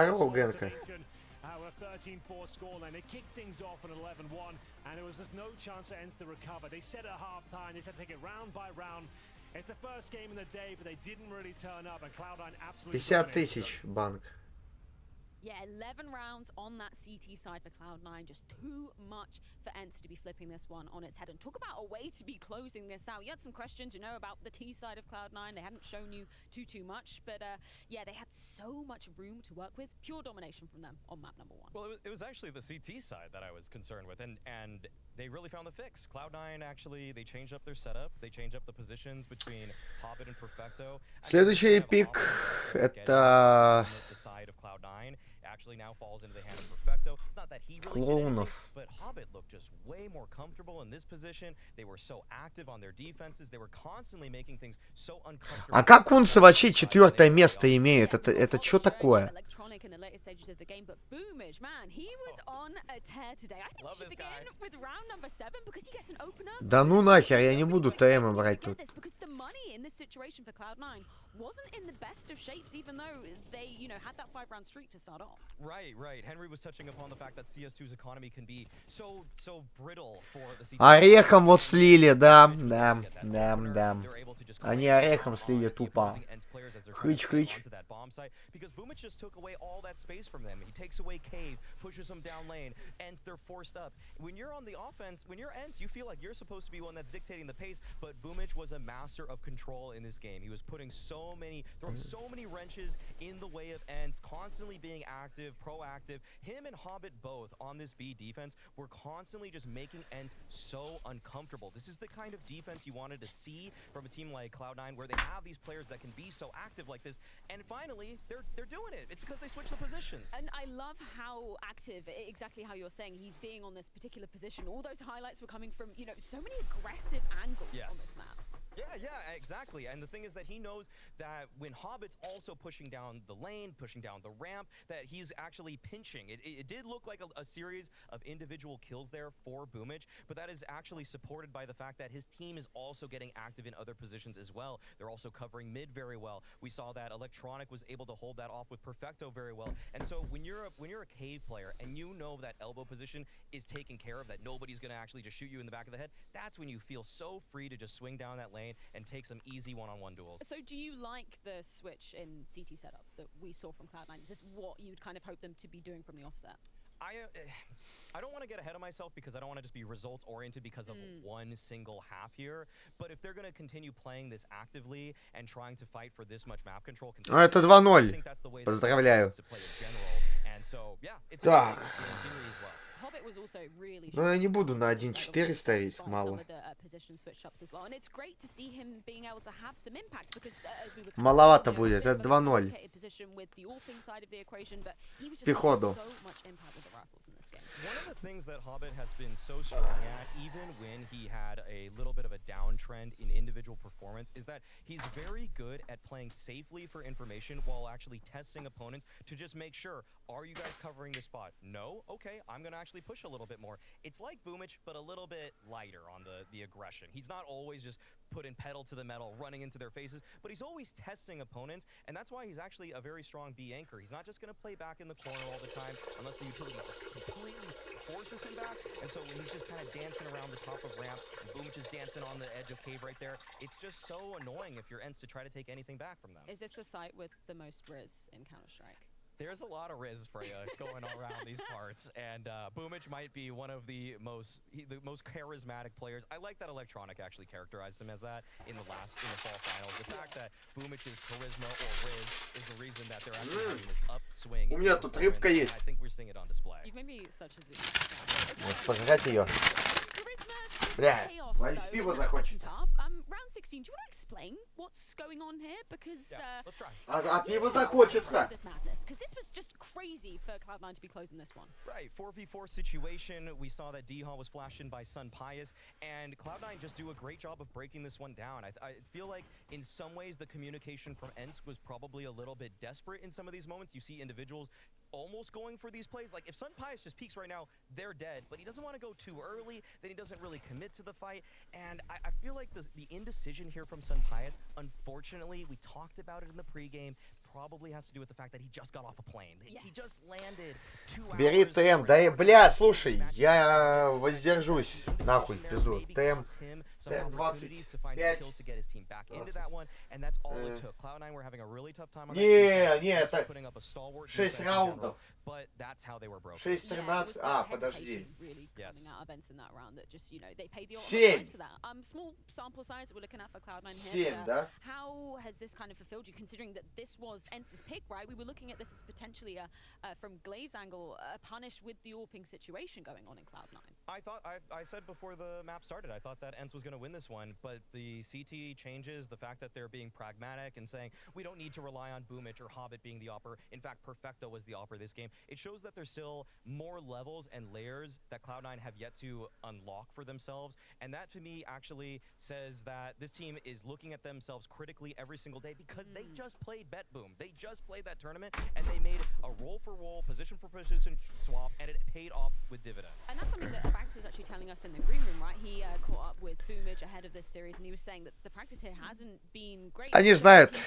A 13-4 scoreline. They kicked things off at 11-1, and there was just no chance for Ents to recover. They said at halftime, they said to take it round by round. It's the first game of the day, but they didn't really turn up, and Cloud9 absolutely 50 тысяч банк. Yeah, 11 rounds on that CT side for Cloud9. Just too much for Ents to be flipping this one on its head. And talk about a way to be closing this out. You had some questions, you know, about the T side of Cloud9. They hadn't shown you too much. But, yeah, they had so much room to work with. Pure domination from them on map number 1. Well, it was actually the CT side that I was concerned with. And they really found the fix. Cloud9 actually, they changed up their setup. They changed up the positions between Hobbit and Perfecto. Следующий пик это actually now falls into the hand of Perfecto. It's not that he really did anything, but Hobbit looked just way more comfortable in this position. They were so active on their defenses. They were constantly making things so uncomfortable. А как Унсы вообще 4-е место имеют? Это что такое? stages of the game, but Boomage, man, he was on a tear today. I think we should begin with round number 7 because he gets an opener. Да ну нахер, я не буду ТМ брать тут. Because the money in this situation for Cloud9 wasn't in the best of shapes, even though they, you know, had that 5-round streak to start off. Right. Henry was touching upon the fact that CS2's economy can be so brittle for the CT. Орехом вот слили, да. Они орехом слили тупо. Хыч. Because Boomich just took away all that space from them. He takes away Cave, pushes them down lane, and they're forced up. When you're on the offense, when you're Ents, you feel like you're supposed to be one that's dictating the pace, but Boomich was a master of control in this game. He was putting throwing so many wrenches in the way of Ents, constantly being active, proactive. Him and Hobbit both on this B defense were constantly just making Ents so uncomfortable. This is the kind of defense you wanted to see from a team like Cloud9, where they have these players that can be so active like this, and finally they're doing it. It's because they switched the positions. And I love how active, exactly how you're saying, he's being on this particular position. All those highlights were coming from, you know, so many aggressive angles on this map. Yeah, exactly. And the thing is that he knows that when Hobbit's also pushing down the lane, pushing down the ramp, that he's actually pinching. It did look like a series of individual kills there for Boomich, but that is actually supported by the fact that his team is also getting active in other positions as well. They're also covering mid very well. We saw that Electronic was able to hold that off with Perfecto very well. And so when you're a Cave player and you know that elbow position is taken care of, that nobody's going to actually just shoot you in the back of the head, that's when you feel so free to just swing down that lane and take some easy one-on-one duels. So do you like the switch in CT setup that we saw from Cloud9? Is this what you'd kind of hope them to be doing from the offset? I don't want to get ahead of myself because I don't want to just be results oriented because of one single half here, but if they're going to continue playing this actively and trying to fight for this much map control, Ну это 2-0. Поздравляю. Так. Ну я не буду на 1-4 ставить, мало. Маловато будет, это 2-0. Пехоту. One of the things that Hobbit has been so strong at, even when he had a little bit of a downtrend in individual performance, is that he's very good at playing safely for information while actually testing opponents to just make sure, are you guys covering the spot? No? Okay, I'm going to actually push a little bit more. It's like Boomich, but a little bit lighter on the aggression. He's not always just putting pedal to the metal, running into their faces, but he's always testing opponents, and that's why he's actually a very strong B anchor. He's not just going to play back in the corner all the time unless the utility completely forces him back, and so when he's just kind of dancing around the top of ramp, and Boomich is dancing on the edge of Cave right there, it's just so annoying if you're Ents to try to take anything back from them. Is this the site with the most Riz in Counter-Strike? There's a lot of Riz, Freya, going around these parts, and Boomich might be one of the most charismatic players. I like that Electronic actually characterized him as that in the fall finals. The fact that Boomich's charisma or Riz is the reason that they're actually having this upswing. У меня тут рыбка есть. I think we're seeing it on display. You've made me such a zoom. Может пожрать ее? Бля, Валь пиво захочет. Round 16, do you want to explain what's going on here? Because let's try. А пиво захочется. Because this was just crazy for Cloud9 to be closing this one. Right, 4v4 situation. We saw that D-Hall was flashed in by Sun Pius, and Cloud9 just do a great job of breaking this one down. I feel like in some ways the communication from Ents was probably a little bit desperate in some of these moments. You see individuals almost going for these plays. Like if Sun Pius just peeks right now, they're dead, but he doesn't want to go too early, then he doesn't really commit to the fight, and I feel like the indecision here from Sun Pius, unfortunately, we talked about it in the pregame, probably has to do with the fact that he just got off a plane. He just landed 2 hours. Бери ТМ, да, бля, слушай, я воздержусь, нахуй, пизду, ТМ 25. Не, это 6 раундов. 6-13, подожди. 7. Small sample size we're looking at for Cloud9 here. 7, да? How has this kind of fulfilled you, considering that this was Ents' pick, right? We were looking at this as potentially from Glaive's angle, a punish with the AWPing situation going on in Cloud9. I said before the map started, I thought that Ents was going to win this one, but the CT changes, the fact that they're being pragmatic and saying we don't need to rely on Boomich or Hobbit being the AWPer. In fact, Perfecto was the AWPer this game. It shows that there's still more levels and layers that Cloud9 have yet to unlock for themselves, and that to me actually says that this team is looking at themselves critically every single day because they just played Bet Boom. boom. They just played that tournament and they made a roll-for-roll, position-for-position swap, and it paid off with dividends. And that's something that Banks was actually telling us in the green room, right? He caught up with Boomage ahead of this series, and he was saying that the practice here hasn't been great. Они знают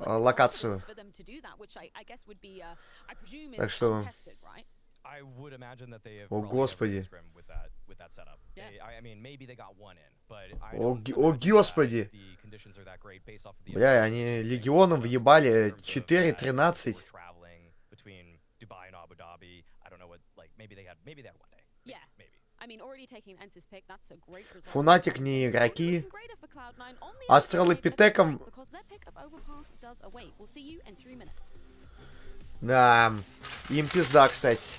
локацию. For them to do that, which I guess would be, I presume, Так is что... untested, right? I would imagine that they have О, господи. scrim with that setup. Yeah. I mean, maybe they got one in, but I О, don't о, господи. the conditions are that great based off of the Бля, они легионом въебали 4-13. traveling between Dubai and Abu Dhabi. I don't know what, like, maybe they had one day. Yeah. Maybe. I mean, already taking Ence's pick, that's a great result. Фунатик не игроки. Астралопитеком... Because their pick of Overpass does await. We'll see you in 3 minutes. Да, им пизда, кстати.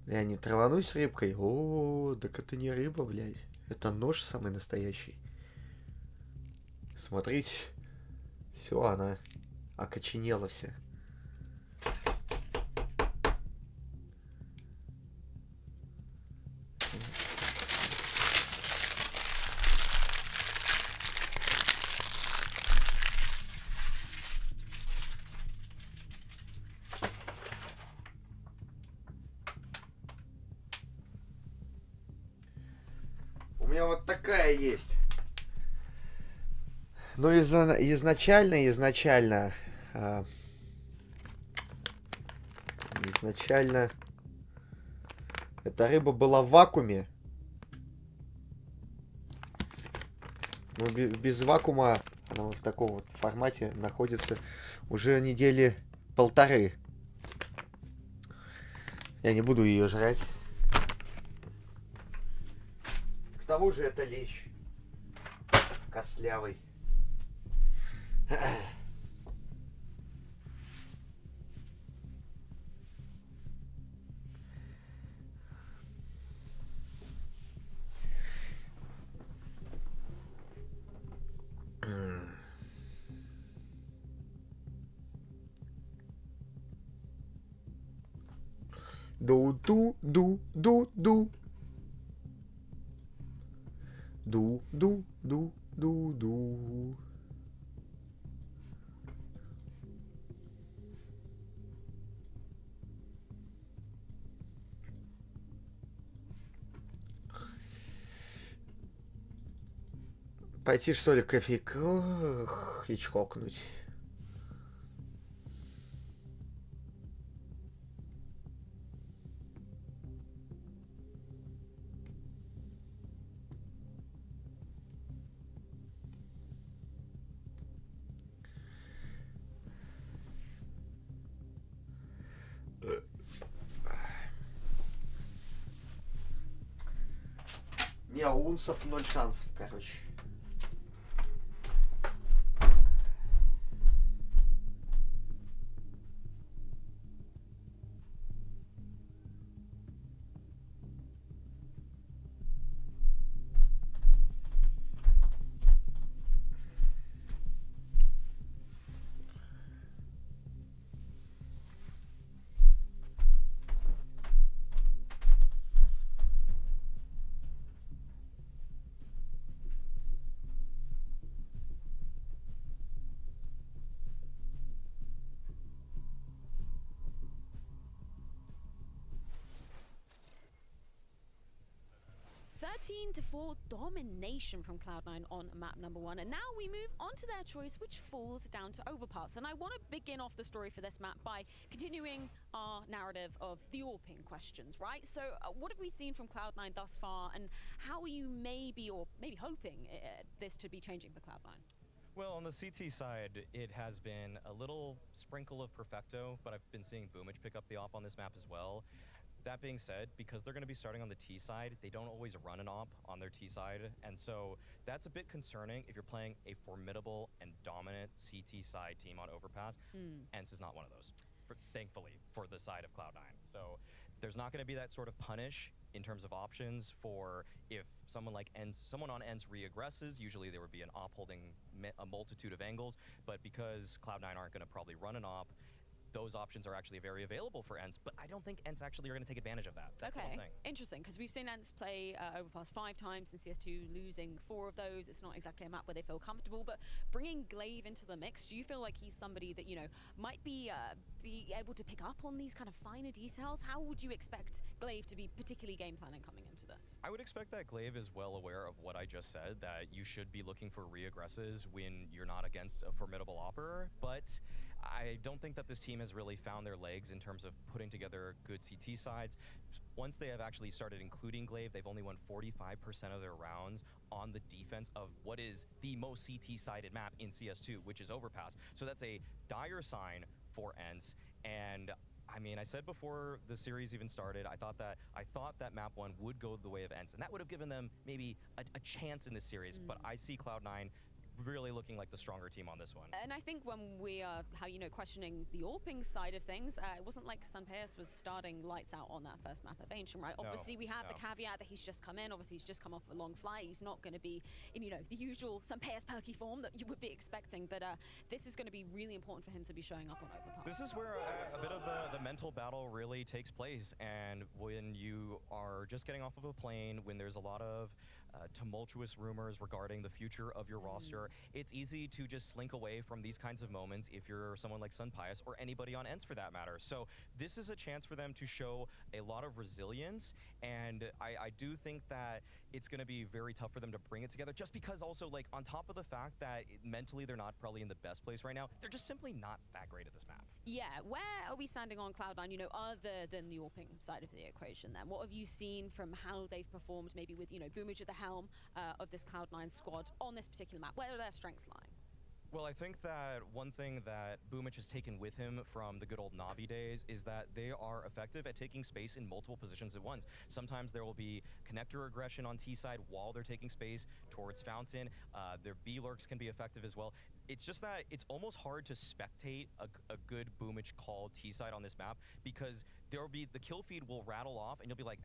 Я не траванусь рыбкой. О, так это не рыба, блядь. Это нож самый настоящий. Смотрите. Все, она окоченела вся. У меня вот такая есть. Но изначально эта рыба была в вакууме. Но без вакуума она в таком вот формате находится уже недели 1.5. Я не буду ее жрать. К тому же это лещ. Костлявый. Ду-ду-ду-ду-ду. Ду-ду-ду-ду-ду. Пойти, что ли, кофейку и чокнуть. Не, у унсов 0 шансов, короче. To 4 domination from Cloud9 on map number 1, and now we move on to their choice, which falls down to Overpass. And I want to begin off the story for this map by continuing our narrative of the AWPing questions, right? So what have we seen from Cloud9 thus far, and how are you maybe hoping this to be changing for Cloud9? Well, on the CT side, it has been a little sprinkle of Perfecto, but I've been seeing Boomage pick up the op on this map as well. That being said, because they're going to be starting on the T side, they don't always run an op on their T side, and so that's a bit concerning if you're playing a formidable and dominant CT side team on Overpass. ENCE is not one of those, thankfully, for the side of Cloud9. So there's not going to be that sort of punish in terms of options for if someone like someone on ENCE re-aggresses. Usually there would be an op holding a multitude of angles, but because Cloud9 aren't going to probably run an op, those options are actually very available for ENCE, but I don't think ENCE actually are going to take advantage of that. That's the Okay, whole thing. interesting, because we've seen ENCE play Overpass 5 times in CS2, losing 4 of those. It's not exactly a map where they feel comfortable, but bringing Glaive into the mix, do you feel like he's somebody that, you know, might be able to pick up on these kind of finer details? How would you expect Glaive to be particularly game planning coming into this? I would expect that Glaive is well aware of what I just said, that you should be looking for re-aggresses when you're not against a formidable opera, but I don't think that this team has really found their legs in terms of putting together good CT sides. Once they have actually started including Glaive, they've only won 45% of their rounds on the defense of what is the most CT-sided map in CS2, which is Overpass. So that's a dire sign for ENCE, and I mean, I said before the series even started, I thought that map 1 would go the way of ENCE, and that would have given them maybe a chance in this series, but I see Cloud9 really looking like the stronger team on this one. And I think when we are, questioning the AWPing side of things, it wasn't like Sunpaeus was starting lights out on that first map of Ancient, right? No, Obviously, we have no. the caveat that he's just come in. Obviously, he's just come off a long flight. He's not going to be in, the usual Sunpaeus perky form that you would be expecting. But this is going to be really important for him to be showing up on Overpass. This is where a bit of the mental battle really takes place, and when you are just getting off of a plane, when there's a lot of tumultuous rumors regarding the future of your roster, it's easy to just slink away from these kinds of moments if you're someone like Sunpaeus or anybody on ENCE for that matter. So this is a chance for them to show a lot of resilience, and I do think that it's going to be very tough for them to bring it together, just because also, like, on top of the fact that mentally they're not probably in the best place right now, they're just simply not that great at this map. Yeah, where are we standing on Cloud9, other than the AWPing side of the equation then? What have you seen from how they've performed, maybe with, Boomage at the helm of this Cloud9 squad on this particular map? Where are their strengths lying? Well, I think that one thing that Boomich has taken with him from the good old Navi days is that they are effective at taking space in multiple positions at once. Sometimes there will be connector aggression on T side while they're taking space towards Fountain. Their B lurks can be effective as well. It's just that it's almost hard to spectate a good Boomich called T side on this map, because there will be the kill feed will rattle off and you'll be like,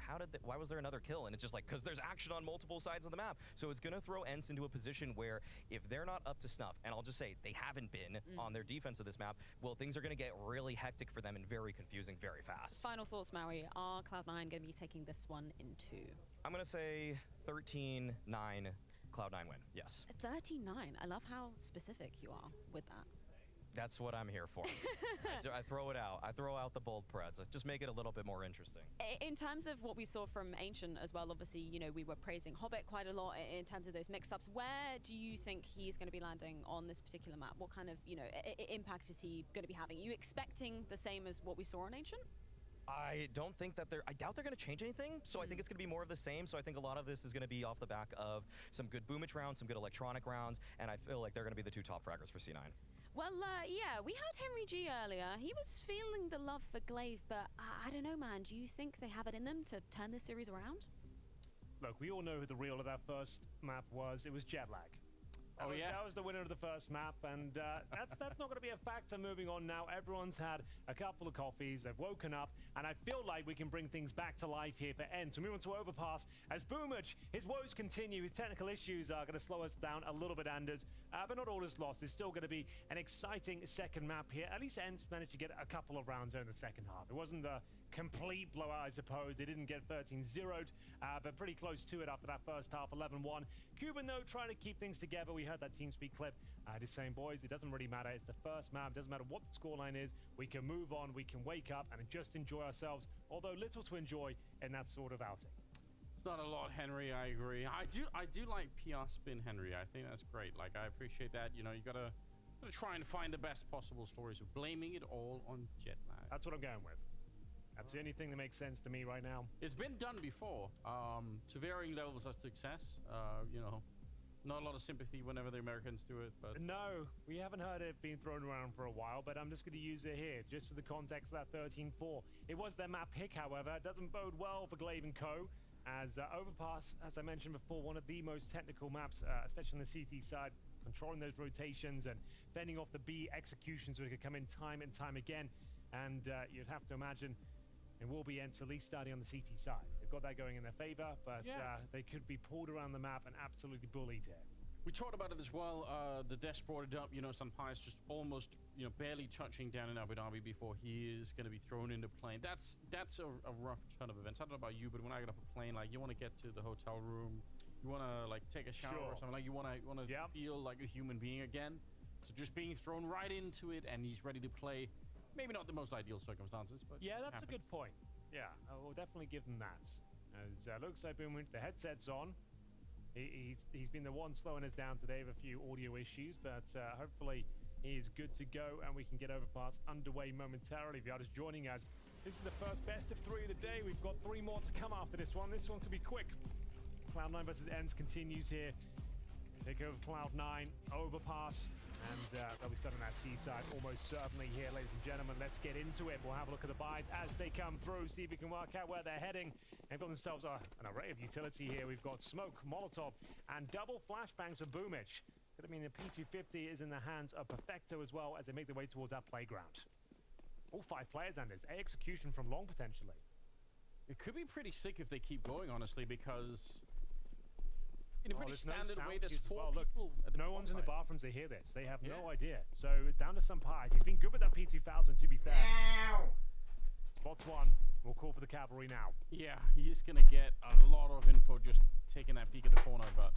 why was there another kill? And it's just like, because there's action on multiple sides of the map. So it's going to throw ENCE into a position where if they're not up to snuff, and I'll just say they haven't been on their defense of this map, well, things are going to get really hectic for them and very confusing very fast. Final thoughts, Maui. Are Cloud9 going to be taking this one in 2? I'm going to say 13-9 Cloud9 win, yes. 39. I love how specific you are with that. That's what I'm here for. I throw it out. I throw out the bold preds. Just make it a little bit more interesting. In terms of what we saw from Ancient as well, obviously, we were praising Hobbit quite a lot in terms of those mix-ups. Where do you think he's going to be landing on this particular map? What kind of, impact is he going to be having? Are you expecting the same as what we saw on Ancient? I don't think that I doubt they're going to change anything, so I think it's going to be more of the same. So I think a lot of this is going to be off the back of some good Boomich rounds, some good electronic rounds, and I feel like they're going to be the 2 top fraggers for C9. Well, yeah, we heard Henry G earlier. He was feeling the love for Glaive, but I don't know, man. Do you think they have it in them to turn this series around? Look, we all know who the real of that first map was. It was Jetlag. That was the winner of the first map, and that's not going to be a factor moving on now. Everyone's had a couple of coffees, they've woken up, and I feel like we can bring things back to life here for ENCE. We move on to Overpass as Boomage, his woes continue, his technical issues are going to slow us down a little bit, Anders, but not all is lost. There's still going to be an exciting second map here. At least ENCE managed to get a couple of rounds there in the second half. It wasn't a complete blowout, I suppose. They didn't get 13-0'd, but pretty close to it after that first half, 11-1. Cuban, though, trying to keep things together. We heard that TeamSpeak clip. Just saying, boys, it doesn't really matter. It's the first map. It doesn't matter what the scoreline is. We can move on. We can wake up and just enjoy ourselves, although little to enjoy in that sort of outing. It's not a lot, Henry. I agree. I do like PR spin, Henry. I think that's great. Like, I appreciate that. You gotta try and find the best possible stories of blaming it all on Jetlag. That's what I'm going with. That's the only thing that makes sense to me right now. It's been done before, to varying levels of success. Not a lot of sympathy whenever the Americans do it, but... No, we haven't heard it being thrown around for a while, but I'm just going to use it here, just for the context of that 13-4. It was their map pick, however. It doesn't bode well for Glaive & Co., as Overpass, as I mentioned before, one of the most technical maps, especially on the CT side, controlling those rotations and fending off the B executions, so it could come in time and time again. And you'd have to imagine it will be ENCE at least starting on the CT side. They've got that going in their favor, but they could be pulled around the map and absolutely bullied here. We talked about it as well. The desk brought it up. You know, Sampai's just almost, you know, barely touching down in Abu Dhabi before he is going to be thrown into plane. That's a rough ton of events. I don't know about you, but when I get off a plane, like, you want to get to the hotel room, you want to like take a shower or something. Like, you want to feel like a human being again. So just being thrown right into it, and he's ready to play. Maybe not the most ideal circumstances, but yeah, that's a good point. Yeah, I will definitely give them that. As looks like Boom, the headset's on. He's been the one slowing us down today with a few audio issues, but hopefully he is good to go and we can get Overpass underway momentarily. If you're just joining us, this is the first best of 3 of the day. We've got 3 more to come after this one. This one could be quick. Cloud9 versus Ends continues here. Take over Cloud9, Overpass, and they'll be starting that T side almost certainly here, ladies and gentlemen. Let's get into it. We'll have a look at the buys as they come through, see if we can work out where they're heading. They've got themselves an array of utility here. We've got Smoke, Molotov, and double flashbangs for Boomich. Could mean the P250 is in the hands of Perfecto as well as they make their way towards that playground. All 5 players, and there's execution from long potentially. It could be pretty sick if they keep going, honestly, because in a pretty standard way, there's 4 people. No one's in the bathrooms, they hear this. They have no idea. So it's down to Sampai. He's been good with that P2000, to be fair. Spots 1. We'll call for the cavalry now. Yeah, he's going to get a lot of info just taking that peek at the corner, but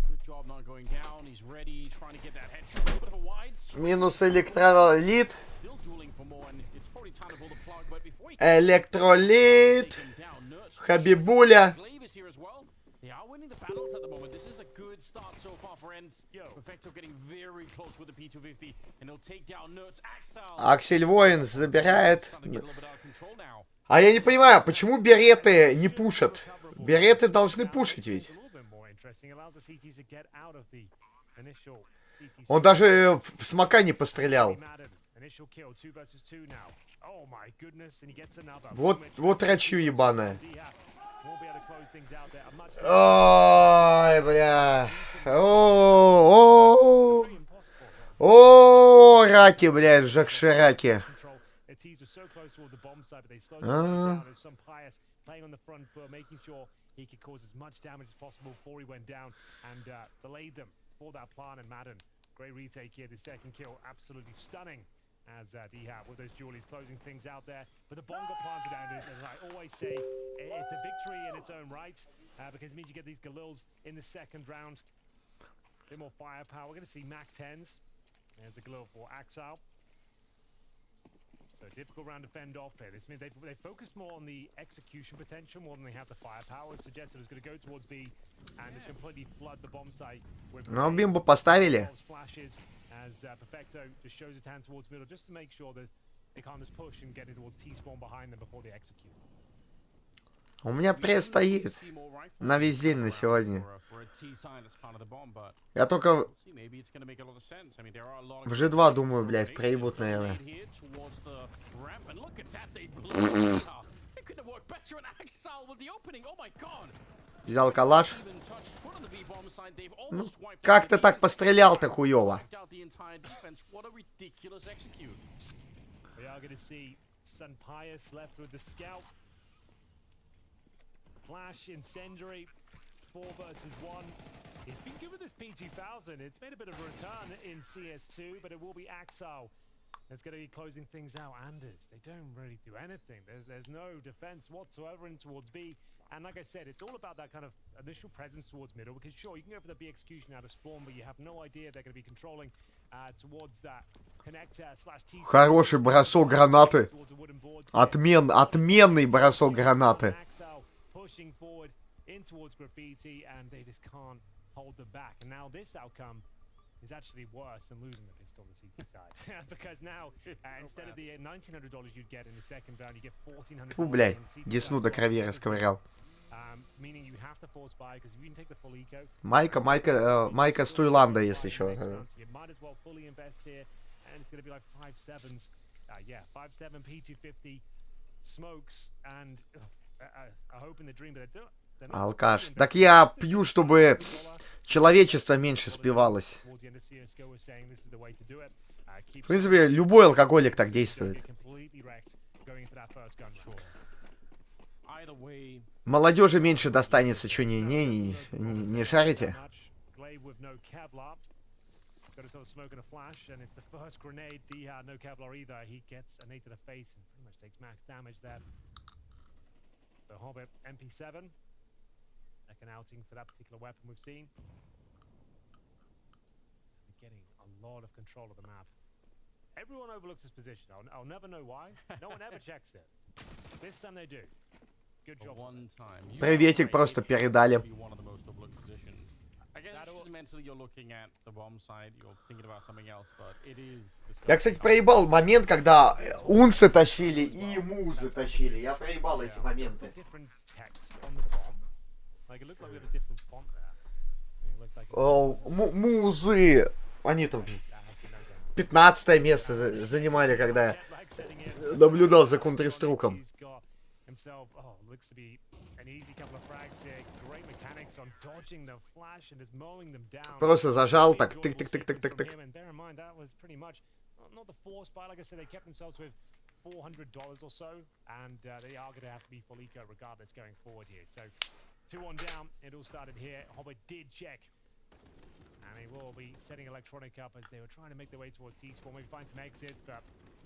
good job not going down. He's ready, trying to get that headshot. A little bit of a wide swing. Минус электролит. Still dueling for more, and it's probably time to pull the plug, but before he Электролит. Хабибуля. They are winning the battles at the moment. This is a good start so far for Ends. Perfecto getting very close with the P250, and he'll take down Nerds. Аксель Воин забирает. А я не понимаю, почему береты не пушат? Береты должны пушить ведь. Он даже в смока не пострелял. Вот рачью ебаная. Ой, бля. О, раки, блядь, жакшираки. He could cause as much damage as possible before he went down and delayed them for that plan. And Madden, great retake here. The second kill, absolutely stunning. As D-Hat with those jewelries closing things out there. But the bomb got planted, and as I always say, it's a victory in its own right because it means you get these Galils in the second round. A bit more firepower. We're going to see Mac 10s. There's the Galil for Axel. So difficult round to fend off here. This means they focus more on the execution potential more than they have the firepower. It suggests that it's going to go towards B and it's completely flood the bomb site with бимбу поставили. flashes as Perfecto just shows his hand towards middle just to make sure that they can't just push and get it towards T-spawn behind them before they execute. У меня пресс стоит на весь день на сегодня. Я только в G2 думаю, блядь, проебут, наверное. Взял калаш. Ну, как ты так пострелял-то хуёво? Flash, Incendiary, 4 versus 1. He's been good with this P2000. It's made a bit of a return in CS2, but it will be Axel that's going to be closing things out. Anders, they don't really do anything. There's no defense whatsoever in towards B. And like I said, it's all about that kind of initial presence towards middle, because sure, you can go for the B execution out of spawn, but you have no idea they're going to be controlling towards that connector / T. Хороший бросок гранаты. Отменный бросок гранаты. Pushing forward in towards Graffiti, and they just can't hold them back. And now this outcome is actually worse than losing the pistol on the CT side. Because now, instead of the $1,900 you'd get in the second round, you get $1,400. Фу, блядь, десну до крови расковырял. Meaning you have to force buy because you can take the full eco. Майка с Туйланда, если что. You might as well fully invest here, and it's going to be like 5.7s. Yeah, 5.7 P250 smokes and. Алкаш. Так я пью, чтобы человечество меньше спивалось. В принципе, любой алкоголик так действует. Молодежи меньше достанется, что не шарите? with no Kevlar. Got himself a smoke and a flash, and it's the first grenade. D had no Kevlar either. He gets a nade to the face and pretty much takes max damage there. So Hobbit MP7. Second outing for that particular weapon we've seen. And they're getting a lot of control of the map. Everyone overlooks this position. I'll never know why. No one ever checks it. This time they do. Good job. Приветик просто передали. Я, кстати, проебал момент, когда унсы тащили и музы тащили. Я проебал эти моменты. Музы, они там 15 место занимали, когда я наблюдал за Counter-Strike'ом. Просто зажал, так, тык-тык-тык-тык-тык-тык. Not the force, but like I said, they kept themselves with $400 or so, and they are going to have to be full eco regardless going forward here. So 2-1 down. It all started here. Hobbit did check, and he will be setting Electronic up as they were trying to make their way towards T-Spawn. Maybe find some exits, but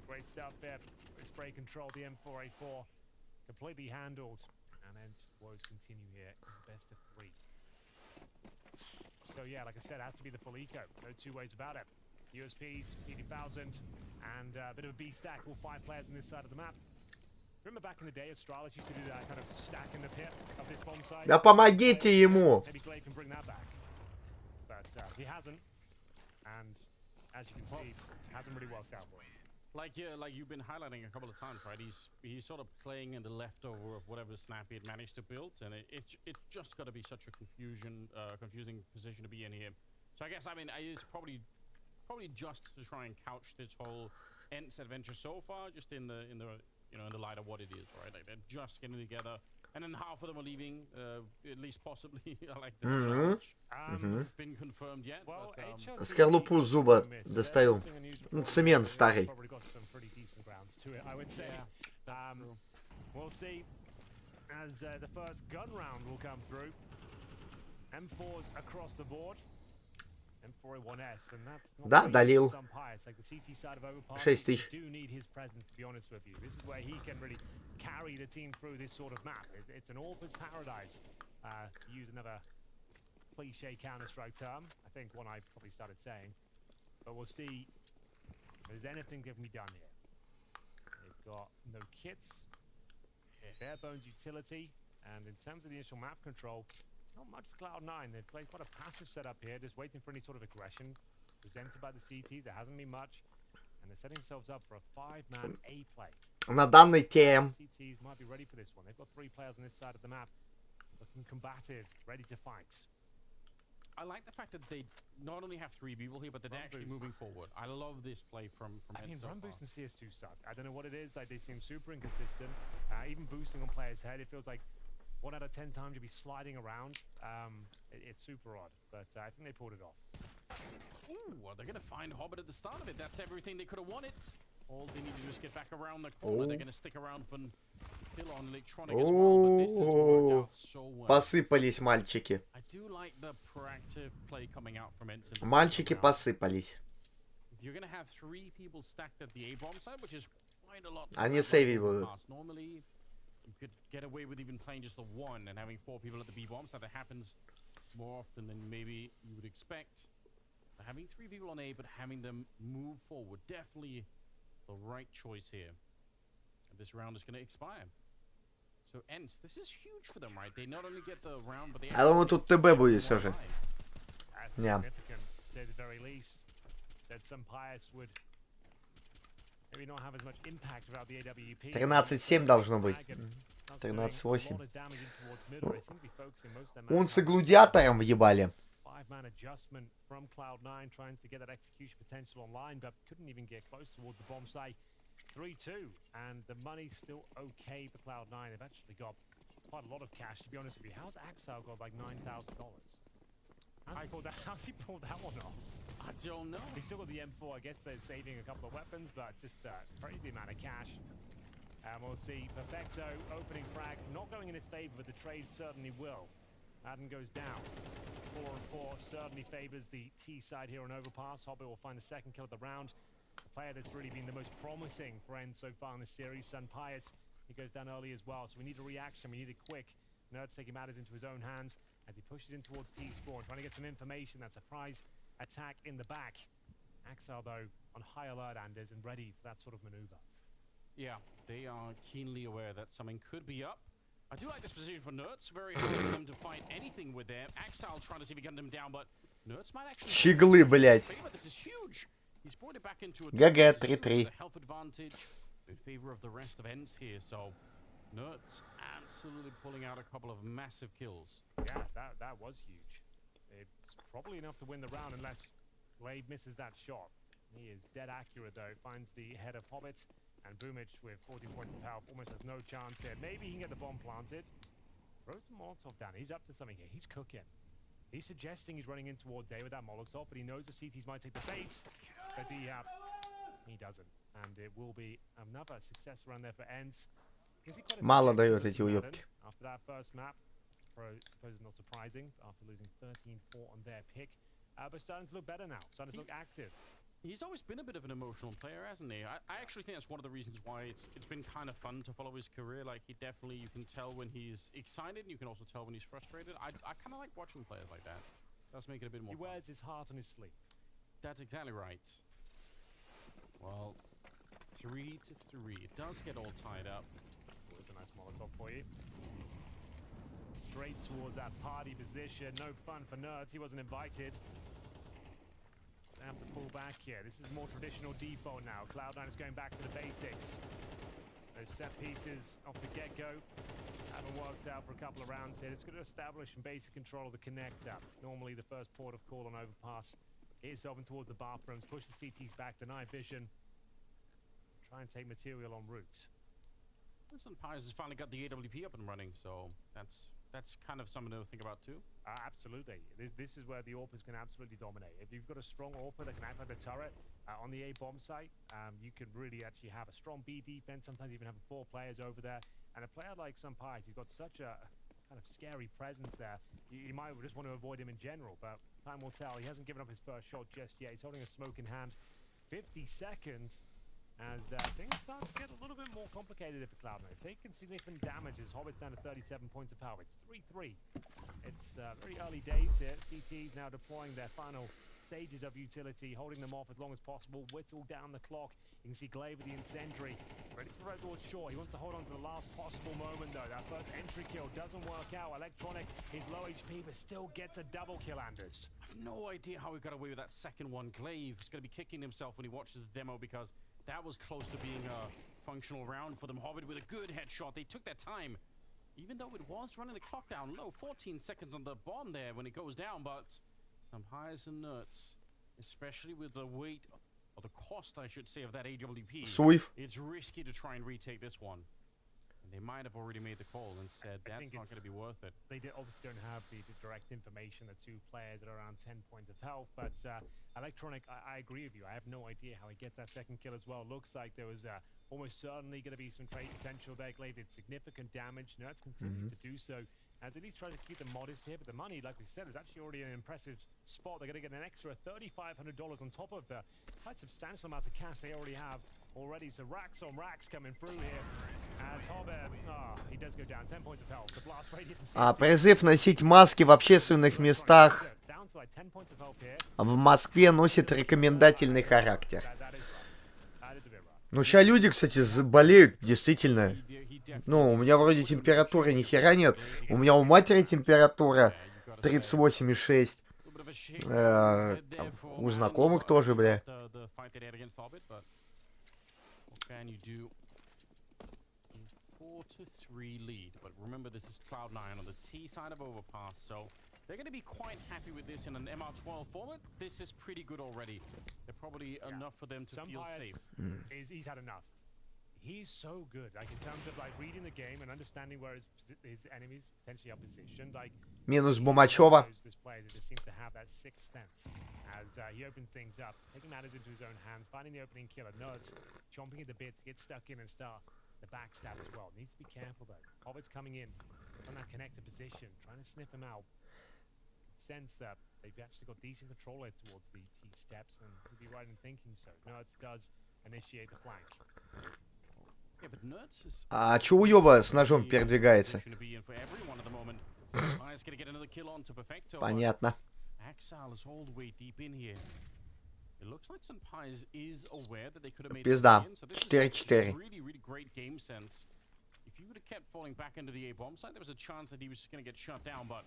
great stuff there. Spray control, the M4A4 completely handled, and then woes continue here in the best of 3. So yeah, like I said, it has to be the full eco. No two ways about it. USPs, P2000, and a bit of a B stack. All 5 players on this side of the map. Remember back in the day, Astralis used to do that kind of stack in the pit of this bomb site. Да помогите ему. Maybe Glade can bring that back, but he hasn't, and as you can see, it hasn't really worked out for him. Like you've been highlighting a couple of times, right? He's sort of playing in the leftover of whatever Snappy had managed to build, and it's just got to be such a confusing position to be in here. So I guess it's probably just to try and couch this whole Ents adventure so far, just in the light of what it is, right? Like they're just getting together, and then half of them are leaving, at least possibly. Like it's been confirmed yet. Скорлупу зуба достаю. Цемент старый. We'll see as the first gun round will come through. M4s across the board. M4A1S, and that's Да, долил. 6 тысяч. Do need his presence, to be honest with you. This is where he can really carry the team through this sort of map. It's an AWP's paradise. To use another cliche Counter-Strike term, I think one I probably started saying. But we'll see if there's anything that can be done here. They've got no kits, bare bones utility, and in terms of the initial map control, not much for Cloud9. They've played quite a passive setup here, just waiting for any sort of aggression presented by the CTs. There hasn't been much, and they're setting themselves up for a 5-man A play. На данный тем. CTs might be ready for this one. They've got 3 players on this side of the map, looking combative, ready to fight. I like the fact that they not only have 3 people here, but they're actually moving forward. I love this play from Ents so run boost and CS2 suck. I don't know what it is. Like they seem super inconsistent. Even boosting on players' head, it feels like 1 out of 10 times you'll be sliding around. It's super odd, but I think they pulled it off. Ooh, well, they're going to find Hobbit at the start of it. That's everything they could have wanted. All they need to do is get back around the corner. They're going to stick around for kill on Electronic as well, but this has worked out so well. Посыпались мальчики. I do like the proactive play coming out from Ents. Мальчики посыпались. If you're going to have 3 people stacked at the A-bomb side, which is quite a lot. Они сейвить будут. Normally, you could get away with even playing just the 1 and having 4 people at the B-bomb side. That happens more often than maybe you would expect. So having 3 people on A, but having them move forward, definitely the right choice here. And this round is going to expire. So Ents, this is huge for them, right? They not only get the round, but they. Я думаю, тут ТБ будет все же. Yeah. Say the very least. Said some pious would maybe not have as much impact without the AWP. 13-7 должно быть. 13-8. Унсы гладиатором въебали. 5-man adjustment from Cloud9 trying to get that execution potential online, but couldn't even get close towards the bomb site. 3-2, and the money's still okay for Cloud9. They've actually got quite a lot of cash, to be honest with you. How's Axel got like $9,000? How's he pulled that one off? I don't know. He's still got the M4. I guess they're saving a couple of weapons, but just a crazy amount of cash. We'll see Perfecto opening frag, not going in his favor, but the trade certainly will. Adam goes down. 4-on-4 certainly favors the T side here on Overpass. Hobbit will find the second kill of the round. The player that's really been the most promising for End so far in the series, Sun Pius, he goes down early as well. So we need a reaction, we need it quick. Nerds taking matters into his own hands as he pushes in towards T-Spawn, trying to get some information. That surprise attack in the back. Axel, though, on high alert, Anders, and ready for that sort of maneuver. Yeah, they are keenly aware that something could be up. I do like this position for Nerds. Very hard for them to find anything with them. Axel trying to see if he can get them down, but Nerds might actually... Щеглы, блядь. This is huge. He's pointed back into a ГГ 3-3. health advantage in favor of the rest of Ends here, so Nerds absolutely pulling out a couple of massive kills. Yeah, that was huge. It's probably enough to win the round unless Glaive misses that shot. He is dead accurate though, finds the head of Hobbit, and Boomich with 40 points of health almost has no chance here. Maybe he can get the bomb planted. Throws some Molotov down. He's up to something here. He's cooking. He's suggesting he's running in toward Day with that Molotov, but he knows the CTs might take the bait. But he doesn't. And it will be another success run there for Ends. Мало дает эти уёбки. After that first map, I suppose not surprising, after losing 13-4 on their pick. But starting to look better now, starting to look active. He's always been a bit of an emotional player, hasn't he? I actually think that's one of the reasons why it's been kind of fun to follow his career. Like, he definitely, you can tell when he's excited, and you can also tell when he's frustrated. I kind of like watching players like that. Does make it a bit more fun. He wears his heart on his sleeve. That's exactly right. Well, 3-3. It does get all tied up. Oh, it's a nice Molotov for you. Straight towards that party position. No fun for Nerds. He wasn't invited. They have to fall back here. This is more traditional default now. Cloud9 is going back to the basics. Those set pieces off the get-go haven't worked out for a couple of rounds here. It's going to establish some basic control of the connector. Normally the first port of call on Overpass is open towards the bathrooms. Push the CTs back, deny vision. Try and take material en route. Sun Pius has finally got the AWP up and running, so that's kind of something to think about too. Absolutely. This is where the AWPers can absolutely dominate. If you've got a strong AWPer that can act like the turret on the A bomb site, you can really actually have a strong B defense, sometimes even have 4 players over there. And a player like Sun Pius, he's got such a kind of scary presence there. You might just want to avoid him in general, but time will tell. He hasn't given up his first shot just yet. He's holding a smoke in hand. 50 seconds. As things start to get a little bit more complicated for Cloud9. Taking significant damages. Hobbit's down to 37 points of power. It's 3-3. It's very early days here. CT's now deploying their final stages of utility, holding them off as long as possible. Whittle down the clock. You can see Glaive with the incendiary. Ready to throw towards shore. He wants to hold on to the last possible moment, though. That first entry kill doesn't work out. Electronic is low HP, but still gets a double kill, Anders. I have no idea how he got away with that second one. Glaive is going to be kicking himself when he watches the demo because that was close to being a functional round for them. Hobbit with a good headshot. They took their time, even though it was running the clock down low. 14 seconds on the bomb there when it goes down, but some highs and nuts, especially with the weight, or the cost, I should say, of that AWP. Swift. It's risky to try and retake this one. They might have already made the call and said that's not going to be worth it. They obviously don't have the direct information. The 2 players at around 10 points of health, but Electronic, I agree with you. I have no idea how he gets that second kill as well. Looks like there was almost certainly going to be some trade potential there. Glaive did significant damage. Nerds continues to do so as at least tries to keep them modest here, but the money, like we said, is actually already an impressive spot. They're going to get an extra $3,500 on top of the quite substantial amounts of cash they already have already. So racks on racks coming through here as Hobbit, he does go down 10 points of health. The blast radius Призыв носить маски в общественных местах в Москве носит рекомендательный характер. Ну, сейчас люди, кстати, болеют, действительно. Ну, у меня вроде температуры ни хера нет. У меня у матери температура 38,6. У знакомых тоже, бля. Can you do a 4-3 lead? But remember, this is Cloud9 on the T side of Overpass, so they're going to be quite happy with this in an MR12 format. This is pretty good already. They're probably enough for them to feel safe. He's had enough. He's so good, like in terms of like reading the game and understanding where his enemies potentially are positioned. Like Минус Бумачева. Those players that just seem to have that sixth sense as he opens things up, taking matters into his own hands, finding the opening killer. Nerds chomping at the bit to get stuck in and start the backstab as well. Needs to be careful though. Hobbit's coming in on that connected position, trying to sniff him out. sense that they've actually got decent control here towards the T steps, and he'd be right in thinking so. Nerds does initiate the flank. Yeah, but Nerds is А чё уёба с ножом передвигается? Понятно. Axal is all the way deep in here. It looks like St. Pies is aware that they could have made Пизда. it in, so this is 4-4. really, really great game sense. If you would have kept falling back into the A bomb site, there was a chance that he was just going to get shut down, but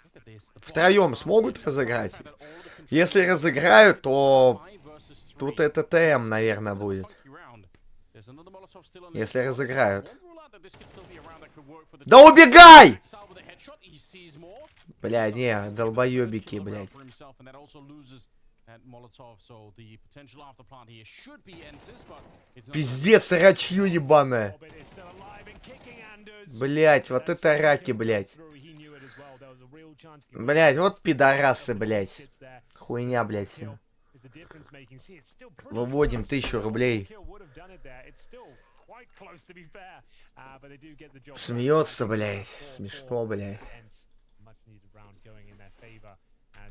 look at this. Втроем смогут разыграть? Если разыграют, то тут это ТМ, наверное, будет. Если разыграют. Да убегай! Бля, не, долбоёбики, блядь. Пиздец, рачью ебаное. Блять, вот это раки, блять. Блять, вот пидорасы, блять. Хуйня, блять. Выводим 1000 рублей. Смеется, блять. Смешно, блять.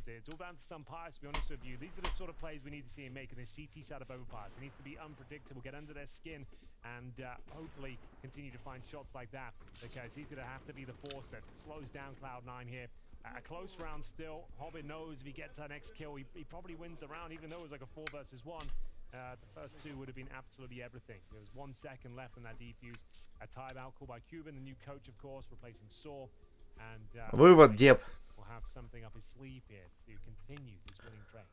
It's all down to some pies, to be honest with you. These are the sort of plays we need to see him making the CT side of overpass. He needs to be unpredictable, get under their skin, and hopefully continue to find shots like that, because he's going to have to be the force that slows down Cloud9 here. A close round still. Hobbit knows if he gets that next kill, he probably wins the round, even though it was like a 4 versus 1. The first 2 would have been absolutely everything. There was 1 second left on that defuse. A timeout call by Cuban, the new coach, of course, replacing Saw. And Вывод, Деп. have something up his sleeve here to continue this winning train.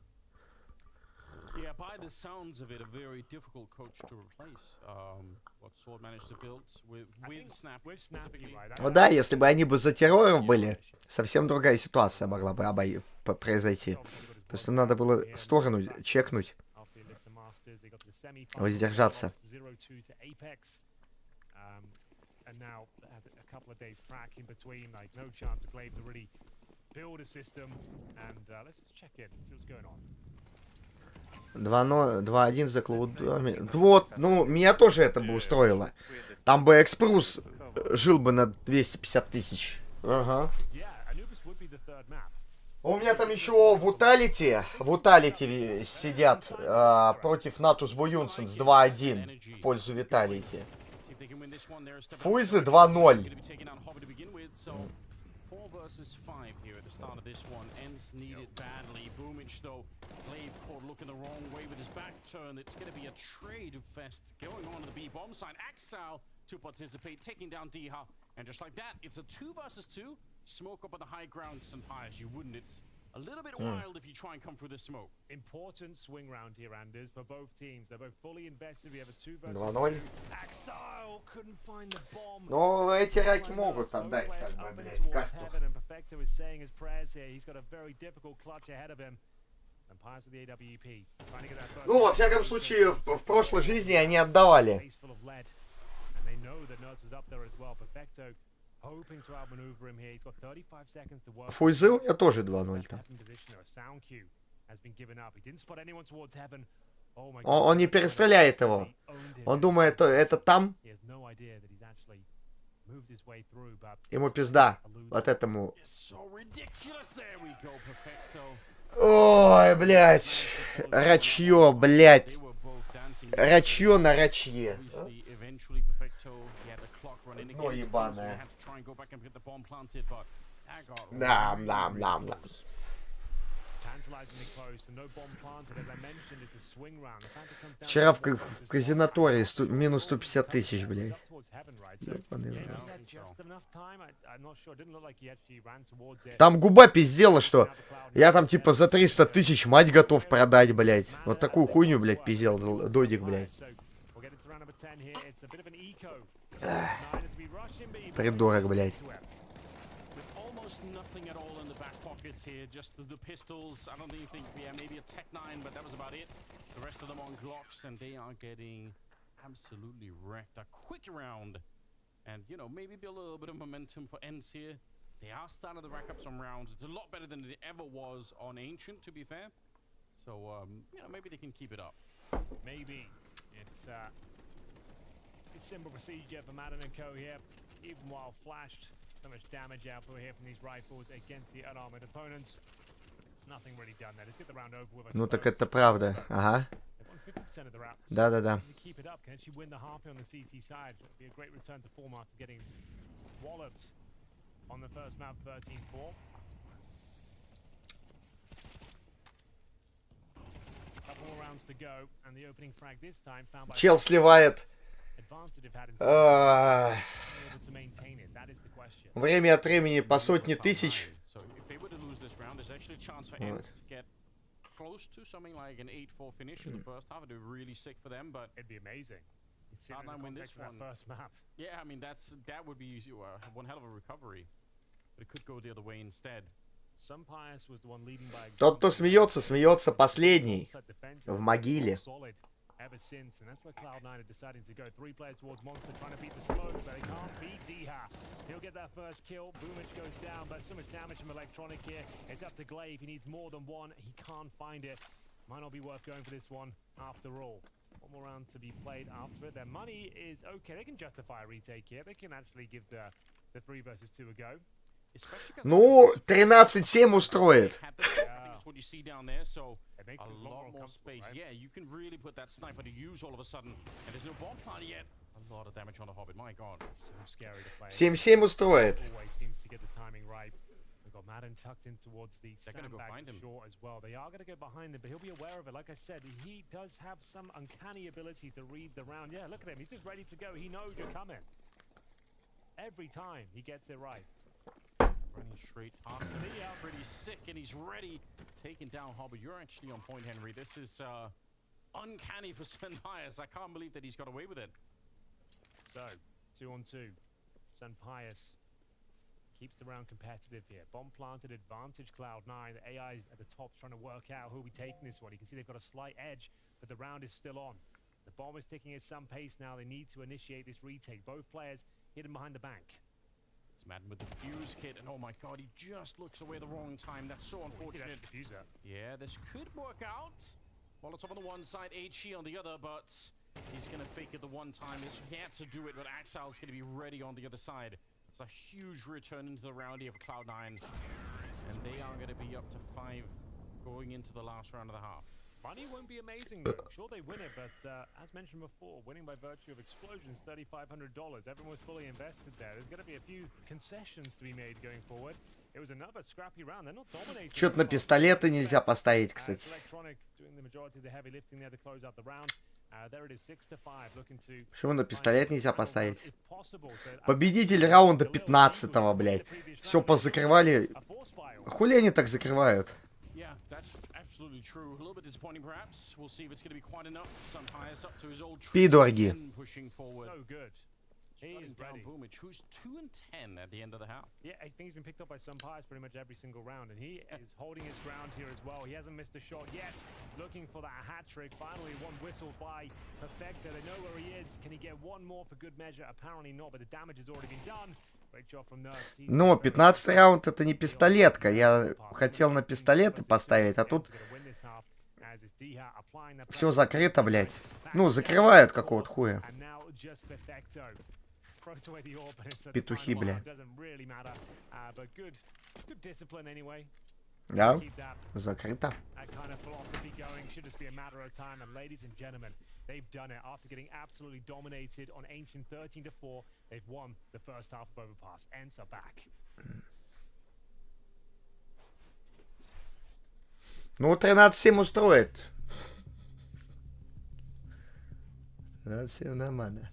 Yeah, by the sounds of it, a very difficult coach to replace. What Sword managed to build with Snap. Ну да, если бы они бы за терроров были, совсем другая ситуация могла бы произойти. Просто надо было сторону чекнуть. Воздержаться. And now a couple of days crack in between, like no chance of Glaive to really build a system, and let's just check in, see what's going on. 2-1 за Клаудами. Вот, ну, меня тоже это бы устроило. Там бы Экспрус жил бы на 250 тысяч. Ага. У меня там еще в Уталити сидят против Натус Буюнсенс 2-1 в пользу Виталити. Фуйзы 2-0. 4 versus 5 here at the start of this one. Ents need it badly. Boomich though, Glaive caught looking the wrong way with his back turn. It's going to be a trade fest going on to the B bomb side. Axal to participate, taking down Diha, and just like that, it's a 2 versus 2. Smoke up on the high ground, Sampires. You wouldn't. It's a little bit wild if you try and come through the smoke. Important swing round here, Anders, for both teams. They're both fully invested. We have a 2 versus 2-0. 2. Axal couldn't find the bomb. Ну, эти раки могут отдать, как бы, блядь, касту. And Perfecto is saying his prayers here. He's got a very difficult clutch ahead of him. Sampires with the AWP. Trying to get that first. Ну, во всяком случае, в прошлой жизни они отдавали. Face full of lead. And they know that Nerds was up there as well. Perfecto hoping to outmaneuver him here. He's got 35 seconds to work. Фуйзы у меня тоже 2-0 там. Он не перестреляет его. Он думает, это там. Ему пизда. Вот этому. Ой, блядь. Рачье, блядь. Рачье на рачье. Ну, ебаное. Да. Вчера в казинаторе минус 150 тысяч, блядь. Там губа пиздела, что я там типа за 300 тысяч мать готов продать, блядь. Вот такую хуйню, блядь, пиздел Додик, блядь. Придурок, блядь. Nothing at all in the back pockets here, just the pistols. I don't think, yeah, maybe a Tech 9, but that was about it. The rest of them on Glocks, and they are getting absolutely wrecked. A quick round, and you know, maybe build a little bit of momentum for Ents here. They are starting to rack up some rounds. It's a lot better than it ever was on Ancient, to be fair. So, you know, maybe they can keep it up. Maybe. It's a simple procedure for Madden and Co here, even while flashed. So much damage output here from these rifles against the unarmored opponents. Nothing really done there. Let's get the round over with. Ну так это правда. Ага. They won 50% of the rounds. Да-да-да. Can they keep it up? Can actually win the halfway on the CT side? It'll be a great return to form after getting walloped on the first map 13-4. Couple more rounds to go, and the opening frag this time found by Чел сливает. Время от времени по сотни тысяч. Close to something like an 8-4 finish in the first half. It'd be really sick for them, but it'd be amazing. Cloud9 win this one. First map. Yeah, I mean that would be one hell of a recovery, but it could go the other way instead. Sunpius was the one leading by. Тот, кто смеется, смеется последний в могиле. Ever since, and that's where Cloud9 are deciding to go. 3 players towards Monster, trying to beat the smoke, but they can't beat Diha. He'll get that first kill. Boomich goes down, but so much damage from Electronic here. It's up to Glaive. He needs more than one. He can't find it. Might not be worth going for this one after all. One more round to be played after it. Their money is okay. They can justify a retake here. They can actually give the 3 versus 2 a go. Ну, 13-7 устроит. What you see down there, so a lot more space. Right? Yeah, you can really put that sniper to use all of a sudden, and there's no bomb plant yet. A lot of damage on the Hobbit. My God, so scary to play. 7-7 устроит. Always seems to get the timing right. We've got Madden tucked in towards the sandbag short as well. They are going to go behind him, but he'll be aware of it. Like I said, he does have some uncanny ability to read the round. Yeah, look at him. He's just ready to go. He knows you're coming. Every time he gets it right. Running straight past him. Pretty sick, and he's ready. Taking down Hobbit. You're actually on point, Henry. This is uncanny for Sunpius. I can't believe that he's got away with it. So, 2-on-2. Sunpius keeps the round competitive here. Bomb planted, advantage Cloud9. The AI at the top trying to work out who'll be taking this one. You can see they've got a slight edge, but the round is still on. The bomb is ticking at some pace now. They need to initiate this retake. Both players hidden behind the bank. It's Madden with the fuse kit, and oh my God, he just looks away the wrong time. That's so unfortunate. Yeah, this could work out. Molotov on the one side, HE on the other, but he's going to fake it the one time. He had to do it, but Axile's going to be ready on the other side. It's a huge return into the round here for Cloud9, and they are going to be up to 5 going into the last round of the half. Money won't be amazing, though. Sure, they win it, but as mentioned before, winning by virtue of explosions, $3,500. Everyone was fully invested there. There's going to be a few concessions to be made going forward. It was another scrappy round. They're not dominating. Что-то на пистолеты нельзя поставить, кстати. Почему на пистолет нельзя поставить? Победитель раунда 15-го, блядь. Все позакрывали. Хули они так закрывают? Yeah, that's absolutely true. A little bit disappointing, perhaps. We'll see if it's going to be quite enough. Sunpius up to his old Пидорги. Pushing forward. So good. He is ready. Boomich, who's 2-10 at the end of the half. Yeah, I think he's been picked up by Sunpius pretty much every single round, and he is holding his ground here as well. He hasn't missed a shot yet. Looking for that hat trick. Finally, one whistle by Perfecta. They know where he is. Can he get one more for good measure? Apparently not, but the damage has already been done. Ну, 15 раунд это не пистолетка. Я хотел на пистолеты поставить, а тут все закрыто, блядь. Ну, закрывают какого-то хуя. Петухи, бля. Да, закрыто. They've done it after getting absolutely dominated on Ancient 13-4. They've won the first half of Overpass. Ents are back. Ну, 13-7 устроит. 13-7 нормально.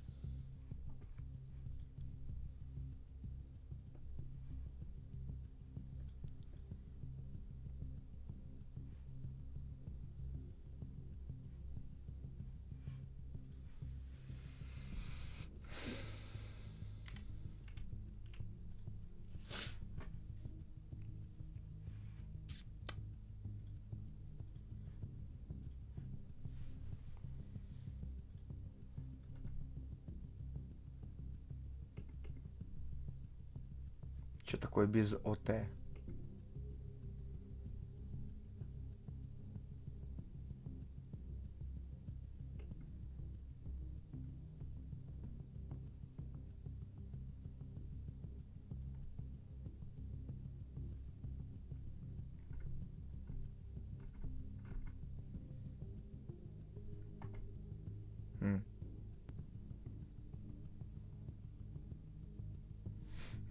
Что такое без ОТ?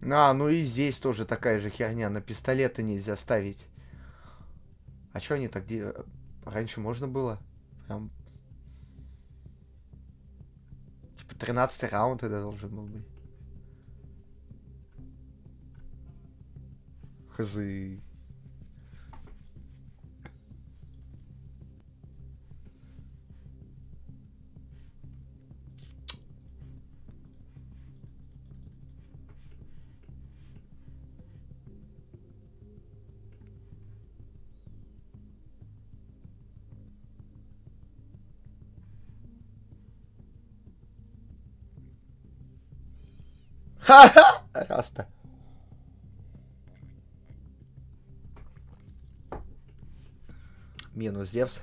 Ну и здесь тоже такая же херня. На пистолеты нельзя ставить. А чё они так делают? Раньше можно было? Прям... Типа 13-й раунд это должен был быть. Хзы. Ха-ха! Раста. Минус Зевс.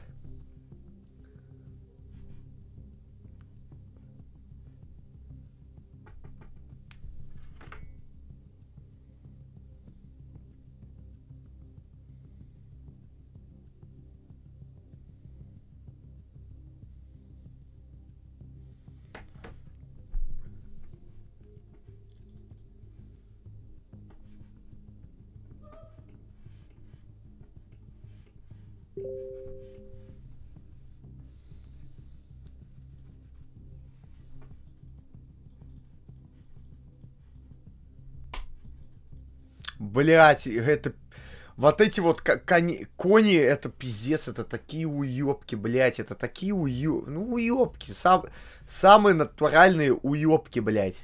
Блять, это... Вот эти вот кони, это пиздец, это такие уёбки, блять, это такие уёбки, самые натуральные уёбки, блять.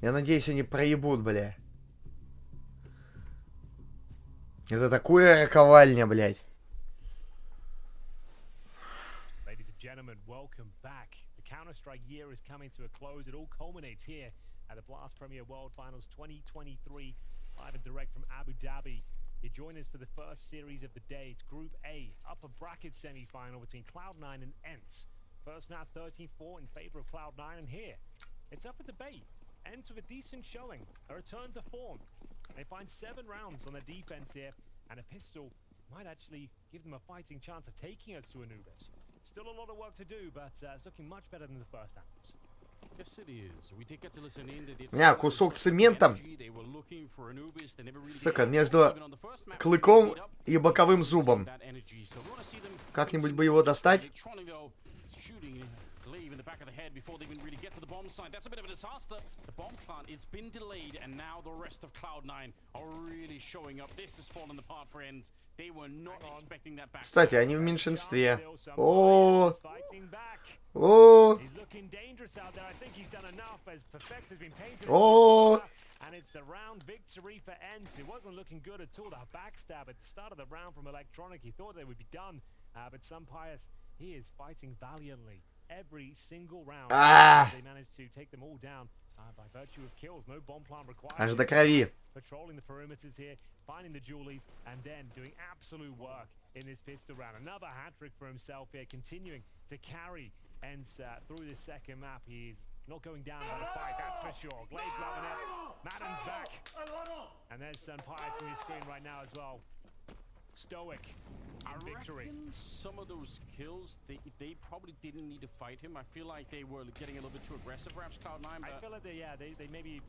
Я надеюсь, они проебут, бля. Это такое раковальня, блять. Ladies and gentlemen, welcome back. The Counter-Strike year is coming to a close. It all culminates here at the Blast Premier World Finals 2023, live and direct from Abu Dhabi. You join us for the first series of the day. It's Group A, upper bracket semi-final between Cloud9 and ENCE. First map 13-4 in favor of Cloud9, and here, it's up for debate. ENCE with a decent showing, a return to form. They find 7 rounds on their defense here, and a pistol might actually give them a fighting chance of taking us to Anubis. Still a lot of work to do, but it's looking much better than the first rounds. Yes, it is. We did get to listen in. They did Кусок цемента, сука, между клыком и боковым зубом. Как-нибудь бы его достать? In the back of the head before they even really get to the bomb site. That's a bit of a disaster. The bomb plant, it's been delayed, and now the rest of Cloud9 are really showing up. This has fallen apart for ENCE. They were not expecting that back. Кстати, они в меньшинстве. О, He's looking dangerous out there. I think he's done enough as Perfect has been painted. And it's the round victory for ENCE. It wasn't looking good at all. That backstab at the start of the round from Electronic. He thought they would be done, but Sunpius, he is fighting valiantly. Every single round, they managed to take them all down by virtue of kills. No bomb plant required. Аж до крови. Patrolling the perimeters here, finding the jewelies, and then doing absolute work in this pistol round. Another hat-trick for himself here, continuing to carry ENCE through this second map. He's not going down by the fight, that's for sure. Glaive's loving it. Madden's back. And there's Sunpius on your screen right now as well. Stoic. I reckon some of those kills, they probably didn't need to fight him. I feel like they were getting a little bit too aggressive, perhaps Cloud9. I feel like they maybe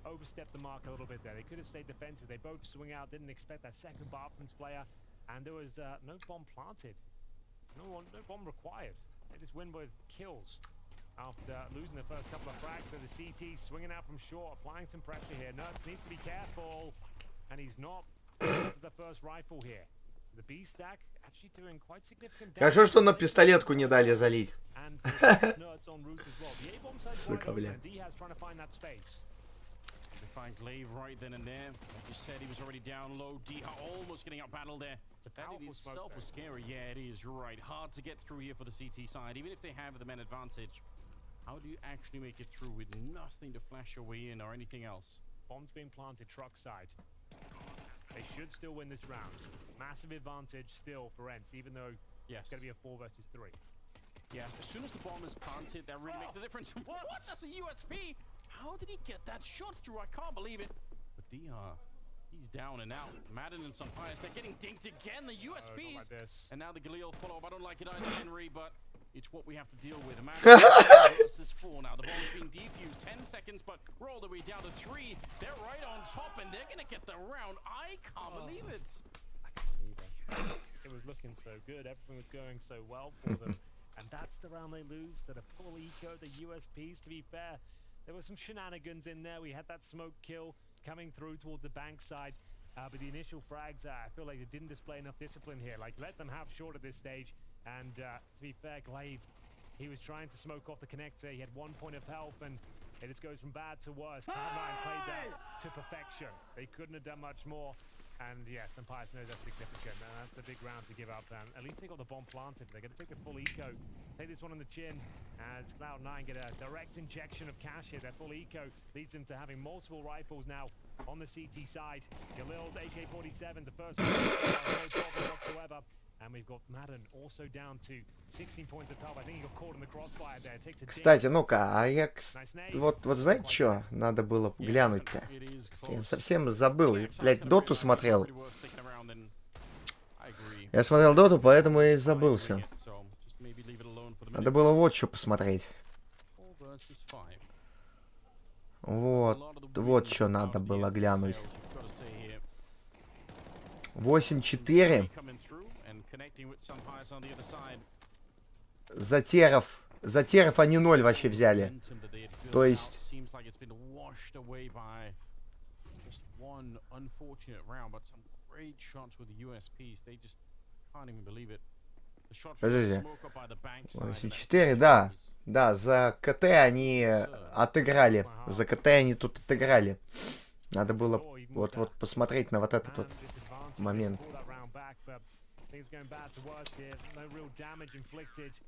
overstepped the mark a little bit there. They could have stayed defensive. They both swing out, didn't expect that second Bartman's player, and there was no bomb planted. No bomb required. They just win with kills. After losing the first couple of frags, so the CT swinging out from short, applying some pressure here. Nuts needs to be careful, and he's not to the first rifle here. The B stack actually doing quite significant damage. Хорошо, что на пистолетку не дали залить. Сука, бля. Find Glaive right then and there. Like you said, he was already down low. Diha almost getting out battled there. It's a powerful itself was scary. Yeah, it is. You're right. Hard to get through here for the CT side, even if they have the men advantage. How do you actually make it through with nothing to flash your way in or anything else? Bombs being planted truck side. They should still win this round. Massive advantage still for ENCE, even though it's going to be a 4 versus 3. Yeah, as soon as the bomb is planted, that really makes the difference. What? That's a USP! How did he get that shot through? I can't believe it. But Diha, he's down and out. Madden and Sunpius, they're getting dinked again. The USPs. Like this. And now the Galil follow-up. I don't like it either, Henry, but it's what we have to deal with. Versus 4 now. The ball's being defused. 10 seconds, but we're all the way down to 3. They're right on top, and they're gonna get the round. I can't believe it. I can't either. It was looking so good. Everything was going so well for them. And that's the round they lose to the full eco, the USPs. To be fair, there were some shenanigans in there. We had that smoke kill coming through towards the bank side. But the initial frags, I feel like they didn't display enough discipline here. Like, let them have short at this stage. And to be fair, Glaive, he was trying to smoke off the connector. He had 1 point of health, and it just goes from bad to worse. Cloud9 played that to perfection. They couldn't have done much more. And yeah, some pilots know that's significant, and that's a big round to give up. And at least they got the bomb planted. They're going to take the full eco, take this one on the chin, as Cloud9 get a direct injection of cash here. Their full eco leads them to having multiple rifles now on the CT side. Galil's AK-47's the first one, no problem whatsoever. And we've got Madden also down to 16 points of health. I think he got caught in the crossfire there. Takes a Кстати, ну-ка, а я... Вот знаете что? Надо было глянуть-то. Я совсем забыл. Блять, доту смотрел. Я смотрел доту, поэтому и забылся. Надо было вот что посмотреть. Вот что надо было глянуть. 8-4. Затеров они 0 вообще взяли. То есть... Подождите. 8-4, да. Да, за КТ они отыграли. За КТ они тут отыграли. Надо было вот посмотреть на вот этот вот момент. Things going bad to worse here. No real damage inflicted.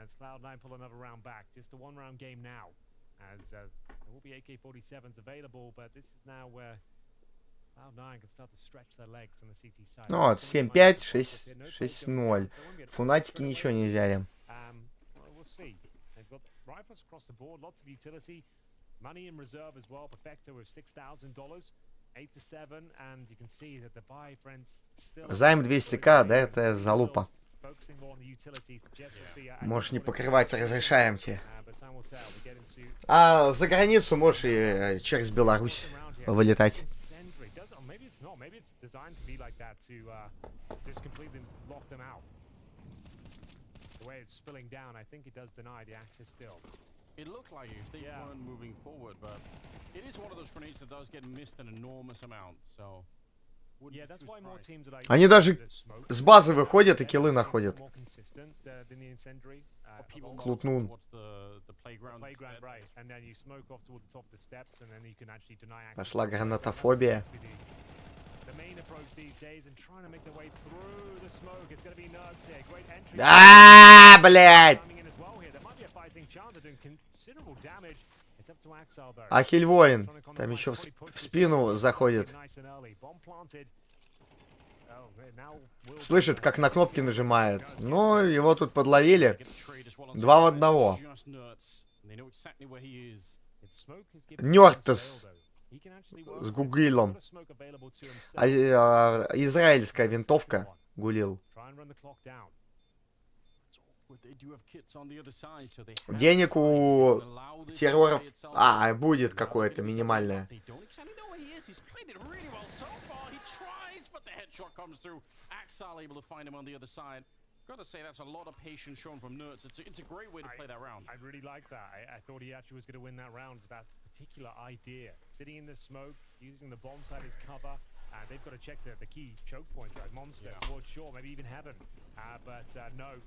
As Cloud9 pull another round back. Just a 1-round game now. As there will be AK-47s available, but this is now where Cloud9 can start to stretch their legs on the CT side. Ну вот, 7-5, 6-0. Фунатики ничего не взяли. We'll see. They've got rifles across the board, lots of utility. Money in reserve as well. Perfecto with $6,000. 8-7, and you can see that the buy friends still... Займ 200к, да, это залупа. Можешь не покрывать, разрешаем тебе. А за границу можешь и через Беларусь вылетать. It looked like if they weren't moving forward, but it is one of those grenades that does get missed an enormous amount, so... Они даже с базы выходят и киллы находят. Клутнун. Пошла гранатофобия. Да, блядь! Ахиль-воин. Там еще в спину заходит. Слышит, как на кнопки нажимает. Ну, его тут подловили. 2 в 1. Нёртес с гугилом. Израильская винтовка гулил. Денег у терроров... будет какое-то минимальное. Gotta say, that's a lot of patience shown from Nerds. It's a great way to play that round. I really like that. I thought he actually was going to win that round with that particular idea. Sitting in the smoke, using the bomb site as cover. They've got to check the key choke points, right? Monster, towards Shore, maybe even Heaven. But no.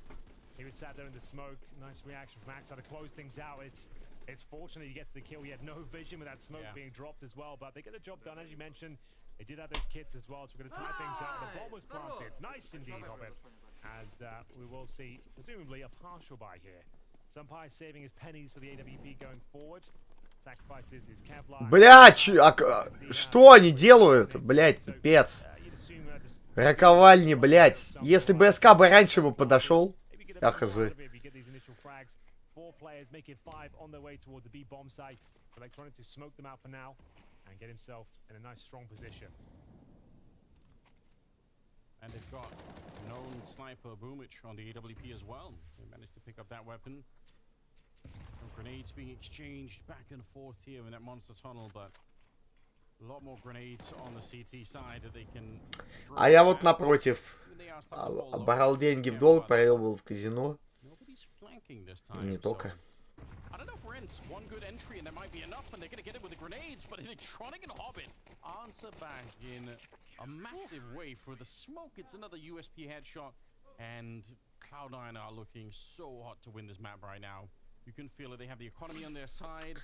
He was sat there in the smoke. Nice reaction from Axar to close things out. It's fortunate he gets the kill. He had no vision with that smoke being dropped as well. But they get the job done, as you mentioned. They did have those kits as well, so we're going to tie things up. The bomb was planted. Nice indeed, Hobbit. As we will see, presumably, a partial buy here. Sampai saving his pennies for the AWP going forward. Sacrifices his Kevlar. Блядь, что они делают? Блядь, пипец. Раковальни, блядь. Если бы СК бы раньше бы подошел. Ахазы. And they've got known good sniper Boomich on the AWP as well. They managed to pick up that weapon. Some grenades being exchanged back and forth here in that monster tunnel, but a lot more grenades on the CT side that they can throw. А я вот напротив оборал деньги в долг, проебывал в казино. Не только. I don't know for instance, one good entry and that might be enough, and they're going to get it with the grenades, but Electronic and Hobbit answer back in a massive way for the smoke. It's another USP headshot, and Cloud9 are looking so hot to win this map right now. You can feel it, they have the economy on their side.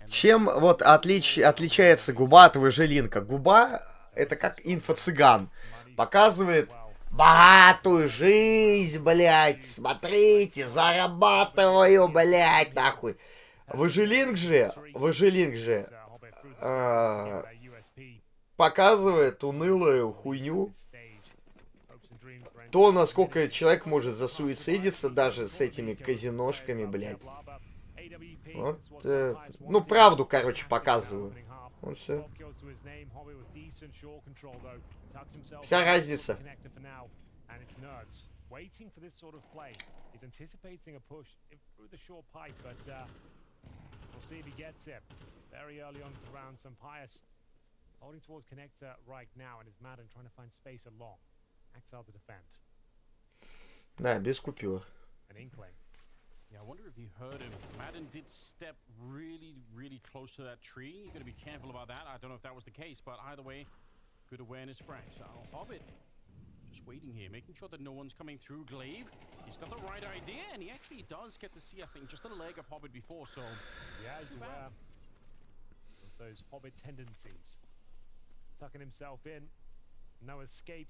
Чем вот отличается губа от выжилинка? Губа — это как инфо-цыган. Показывает богатую жизнь, блядь. Смотрите, зарабатываю, блядь, нахуй. Выжилинк же показывает унылую хуйню. То, насколько человек может засуицидиться даже с этими казиношками, блядь. Вот, ну, правду, короче, показываю. Вот все. Вся разница. Waiting for this sort of play. He's anticipating a push through the short pipe, but we'll see if he gets it. Very early on to round, some Pius holding towards connector right now, and is Madden trying to find space along. Axel to defend. Да, без купюр. An inkling. Yeah, I wonder if you heard him. Madden did step really close to that tree. You gotta be careful about that. I don't know if that was the case, but either way, good awareness for Axel. Hobbit just waiting here, making sure that no one's coming through. Glaive, he's got the right idea, and he actually does get to see, I think, just a leg of Hobbit before, so yeah, he's aware of those Hobbit tendencies. Tucking himself in, no escape.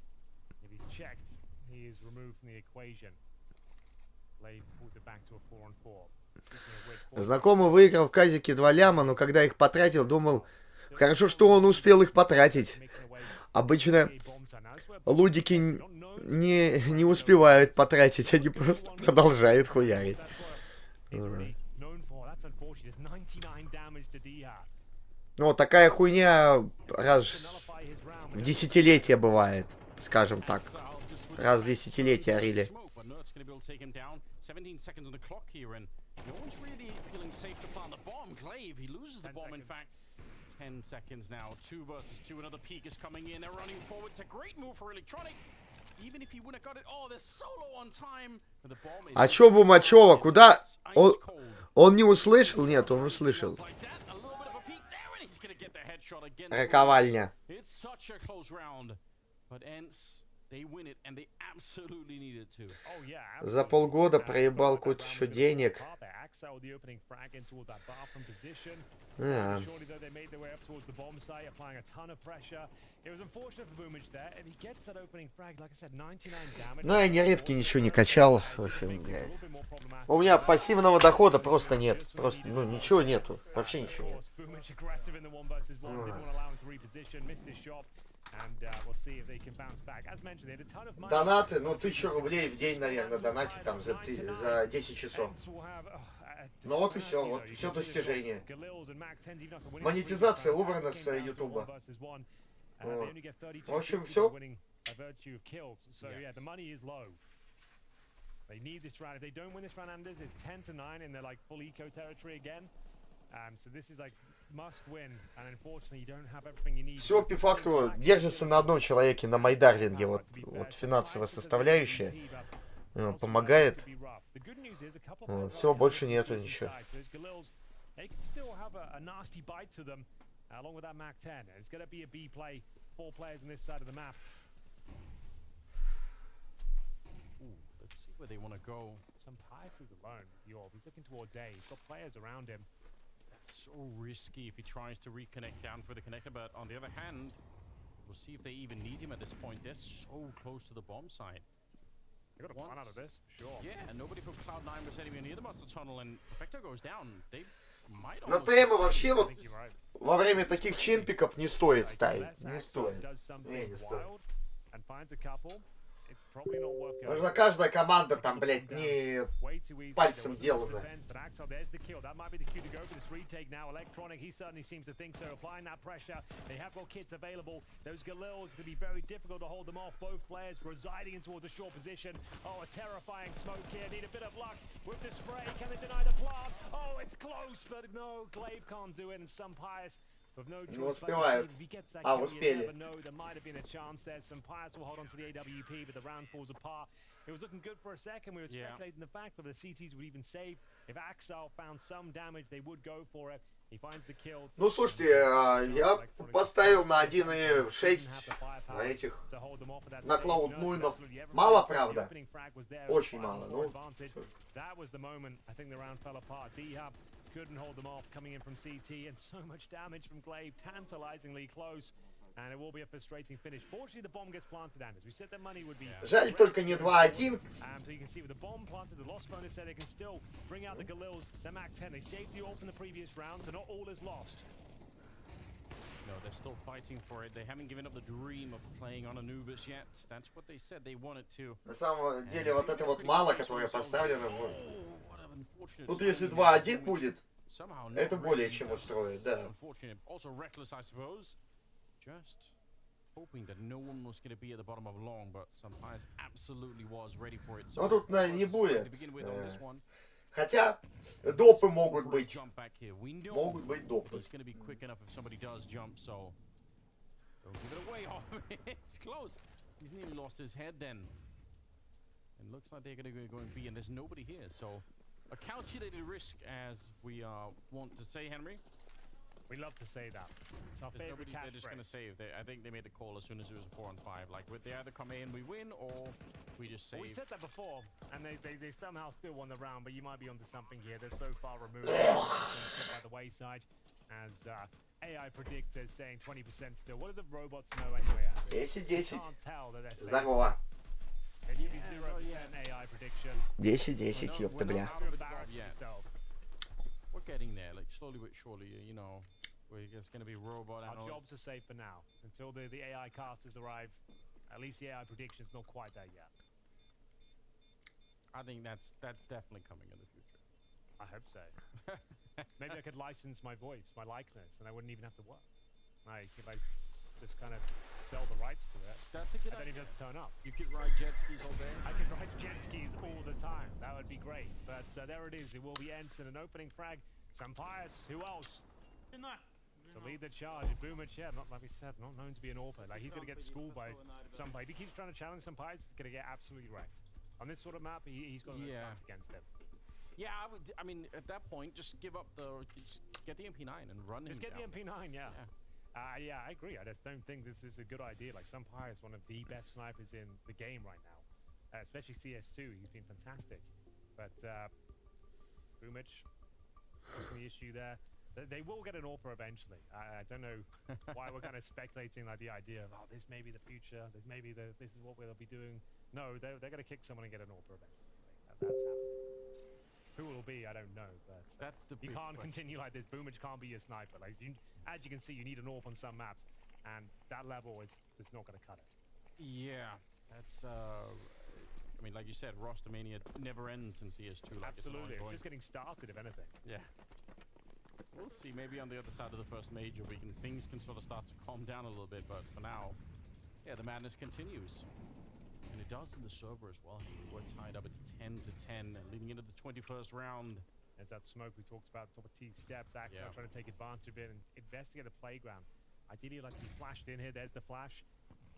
If he's checked, he is removed from the equation. Glaive pulls it back to a 4-on-4. Знакомый выиграл в казике 2 ляма, но когда их потратил, думал, хорошо, что он успел их потратить. Обычно лудики не успевают потратить, они просто продолжают хуярить. Ну, такая хуйня раз в десятилетие бывает, скажем так. Раз в десятилетие рили. No one's really feeling safe to plant the bomb. Glaive, he loses the bomb, in fact. 10 seconds now. 2 versus 2. Another peak is coming in. They're running forward. It's a great move for Electronic. Even if he wouldn't have got it. Oh, they're solo on time. The bomb is... А чё Бумачева? Куда? Он не услышал? Нет, он услышал. Роковальня. It's such a close round. But Ents, they win it, and they absolutely needed to. Oh, yeah. За полгода проебал кучу еще денег. Ну, я ни рыбки ничего не качал. В общем, блядь. У меня пассивного дохода просто нет. Просто, ну, ничего нету. Вообще ничего нет. Донаты, ну, 1000 рублей в день, наверное, донатить там за 10 часов. Ну вот и все, вот все достижение. Монетизация убрана с Ютуба. В общем, все. They need this round. If they don't win this round, Anders, it's 10-9 in their like full eco territory again. So this is like must win, and unfortunately you don't have everything you need. Все по факту держится на одном человеке, на майдарлинге, вот финансовая составляющая помогает. Вот, все, больше нету ничего. Let's see where they want to go. Some Pius is alone. He's looking towards A. He's got players around him. That's so risky if he tries to reconnect down for the connector, but on the other hand, we'll see if they even need him at this point. They're so close to the bomb site. They got a plan out of this, for sure. Yeah, and nobody from Cloud9 was anywhere near the monster tunnel, and Vector goes down. They might на ТМ вообще вот во время таких чемпиков не стоит ставить. Не стоит. Не стоит. it's probably not worth going. Нужно каждая команда там, блядь, не пальцем делана. But Axel, there's the kill. That might be the cue to go for this retake now. Electronic, he certainly seems to think so. Applying that pressure. They have got kits available. Those Galils going to be very difficult to hold them off. Both players residing in towards a short position. Oh, a terrifying smoke here. Need a bit of luck with the spray. Can they deny the plant? Oh, it's close, but no, Glaive can't do it. And some Pius with no choice. Не успевают. If he gets that А, kill, you успели. never know. There might have been a chance there. Some Pius will hold on to the AWP, but the round falls apart. It was looking good for a second. We were speculating the fact that the CTs would even save. If Axel found some damage, they would go for it. He finds the kill. Ну, слушайте, я поставил на 1.6 на этих, на Cloud9. Мало, правда? Очень мало. Ну, that was the moment. I think the round fell apart. D-Hub couldn't hold them off coming in from CT, and so much damage from Glaive, tantalizingly close. And it will be a frustrating finish. Fortunately, the bomb gets planted, Anders. We said the money would be. жаль только не 2-1. So you can see with the bomb planted, the lost bonus there, they can still bring out the Galils, the MAC-10. They saved the all from the previous round, so not all is lost. No, they're still fighting for it. They haven't given up the dream of playing on Anubis yet. That's what they said they wanted to. На самом деле, вот это вот мало, которое поставлено. Тут если 2-1 будет, это более чем устроит, да. Also reckless, I suppose. Just hoping that no one was going to be at the bottom of long, but Sampai's absolutely was ready for it. Но тут, наверное, не будет. Хотя допы могут быть. Могут быть допы. He's going to be quick enough if somebody does jump, so don't give it away. Oh, it's close. He's nearly lost his head then. It looks like they're going to go and B, and there's nobody here, so a calculated risk, as we want to say, Henry. We love to say that. It's our favorite catchphrase. They're just going to save. I think they made the call as soon as it was a 4-on-5. Like, they either come in, we win, or we just save. Well, we said that before, and they somehow still won the round, but you might be onto something here. They're so far removed. By the wayside, as AI predictors saying 20% still. What do the robots know anyway, Andrew? 10-10. Can't tell that they're saying. Здорово. It should be 0% AI prediction. 10-10, ёпта, бля. We're getting there, like slowly but surely, you know. We're just going to be robot. Our jobs are safe for now. Until the AI casters arrive, at least the AI prediction's not quite there yet. I think that's definitely coming in the future. I hope so. Maybe I could license my voice, my likeness, and I wouldn't even have to work. Like, if I just kind of sell the rights to it, that's a good I don't even have to turn up. You could ride jet skis all day. I could ride jet skis all the time. That would be great. But there it is. It will be Ensign, an opening frag. Sampaius, who else? To lead the charge, Boomich, not like we said, not known to be an AWPer. Like, he's going to get schooled by Sampaius. If he keeps trying to challenge Sampaius, he's going to get absolutely wrecked. On this sort of map, he's got no chance against him. Yeah, I mean, at that point, just give up just get the MP9 and run him. Just get down. the MP9, yeah. Yeah, I agree. I just don't think this is a good idea. Like, Sampaius is one of the best snipers in the game right now. Especially CS2, he's been fantastic. But, Boomich, what's the issue there? They will get an AWPer eventually. I don't know why we're kind of speculating like the idea of, oh, this may be the future. This may be this is what we'll be doing. No, they're going to kick someone and get an AWPer eventually. That's happening. Who it will be, I don't know. But that's the you can't continue like this. Boomich can't be a sniper. Like as you can see, you need an AWP on some maps, and that level is just not going to cut it. Yeah, that's. I mean, like you said, roster mania never ends in CS2. Like, absolutely, it's just getting started, if anything. Yeah. We'll see. Maybe on the other side of the first major, things can sort of start to calm down a little bit. But for now, yeah, the madness continues, and it does in the server as well. We're tied up. It's 10-10, leading into the 21st round. There's that smoke we talked about at the top of T steps. Axel trying to take advantage of it and investigate the playground. Ideally, like to be flashed in here. There's the flash.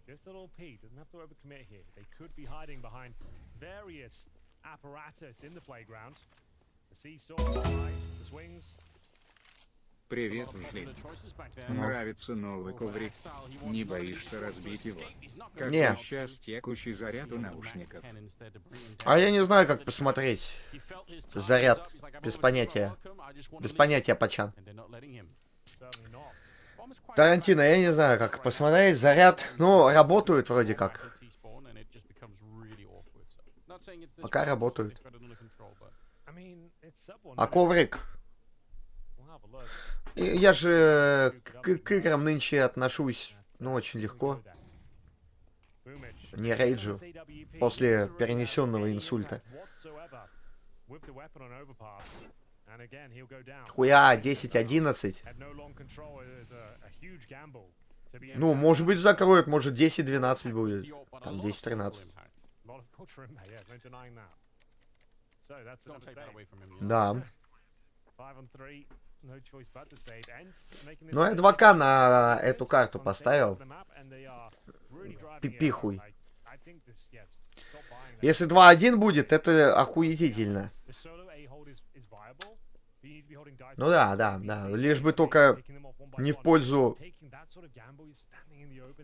Just a little peek. Doesn't have to overcommit here. They could be hiding behind various apparatus in the playground. The seesaw, the swings. Привет, Жлин. Нравится новый коврик. Не боишься разбить его? Какое счастье, куча заряд у наушников. А я не знаю, как посмотреть. Заряд. Без понятия. Без понятия, пачан. Тарантино, я не знаю, как посмотреть. Заряд. Ну, работают вроде как. Пока работают. А коврик? Я же к играм нынче отношусь, ну, очень легко. Не рейджу. После перенесенного инсульта. Хуя, 10-11. Ну, может быть, закроют, может 10-12 будет. Там 10-13. Да. Ну, я 2К на эту карту поставил. Пипихуй. Если 2-1 будет, это охуетительно. Ну да. Лишь бы только не в пользу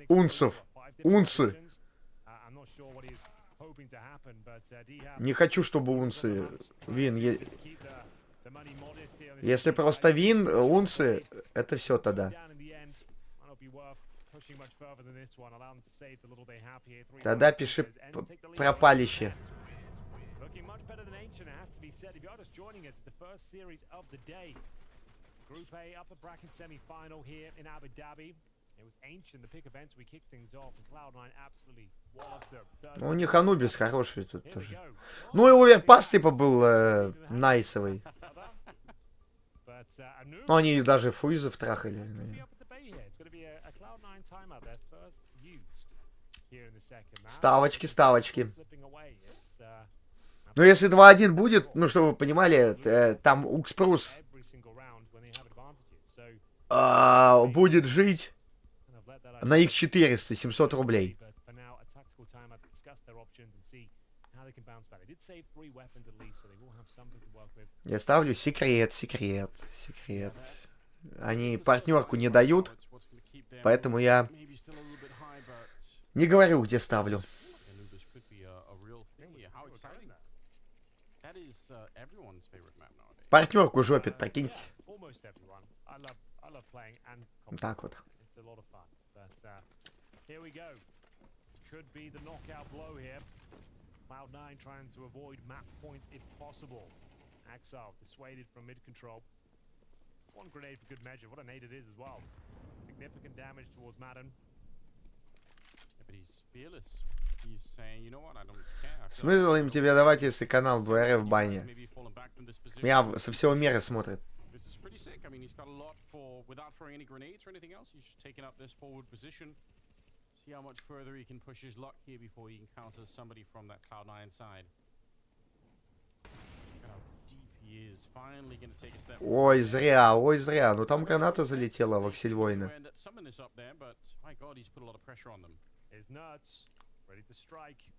унцев. Унцы. Не хочу, чтобы унцы вин. Если просто вин, унцы, это все тогда. Тогда пиши пропалище. Ну, у них Анубис хороший тут тоже. Ну и оверпас типа был найсовый. Ну, они даже фуизов трахали. Ставочки. Ну, если 2-1 будет, ну, чтобы вы понимали, там Укспрус будет жить на X400, 700 рублей. Я ставлю секрет. Они партнерку не дают, поэтому я не говорю, где ставлю. Партнерку жопит, прикиньте. Так вот. Cloud9 trying to avoid map points if possible. Axel dissuaded from mid control. One grenade for good measure. What a nade it is as well. Significant damage towards Madden. Yeah, but he's fearless. He's saying, you know what, I don't care. Смысл им тебе давать, если канал ВРФ в бане? Меня со всего мира смотрят. This is pretty sick. I mean, he's got a lot for without throwing any grenades or anything else. He's just taking up this forward position. See how much further he can push his luck here before he encounters somebody from that Cloud9 side. How deep he is. Finally going to take a step. Ой, зря. Ну там граната залетела в Аксельвойна. My God, he's put a lot of pressure on them. His nuts ready to strike.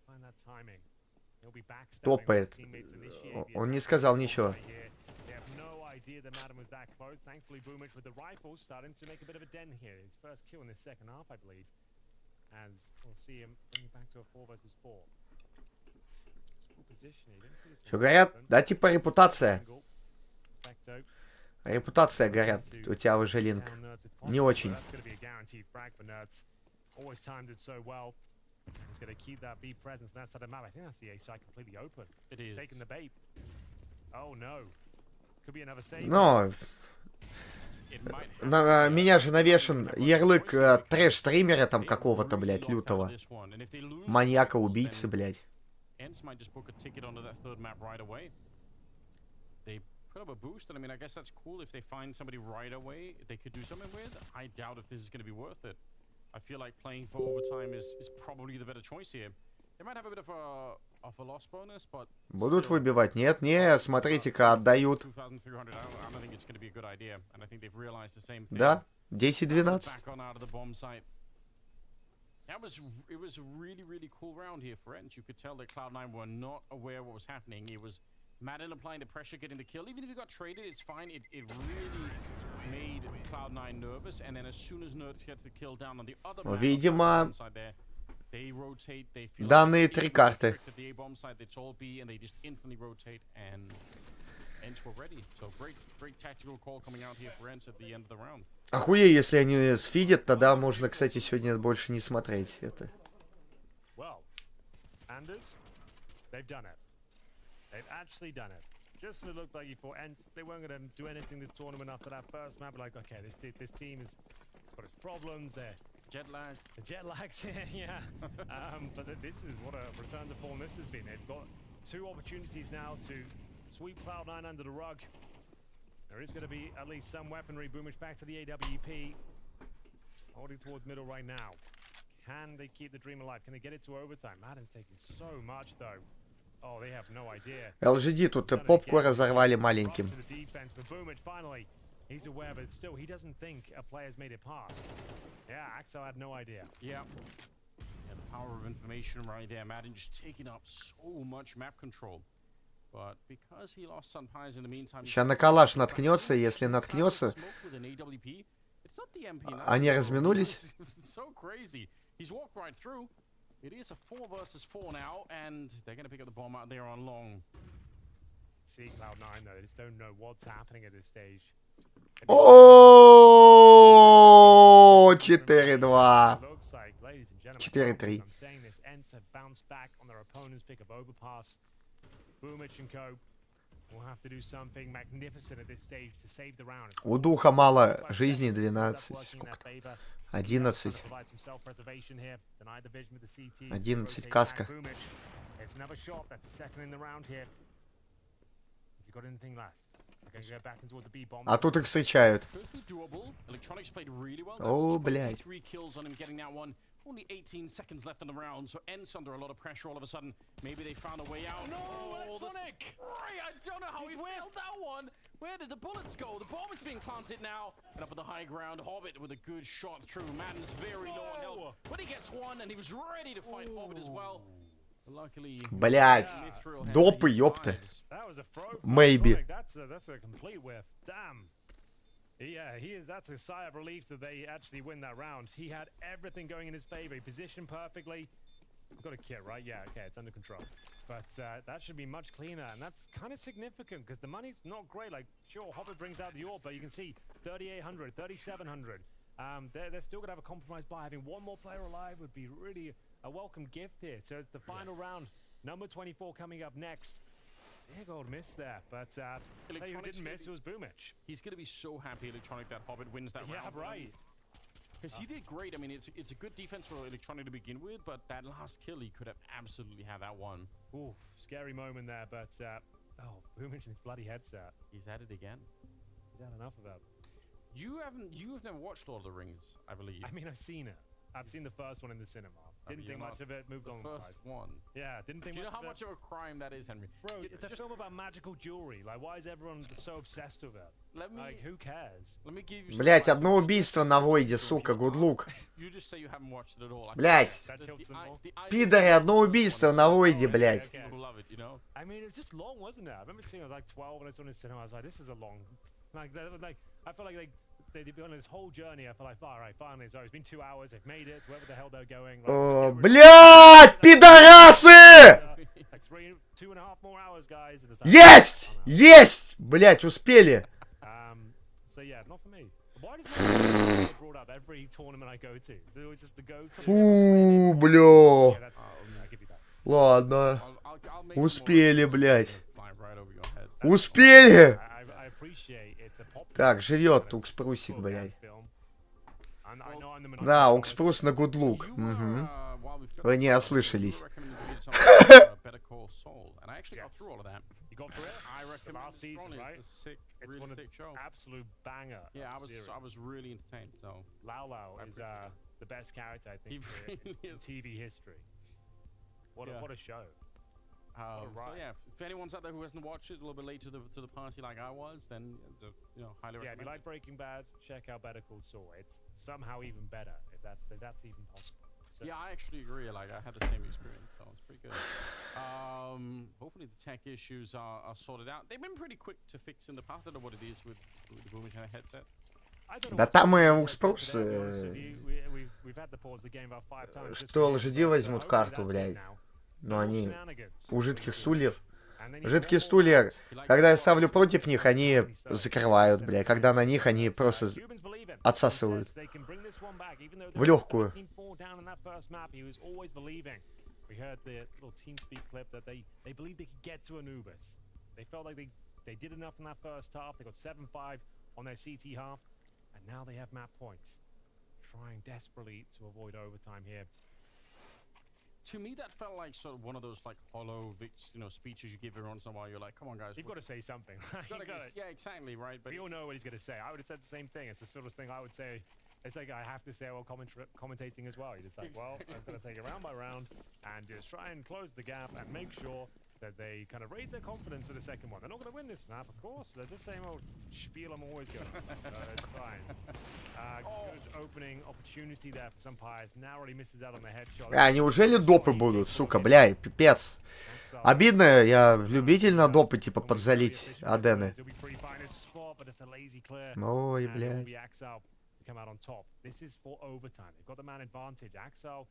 Find that timing. He'll be backstabbing. Топает. Он не сказал ничего. Idea that Madden was that close. Thankfully, Boomich with the rifle starting to make a bit of a dent here. His first kill in the second half, I believe. As we'll see him bring it back to a 4 versus 4. Что говорят? Да, типа репутация. Репутация, говорят, у тебя уже линк. Не очень. Always timed it so well. He's going to keep that B presence on that side of the map. I think that's the A side completely open. It is. Taking the bait. Oh no. Но на меня же навешен ярлык трэш-стримера там какого-то, блядь, лютого. Маньяка-убийцы, блядь. Put up a boost, and I mean, I guess that's cool if they find somebody right away they could do something with. I doubt if this is going to be worth it. I feel like playing for overtime is probably the better choice here. They might have a bit of a loss bonus, but будут выбивать? Нет, смотрите-ка, отдают. Да, 10-12. It was a really cool round here for Ents. You could tell that Cloud9 were not aware what was happening. It was Madden applying the pressure, getting the kill. Even if you got traded, it's fine. It really made Cloud9 nervous. And then as soon as Nerds gets the kill down on the other видимо, данные три карты. Охуеть, если они сфидят, тогда можно, кстати, сегодня больше не смотреть это. They've actually done it. Just looked like you thought Ents, they weren't going to do anything this tournament after that first map. Like, okay, this team has got its problems. They're jet lag. The jet lag, yeah. But this is what a return to form this has been. They've got 2 opportunities now to sweep Cloud9 under the rug. There is going to be at least some weaponry. Boomage back to the AWP. Holding towards middle right now. Can they keep the dream alive? Can they get it to overtime? Madden's taking so much though. Oh, they have no idea. LGD тут попку разорвали маленьким. He's aware, but still, he doesn't think a player's made it past. Yeah, Axel had no idea. Yeah. Yeah, the power of information right there. Madden just taking up so much map control. But because he lost some pies in the meantime... Сейчас на калаш наткнется, если наткнется... Они разминулись. So crazy. He's walked right through. It is a 4 versus 4 now, and they're going to pick up the bomb out there on long. See Cloud9 though, they just don't know what's happening at this stage. О, 4-2. 4-3. I'm saying this enter bounce back on their opponent's pick of overpass. Boomich and Co will have to do something magnificent at this stage to save the round. У духа мало жизни, 12. Сколько? 11. 11 каска. It's another shot. That's the second in the round here. Has he got anything left? А тут их встречают. О, блядь. Only 18 seconds left in the round, so Ents under a lot of pressure all of a sudden. Maybe they found a way out. No, Electronic! I don't know how he failed that one. Where did the bullets go? The bomb is being planted now. And up at the high ground, Hobbit with a good shot through. Madden's very low on health. But he gets one, and he was ready to fight Hobbit as well. Luckily, блядь. Допы, ёпта. Maybe. That's a complete whiff. Damn. Yeah, that's a sigh of relief that they actually win that round. He had everything going in his favor. He positioned perfectly. Got a kit, right? Yeah, okay, it's under control. But that should be much cleaner, and that's kind of significant because the money's not great. Like, sure, Hobbit brings out the AWP, but you can see 3,800, 3,700. They're still going to have a compromise buy. Having one more player alive would be really a welcome gift here. So it's the final round. Number 24 coming up next. Big old miss there, but who didn't miss, it was Boomich. He's going to be so happy, Electronic, that Hobbit wins that round. Yeah, right. Because he did great. I mean, it's a good defense for Electronic to begin with, but that last kill, he could have absolutely had that one. Ooh, scary moment there, but oh, Boomich and his bloody headset. He's at it again. He's had enough of that. You've never watched Lord of the Rings, I believe. I mean, I've seen it. I've seen the first one in the cinema. Didn't think much of it, moved on. The first one. Yeah, didn't think much of it. Do you know how much of a crime that is, Henry? Bro, it's a film about magical jewelry. Like, why is everyone so obsessed with it? Like, who cares? Let me give you Блять, одно убийство на Войде, сука, good look. You just say you haven't watched it at all. Блять. Пидоры, одно убийство на Войде, блять. I mean, it was just long, wasn't it? I remember seeing it, I was like 12 when I saw it in the cinema. I was like, this is a long... Like I felt like they've been on this whole journey. I felt like, all right, finally, so it's been 2 hours. They've made it to wherever the hell they're going. О, блять, пидорасы! Like 2.5 more hours, guys. Есть! Есть! Блять, успели. So yeah, not for me. Why does that get brought up every tournament I go to? It's always just the go-to. Фу, бля. Ладно. Успели, блять. Успели! Так, живет Укспрусик, блядь. Да, Укспрус на good look. Угу. Вы не ослышались. Absolute banger. Yeah, I was really entertained. So Lao is the best character I think in TV history. What a show. So yeah, if anyone's out there who hasn't watched it a little bit late to the party like I was, then highly recommend. Yeah, if you like Breaking Bad, check out Better Call Saul. It's somehow even better if that's even possible. So. Yeah, I actually agree. Like I had the same experience, so it's pretty good. Hopefully the tech issues are sorted out. They've been pretty quick to fix in the past. I don't know what it is with the booming headset. Да там и Укспрус... Что лошади возьмут карту, блядь. Но они у жидких стульев. Жидкие стулья, когда я ставлю против них, они закрывают, бля. Когда на них, они просто отсасывают. В легкую. trying desperately to avoid overtime here. To me, that felt like sort of one of those like hollow, speeches you give every once in a while. You're like, come on, guys. You've got to say something. Yeah, exactly, right. But we all know what he's going to say. I would have said the same thing. It's the sort of thing I would say. It's like I have to say while commentating as well. You're just like, well, I'm going to take it round by round and just try and close the gap and make sure that they kind of raise their confidence for the second one. They're not going to win this map, of course. They're the same old spiel I'm always going on. It's fine. Good opening opportunity there for some Pyres. Narrowly misses out on the headshot. Неужели допы будут, сука, бля, пипец. Обидно, я любитель на допы, типа, подзалить Адены. Ой, блядь. Come out on top. This is for overtime. They've got the man advantage. Axel,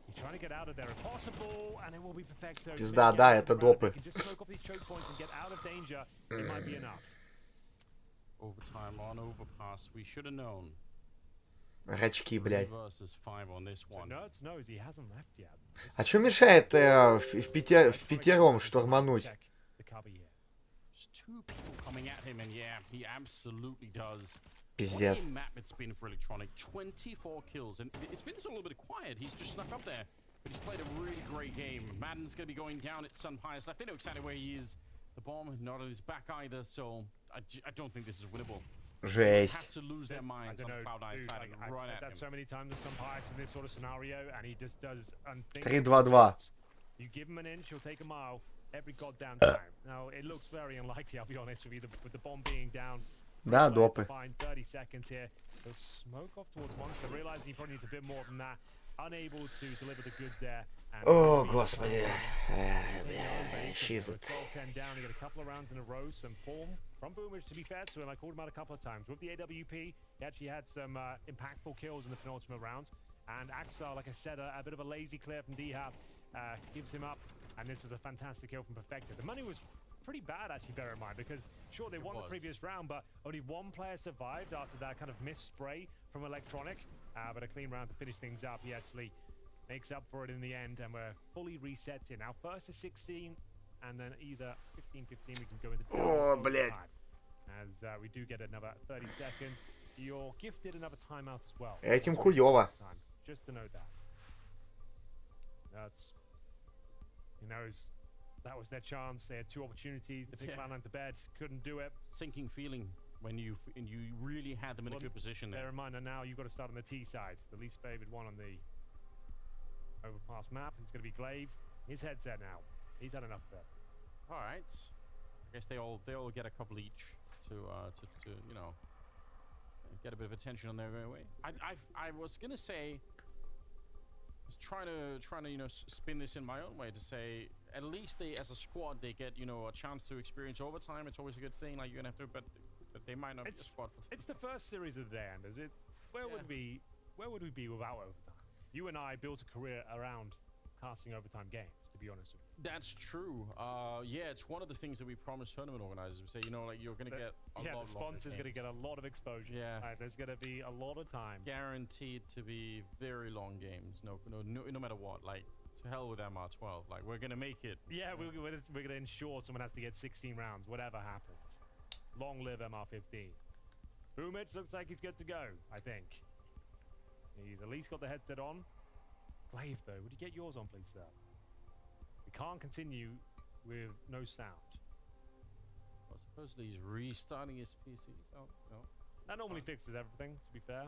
he's trying to get out of there if possible, and it will be perfecto. Пизда, да, это допы. Just smoke off these choke points and get out of danger. It might be enough. Overtime on overpass. We should have known. Рачки, блядь. Nerds knows he hasn't left yet. А что мешает в пятером штурмануть? Two people coming at him, and yeah, he absolutely does. Пиздец. What a map it's been for Electronic. 24 kills, and it's been a little bit quiet. He's just snuck up there, but he's played a really great game. Madden's going to be going down at Sun Pyres left. They know exactly where he is. The bomb not on his back either, so I don't think this is winnable. Жесть. Have to lose their minds on Cloud9 side and run at him. I've said that so many times with Sun Pyres in this sort of scenario, and he just does unthinkable. 3-2-2. You give him an inch, he'll take a mile every goddamn time. Now, it looks very unlikely, I'll be honest with you, with the bomb being down. Да, допы. 30 seconds here. He'll smoke off towards Monster, realizing he probably needs a bit more than that. Unable to deliver the goods there. О, господи. Shit. 12-10 down, he got a couple of rounds in a row, some form from Boomers, to be fair to him. I called him out a couple of times. With the AWP, he actually had some impactful kills in the penultimate round. And Axel, like I said, a bit of a lazy clear from D-Hap gives him up. And this was a fantastic kill from Perfected. The money was pretty bad, actually, bear in mind, because sure, they won the previous round, but only one player survived after that kind of missed spray from Electronic. But a clean round to finish things up. He actually makes up for it in the end, and we're fully reset in. Now, first is 16, and then either 15-15, we can go into time. As we do get another 30 seconds. You're gifted another timeout as well. Этим хуёво. Just to note that. That's... He knows that was their chance. They had two opportunities to pick Cloud9 to bed. Couldn't do it. Sinking feeling when you really had them in a good position there. Bear in mind that now you've got to start on the T side. The least favored one on the overpass map. It's going to be Glaive. His headset now. He's had enough of it. All right. I guess they all get a couple each to you know, get a bit of attention on their way. I was gonna say, I was trying to you know, spin this in my own way to say at least they, as a squad, they get, you know, a chance to experience overtime. It's always a good thing. Like, you're gonna have to, but they might not be a squad for. It's the first series of the day, Anders. Where would we be without overtime? You and I built a career around casting overtime games, to be honest with you. That's true. Yeah, it's one of the things that we promised tournament organizers. We say, you know, like, you're gonna get a lot. The sponsor's gonna get a lot of exposure. Yeah, there's gonna be a lot of time. Guaranteed to be very long games. No matter what. Like, to hell with MR12. Like, we're gonna make it. Yeah, we're gonna ensure someone has to get 16 rounds, whatever happens. Long live MR15. Boomich looks like he's good to go. I think he's at least got the headset on. Glaive, though, would you get yours on, please, sir? We can't continue with no sound. Well, supposedly he's restarting his PC. So, no. That normally fixes everything, to be fair.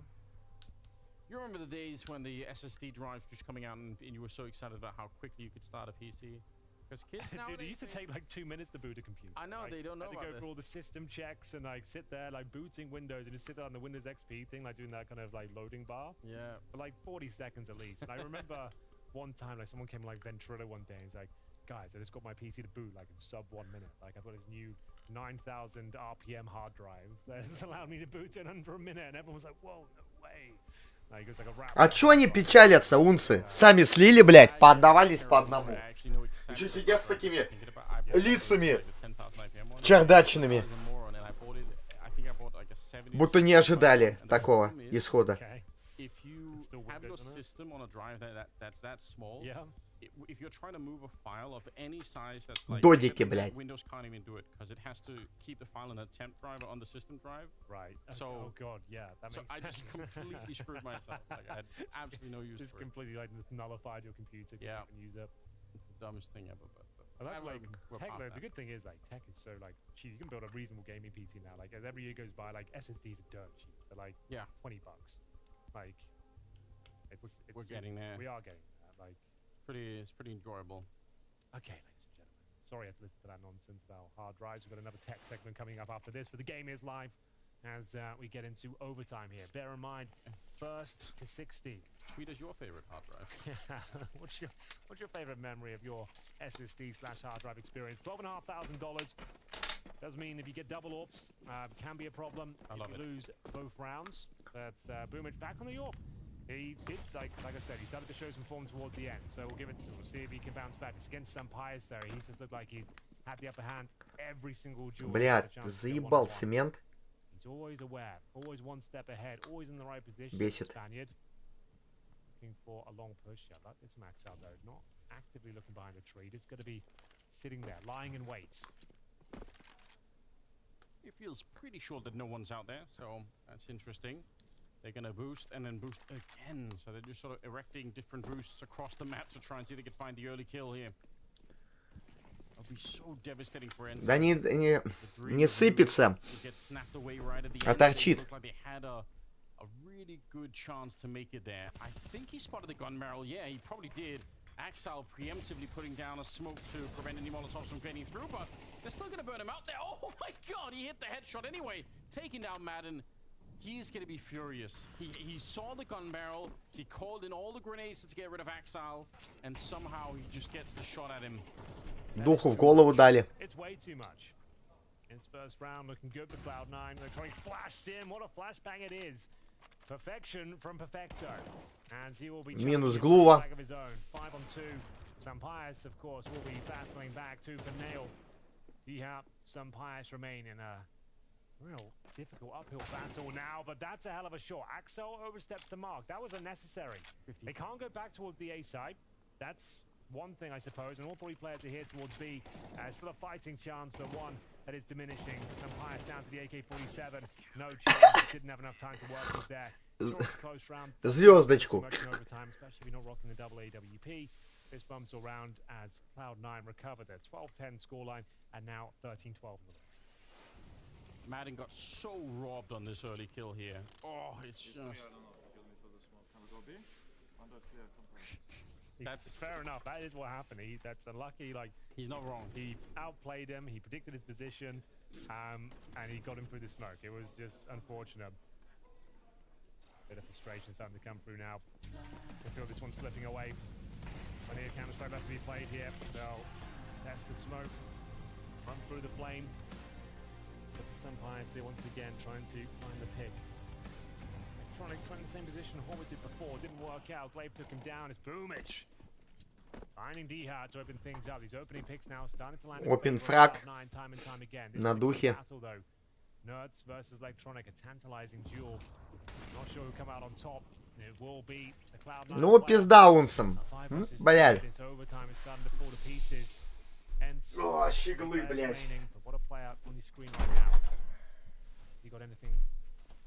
You remember the days when the SSD drives were just coming out and you were so excited about how quickly you could start a PC? Because kids nowadays... Dude, it used to take like 2 minutes to boot a computer. I know, they don't know about this. They go through all the system checks and like sit there like booting Windows and just sit there on the Windows XP thing, like doing that kind of like loading bar. Yeah. For like 40 seconds at least. And I remember one time, like, someone came like Ventrilo one day and he's like, guys, I just got my PC to boot like in sub 1 minute. Like, I've got this new 9,000 RPM hard drive that's allowed me to boot it under a minute. And everyone was like, whoa, no way. Like, it was like a rap. А чё они печалятся, унцы? Сами слили, блядь, поотдавались по одному. И чё сидят с такими лицами чердачными? Будто не ожидали такого исхода. If you have your system on a drive that's that small, if you're trying to move a file of any size that's like Додики, блядь. Windows can't even do it because it has to keep the file in a temp drive or on the system drive. Right. So oh god, yeah, that so makes I just sense. completely screwed myself. Like I had absolutely no use Just for it. completely like just nullified your computer. Yeah. And use it. It's the dumbest thing ever, but Well, that's like we're tech. past Though, that. the good thing is like tech is so like cheap. You can build a reasonable gaming PC now. Like as every year goes by, like SSDs are dirt cheap. They're like $20. Like it's We're getting there. We are getting there. Like It's pretty enjoyable. okay, ladies and gentlemen. Sorry I had to listen to that nonsense about hard drives. We've got another tech segment coming up after this, but the game is live as we get into overtime here. Bear in mind, first to 60. Tweet us your favorite hard drive. What's your favorite memory of your SSD/hard drive experience? $12,500 does mean if you get double ops, can be a problem. If you lose both rounds, that's Boomage back on the York. He did, like I said, he started to show some form towards the end, so we'll give it to him. We'll see if he can bounce back. It's against Sampayas there. He's just looked like he's had the upper hand every single duel. Блядь, заебал цемент. He's always aware, always one step ahead, always in the right position. Бесит. Spaniard looking for a long push. Yeah, like this Max out though, not actively looking behind a tree. Just going to be sitting there, lying in wait. It feels pretty sure that no one's out there, so that's interesting. They're going to boost and then boost again. So they're just sort of erecting different boosts across the map to try and see if they can find the early kill here. It'll be so devastating for Ensign. Да не сыпется, а торчит. Like they had a really good chance to make it there. I think he spotted the gun barrel. Yeah, he probably did. Axel preemptively putting down a smoke to prevent any Molotovs from getting through, but they're still going to burn him out there. Oh my god, he hit the headshot anyway. Taking down Madden. He's going to be furious. He saw the gun barrel, he called in all the grenades to get rid of Axel, and somehow he just gets the shot at him. Духу в голову дали. It's way too much. His first round looking good for Cloud9. They're coming flashed in. What a flashbang it is. Perfection from Perfecto. As he will be Минус Глува. of his own. 5-on-2. Sampayas, of course, will be battling back to Nail. D-Hap, Sampayas remain in a real difficult uphill battle now, but that's a hell of a shot. Axel oversteps the mark. That was unnecessary. They can't go back towards the A side. That's one thing, I suppose, and all three players are here towards B. Still a fighting chance, but one that is diminishing. Sampayas down to the AK-47. No chance. Didn't have enough time to work with there. Sure, it's a close round. Звездочку. Much in overtime, especially if you're not rocking the double AWP. This bumps around as Cloud9 recover their 12-10 scoreline, and now 13-12 in the lead. Madden got so robbed on this early kill here. Oh, it's just... That's fair enough. That is what happened. That's unlucky. Like he's not wrong. He outplayed him. He predicted his position, and he got him through the smoke. It was just unfortunate. Bit of frustration starting to come through now. I feel this one's slipping away. Plenty of Counter-Strike left to be played here. They'll test the smoke, run through the flame. But to Sampayas here once again trying to find the pick. Trying the same position Horwood did before. Didn't work out. Glaive took him down. It's Boomage. Finding D-Hard to open things up. These opening picks now starting to land. Open frag time and time again. на духе. Battle, though. Nerds versus Electronic, a tantalizing duel. Not sure who'll come out on top. It will be the Cloud9. Ну, пизда унсом. Блядь. This overtime is starting to fall to pieces. Hence, О, щеглы, блядь. but what a player on your screen right now. Have you got anything to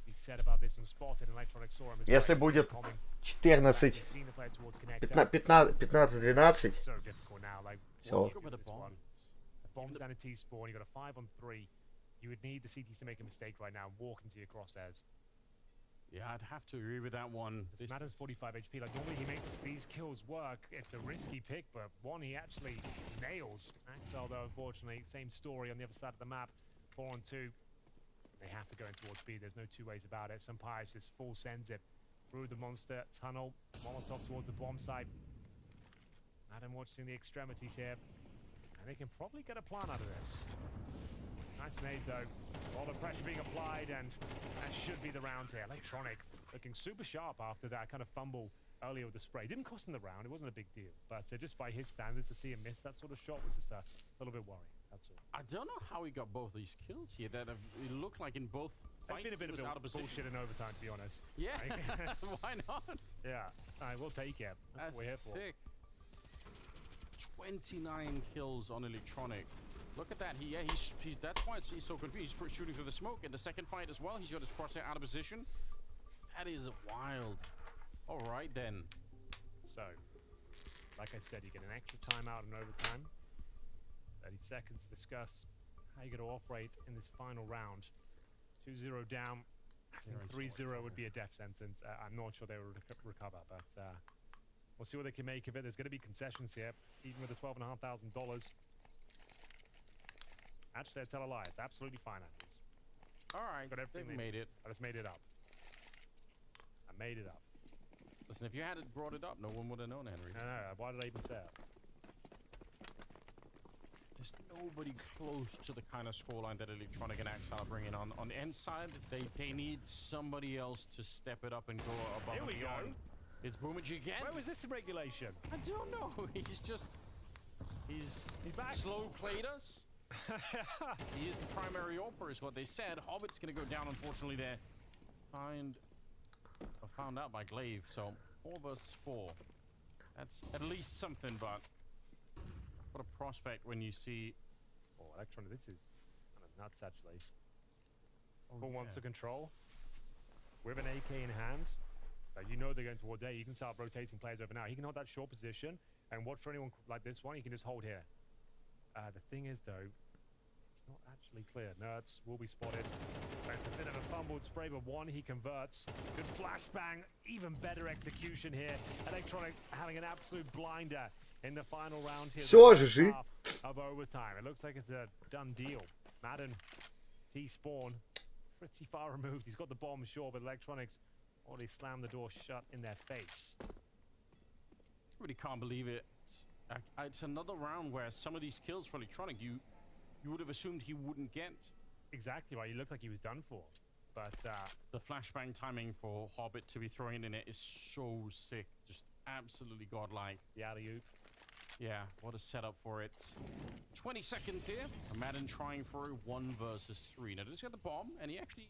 be said about this and spotted? Electronic saw him as well. Если будет 14, 15-12, So difficult now. Like, все. the bomb's down a T-spawn. You got a 5-on-3. You would need the CTs to make a mistake right now and walk into your crosshairs. Yeah, I'd have to agree with that one. This Madden's 45 HP. Like, normally he makes these kills work. It's a risky pick, but one he actually nails. Axel, though, unfortunately, same story on the other side of the map. 4-on-2. They have to go in towards B. There's no two ways about it. Sampayas just full sends it through the monster tunnel. Molotov towards the bomb site. Madden watching the extremities here. And they can probably get a plan out of this. Nice nade, though. A lot of pressure being applied, and that should be the round here. Electronic looking super sharp after that kind of fumble earlier with the spray. Didn't cost him the round. It wasn't a big deal. But just by his standards, to see him miss that sort of shot was just a little bit worrying. That's all. I don't know how he got both these kills here. That it looked like in both fights It's been a bit he was of out of position. bullshit in overtime, to be honest. Yeah, Like, why not? yeah, we'll take it. That's what we're here for. Sick. 29 kills on Electronic. Look at that. That's why he's so confused. He's shooting through the smoke. In the second fight as well, he's got his crosshair out of position. That is wild. All right, then. So, like I said, you get an extra timeout and overtime. 30 seconds to discuss how you're going to operate in this final round. 2-0 down. I think 3-0 would be a death sentence. I'm not sure they will recover, but we'll see what they can make of it. There's going to be concessions here, even with the $12,500. Actually, I tell a lie. It's absolutely fine, Anders. All right, they've made it. I just made it up. I made it up. Listen, if you hadn't brought it up, no one would have known, Henry. No, why did I even say it? There's nobody close to the kind of scoreline that Electronic and Axe are bringing on. On the end side, they need somebody else to step it up and go above and beyond. It's Boomage again. Where was this in regulation? I don't know. He's back. Slow played us. He is the primary AWPer, is what they said. Hobbit's gonna go down, unfortunately. There, found out by Glaive. So 4 versus 4. That's at least something, but what a prospect when you see. Oh, Electronic, this is kind of nuts, actually. Full wants to control with an AK in hand. You know they're going towards A. You can start rotating players over now. He can hold that short position and watch for anyone like this one. He can just hold here. The thing is, though, it's not actually clear. Nerds will be spotted. It's a bit of a fumbled spray, but one he converts. Good flashbang. Even better execution here. Electronics having an absolute blinder in the final round here. Half of overtime. It looks like it's a done deal. Madden, T-Spawn, pretty far removed. He's got the bomb, sure, but Electronics already slammed the door shut in their face. I really can't believe it. It's another round where some of these kills for Electronic, you would have assumed he wouldn't get. Exactly right. He looked like he was done for. But the flashbang timing for Hobbit to be throwing in it is so sick. Just absolutely godlike. The alley-oop. Yeah, what a setup for it. 20 seconds here. Madden trying for a 1 versus 3. Now, he's got the bomb, and he actually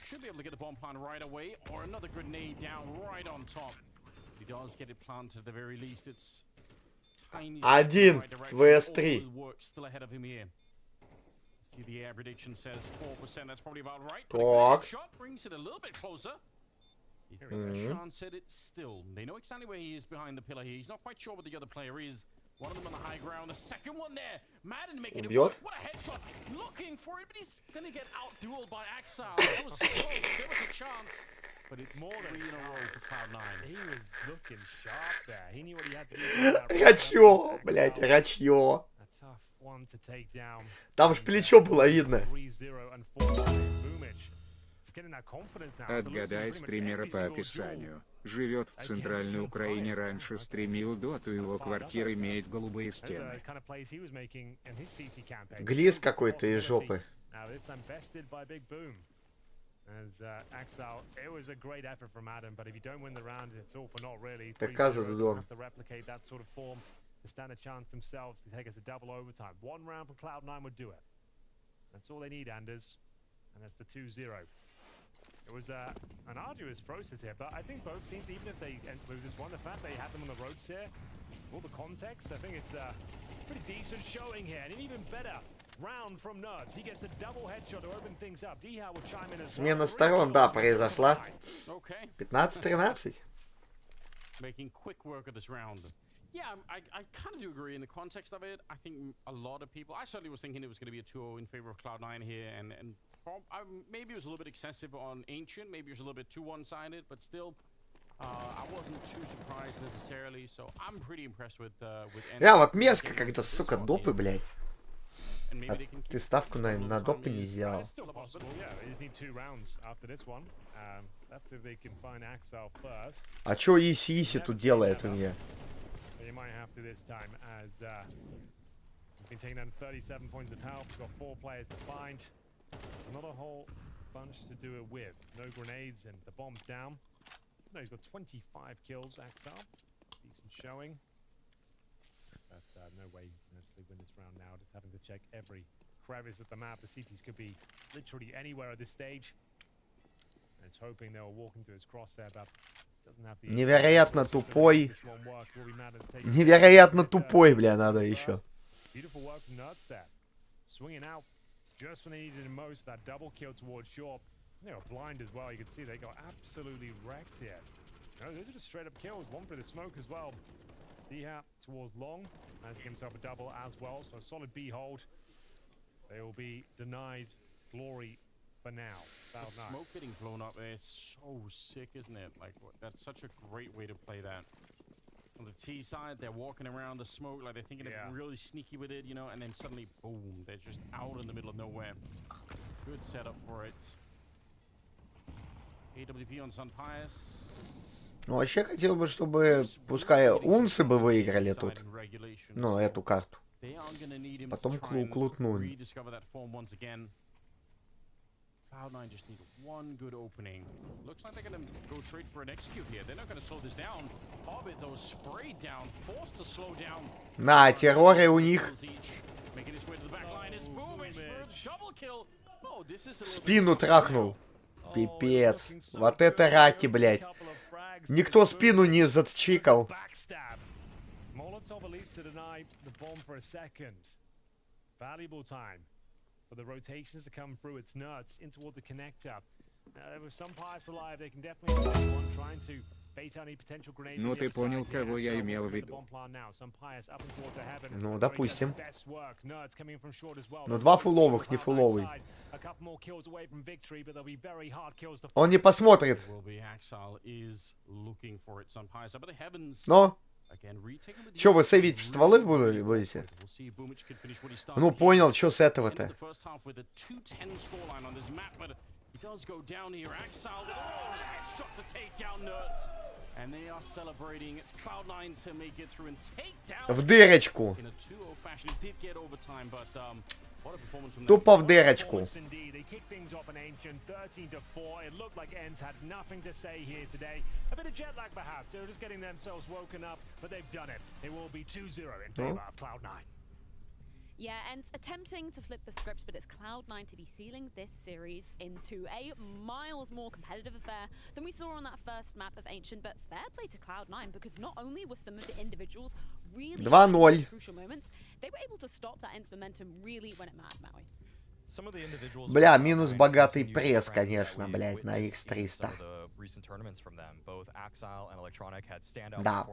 should be able to get the bomb planted right away, or another grenade down right on top. He does get it planted at the very least. It's tiny. 1 vs 3. Still ahead of him here. See, the air prediction says 4%. That's probably about right. Talk. Shot brings it a little bit close. Sean said it still. They know exactly where he is behind the pillar here. He's not quite sure where the other player is. One of them on the high ground. The second one there. Madden making it work. What a headshot. Looking for it, but he's going to get out-dueled by Axel. That was close. There was a chance. But it's more than 3 in a row for Cloud9. He was looking sharp there. He knew what he had to do. Рачье, блять, рачье. A tough one to take down. Там ж плечо было видно. 3-0 and 4 Boomage. It's getting that confidence now. Отгадай стримера по описанию. Живет в центральной Украине, раньше стримил доту, его квартира имеет голубые стены. Глиз какой-то из жопы. As Axel, it was a great effort from Adam, but if you don't win the round, it's all for naught, really. Have to replicate that sort of form to stand a chance themselves to take us a double overtime. 1 round from Cloud9 would do it. That's all they need, Anders, and that's the 2-0. It was an arduous process here, but I think both teams, even if they end to lose this one, the fact they had them on the ropes here, all the context, I think it's a pretty decent showing here, and an even better round from Nerds. He gets a double headshot to open things up. Diha will chime in as well. Смена сторон, да, произошла. 15-13. Making quick work of this round. Yeah, I kind of do agree in the context of it. I think a lot of people, I certainly was thinking it was going to be a 2-0 in favor of Cloud9 here, and maybe it was a little bit excessive on Ancient, maybe it was a little bit too one-sided, but still, I wasn't too surprised necessarily, so I'm pretty impressed with Да, вот мерзко, когда, сука, допы, блядь. А ты ставку на допы не сделал. А чё Иси тут делает у меня? Not a whole bunch to do it with. No grenades and the bomb's down. No, he's got 25 kills, Axel. Decent showing. But no way he can actually win this round now. Just having to check every crevice at the map. The CTs could be literally anywhere at this stage. And it's hoping they'll walk into his crosshair, but Невероятно тупой. Невероятно тупой, бля, надо еще. Beautiful work from Nerds there. Swinging out just when they needed him most. That double kill towards short. They were blind as well. You can see they got absolutely wrecked here. No, those are just straight up kills. One for the smoke as well. D-Hat towards long. Managing himself a double as well. So a solid B hold. They will be denied glory for now. The smoke getting blown up there is so sick, isn't it? Like, that's such a great way to play that. On the T side, they're walking around the smoke like they're thinking they're really sneaky with it, you know, and then suddenly, boom, they're just out in the middle of nowhere. Good setup for it. AWP on Sun Pius. Ну, вообще хотел бы, чтобы, пускай унсы бы выиграли тут. Ну, эту карту. Потом клутнули. Cloud9 just need one good opening. Looks like they're going to go straight for an execute here. They're not going to slow this down. Hobbit, though, sprayed down, forced to slow down. На, терроры у них. Making its way to the back line is Boomich for a double kill. Oh, this is a little Спину трахнул. Пипец. Вот это раки, блядь. Никто спину не зачикал. Molotov at least to deny the bomb for a second. Valuable time for the rotations to come through. It's Nerds in toward the connector. There was some Pius alive. They can definitely find one trying to bait out any potential grenades. Ну ты понял, кого я имел в виду. Ну, допустим. Но два фуловых, не фуловый. Он не посмотрит. Но? Че, вы сейвить стволы будете? Ну, понял, что с этого-то? В дырочку. Тупо в дырочку. Yeah, and attempting to flip the scripts, but it's Cloud9 to be sealing this series into a miles more competitive affair than we saw on that first map of Ancient. But fair play to Cloud9, because not only were some of the individuals really 2-0. crucial moments, they were able to stop that Ents momentum really when it mattered, Maui. Бля, минус богатый пресс, конечно, блядь, на X300. Да.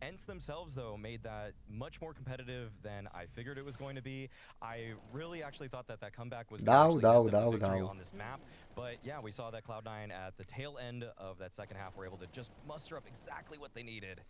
Ents themselves, though, made that much more competitive than I figured it was going to be. I really actually thought that comeback was going to get them the victory on this map. But yeah, we saw that Cloud9 at the tail end of that second half were able to just muster up exactly what they needed.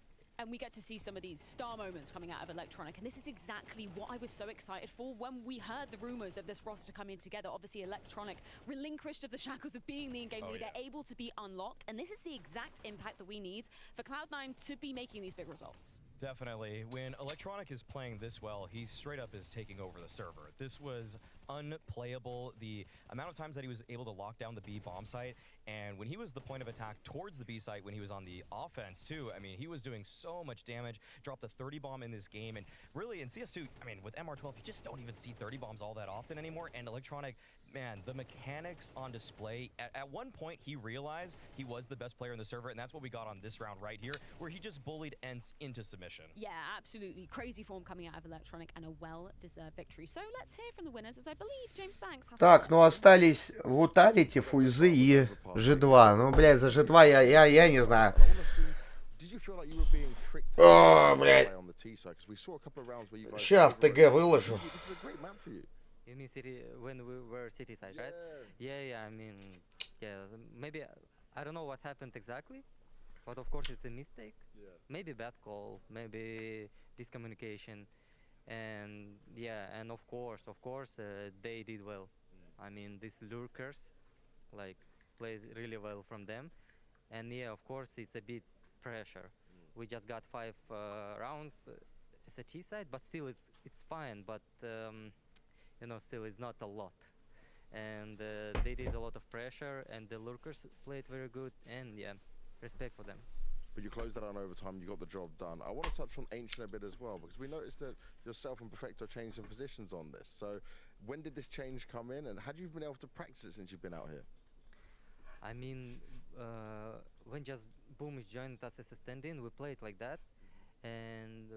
And we get to see some of these star moments coming out of Electronic, and this is exactly what I was so excited for when we heard the rumors of this roster coming together. Obviously, Electronic relinquished of the shackles of being the in-game leader, able to be unlocked, and this is the exact impact that we need for Cloud9 to be making these big results. Definitely. When Electronic is playing this well, he straight up is taking over the server. This was unplayable. The amount of times that he was able to lock down the B bomb site, and when he was the point of attack towards the B site, when he was on the offense too, I mean, he was doing so much damage, dropped a 30 bomb in this game, and really in CS2, I mean, with MR12, you just don't even see 30 bombs all that often anymore, and Electronic, man, the mechanics on display, at one point he realized he was the best player in the server, and that's what we got on this round right here, where he just bullied Ents into submission. Yeah, absolutely. Crazy form coming out of Electronic and a well-deserved victory. So let's hear from the winners, as I believe James Banks has... Так, ну остались в Уталите, Фульзы и G2. Ну, блядь, за G2 я не знаю. О, блядь. Ща в ТГ выложу. You mean city when we were city side, right? Yeah. I mean, yeah. Maybe I don't know what happened exactly, but of course it's a mistake. Maybe bad call, maybe miscommunication, and yeah, and of course, they did well. I mean, these lurkers, like, plays really well from them, and yeah, of course it's a bit pressure. We just got 5 rounds as a T side, but still it's fine. But you know, still it's not a lot, and they did a lot of pressure, and the lurkers played very good, and yeah, respect for them. But you closed that out in overtime, you got the job done. I want to touch on Ancient a bit as well, because we noticed that yourself and Perfecto changed some positions on this. So when did this change come in, and had you been able to practice it since you've been out here? I mean, when just Boom joined us as a stand-in. We played like that, and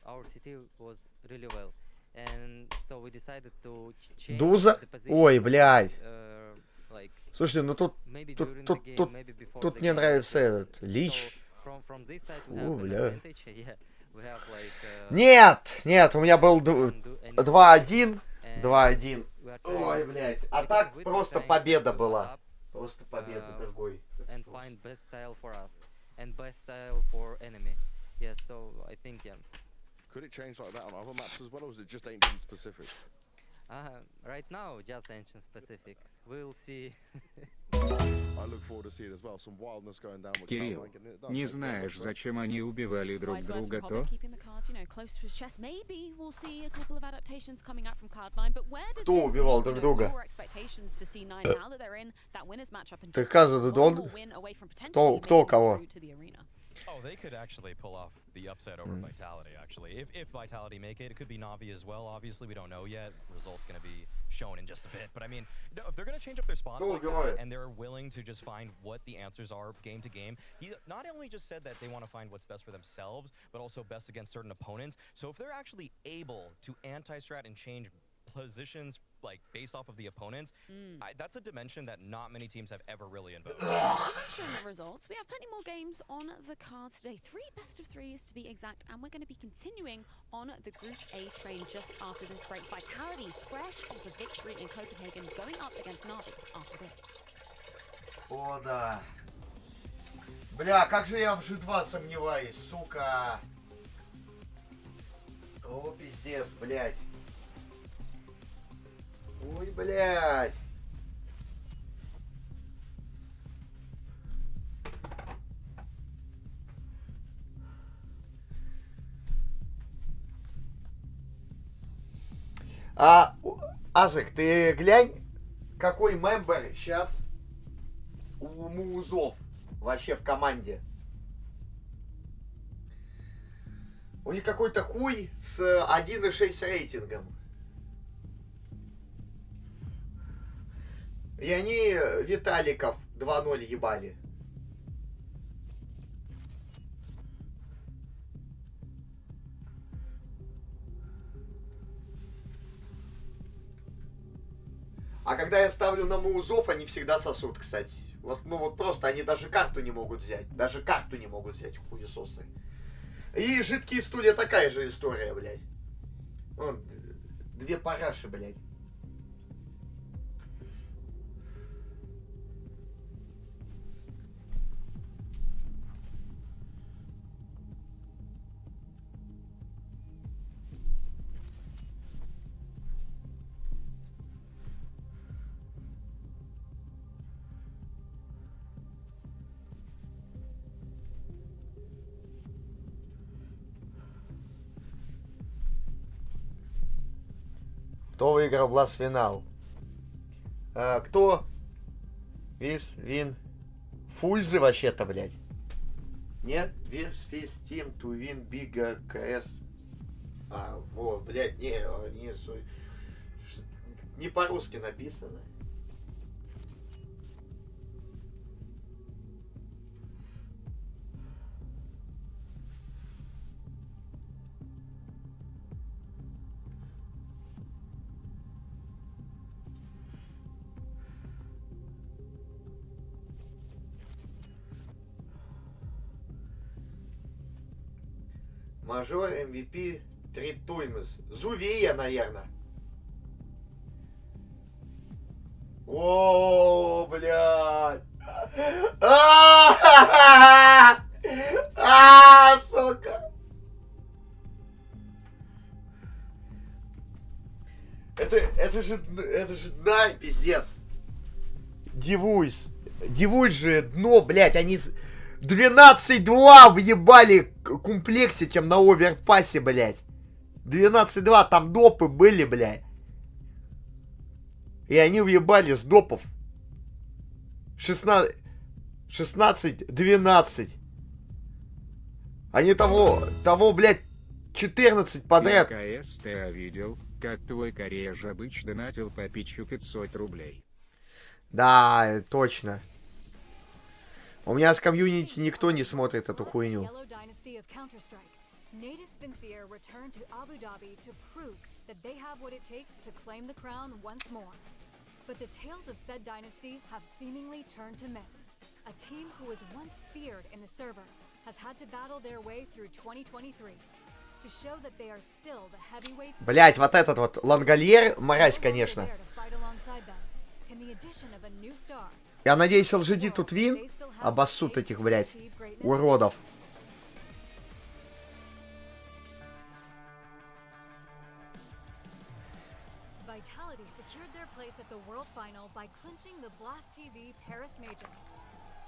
our city was really well. And so we decided to change Дуза? the position. Ой, блядь. Like Слушайте, ну тут maybe during the game, maybe before тут the мне game. нравится So этот Лич. from this side we О, have an бля. advantage. Yeah, we have like. Нет, у меня был 2-1. 2-1. Ой, блядь. А так просто победа была. Просто победа, дорогой. And find best style for us and best style for enemy. Yeah, so I think yeah. Could it change like that on other maps as well, or is it just ancient specific? Right now, just ancient specific. We'll see. I look forward to see it as well. Some wildness going down with Кирилл, Cloud9 getting it done. не знаешь, зачем они убивали друг Wise words друга, from то? Hobbit, keeping the cards, you know, close to his chest. Maybe we'll see a couple of adaptations coming out from Cloud9, but where does Кто this убивал leave, друг you know, друга? your expectations for C9 now that they're in that winners matchup and Ты just сказал, one он? more win away from potentially Кто making it кого? through to the arena? Oh, they could actually pull off the upset over Vitality, actually. If Vitality make it, it could be Navi as well. Obviously, we don't know yet. Results going to be shown in just a bit. But I mean, no, if they're going to change up their spots like that, and they're willing to just find what the answers are game to game, he not only just said that they want to find what's best for themselves, but also best against certain opponents. So if they're actually able to anti-strat and change positions like based off of the opponents, that's a dimension that not many teams have ever really invoked. Sure, the results. We have plenty more games on the cards today. 3 best-of-3s to be exact, and we're going to be continuing on the Group A train just after this break. Vitality, fresh off a victory in Copenhagen, going up against Navi after this. О, да. Бля, как же я в G2 сомневаюсь, сука. О, пиздец, блядь. Ой, блядь. Азык, ты глянь, какой мембер сейчас у Муузов вообще в команде. У них какой-то хуй с 1.6 рейтингом. И они Виталиков 2-0 ебали. А когда я ставлю на Маузов, они всегда сосут, кстати. Вот, ну вот просто они даже карту не могут взять. Даже карту не могут взять, хуесосы. И жидкие стулья такая же история, блядь. Вон, 2 параши, блядь. Кто выиграл Бластфинал? Кто? Вис, Вин. Фульзы вообще-то, блядь. Нет? Вис, Фис, Тим, Ту, Вин, Бига, КС. Вот, блядь, не по-русски написано. Мажор, MVP, Тритуймс. Зувия, наверное. О, блядь. Сука. Это же дна, пиздец. Дивуйс же дно, блядь, они 12-2 въебали комплекситем на оверпассе, блядь. 12-2, там допы были, блядь. И они въебали с допов. 16-12. Они того, блядь, 14 подряд. КС, ты видел, как твой Кореж обычно донатил по Пичу 500 рублей? Да, точно. У меня с комьюнити никто не смотрит эту хуйню. Native Vincier returned to Abu Dhabi to prove that they have what it takes to claim the crown once more. But the tales of said dynasty have seemingly turned to myth. A team who was once feared in the server has had to battle their way through 2023 to show that they are still the heavyweights. Блять, вот этот вот Лангольер, мразь, конечно. Я надеюсь, LGD тут вин обоссут этих, блять, уродов. Vitality secured their place at the World Final by clinching the Blast TV Paris Major,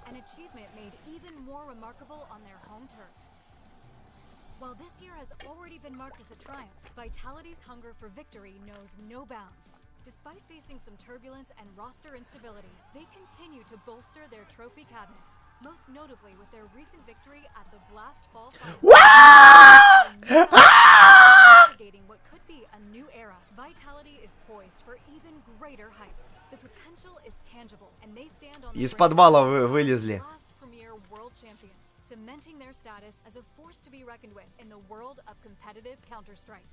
an achievement made even more remarkable on their home turf. While this year has already been marked as a triumph, Vitality's hunger for victory knows no bounds. Despite facing some turbulence and roster instability, they continue to bolster their trophy cabinet, most notably with their recent victory at the Blast Fall Final. Navigating what could be a new era, Vitality is poised for even greater heights. The potential is tangible, and they stand on Из подвала вылезли. last premier world champions, cementing their status as a force to be reckoned with in the world of competitive Counter-Strike.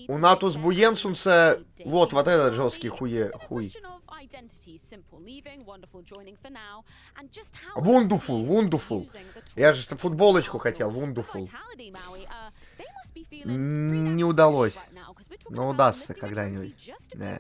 У Натус Буенсунса вот этот жесткий хуй. Wonderful. Я же футболочку хотел, Wonderful. Не удалось. Но удастся когда-нибудь. Да.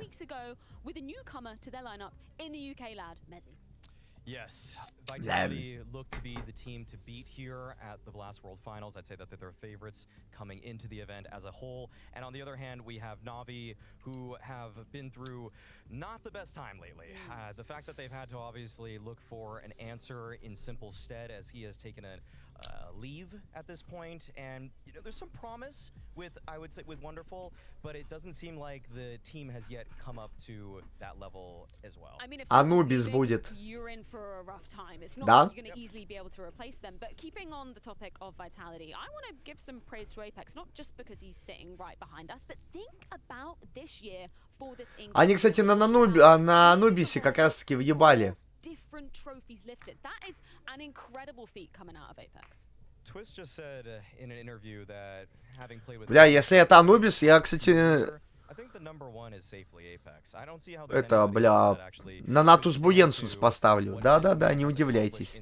Yes, Vitality look to be the team to beat here at the Blast World Finals. I'd say that they're favorites coming into the event as a whole. And on the other hand, we have Na'Vi, who have been through not the best time lately. The fact that they've had to obviously look for an answer in simple stead, as he has taken a leave at this point, and you know there's some promise with, I would say, with Wonderful, but it doesn't seem like the team has yet come up to that level as well. I mean, if Anubis будет. You're in for a rough time. It's not Да? like you're going to easily be able to replace them. But keeping on the topic of Vitality, I want to give some praise to Apex, not just because he's sitting right behind us, but think about this year for this English. Они, кстати, на Анубисе как раз-таки въебали. Different trophies lifted. That is an incredible feat coming out of Apex. Twist just said in an interview that having played with Бля, если это Анубис, я, кстати, I think the number one is safely Apex. I don't see how это, бля, на Натус Буенсунс поставлю. Да-да-да, не удивляйтесь.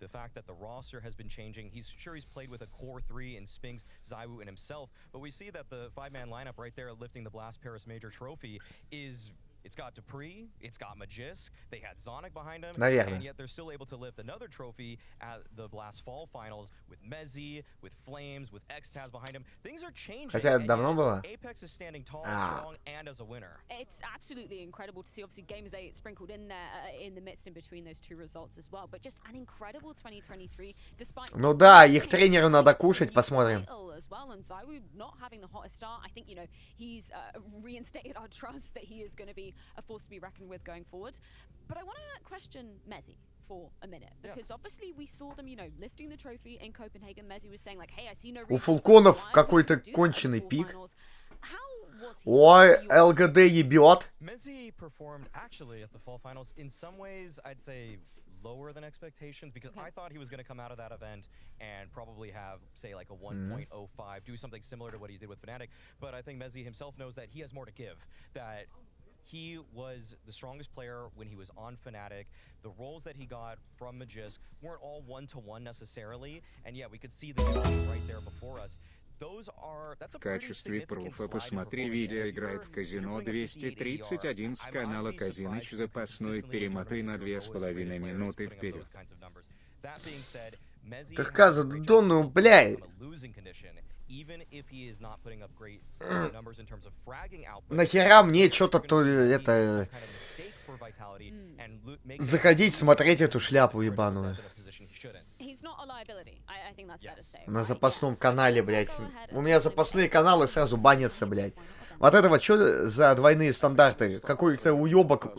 The fact that the roster has been changing, he's played with a core 3 in Spinks, Zywoo, and himself, but we see that the 5-man lineup right there lifting the Blast Paris Major trophy is... It's got Dupree, it's got Magisk, they had Zonic behind him, Наверное. and yet they're still able to lift another trophy at the Blast Fall Finals with Mezzi, with Flames, with Xtaz behind him. Things are changing. Хотя это давно было. Apex is standing tall, strong, and as a winner. It's absolutely incredible to see, obviously, Gamers 8 sprinkled in there in the midst in between those two results as well, but just an incredible 2023, despite... Ну да, их тренеру надо кушать, посмотрим. As well, and Zywoo not having the hottest start, I think, you know, he's reinstated our trust that he is going to be a force to be reckoned with going forward. But I want to question Mezzi for a minute, because obviously we saw them, you know, lifting the trophy in Copenhagen. Mezzi was saying like, hey, I see no reason. У Фулконов какой-то конченый пик. Ой, ЛГД ебет. Mezzi performed actually at the fall finals in some ways, I'd say, lower than expectations, because I thought he was going to come out of that event and probably have, say, like a 1.05, do something similar to what he did with Fnatic. But I think Mezzi himself knows that he has more to give, that he was the strongest player when he was on Fnatic. The roles that he got from Magisk weren't all one-to-one necessarily, and yeah, we could see the difference right there before us. В качестве пруфа посмотри видео играет в казино 231 с канала Казиныч запасной, перемотай на 2,5 минуты вперед. Какая ну, бля. Нахера мне что-то это... заходить, смотреть эту шляпу ебаную. На запасном канале, блядь. У меня запасные каналы сразу банятся, блядь. Вот это вот что за двойные стандарты? Какой-то уебок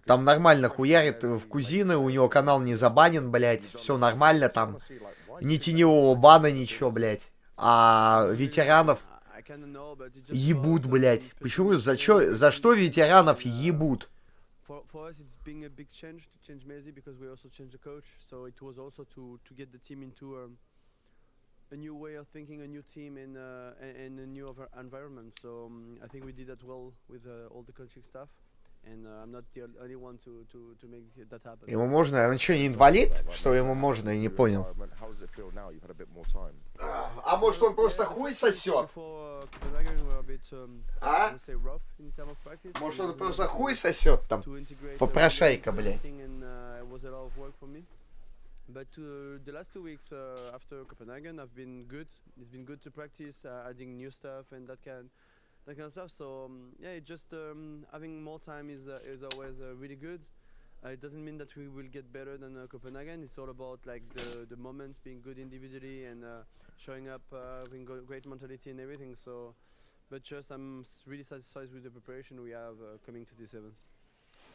там нормально хуярит в кузины, у него канал не забанен, блядь. Все нормально там. Ни теневого бана, ничего, блядь. А ветеранов ебут, блядь. Почему? За что ветеранов ебут? For us, it's being a big change to change Messi because we also changed the coach. So it was also to get the team into a new way of thinking, a new team, and a new environment. So I think we did that well with all the coaching staff. And I'm not the only one to make that happen. Ему можно? Он что, не инвалид? Что ему можно? Я не понял. А может он просто хуй сосет? А? Может он просто хуй сосет там? Попрошайка, блядь. But the last 2 weeks after Copenhagen have been good. It's been good to practice, adding new stuff and that kind of stuff. So yeah, it just having more time is always really good. It doesn't mean that we will get better than Copenhagen. It's all about like the moments being good individually and showing up, having great mentality and everything. So, but just I'm really satisfied with the preparation we have coming to D7.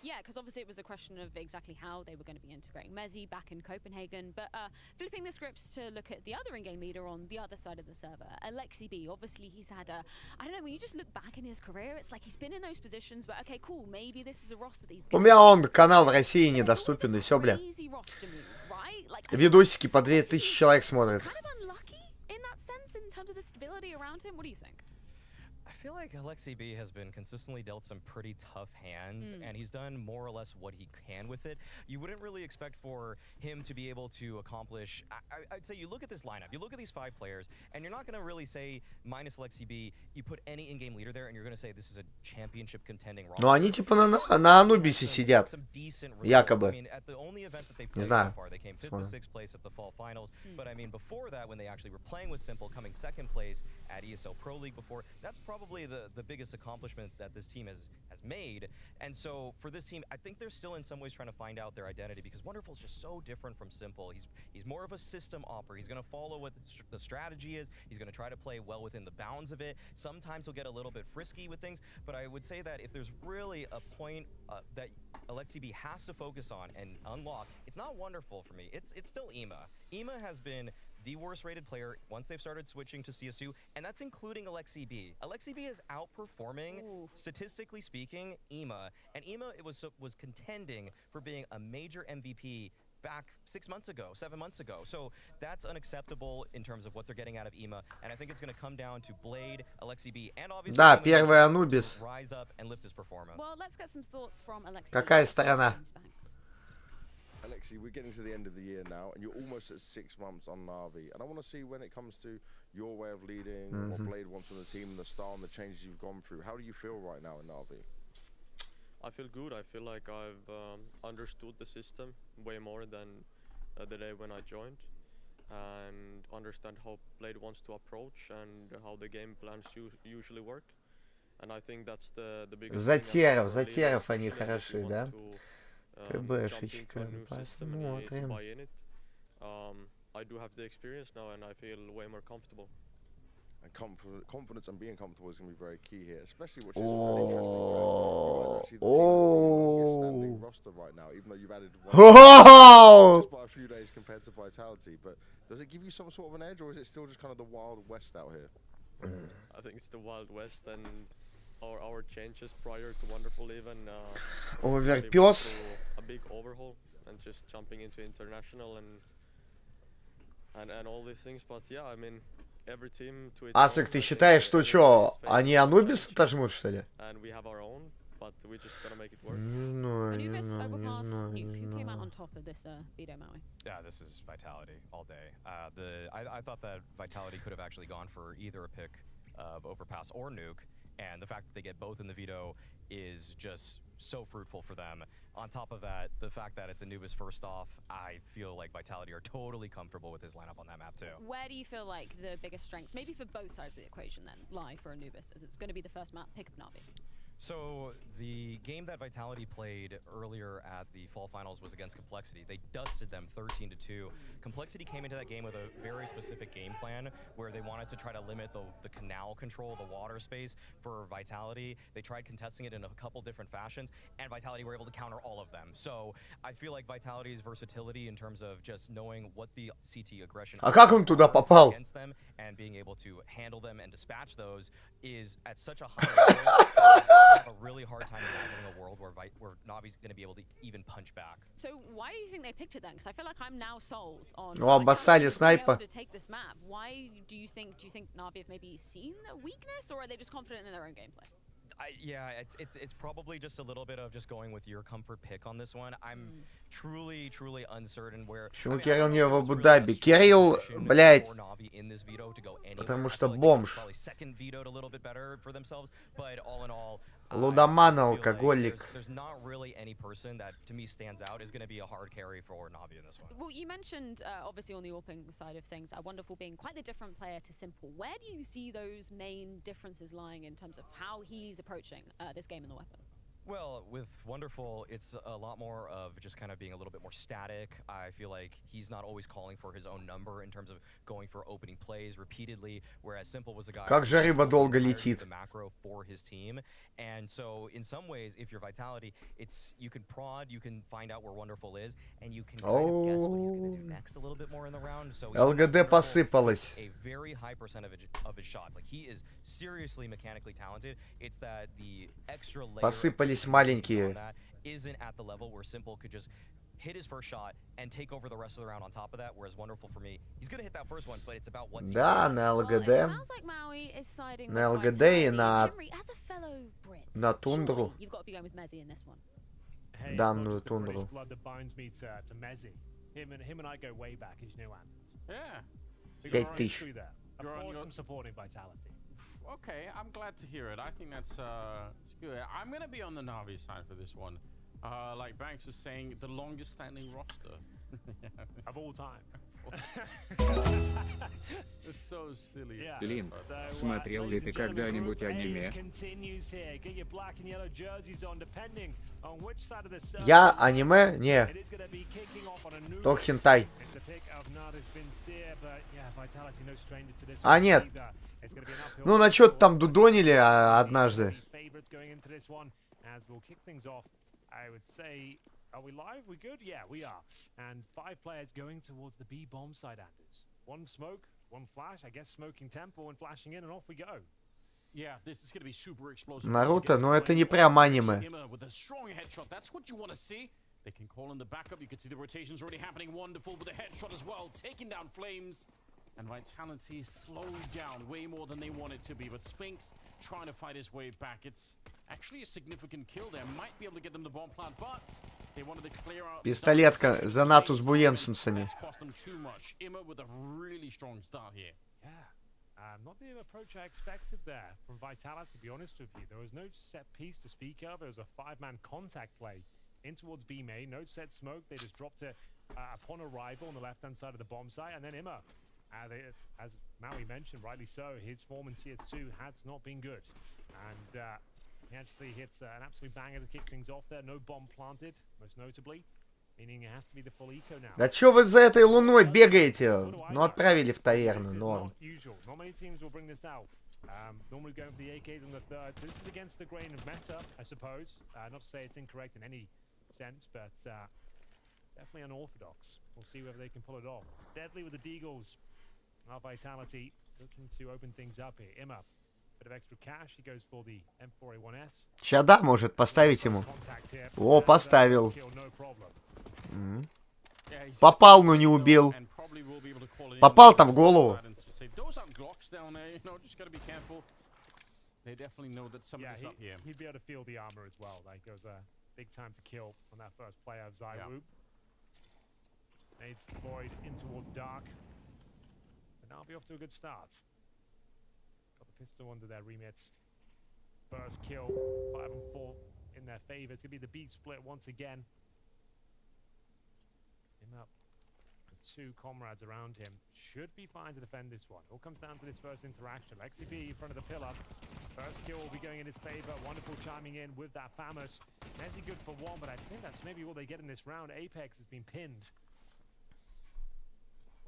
Yeah, because obviously it was a question of exactly how they were going to be integrating Messi back in Copenhagen. But flipping the scripts to look at the other in-game leader on the other side of the server, Alexi B. Obviously he's had I don't know, when you just look back in his career, it's like he's been in those positions, but okay, cool, maybe this is a roster that he's... У меня он канал в России недоступен, и все, бля. Видосики по 2000 человек смотрят. I feel like Alexi B has been consistently dealt some pretty tough hands, and he's done more or less what he can with it. You wouldn't really expect for him to be able to accomplish... I'd say you look at this lineup, you look at these 5 players, and you're not going to really say, minus Alexi B, you put any in-game leader there, and you're going to say this is a championship contending roster. Ну они типа на Анубисе сидят, якобы. Не знаю. They came 5th to 6th place at the fall finals, but I mean before that, when they actually were playing with Simple, coming 2nd place at ESL Pro League before, that's probably the biggest accomplishment that this team has made. And so for this team, I think they're still in some ways trying to find out their identity, because Wonderful is just so different from Simple. He's more of a system operator. He's going to follow what the strategy is. He's going to try to play well within the bounds of it. Sometimes he'll get a little bit frisky with things, but I would say that if there's really a point that Alexi B has to focus on and unlock, it's not Wonderful for me. It's still Ema. Ema has been the worst rated player once they've started switching to CS2, and that's including Alexi B. Alexi B is outperforming, statistically speaking, Ema, and Ema was contending for being a major MVP back 6 months ago, 7 months ago. So that's unacceptable in terms of what they're getting out of Ema, and I think it's going to come down to Blade, Alexi B, and obviously Да, первый Анубис. rise up and lift his performance. Well, let's get some thoughts from Alexi. Какая страна? Alexi, we're getting to the end of the year now, and you're almost at 6 months on Na'Vi. And I want to see, when it comes to your way of leading, what Blade wants from the team, the style and the changes you've gone through, how do you feel right now in Na'Vi? I feel good. I feel like I've understood the system way more than the day when I joined, and understand how Blade wants to approach and how the game plans usually work. And I think that's the biggest Затеров они хороши, да? ТБшечка, посмотрим. I do have the experience now, and I feel way more comfortable. And confidence and being comfortable is going to be very key here, especially which is interesting. Standing roster right now, even though you've added one just by a few days compared to Vitality. But does it give you some sort of an edge, or is it still just kind of the Wild West out here? I think it's the Wild West, and our changes prior to Wonderful even Overpёс. a big overhaul and just jumping into international and all these things. But yeah, I mean, every team to its Асик, ты считаешь, что они Анубис отожмут, что ли? and we have our own, but we just gotta make it work. Anubis, Overpass, Nuke, who came out on top of this veto, Maui? Yeah, this is Vitality all day. I thought that Vitality could have actually gone for either a pick of Overpass or Nuke, and the fact that they get both in the veto is just so fruitful for them. On top of that, the fact that it's Anubis first off, I feel like Vitality are totally comfortable with his lineup on that map too. Where do you feel like the biggest strengths, maybe for both sides of the equation then, lie for Anubis, as it's going to be the first map pick of Na'Vi? So the game that Vitality played earlier at the fall finals was against Complexity. They dusted them 13-2. Complexity came into that game with a very specific game plan where they wanted to try to limit the canal control, the water space for Vitality. They tried contesting it in a couple different fashions, and Vitality were able to counter all of them. So I feel like Vitality's versatility in terms of just knowing what the CT aggression А как он туда попал? against them and being able to handle them and dispatch those is at such a high level. I have a really hard time imagining a world where Navi's going to be able to even punch back. So why do you think they picked it then? Because I feel like I'm now sold on. О, обоссали снайпа. To take this map. Why do you think Navi have maybe seen a weakness, or are they just confident in their own gameplay? Yeah, it's probably just a little bit of just going with your comfort pick on this one. I'm truly uncertain where. Почему Кирилл не в Абу-Даби? Кирилл, блядь. Потому что бомж. Лудоман, алкоголик. There's not really any person that to me stands out is going to be a hard carry for Navi in this one. Well, you mentioned obviously on the AWPing side of things, Wonderful being quite the different player to Simple. Where do you see those main differences lying in terms of how he's approaching this game in the weapon? Well, with Wonderful, it's a lot more of just kind of being a little bit more static. I feel like he's not always calling for his own number in terms of going for opening plays repeatedly, whereas Simple was a guy Как же рыба долго летит. the macro for his team. And so in some ways, if you're Vitality, it's you can prod, you can find out where Wonderful is, and you can kind of guess what he's going to do next a little bit more in the round. So ЛГД посыпалось. a very high percentage of his shots. Like he is seriously mechanically talented. It's that the extra layer Посыпались маленькие. isn't at the level where Simple could just hit his first shot and take over the rest of the round on top of that, whereas Wonderful for me, he's gonna hit that first one, but it's about what's Да, на ЛГД. На ЛГД и на тундру. Данную тундру. Yeah. 5000. Of course, I'm supporting Vitality. Okay, I'm glad to hear it. I think that's it's good. I'm gonna be on the Navi side for this one. Like Banks was saying, the longest standing roster of all time. It's so silly. Yeah. Лин, смотрел ли ты когда-нибудь аниме? Я аниме? Не. Только хентай. А, нет. Ну, на что-то там дудонили однажды. I would say, are we live? We good? Yeah, we are. And 5 players going towards the B bomb side, Anders. 1 smoke, 1 flash. I guess smoking tempo and flashing in, and off we go. Yeah, this is going to be super explosive. Наруто, но это не прям аниме. With a strong headshot. That's what you want to see. They can call in the backup. You can see the rotations already happening. Wonderful with a headshot as well, taking down Flames. And Vitality slowed down way more than they wanted to be. But Spinks trying to fight his way back. It's actually a significant kill there. Might be able to get them the bomb plant, but they wanted to clear out. Пистолетка за НАТО с буенсенсами. Cost them too much. Imma with a really strong start here. Yeah. Not the approach I expected there from Vitality, to be honest with you. There was no set piece to speak of. It was a 5-man contact play in towards B main. No set smoke. They just dropped it upon arrival on the left-hand side of the bomb site. And then Imma, as Maui mentioned, rightly so, his form in CS2 has not been good. And he actually hits an absolute banger to kick things off there. No bomb planted, most notably. Meaning it has to be the full eco now. Да чё вы за этой луной бегаете? Ну, отправили в таверну, норм. Not many teams will bring this out. Normally going for the AKs on the third. So this is against the grain of meta, I suppose. Not to say it's incorrect in any sense, but definitely unorthodox. We'll see whether they can pull it off. Deadly with the Deagles. Our Vitality looking to open things up here. Imma, bit of extra cash. He goes for the M4A1S. Ща да, может поставить ему. О, поставил. Попал, но не убил. Попал там в голову. They definitely know that somebody's up here. He'd be able to feel the armor as well. Like it was a big time to kill on that first play of Zywoo. Nades deployed in towards Dark. But now be off to a good start. Got the pistol under their remits. First kill, 5-4 in their favor. It's gonna be the beat split once again. Him up. two comrades around him should be fine to defend this one. All comes down to this first interaction. Lexi B in front of the pillar. First kill will be going in his favor. Wonderful chiming in with that Famous. Messi good for one, but I think that's maybe all they get in this round. Apex has been pinned.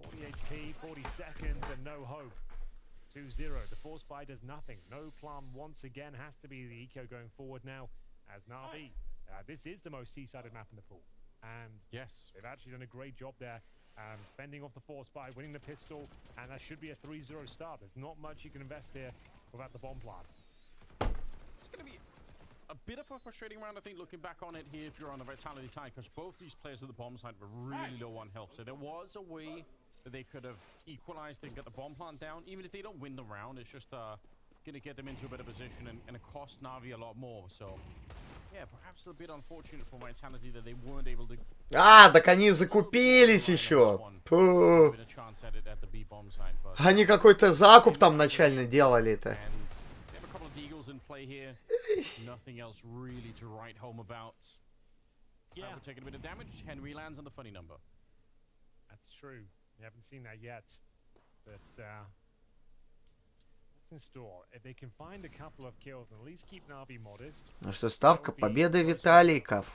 40 HP, 40 seconds, and no hope. 2-0. The force buy does nothing. No plan once again. Has to be the eco going forward now as Na'Vi. This is the most T-sided map in the pool. And yes, they've actually done a great job there. Fending off the force buy, winning the pistol, and that should be a 3-0 start. There's not much you can invest here without the bomb plant. It's going to be a bit of a frustrating round, I think, looking back on it here if you're on the Vitality side, because both these players at the bomb side were really low on health. So there was a way that they could have equalized and got the bomb plant down. Even if they don't win the round, it's just going to get them into a better position and it cost Na'Vi a lot more. So, yeah, perhaps a bit unfortunate for Vitality that they weren't able to... Так они закупились еще. Фу. Они какой-то закуп там начально делали-то. In play here. Nothing else really to write home about. Yeah, we're taking a bit of damage. Henry lands on the funny number. That's true. We haven't seen that yet. But what's in store? If they can find a couple of kills and at least keep Na'Vi modest. Ну что, ставка победа Виталиков.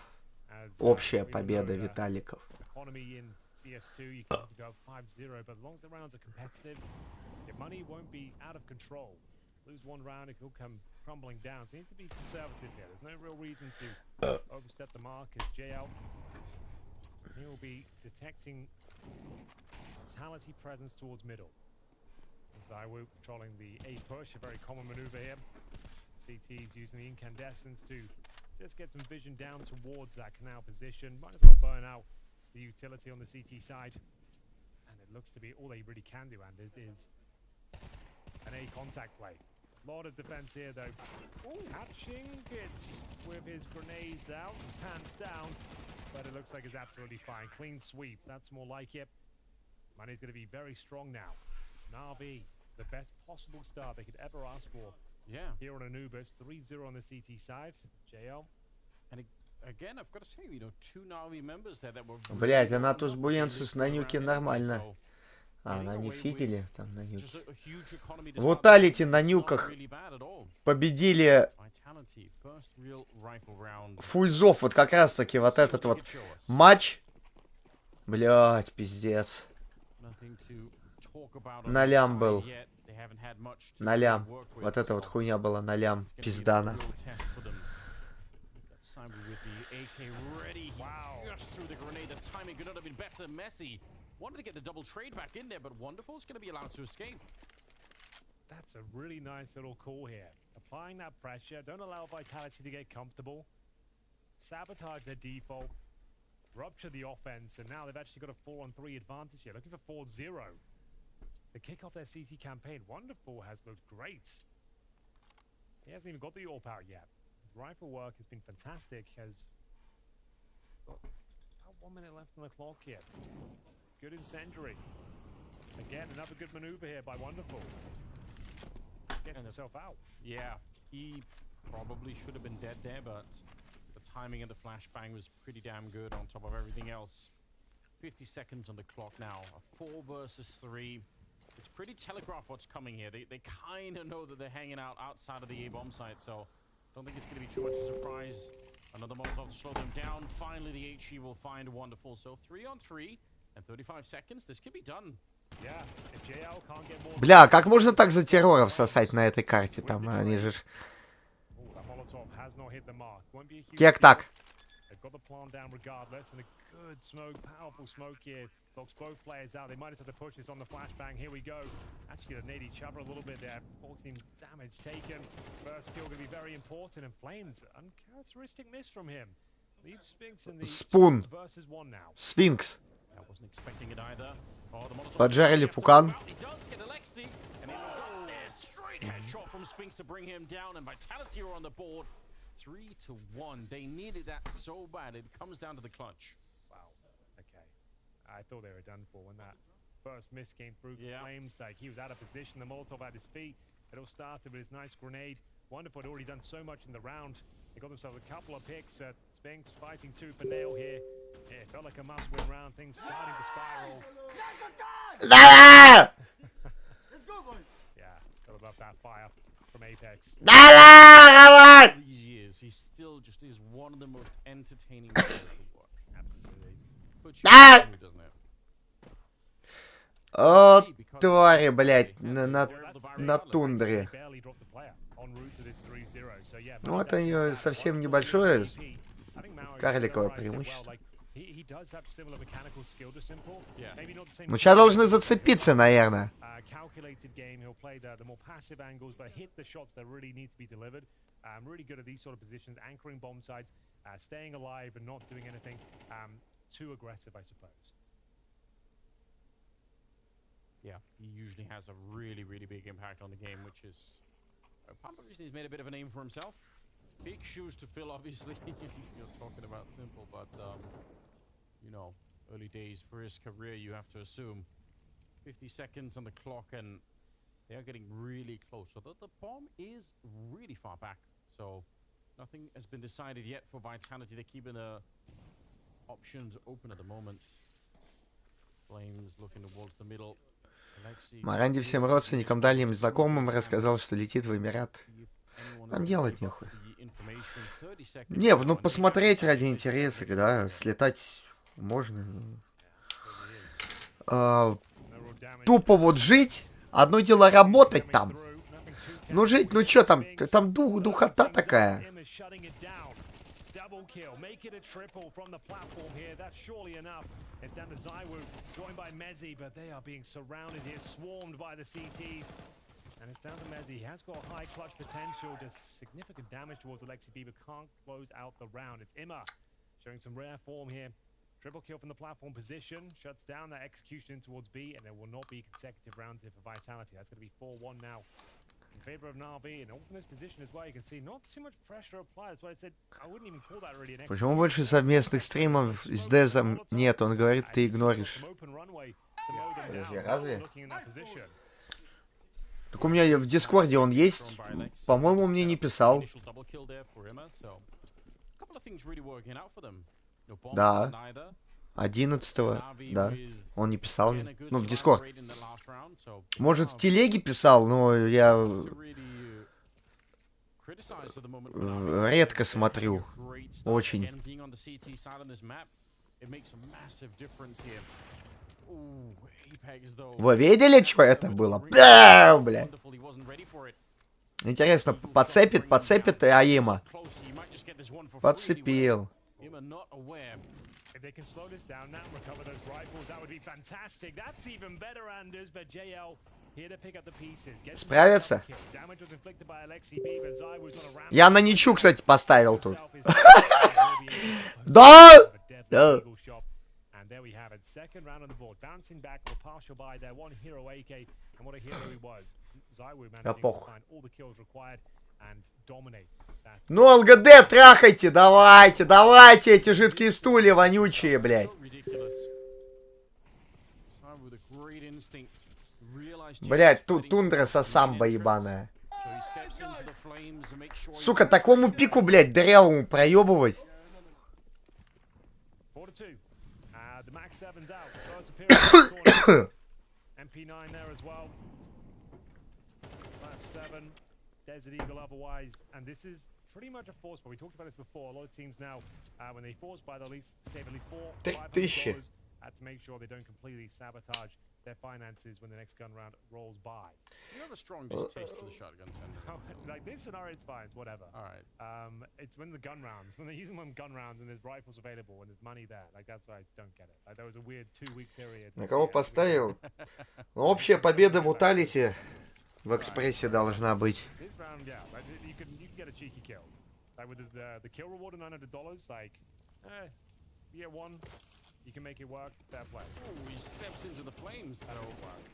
Общая победа Виталиков. Economy in CS2, you can go 5-0, but as long as the rounds are competitive, your money won't be out of control. Lose one round, it could come crumbling down. So you need to be conservative here. There's no real reason to overstep the mark as JL. He will be detecting Vitality presence towards middle. Zaiwu controlling the A push, a very common maneuver here. CT's using the incandescence to just get some vision down towards that canal position. Might as well burn out the utility on the CT side. And it looks to be all they really can do, Anders, is an A contact play. Lot of defense here though. Hatching gets with his grenades out, his pants down, but it looks like it's absolutely fine. Clean sweep, that's more like it. Money's going to be very strong now. Na'Vi, the best possible start they could ever ask for. Yeah. Here on Anubis, 3-0 on the CT side. JL. And again, I've got to say, you know, two Na'Vi members there that were... Блять, она турбулентус на нюке нормально. На нефидели, там на нюке. Вуталити на нюках победили фульзов. Вот как раз таки вот этот вот матч. Блять, пиздец. На лям был. На лям. Вот эта вот хуйня была на лям. Пиздана. Wanted to get the double trade back in there, but Wonderful's going to be allowed to escape. That's a really nice little call here. Applying that pressure, don't allow Vitality to get comfortable. Sabotage their default. Rupture the offense, and now they've actually got a 4-on-3 advantage here. Looking for 4-0 to kick off their CT campaign. Wonderful has looked great. He hasn't even got the AWP out yet. His rifle work has been fantastic. Has got about 1 minute left on the clock here. Good incendiary. Again, another good maneuver here by Wonderful. Gets himself out. Yeah, he probably should have been dead there, but the timing of the flashbang was pretty damn good on top of everything else. 50 seconds on the clock now. A 4 versus 3. It's pretty telegraphed what's coming here. They kind of know that they're hanging out outside of the A-bomb site, so don't think it's going to be too much of a surprise. Another Molotov to slow them down. Finally, the HE will find Wonderful. So 3-on-3 and 35 seconds. This can be done. Yeah, if JL can't get more... Бля, как можно так за терроров сосать на этой карте? Там они же... Кек так. Got the plant down regardless, and a good smoke, powerful smoke here. Locks both players out. They might just have to push this on the flashbang. Here we go. Actually gonna nade each other a little bit there. 14 damage taken. First kill gonna be very important, and Flames, uncharacteristic miss from him. Leads Sphinx in the Spoon. versus 1 now. Sphinx. I wasn't expecting it either. Поджарили пукан. He does get Alexi, and it was on there. Straight headshot from Sphinx to bring him down, and Vitality are on the board. 3-1. They needed that so bad. It comes down to the clutch. Wow. Okay. I thought they were done for when that first miss came through. Flames, like he was out of position. The Molotov at his feet. It all started with his nice grenade. Wonderful had already done so much in the round. They got themselves a couple of picks. Sphinx fighting tooth and nail here. If It felt like a must-win round. Things starting to spiral. Да-да! Yeah, got above that fire from Apex. Да-да! These years, he still just is one of the most entertaining players to watch. Absolutely. Puts you Да! in the mood, doesn't it? О, твари, блядь, на тундре. Ну, вот у нее совсем небольшое карликовое преимущество. Ну, сейчас должны зацепиться, наверное. Really good at these sort of positions, anchoring bomb sites, staying alive and not doing anything too aggressive, I suppose. Yeah, he usually has a really, really big impact on the game, which is part of the reason he's made a bit of a name for himself. Big shoes to fill, obviously, if you're talking about Simple, but, you know, early days for his career, you have to assume. 50 seconds on the clock, and they are getting really close. So the bomb is really far back, so nothing has been decided yet for Vitality. They're keeping the options open at the moment. Flames looking towards the middle. Маранди всем родственникам, дальним знакомым рассказал, что летит в Эмират. Нам делать нехуй. Не, ну посмотреть ради интереса, да, слетать можно. Тупо вот жить, одно дело работать там. Ну жить, ну чё там, там духота такая. Double kill, make it a triple from the platform here. That's surely enough. It's down to Zywoo, joined by Mezzi, but they are being surrounded here, swarmed by the CTs. And it's down to Mezzi. He has got high clutch potential, does significant damage towards Alexi B, but can't close out the round. It's Imma showing some rare form here. Triple kill from the platform position, shuts down that execution in towards B, and there will not be consecutive rounds here for Vitality. That's going to be 4-1 now. In favor of Na'Vi, and open this position as well. You can see not too much pressure applied. That's why I said I wouldn't even call that really an. Почему больше совместных стримов с Дезом нет? Он говорит, ты игноришь. Подожди, разве? Так у меня в Дискорде он есть. По-моему, мне не писал. Да. 11-го, да. Он не писал мне. Ну, в Дискорд. Может, в телеге писал, но я редко смотрю. Очень. Вы видели, что это было? Да, бля. Интересно, подцепит Аима. Подцепил. If they can slow this down now and recover those rifles, that would be fantastic. That's even better, Anders, but JL here to pick up the pieces. Справится? Я на ничью, кстати, поставил тут. Да! Да! And there we have it. Second round on the board. Bouncing back with a partial buy there. One hero AK, and what a hero he was. Zywoo managing to find all the kills required and dominate. Ну, ЛГД, трахайте, давайте, давайте эти жидкие стулья вонючие, блядь. Блядь, тут тундра сосамба ебаная. Сука, такому пику, блядь, дырявому проебывать. Desert Eagle otherwise, and this is pretty much a force, but we talked about this before. A lot of teams now, when they force by, they'll at least save at least $400 to make sure they don't completely sabotage their finances when the next gun round rolls by. You have a strong distaste for the shotgun tender. Like this scenario, it's fine, it's whatever. Alright. It's when the gun rounds, when they're using them gun rounds and there's rifles available and there's money there. Like that's why I don't get it. Like there was a weird 2-week period. На кого поставил? Ну, общая победа в Уталите в экспрессе должна быть. You can get a cheeky kill. Like with the kill reward of $900, like, year one, you can make it work. Fair play. Oh, he steps into the flames, so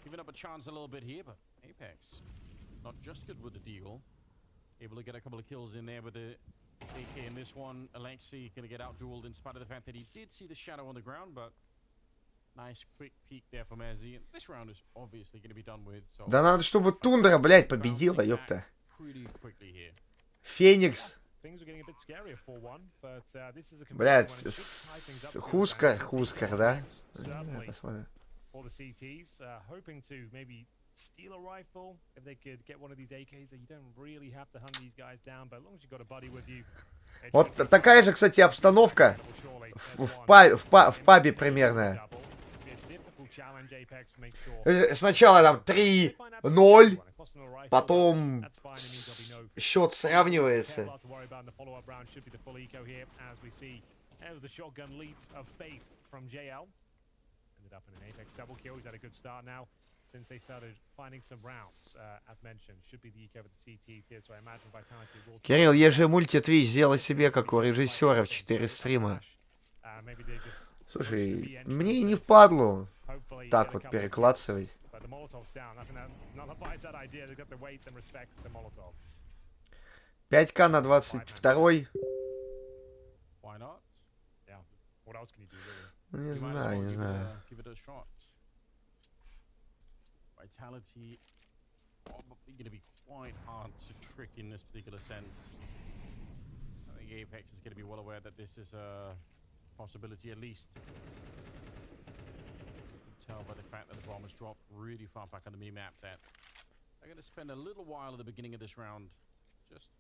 giving up a chance a little bit here, but Apex not just good with the deagle. Able to get a couple of kills in there with the AK in this one. Alexi gonna get out-dueled in spite of the fact that he did see the shadow on the ground, but nice quick peek there from Mezzi. This round is obviously going to be done with. So да надо, чтобы тундра, блядь, победила, ёпта. Феникс Блядь, Хускар, да? Посмотрим. Steal a rifle if they could get one of these AKs. You don't really have to hunt these guys down, but as long as you got a buddy with you. Вот такая же, кстати, обстановка в пабе примерная. Сначала там 3-0, потом счет сравнивается. Since they started finding some rounds, as mentioned, should be the eco with the CTs here, so I imagine Vitality will... Кирилл, ежи мультитвич, сделай себе, как у режиссера в 4 стрима. Слушай, мне и не впадлу так вот переклацывать. 5К на 22-й. Не знаю, не знаю. Vitality probably going to be quite hard to trick in this particular sense. I think Apex is going to be well aware that this is a possibility at least. You can tell by the fact that the bomb has dropped really far back on the minimap that they're going to spend a little while at the beginning of this round just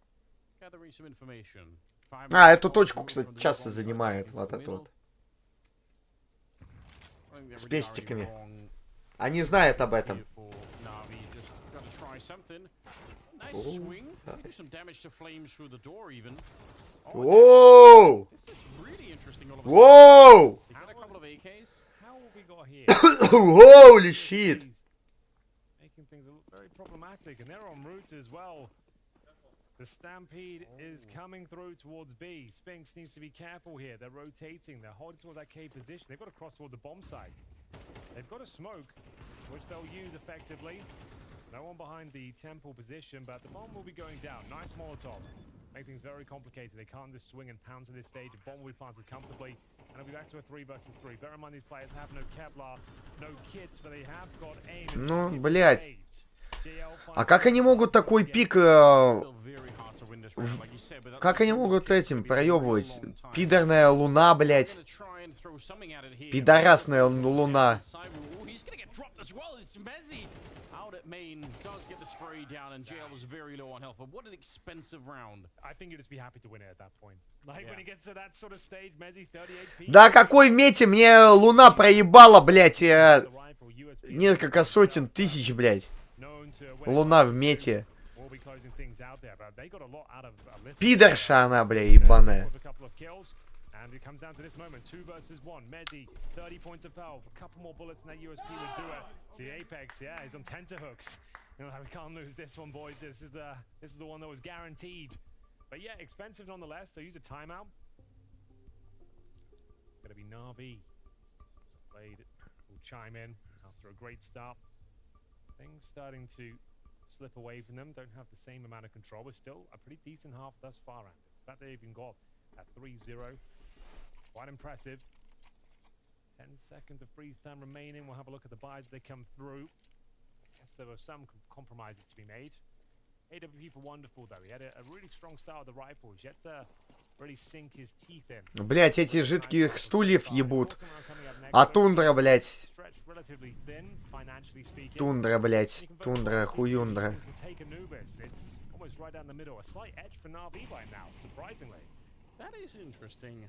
gathering some information. Эту точку, кстати, часто занимает вот этот вот. С пестиками. Они знают об этом. Воу! Воу! Holy shit! The Stampede is coming through towards B. Spinks needs to be careful here. They're rotating. They're holding towards that K position. They've got to cross towards the bomb site. They've got a smoke, which they'll use effectively. No one behind the temple position, but the bomb will be going down. Nice Molotov. Make things very complicated. They can't just swing and pound to this stage. The bomb will be planted comfortably. And it'll be back to a 3 versus 3. Bear in mind these players have no Kevlar, no kits, but they have got aim. Ну, блядь. А как они могут такой пик... Как они могут этим проебывать? Пидорная луна, блядь. Пидорасная луна. Да какой в мете? Мне луна проебала, блядь, несколько сотен тысяч, блядь. Луна в мете. Пидорша она, бля, ебаная. And it comes down to this moment, 2 versus 1. Mezzi, 30 points of health. A couple more bullets and that USP would do it. See Apex, yeah, he's on tenterhooks. You know, we can't lose this one, boys. This is the one that was guaranteed. But yeah, expensive nonetheless. They use a timeout. It's going to be Na'Vi. Blade will chime in after a great start. Things starting to slip away from them. Don't have the same amount of control, but still a pretty decent half thus far. And the fact they even got at 3-0. Quite impressive. 10 seconds of freeze time remaining. We'll have a look at the buys as they come through. Yes, there were some compromises to be made. AWP for wonderful though. He had a really strong start with the rifles. Yet to really sink his teeth in. Блять, эти жидких стульев ебут. А тундра, блять. Тундра, блять. Тундра, хуюндра. Almost right down the middle. A slight edge for Na'Vi by now, surprisingly. That is interesting.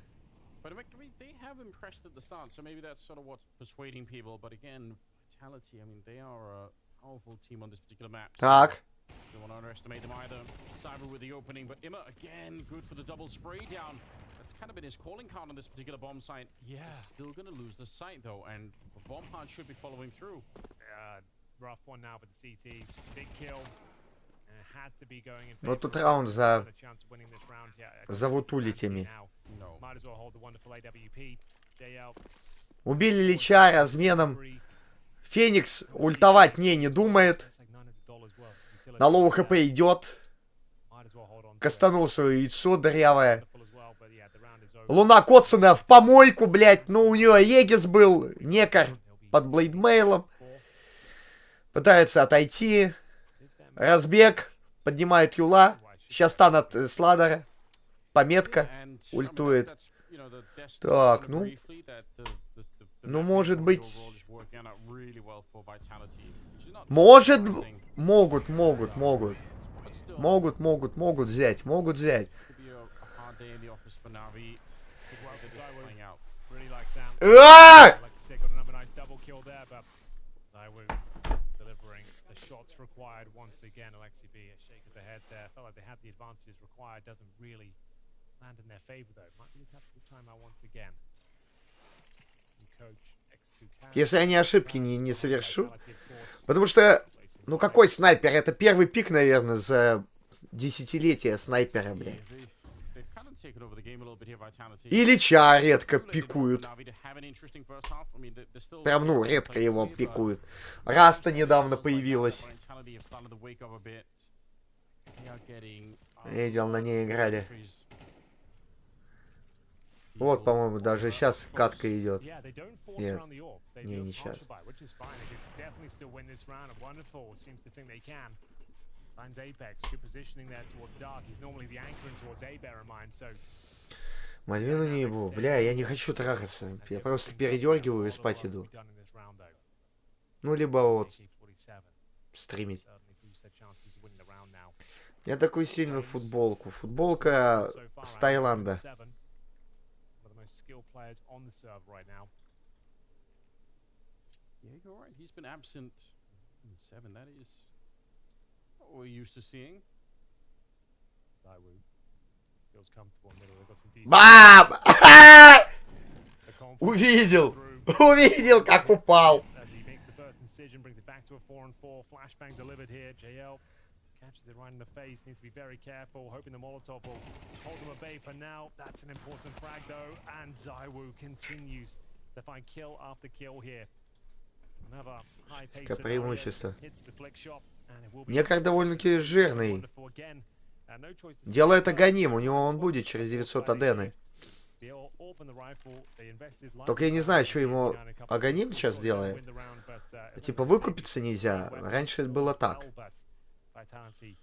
But I mean, they have impressed at the start, so maybe that's sort of what's persuading people. But again, Vitality, I mean, they are a powerful team on this particular map. Так. Don't want to underestimate them either. Cyber with the opening, but Imma again good for the double spray down. That's kind of been his calling card on this particular bomb site. Yeah. He's still going to lose the site though, and the bomb hunt should be following through. Rough one now for the CTs. Big kill. Вот тут раунд за вутулитями. Убили Лича разменом. Феникс ультовать не думает. На лоу хп идет. Кастанул свое яйцо дырявое. Луна коцана в помойку, блядь. Ну, у нее Егис был. Некар под блейдмейлом. Пытается отойти. Разбег. Поднимает Юла. Сейчас стан от Сладера. пометка ультует. Так, ну... Ну, может быть... Может... Могут взять, могут взять. Shots required once again. Alexi B, a shake of the head there. Felt like they had the advantages required. Doesn't really land in their favor though. Might be a tactical timeout once again. Если они ошибки не совершу. Потому что, ну какой снайпер? Это первый пик, наверное, за десятилетия снайпера, блядь. Или Ча редко пикуют. Прям, ну, редко его пикуют. Раста недавно появилась. Видел, на ней играли. Вот, по-моему, даже сейчас катка идет. Нет, не сейчас. Мальвину не ебу. Бля, я не хочу трахаться. Я просто передергиваю и спать иду. Ну, либо вот стримить. Я такую сильную футболку. Футболка с Таиланда. Бам! Увидел! Увидел, как упал! Catches it right in the face, needs to be very careful, hoping the Molotov will hold them at bay for now. That's an important frag though, and Zaiwu continues to find kill after kill here. Another high pace преимущество. hits the flick shop, and it will be Некар довольно-таки жирный. Делает Аганим, у него он будет через 900 адены. Только я не знаю, что ему Аганим сейчас делает. Типа выкупиться нельзя. Раньше это было так. Vitality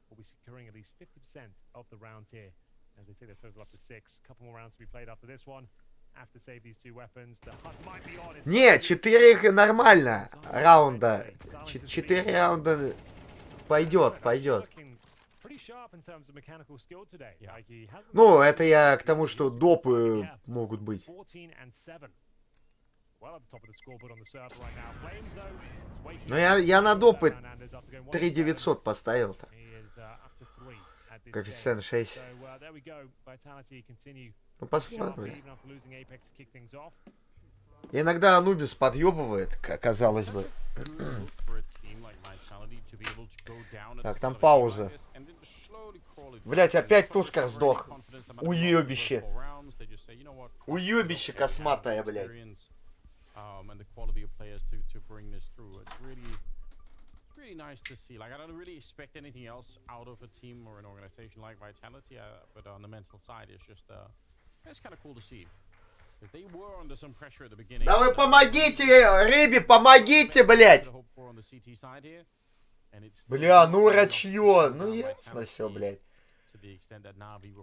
will be securing at least 50% of the rounds here as they take the total up to 6. A couple more rounds to be played after this one. Have to save these two weapons. The hunt might be on. Не, 4 нормально раунда. 4 раунда пойдет. Ну, это я к тому, что допы могут быть. Ну, я на допы 3900 поставил-то. Коэффициент 6. Ну, посмотрим. Иногда Анубис подъебывает, казалось бы. Так, там пауза. Блять, опять Тускар сдох. Уебище. Уебище косматая, блядь. And the quality of players to bring this through. It's really nice to see. Like, I don't really expect anything else out of a team or an organization like Vitality, but on the mental side, it's just it's kind of cool to see. Because they were under some pressure at the beginning. Да вы помогите, Рыбе, помогите, блядь! Бля, ну рачье, ну ясно все, блядь.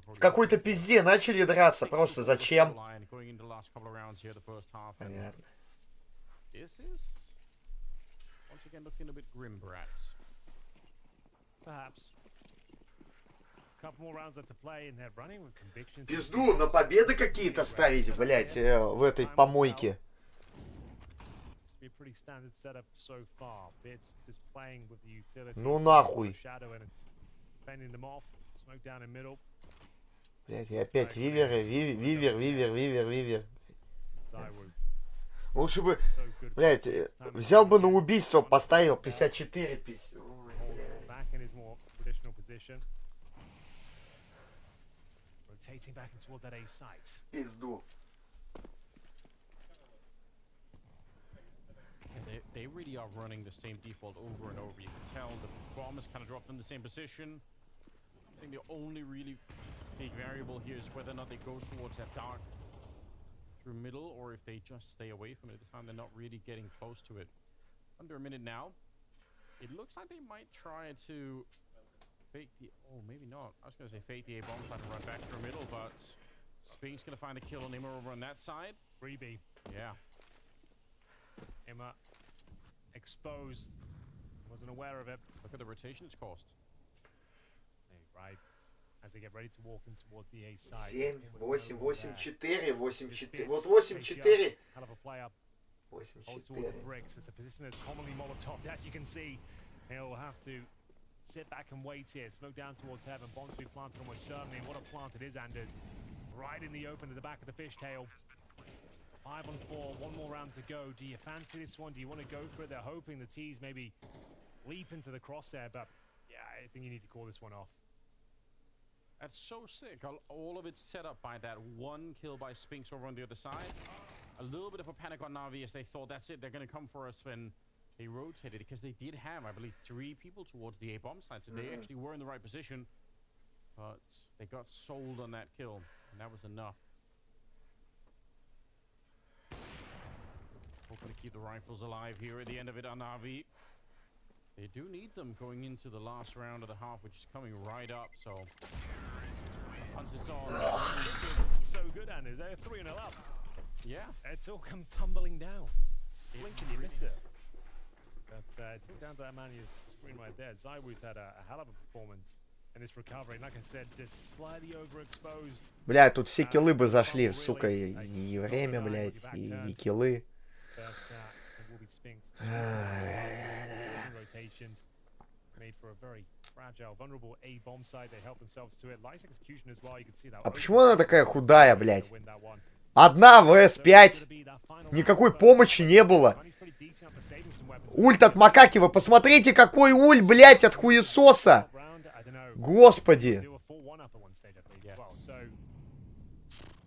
В какой-то пизде начали драться, просто зачем? Понятно. This is once again looking a bit grim, perhaps. Пизду, на победы какие-то ставить, блять, в этой помойке. Ну нахуй. Блять, и опять вивер. Лучше бы, блять, взял бы на убийство, поставил 54. Пизду. They really are running the same default over and over. You can tell the bomb is kind of dropped in the same position. I think the only really big variable here is whether or not they go towards that dark through middle, or if they just stay away from it. At the time, they're not really getting close to it. Under a minute now. It looks like they might try to fake the... Oh, maybe not. I was going to say fake the A-bomb side and run back through middle, but Spink's going to find a kill on Imma over on that side. Freebie. Yeah. Imma exposed. Wasn't aware of it. Look at the rotation it's cost. Right. As they get ready to walk in towards the A side. 7, 8, 8, 4, 8, 4. Вот 8-4. Hell of a play up. 8-4. Holds towards the bricks. It's a position that's commonly molotoved. As you can see, he'll have to sit back and wait here. Smoke down towards heaven. Bomb to be planted almost certainly. And what a plant it is, Anders. Right in the open at the back of the fishtail. 5 on 4. One more round to go. Do you fancy this one? Do you want to go for it? They're hoping the T's maybe leap into the crosshair. But yeah, I think you need to call this one off. That's so sick. All of it set up by that one kill by Spinks over on the other side. A little bit of a panic on Na'Vi as they thought, that's it, they're going to come for us when they rotated. Because they did have, I believe, 3 people towards the A-bomb side. So they actually were in the right position. But they got sold on that kill. And that was enough. Hoping to keep the rifles alive here at the end of it on Na'Vi. They do need them going into the last round of the half, which is coming right up, so... Hunt is on. So good, Anders. They're 3-0 up. Yeah. It's all come tumbling down. Blink and you miss it. But it's all down to that man on your screen right there. Zywoo's had a hell of a performance in this recovery. Like I said, just slightly overexposed. Бля, тут все киллы бы зашли, сука, и время, блядь, и киллы. А почему она такая худая, блядь? 1 vs 5. Никакой помощи не было. Ульт от макаки. Вы посмотрите, какой ульт, блядь, от хуесоса. Господи.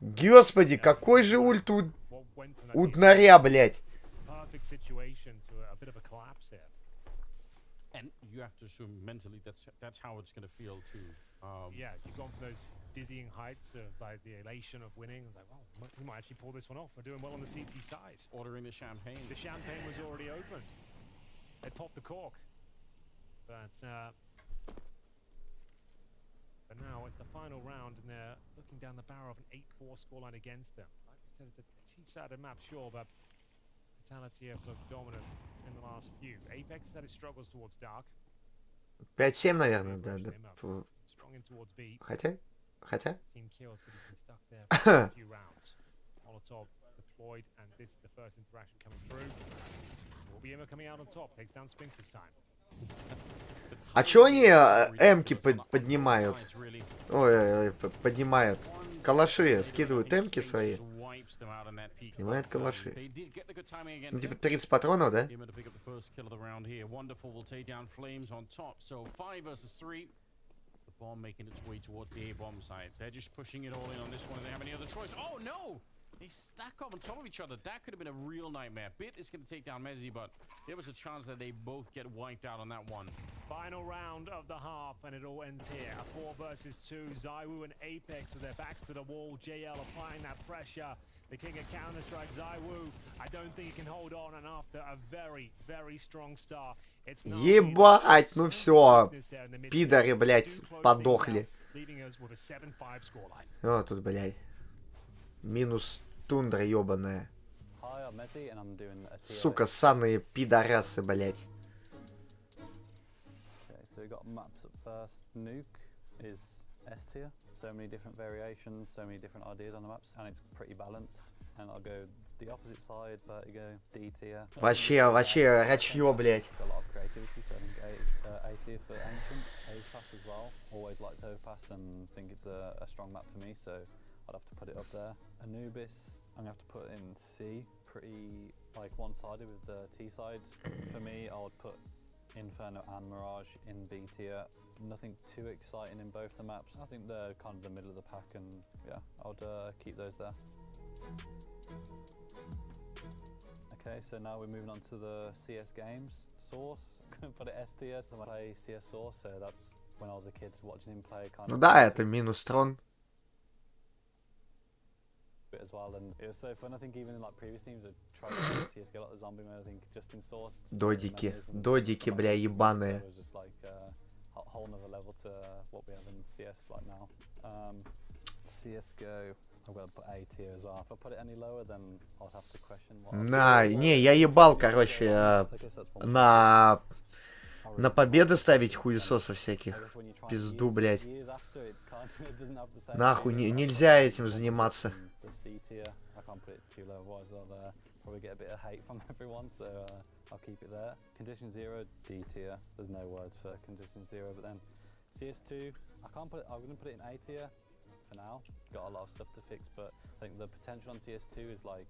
Господи, какой же ульт у днаря, блядь. And you have to assume mentally that's how it's going to feel too. Yeah, you've gone from those dizzying heights of like the elation of winning. It's like, well, we might actually pull this one off. We're doing well on the CT side. Ordering the champagne. The champagne was already open. They popped the cork. But now it's the final round, and they're looking down the barrel of an 8-4 scoreline against them. Like I said, it's a T-sided map, sure, but Vitality have looked dominant in the last few. Apex has had his struggles towards Dark. 5-7, наверное, да. Strong in towards B. Хотя? Team kills, but he's been stuck there for a few rounds. Molotov deployed, and this is the first interaction coming through. Will be Imma coming out on top, takes down Spinks this time. А чё они эмки поднимают? Ой, поднимают. Калаши, скидывают эмки свои. Поднимают калаши. Ну, типа 30 патронов, да? Bomb making its way towards the A-bomb side. They're just pushing it all in on this one. Do they have any other choice? Oh no! They stack up on top of each other. That could have been a real nightmare. Bit is going to take down Mezzi, but there was a chance that they both get wiped out on that one. Final round of the half, and it all ends here. 4 versus 2. Zywoo and Apex with their backs to the wall. JL applying that pressure. The king of Counter-Strike, Zywoo. I don't think he can hold on, and after a very, very strong start, it's not... Ебать, ну все. Пидоры, блядь, подохли. О, тут, блядь. Минус тундра ебаная. Сука, ссаные пидорасы, блядь. So we got maps at first. Nuke is S tier. So many different variations, so many different ideas on the maps, and it's pretty balanced. And I'll go the opposite side, Vertigo, D tier. Вообще, рачье, блядь. Got a lot of creativity, so I think A tier for Ancient, A-Pass as well. Always liked O-Pass and think it's a strong map for me, so I'd have to put it up there. Anubis, I'm gonna have to put in C. Pretty like one-sided with the T side. For me, I would put Inferno and Mirage in B tier. Nothing too exciting in both the maps. I think they're kind of the middle of the pack, and yeah, I would keep those there. Okay, so now we're moving on to the CS games. Source, I'm gonna put it S tier. So I play CS Source, so that's when I was a kid watching him play. Kind Ну of да, это минус трон. bit as well, and it was so fun. I think even in like previous teams would try to play CS:GO like the zombie mode. I think just in Source. Додики, бля, ебаные. It was just like whole nother level to what we have in CS like now. CSGO, I'm gonna put A tier as well. If I put it any lower, then I'll have to question what. Не, я ебал, короче, на победы ставить хуесосов всяких. Пизду, блядь. Нахуй, нельзя этим заниматься. Probably get a bit of hate from everyone, so I'll keep it there. Condition 0, D tier. There's no words for Condition 0, but then CS2, I'm gonna put it in A tier for now. Got a lot of stuff to fix, but I think the potential on CS2 is like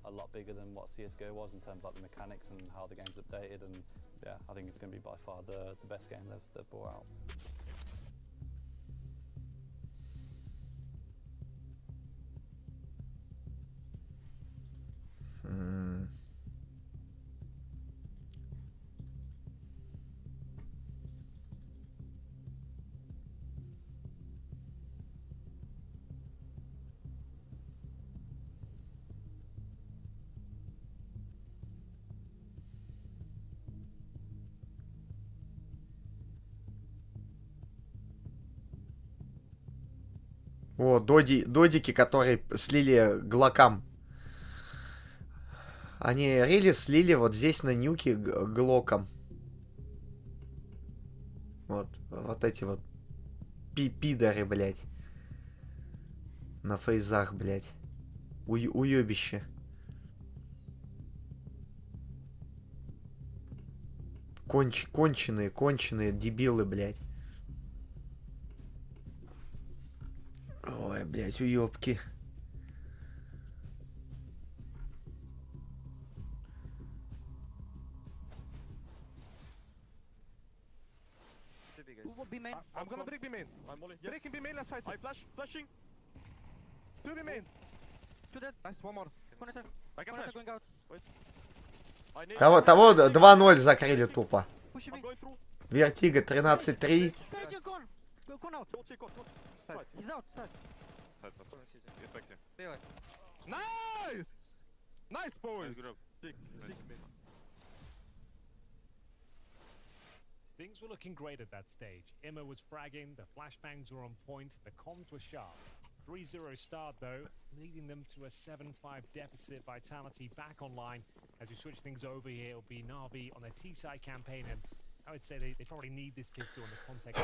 a lot bigger than what CSGO was in terms of like the mechanics and how the game's updated, and yeah, I think it's gonna be by far the best game they've brought out. О, додики, которые слили глокам. Они рели слили вот здесь на нюке глоком. Вот эти вот пидоры, блядь. На фейзах, блядь. Уёбище. Конченые дебилы, блядь. Ой, блядь, уёбки. B main. I'm gonna break B main. I'm only breaking B main. Let's fight. I flashing. 2 B main. 2 dead. Nice. One more. I can flash. Going out. Wait. Того 2-0 закрыли тупо. Вертига 13-3. He's out. Nice. Nice boys. Things were looking great at that stage. Imma was fragging, the flashbangs were on point, the comms were sharp. 3-0 start though, leading them to a 7-5 deficit. Vitality back online. As we switch things over here, it'll be Na'Vi on their T-side campaign, and I would say they probably need this pistol in the context.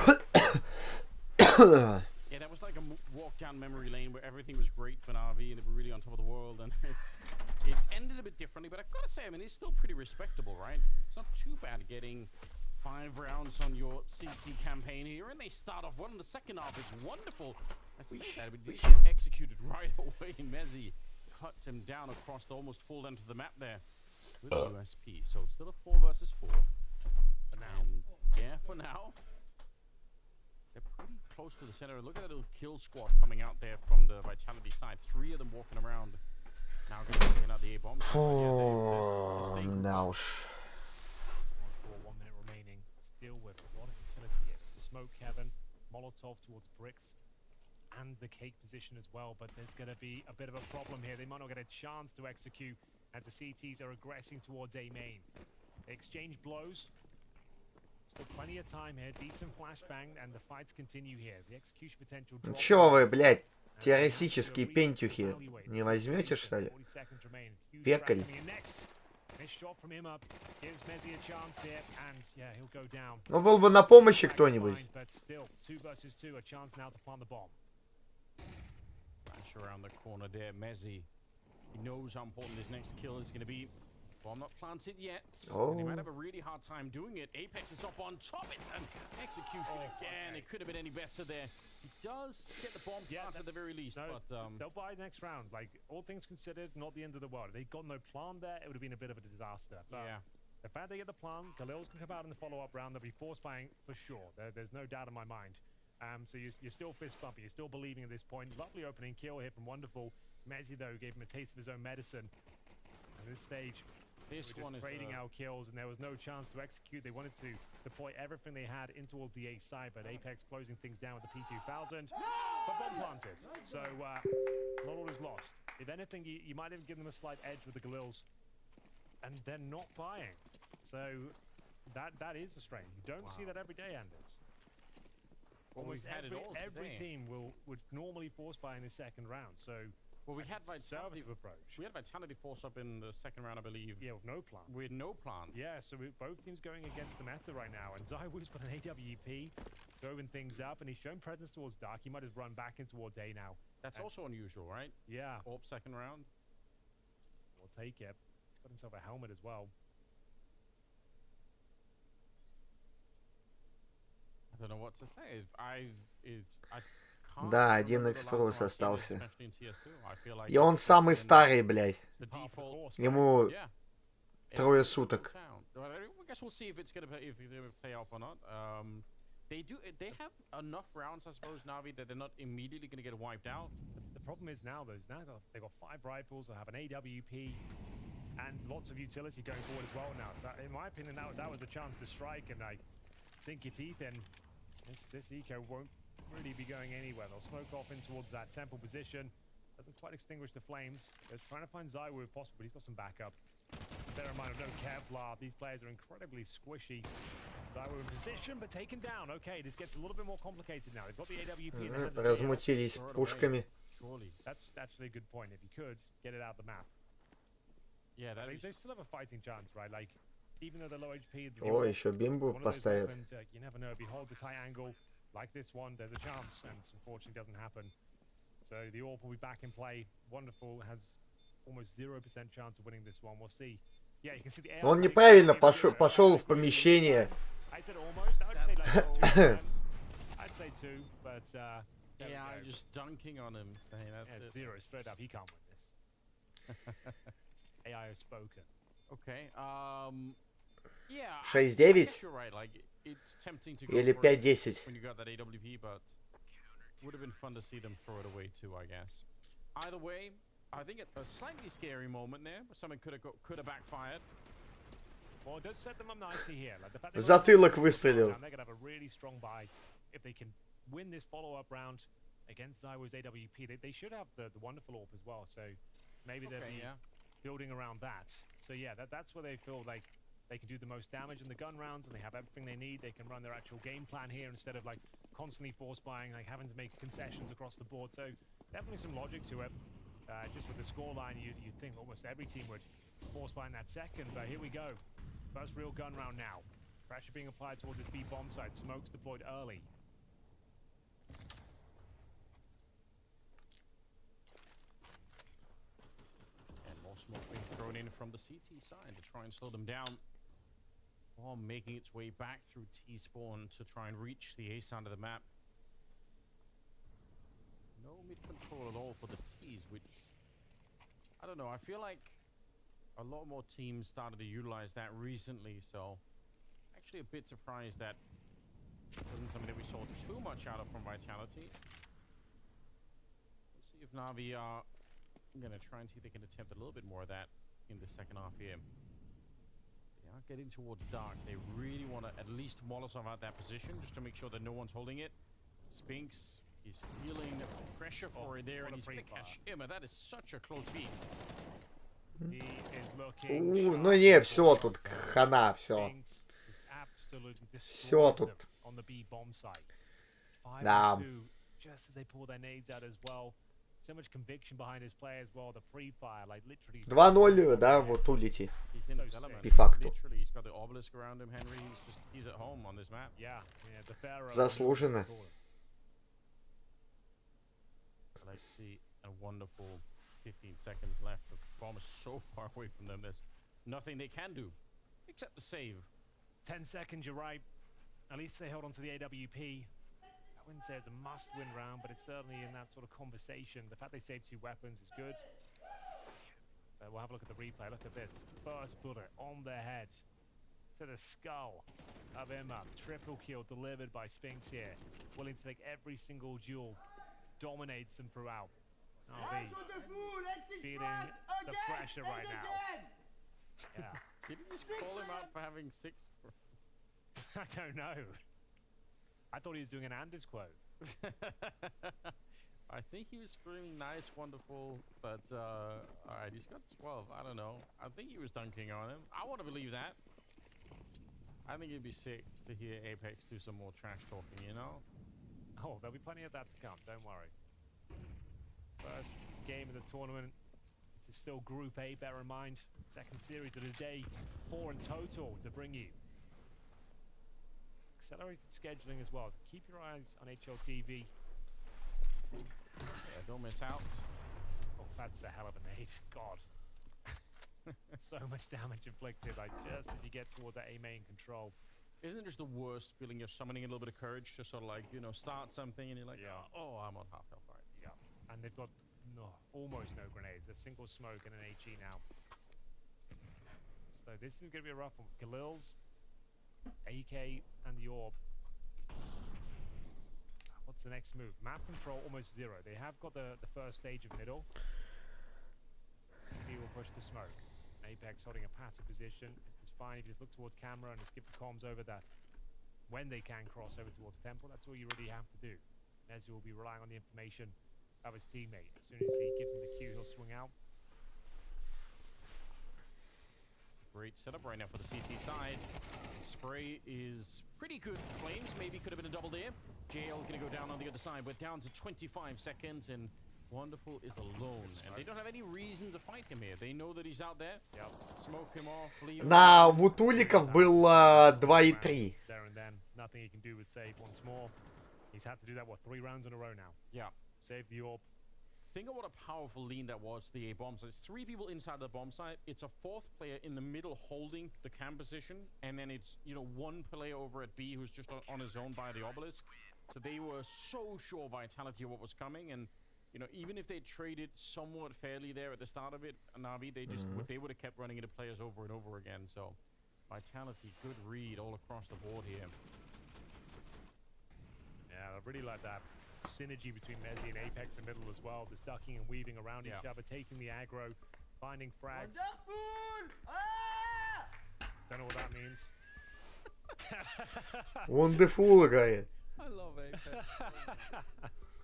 Yeah, that was like a walk down memory lane where everything was great for Na'Vi and they were really on top of the world, and it's ended a bit differently, but I've got to say, I mean, it's still pretty respectable, right? It's not too bad getting 5 rounds on your CT campaign here, and they start off well in the second half. It's wonderful. I say that, but executed right away. Mezzi cuts him down across the almost full end of the map there with USP. So it's still a 4 versus 4. For now. Yeah, for now. They're pretty close to the center. Look at that little kill squad coming out there from the Vitality side. 3 of them walking around. Now going to get out the A-bomb. Да уж. 1 minute remaining. Still with a lot of utility here. Smoke Kevin, Molotov towards bricks, and the cake position as well. But there's going to be a bit of a problem here. They might not get a chance to execute as the CTs are aggressing towards A main. They exchange blows. Still plenty of time here. Decent flashbang, and the fights continue here. The execution potential. Чё вы, блядь, террористические пентюхи не возьмете, что ли? Пекарь. Ну, был бы на помощи кто-нибудь. Flash around the corner there, Mezzi. He knows how important this next kill is going to be. Bomb not planted yet. Oh. They might have a really hard time doing it. Apex is up on top. It's an execution again. It could have been any better there. He does get the bomb planted at the very least, but they'll buy next round. Like, all things considered, not the end of the world. If they'd got no plan there, it would have been a bit of a disaster. But yeah. The fact they get the plan, Galil's can come out in the follow-up round. They'll be force buying for sure. There's no doubt in my mind. So you're still fist bumpy. You're still believing at this point. Lovely opening kill here from Wonderful. Mezzi, though, gave him a taste of his own medicine. At this stage, this one is trading out kills, and there was no chance to execute. They wanted to deploy everything they had in towards the A side, but Apex closing things down with the P2000. But bomb planted. So not all is lost. If anything, you might even give them a slight edge with the Galils, and they're not buying. So that is a strain. You don't see that every day, Anders. Well, Almost we've had it all every today. team would normally force buy in the second round. So Well, we had Vitality conservative approach. We had Vitality force up in the second round, I believe. Yeah, with no plant. With no plant. Yeah, so both teams going against the meta right now. And Zywoo's got an AWP, throwing things up, and he's shown presence towards Dark. He might have run back in towards A now. That's also unusual, right? Yeah. Orb second round. We'll take it. He's got himself a helmet as well. I don't know what to say. I can't Да, один remember the last эксплорус time I've seen this, остался. especially in CS2. I feel like И он it's самый been старый, блядь. the default. Ему Yeah. трое суток. Well, I guess we'll see if it's gonna pay off or not. They have enough rounds, I suppose, Navi, that they're not immediately gonna get wiped out. The problem is now, though, they've got 5 rifles, they have an AWP, and lots of utility going forward as well now. So that, in my opinion, that was a chance to strike and like sink your teeth in. This eco won't really be going anywhere. They'll smoke off in towards that temple position. Doesn't quite extinguish the flames. They're trying to find Zywoo if possible, but he's got some backup. Bear in mind, no Kevlar. These players are incredibly squishy. Zywoo in position, but taken down. Okay, this gets a little bit more complicated now. He's got the AWP in the hands of Размутились JL. пушками. Surely. That's actually a good point. If you could, get it out the map. Yeah, They still have a fighting chance, right? Like, even though they're low HP... О, еще бимбу one of those поставят. weapons, you never know. If he holds a tight angle like this one, there's a chance, and unfortunately doesn't happen. So the AWP will be back in play. Wonderful has almost 0% chance of winning this one. We'll see. Yeah, you can see the air. Он неправильно пошел в помещение. I said almost. I would say like I'd say 2, but there we Yeah, go. just dunking on him, saying that's Yeah, it. 0 straight up. He can't win this. AI has spoken. Okay. Yeah. 6-9? I guess you're right. Like, it's tempting to go Или for it 5-10? when you got that AWP, but it would have been fun to see them throw it away too, I guess. Either way, I think a slightly scary moment there. Something could have backfired. Well, it does set them up nicely here. Like the fact Затылок выстрелил. they're gonna have a really strong buy if they can win this follow-up round against Zywoo's AWP. They should have the wonderful AWP as well. So maybe they'll be building around that. So yeah, that's where they feel like they can do the most damage in the gun rounds, and they have everything they need. They can run their actual game plan here instead of like constantly force buying, like having to make concessions across the board. So definitely some logic to it. Just with the scoreline, you'd think almost every team would force buy in that second, but here we go. First real gun round now. Pressure being applied towards this B bomb site. Smokes deployed early. And more smoke being thrown in from the CT side to try and slow them down. While making its way back through T-spawn to try and reach the A side of the map. No mid-control at all for the T's, which... I don't know, I feel like a lot more teams started to utilize that recently, so... Actually a bit surprised that it wasn't something that we saw too much out of from Vitality. We'll see if Na'Vi are going to try and see if they can attempt a little bit more of that in the second half here. They are getting towards dark. They really want to at least Molotov out that position just to make sure that no one's holding it. Spinks is feeling pressure for it there, and he's going to catch him. That is such a close beat. He is looking Ну не, все тут хана, все. Все тут. On the B bomb site. 5 Да. 2, just as they pull their nades out as well. So much conviction behind his play as well. The pre-fire, like literally. 2-0, да, вот улети. He's in his element. По факту. Literally, he's got the obelisk around him, Henry. He's at home on this map. Yeah, the Pharaoh. Заслуженно. I like to see a wonderful 15 seconds left. The bomb is so far away from them. There's nothing they can do except the save. 10 seconds, you're right. At least they held on to the AWP. I wouldn't say it's a must-win round, but it's certainly in that sort of conversation. The fact they saved 2 weapons is good. We'll have a look at the replay. Look at this. First bullet on their head to the skull of Emma. Triple kill delivered by Spinks here. Willing to take every single duel. Dominates them throughout. RV feeling the pressure right now. Yeah. Did he just call him out for having 6? I don't know. I thought he was doing an Anders quote. I think he was screaming nice, wonderful, but alright, he's got 12. I don't know. I think he was dunking on him. I want to believe that. I think it'd be sick to hear Apex do some more trash talking, you know? Oh, there'll be plenty of that to come, don't worry. First game of the tournament. This is still Group A, bear in mind. Second series of the day, 4 in total to bring you. Accelerated scheduling as well, so keep your eyes on HLTV. Yeah, don't miss out. Oh, that's a hell of a nade, God. So much damage inflicted, like just as you get towards that A main control. Isn't it just the worst feeling? You're summoning a little bit of courage to sort of like, you know, start something and you're like, oh, I'm on half health. All right. Yeah, and they've got almost no grenades. A single smoke and an HE now. So this is going to be a rough one. Khalil's, AK, and the Orb. What's the next move? Map control almost 0. They have got the first stage of middle. CB will push the smoke. Apex holding a passive position. This is fine if you just look towards camera and skip the comms over that. When they can cross over towards Temple, that's all you really have to do. Messi will be relying on the information of his teammate. As soon as he gives him the cue, he'll swing out. Great setup right now for the CT side. Spray is pretty good for Flames. Maybe could have been a double there. JL going to go down on the other side. We're down to 25 seconds and Wonderful is alone. And they don't have any reason to fight him here. They know that he's out there. Smoke him off, leave him. На Вутуликов было 2,3. There and then, nothing he can do with save once more. He's had to do that, what, 3 rounds in a row now? Yeah. Save the Orb. Think of what a powerful lean that was, the A bomb site. It's 3 people inside the bomb site. It's a 4th player in the middle holding the cam position. And then it's, you know, 1 player over at B who's just on his own by the obelisk. So they were so sure Vitality of what was coming. And, you know, even if they traded somewhat fairly there at the start of it, Navi, they just they would have kept running into players over and over again. So Vitality, good read all across the board here. Yeah, I really like that synergy between Messi and Apex in middle as well. Just ducking and weaving around each other, taking the aggro, finding frags. Don't know what that means. Wonderful играет. I love Apex.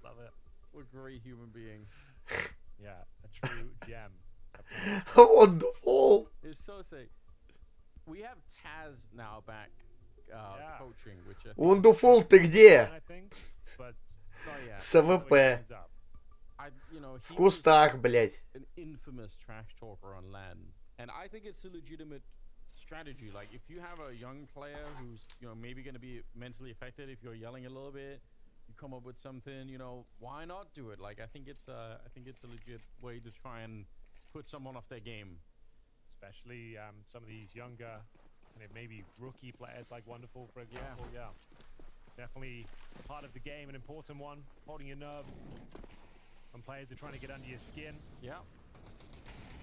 Love it. What a great human being. Yeah, a true gem. Wonderful. It's so sick. We have Taz now back coaching, which I think Wonderful, ты где? С АВП. В кустах, блядь. An infamous trash talker on LAN. And I think it's a legitimate strategy. Like, if you have a young player who's, you know, maybe going to be mentally affected if you're yelling a little bit, you come up with something, you know, why not do it? Like, I think it's a legit way to try and put someone off their game. Especially some of these younger, maybe rookie players like Wonderful, for example. Yeah. Definitely part of the game, an important one. Holding your nerve when players are trying to get under your skin. Yeah.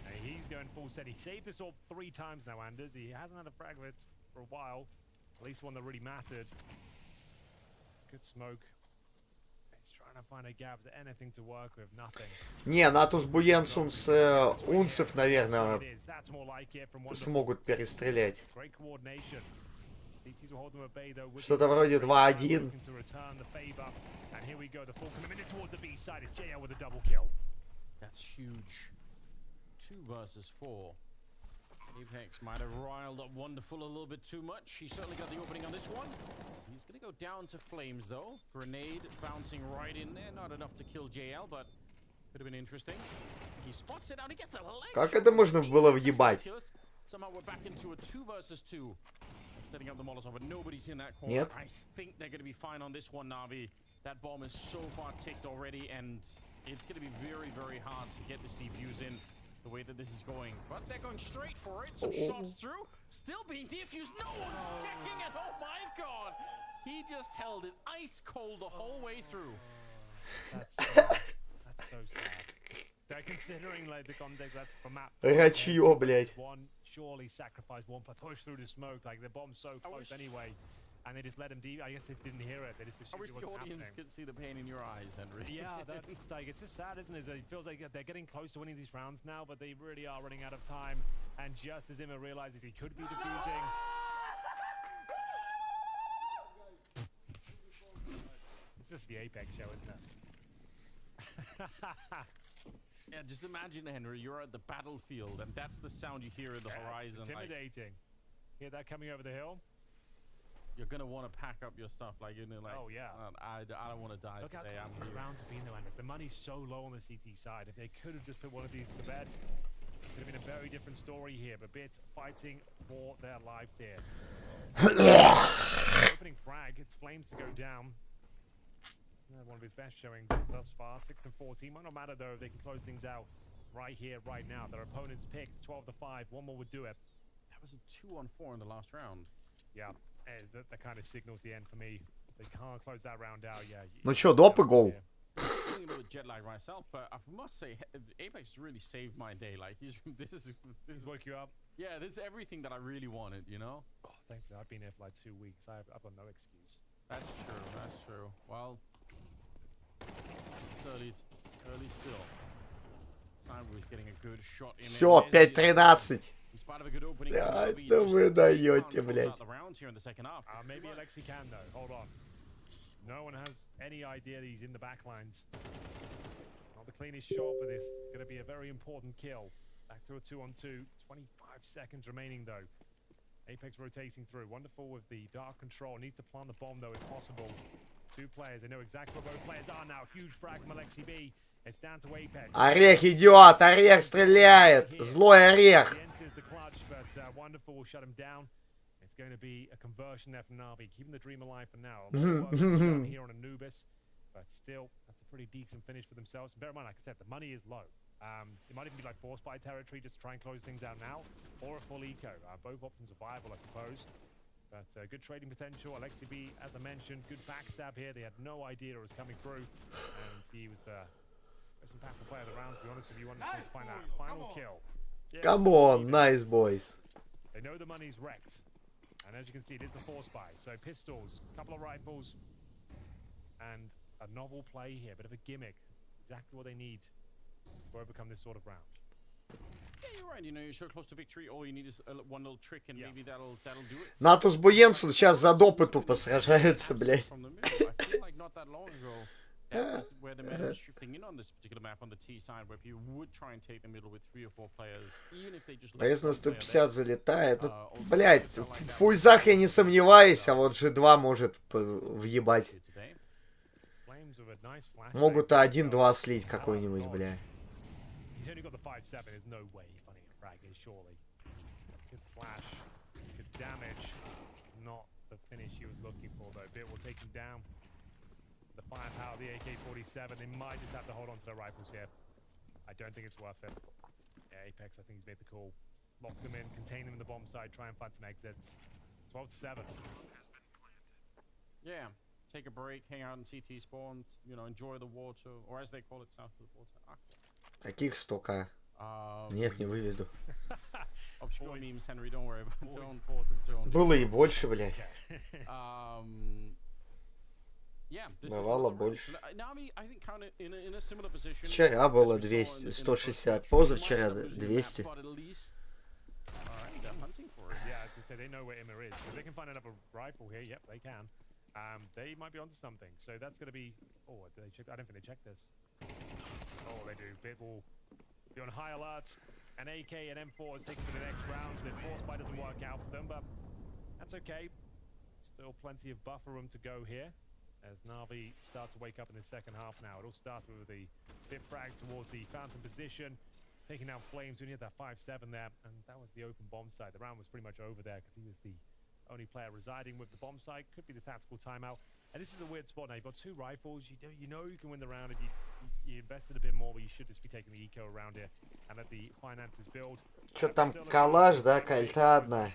And he's going full set. He saved this all 3 times now, Anders. He hasn't had a frag of it for a while. At least one that really mattered. Good smoke. He's trying to find a gap. Is there anything to work with? Nothing. Не, Натус Буенсунс унцев, наверное, смогут перестрелять. Что-то вроде 2-1. That's huge. 2 versus 4. Apex might have riled up Wonderful a little bit too much. He certainly got the opening on this one. He's going to go down to Flames, though. Grenade bouncing right in there. Not enough to kill JL, but could have been interesting. He spots it out. He gets the leg. Как это можно было въебать? Somehow we're back into a 2 versus 2. Setting up the Molotov, but nobody's in that corner. Нет. I think they're going to be fine on this one, Navi. That bomb is so far ticked already, and it's going to be very, very hard to get this defuse in the way that this is going. But they're going straight for it. Some shots through. Still being defused. No one's checking it. Oh, my God. He just held it ice cold the whole way through. That's so sad. They're considering, like, the context that's for map. Рачье, блядь. One surely sacrificed one for push through the smoke. Like, the bomb's so close anyway. And they just let him I guess they didn't hear it. They just assumed I wish it the wasn't audience happening. could see the pain in your eyes, Henry. Yeah, that's like, it's just sad, isn't it? It feels like they're getting close to winning these rounds now, but they really are running out of time. And just as Zimmer realizes he could be defusing. It's just the Apex show, isn't it? Yeah, just imagine, Henry, you're at the battlefield, and that's the sound you hear in the horizon. It's intimidating. Hear that coming over the hill? you're gonna want to pack up your stuff, like you know, like. Oh yeah. I don't want to die Look today. how close these rounds have been though, Anders. The money's so low on the CT side. If they could have just put one of these to bed, it could have been a very different story here. But Bit fighting for their lives here. Opening frag, it's Flames to go down. One of his best showing thus far. 6 and 14. Might not matter though if they can close things out right here, right now. Their opponent's picked 12-5. One more would do it. That was a 2-on-4 in the last round. Yeah, that kind of signals the end for me. They can't close that round out. Yeah. Ну чё, доп и гол. I'm feeling a little jet lag myself, but I must say, Apex really saved my day. Like this is woke you up. Yeah, this is everything that I really wanted. You know. Oh, thankfully I've been here for like 2 weeks. I've got no excuse. That's true. That's true. Well, it's early still. Sideways getting a good shot in. Всё, 5-13. Блядь, ну вы даёте, блядь. Maybe Alexi can though. Hold on. No one has any idea that he's in the backlines. Not the cleanest shot, but it's going to be a very important kill. Back to a 2-on-2. 25 seconds remaining though. Apex rotating through. Wonderful with the dark control. Needs to plant the bomb though if possible. 2 players. They know exactly where both players are now. Huge frag from Alexi B. It's down to Apex. Орех идет, Орех стреляет. Злой Орех. The clutch, but Wonderful will shut him down. It's going to be a conversion there from Na'Vi, keeping the dream alive for now. Down here on Anubis, but still, that's a pretty decent finish for themselves. And bear in mind, like I said, the money is low. It might even be like forced by territory just to try and close things out now, or a full eco. Both options are viable, I suppose. But good trading potential. Alexi B, as I mentioned, good backstab here. They had no idea it was coming through, and he was the most impactful player of the round. To be honest with you, wanted to find that final kill. Yes, Come on, nice boys. They know the money's wrecked. And as you can see, it is the force buy. So pistols, a couple of rifles, and a novel play here. Bit of a gimmick. It's exactly what they need to overcome this sort of round. Yeah, you're right. You know, you're so close to victory. All you need is one little trick, and maybe that'll do it. Натус Буенсун сейчас за допы тупо сражается, блядь. I feel like not that long ago, that was where the meta was shifting in on this particular map on the T side, where people would try and take the middle with 3 or 4 players, even if they just. Резно 150 залетает. Ну, блядь, в фульзах я не сомневаюсь, а вот G2 может въебать. Могут 1-2 слить какой-нибудь, бля. He's only got the 5-7. There's no way he's finding a frag here, surely. Good flash, good damage. Not the finish he was looking for, though. Bit will take him down. The firepower of the AK-47. They might just have to hold on to their rifles here. I don't think it's worth it. Yeah, Apex, I think he's made the call. Lock them in, contain them in the bomb side, try and find some exits. 12-7. Yeah. Take a break, hang out in CT spawn, you know, enjoy the water, or as they call it, south of the water. Таких столько. Нет, не вывезу. Obscure memes, Henry, don't worry about it. Don't. Было и больше, блядь. Yeah, Бывало больше. Na'Vi, I think, kind of in a similar position. Вчера было 200, 160, позавчера 200. But at least, they're hunting for it. Yeah, I was gonna say they know where Emma is. So if they can find another rifle here, yep, they can. They might be onto something. So that's going to be. Oh, did they check? I don't think they checked this. Oh, they do. Bit will be on high alert. An AK and M4 is taken to the next round. The force buy doesn't work out for them, but that's okay. Still plenty of buffer room to go here as Na'Vi start to wake up in the second half now. It all started with the bit frag towards the fountain position, taking out Flames. We only had that 5-7 there, and that was the open bomb side. The round was pretty much over there because he was the only player residing with the bomb site. Could be the tactical timeout. And this is a weird spot now. You've got 2 rifles. You know you can win the round if you invested a bit more, but you should just be taking the eco around here and let the finances build. Что там, коллаж, да? Кольта одна.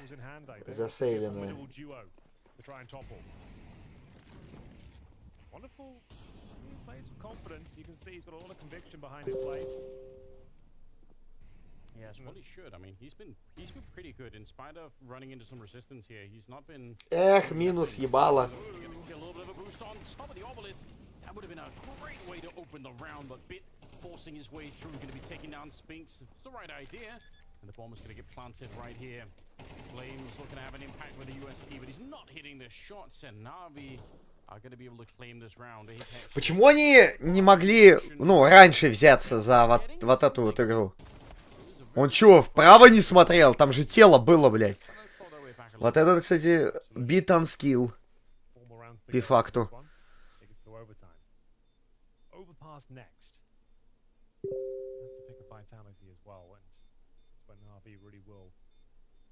Засейвленная. Wonderful. He plays with confidence. You can see he's got a lot of conviction behind his play. Yes, well he should. I mean, he's been pretty good in spite of running into some resistance here. He's not been. Эх, минус ебало. A little bit of a boost on top of the obelisk. That would have been a great way to open the round, but Bit forcing his way through, going to be taking down Spinks. It's the right idea, and the bomb is going to get planted right here. Flames looking to have an impact with the USP, but he's not hitting the shots, and Na'Vi are going to be able to claim this round. Почему они не могли, ну, раньше взяться за вот эту вот игру? Он чё, вправо не смотрел? Там же тело было, блядь. Вот этот, кстати, beat on skill. По факту. Overpass next. That's the pick of vitality as well, and that's when RV really will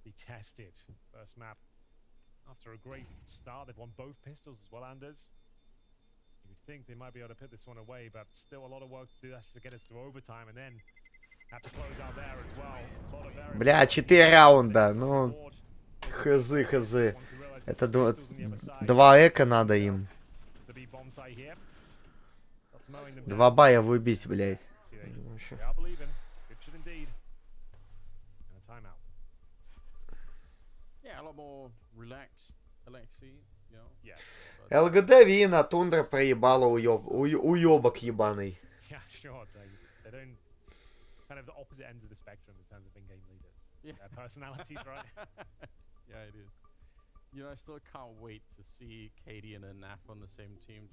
be tested. First map, after a great start, they've won both pistols as well, Anders. You would think they might be able to put this one away, but still a lot of work to do. That's to get us to overtime, and then have to close out there as well. Бля, 4 раунда, ну... Хз. Это 2 эко надо им. 2 бая выбить, блядь. ЛГД Вина, Тундра проебала уёбок ебаный. Kind of the opposite ends of the spectrum in terms of in-game leaders. Yeah. Their personalities, right? Yeah, it is. You know, I still can't wait to see Katie and Naf on the same team.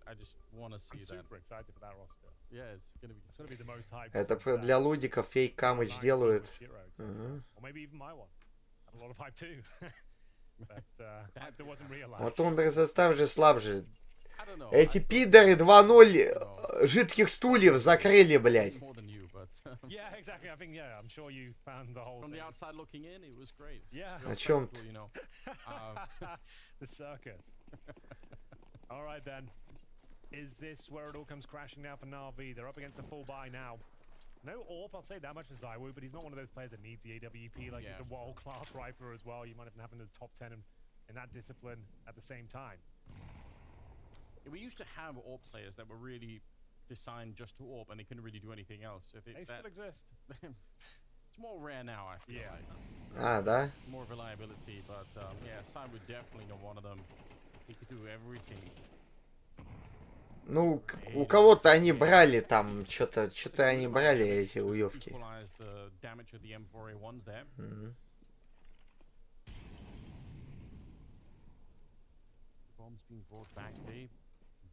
I just want to see that. I'm super excited for that roster. Yeah, it's gonna be the most hype. Это для лудиков фейк камыч делают. Or maybe even my one. I have a lot of hype too. But hype that wasn't realized. Вот Тундра состав же слабже. Эти пидоры 2-0 жидких стульев закрыли, блядь. Yeah, exactly. I think, I'm sure you found the whole From thing. the outside looking in, it was great. Yeah. О чем ты? You know. The circus. All right then. Is this where it all comes crashing down for Na'Vi? They're up against the full buy now. No AWP, I'll say that much for Zywoo, but he's not one of those players that needs the AWP. Like, he's a world-class rifler as well. You might even have him in the top 10 in that discipline at the same time. We used to have AWP players that were really designed just to AWP, and they couldn't really do anything else. They still exist. It's more rare now, I feel like. Да? More reliability, but yeah, Simon would definitely know one of them. He could do everything. Ну, у кого-то они брали там, что-то они брали, эти уёбки. Bombs being brought back. They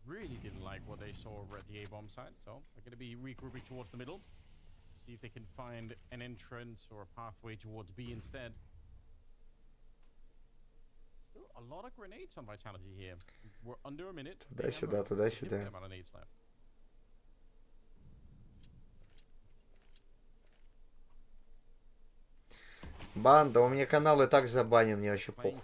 really didn't like what they saw over at the A-bomb site, so they're going to be regrouping towards the middle. See if they can find an entrance or a pathway towards B instead. Still a lot of grenades on Vitality here. We're under a minute. Туда-сюда, туда-сюда. Банда, у меня канал и так забанен, мне вообще похуй.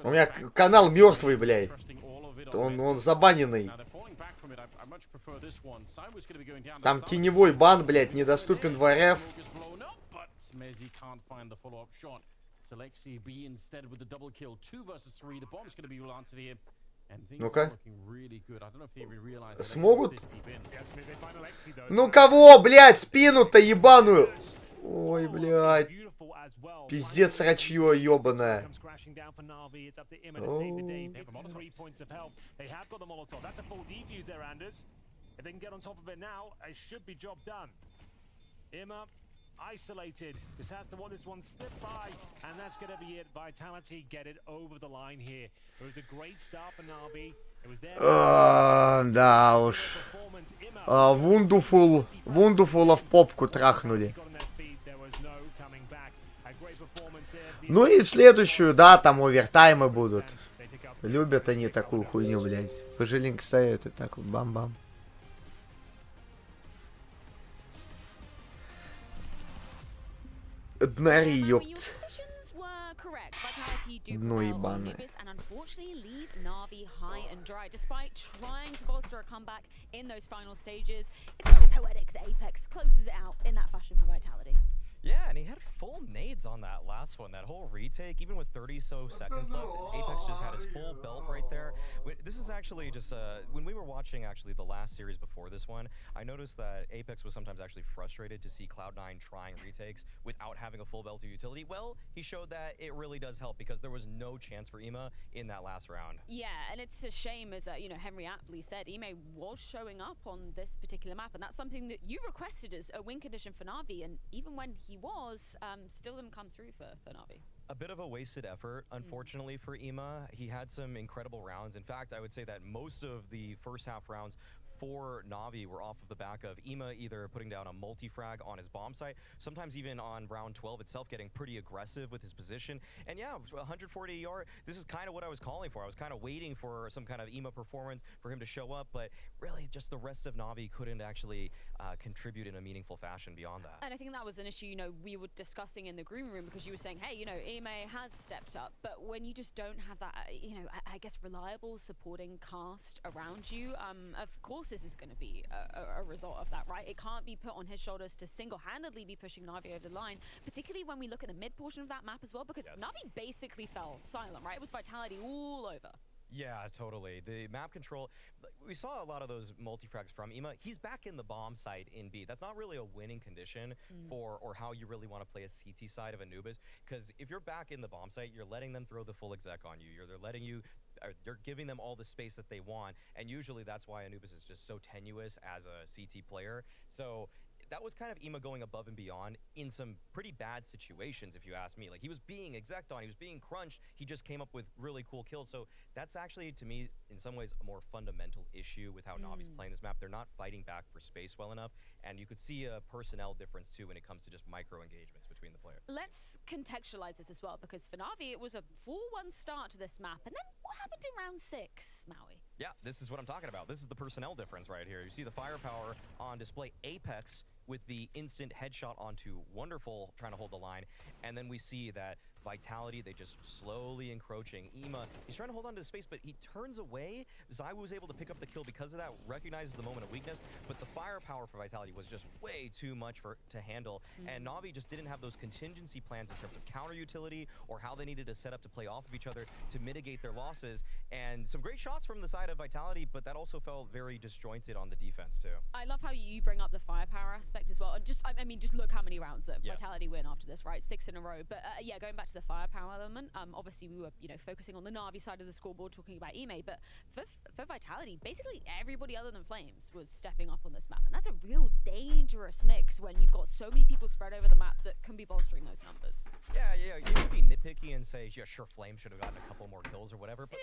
У меня канал мертвый, блядь. Он забаненный. Там теневой бан, блядь, недоступен в РФ. Ну-ка. Смогут? Ну кого, блядь, спину-то ебаную? Ой, блядь. Пиздец, рачье ебаное. Isolated. This has to want this one slip by, and that's going to be it. Vitality get it over the line here. It was a great start for Na'Vi. It was there. Да уж. Вундуфула в попку трахнули. Ну и следующую, да, там овертаймы будут. Любят они такую хуйню, блядь. Пожелинка стоит и так вот бам-бам. Днари, ёпт. Ну ебаные. And unfortunately leave Na'Vi high and dry despite trying to bolster a comeback in those final stages. It's kind of poetic that Apex closes it out in that fashion for Vitality. Yeah, and he had full nades on that last one, that whole retake, even with 30 so seconds left. Apex just had his full belt right there. This is actually just, when we were watching actually the last series before this one, I noticed that Apex was sometimes actually frustrated to see Cloud9 trying retakes without having a full belt of utility. Well, he showed that it really does help because there was no chance for Ima in that last round. Yeah, and it's a shame, as Henry aptly said, Ime was showing up on this particular map, and that's something that you requested as a win condition for Na'Vi, and even when he was, still didn't come through for Na'Vi. A bit of a wasted effort, unfortunately, for Ima. He had some incredible rounds. In fact, I would say that most of the first half rounds for Na'Vi were off of the back of Ima either putting down a multi-frag on his bomb site, sometimes even on round 12 itself getting pretty aggressive with his position. And yeah, 140 AR, this is kind of what I was calling for. I was kind of waiting for some kind of Ima performance for him to show up, but really just the rest of Na'Vi couldn't actually contribute in a meaningful fashion beyond that. And I think that was an issue, we were discussing in the green room, because you were saying, hey, Ime has stepped up, but when you just don't have that, I guess reliable supporting cast around you, of course this is going to be a result of that, right? It can't be put on his shoulders to single-handedly be pushing Na'Vi over the line, particularly when we look at the mid portion of that map as well, because Na'Vi basically fell silent, right? It was Vitality all over. Yeah, totally. The map control, we saw a lot of those multi-frags from Ima. He's back in the bomb site in B. That's not really a winning condition for, or how you really want to play a CT side of Anubis, because if you're back in the bomb site, you're letting them throw the full exec on you. They're letting you, you're giving them all the space that they want, and usually that's why Anubis is just so tenuous as a CT player. So that was kind of Ima going above and beyond in some pretty bad situations, if you ask me. Like, he was being exec'd on, he was being crunched, he just came up with really cool kills. So that's actually, to me, in some ways, a more fundamental issue with how Na'Vi's playing this map. They're not fighting back for space well enough, and you could see a personnel difference, too, when it comes to just micro-engagements between the players. Let's contextualize this as well, because for Na'Vi, it was a 4-1 start to this map, and then what happened in round 6, Maui? Yeah, this is what I'm talking about. This is the personnel difference right here. You see the firepower on display. Apex with the instant headshot onto Wonderful trying to hold the line, and then we see that Vitality, they just slowly encroaching. Ima, he's trying to hold on to the space, but he turns away. ZywOo was able to pick up the kill because of that, recognizes the moment of weakness, but the firepower for Vitality was just way too much to handle, and Na'Vi just didn't have those contingency plans in terms of counter utility or how they needed to set up to play off of each other to mitigate their losses. And some great shots from the side of Vitality, but that also felt very disjointed on the defense too. I love how you bring up the firepower aspect as well, and just I mean, just look how many rounds that Vitality win after this, right? 6 in a row. But yeah, going back to the firepower element, obviously we were focusing on the Na'Vi side of the scoreboard, talking about Ime, but for Vitality, basically everybody other than Flames was stepping up on this map, and that's a real dangerous mix when you've got so many people spread over the map that can be bolstering those numbers. Yeah, you could be nitpicky and say, yeah, sure, Flames should have gotten a couple more kills or whatever, but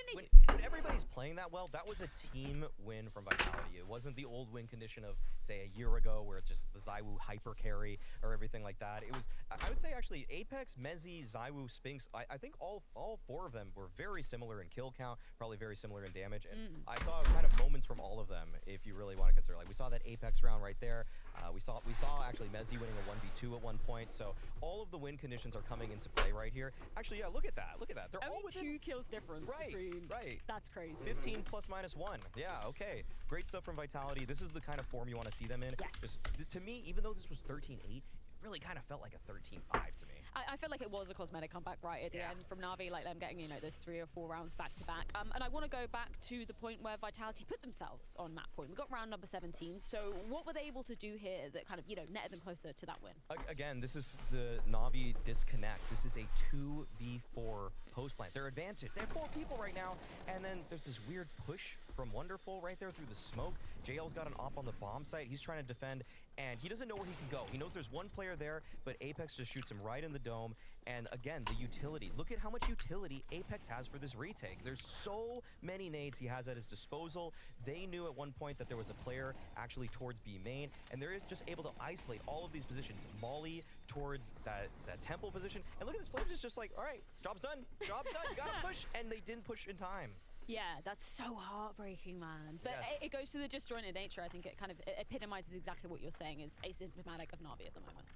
when everybody's playing that well, that was a team win from Vitality. It wasn't the old win condition of, say, a year ago where it's just the ZywOo hyper carry or everything like that. It was, I would say, actually, Apex, Mezzi, ZywOo, Spinks, I think all 4 of them were very similar in kill count, probably very similar in damage, and I saw kind of moments from all of them, if you really want to consider. Like, we saw that Apex round right there. We saw actually Mezzi winning a 1v2 at one point, so all of the win conditions are coming into play right here. Actually, yeah, look at that. They're only all within 2 kills difference. Right. That's crazy. 15 plus minus 1. Yeah, okay. Great stuff from Vitality. This is the kind of form you want to see them in. Yes. To me, even though this was 13-8, it really kind of felt like a 13-5 to me. I feel like it was a cosmetic comeback right at the end from Na'Vi, like them getting, those 3 or 4 rounds back to back. And I want to go back to the point where Vitality put themselves on map point. We got round number 17. So what were they able to do here that kind of, netted them closer to that win? Again, this is the Na'Vi disconnect. This is a 2v4 post plant. Their advantage. They have 4 people right now, and then there's this weird push from Wonderful right there through the smoke. JL's got an op on the bomb site. He's trying to defend, and he doesn't know where he can go. He knows there's one player there, but Apex just shoots him right in the dome. And again, the utility. Look at how much utility Apex has for this retake. There's so many nades he has at his disposal. They knew at one point that there was a player actually towards B main, and they're just able to isolate all of these positions. Molly towards that temple position. And look at this, Flames is just like, all right, job's done. You gotta push. And they didn't push in time. Yeah, that's so heartbreaking, man. But it goes to the disjointed nature. I think it kind of epitomizes exactly what you're saying is asymptomatic of Na'Vi at the moment.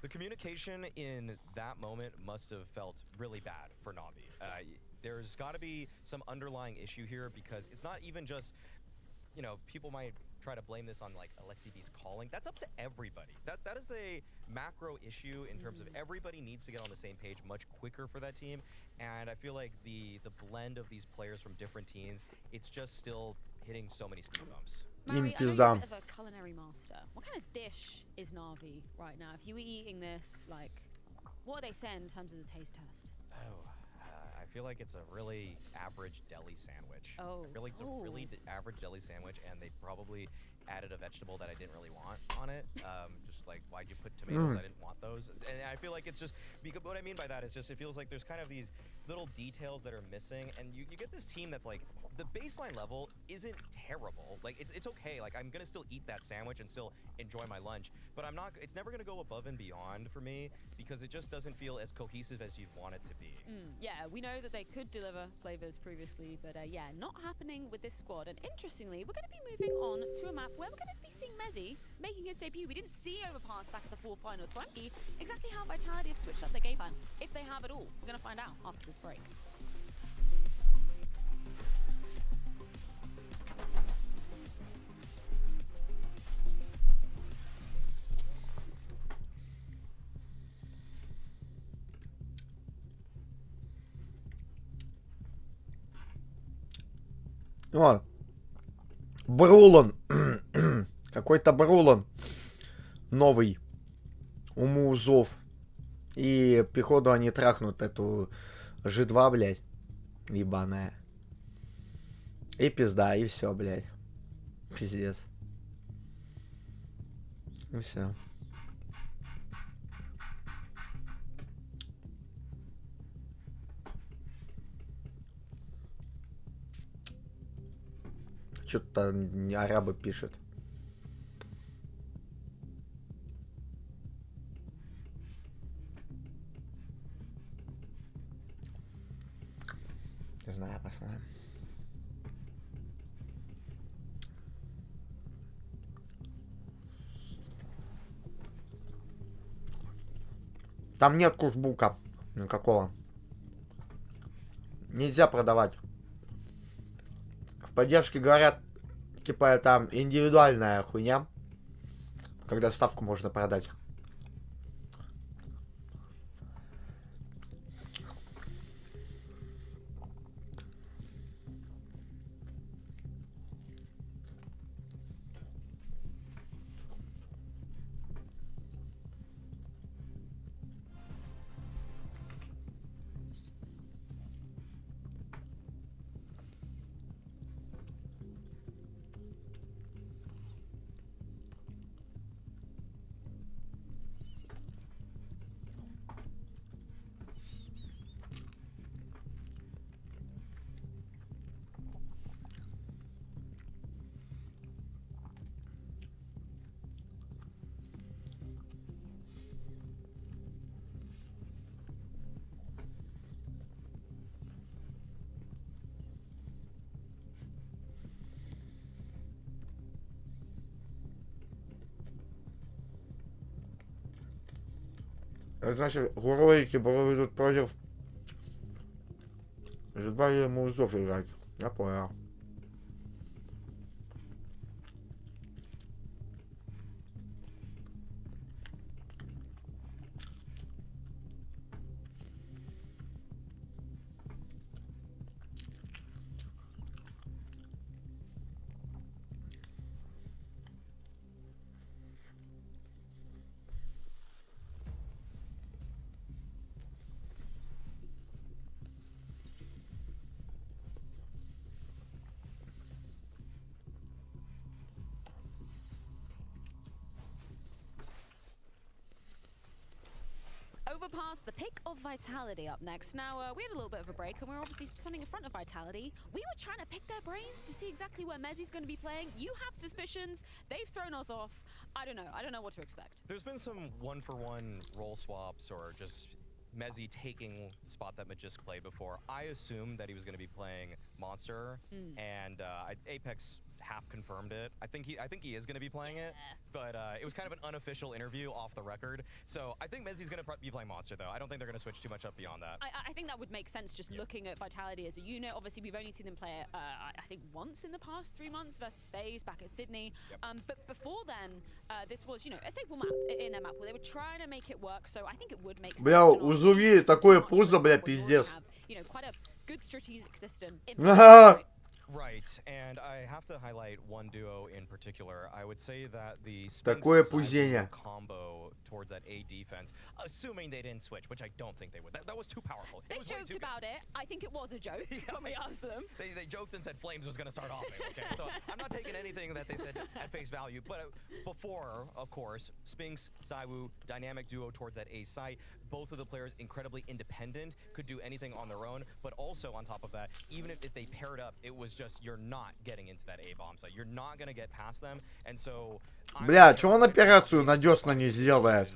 The communication in that moment must have felt really bad for Na'Vi. There's got to be some underlying issue here, because it's not even just, people might try to blame this on like Alexi B's calling. That's up to everybody. That is a macro issue in terms of everybody needs to get on the same page much quicker for that team. And I feel like the blend of these players from different teams, it's just still hitting so many speed bumps. Mary, I know you're a bit of a culinary master. What kind of dish is Na'Vi right now? If you were eating this, like, what are they saying in terms of the taste test? I feel like it's a really average deli sandwich. Oh. I feel like it's a really average deli sandwich, and they probably added a vegetable that I didn't really want on it. Just like, why'd you put tomatoes? I didn't want those. And I feel like it's just, because what I mean by that is just, it feels like there's kind of these little details that are missing, and you get this team that's like, the baseline level isn't terrible. Like, it's okay. Like, I'm gonna still eat that sandwich and still enjoy my lunch, but it's never gonna go above and beyond for me, because it just doesn't feel as cohesive as you'd want it to be. Yeah, we know that they could deliver flavors previously, but yeah, not happening with this squad. And interestingly, we're going to be moving on to a map where we're going to be seeing Mezzy making his debut. We didn't see Overpass back at the four finals, so exactly how Vitality have switched up their game plan, if they have at all. We're going to find out after this break. Вот. Брулон. Какой-то Брулон. Новый. У Музов. И, походу, они трахнут эту G2, блядь. Ебаная. И пизда, и все, блядь. Пиздец. И все. Что-то арабы пишут. Не знаю, посмотрим. Там нет кушбука никакого. Нельзя продавать. В поддержке говорят, типа, это индивидуальная хуйня, когда ставку можно продать. Значит, героики будут против G2 или Музов играть. Я понял. Overpass, the pick of Vitality up next. Now, we had a little bit of a break, and we were obviously standing in front of Vitality. We were trying to pick their brains to see exactly where Mezzy's going to be playing. You have suspicions. They've thrown us off. I don't know. I don't know what to expect. There's been some one-for-one role swaps or just Mezzy taking the spot that Magisk played before. I assumed that he was going to be playing Monster, and Apex half confirmed it. I think he is going to be playing it, but it was kind of an unofficial interview off the record. So I think Mezzy's going to be playing Monster, though. I don't think they're going to switch too much up beyond that. I think that would make sense just looking at Vitality as a unit. Obviously, we've only seen them play it, I think, once in the past 3 months versus FaZe back at Sydney. But before then, this was, a staple map in their map where they were trying to make it work. So I think it would make sense. Бля, у Зуви такое пузо, бля, пиздец. Quite a good strategic system. Right, and I have to highlight one duo in particular. I would say that the Такое пузение. combo towards that A defense, assuming they didn't switch, which I don't think they would. That was too powerful. They joked about it. I think it was a joke when we asked them. They joked and said Flames was going to start off it, okay? So I'm not taking anything that they said at face value. But before, of course, Spinks, Saiwu, dynamic duo towards that A site. Both of the players incredibly independent, could do anything on their own. But also on top of that, even if they paired up, it was just you're not getting into that A bomb site. You're not going to get past them. And so... Бля, чё он операцию надёсно не сделает?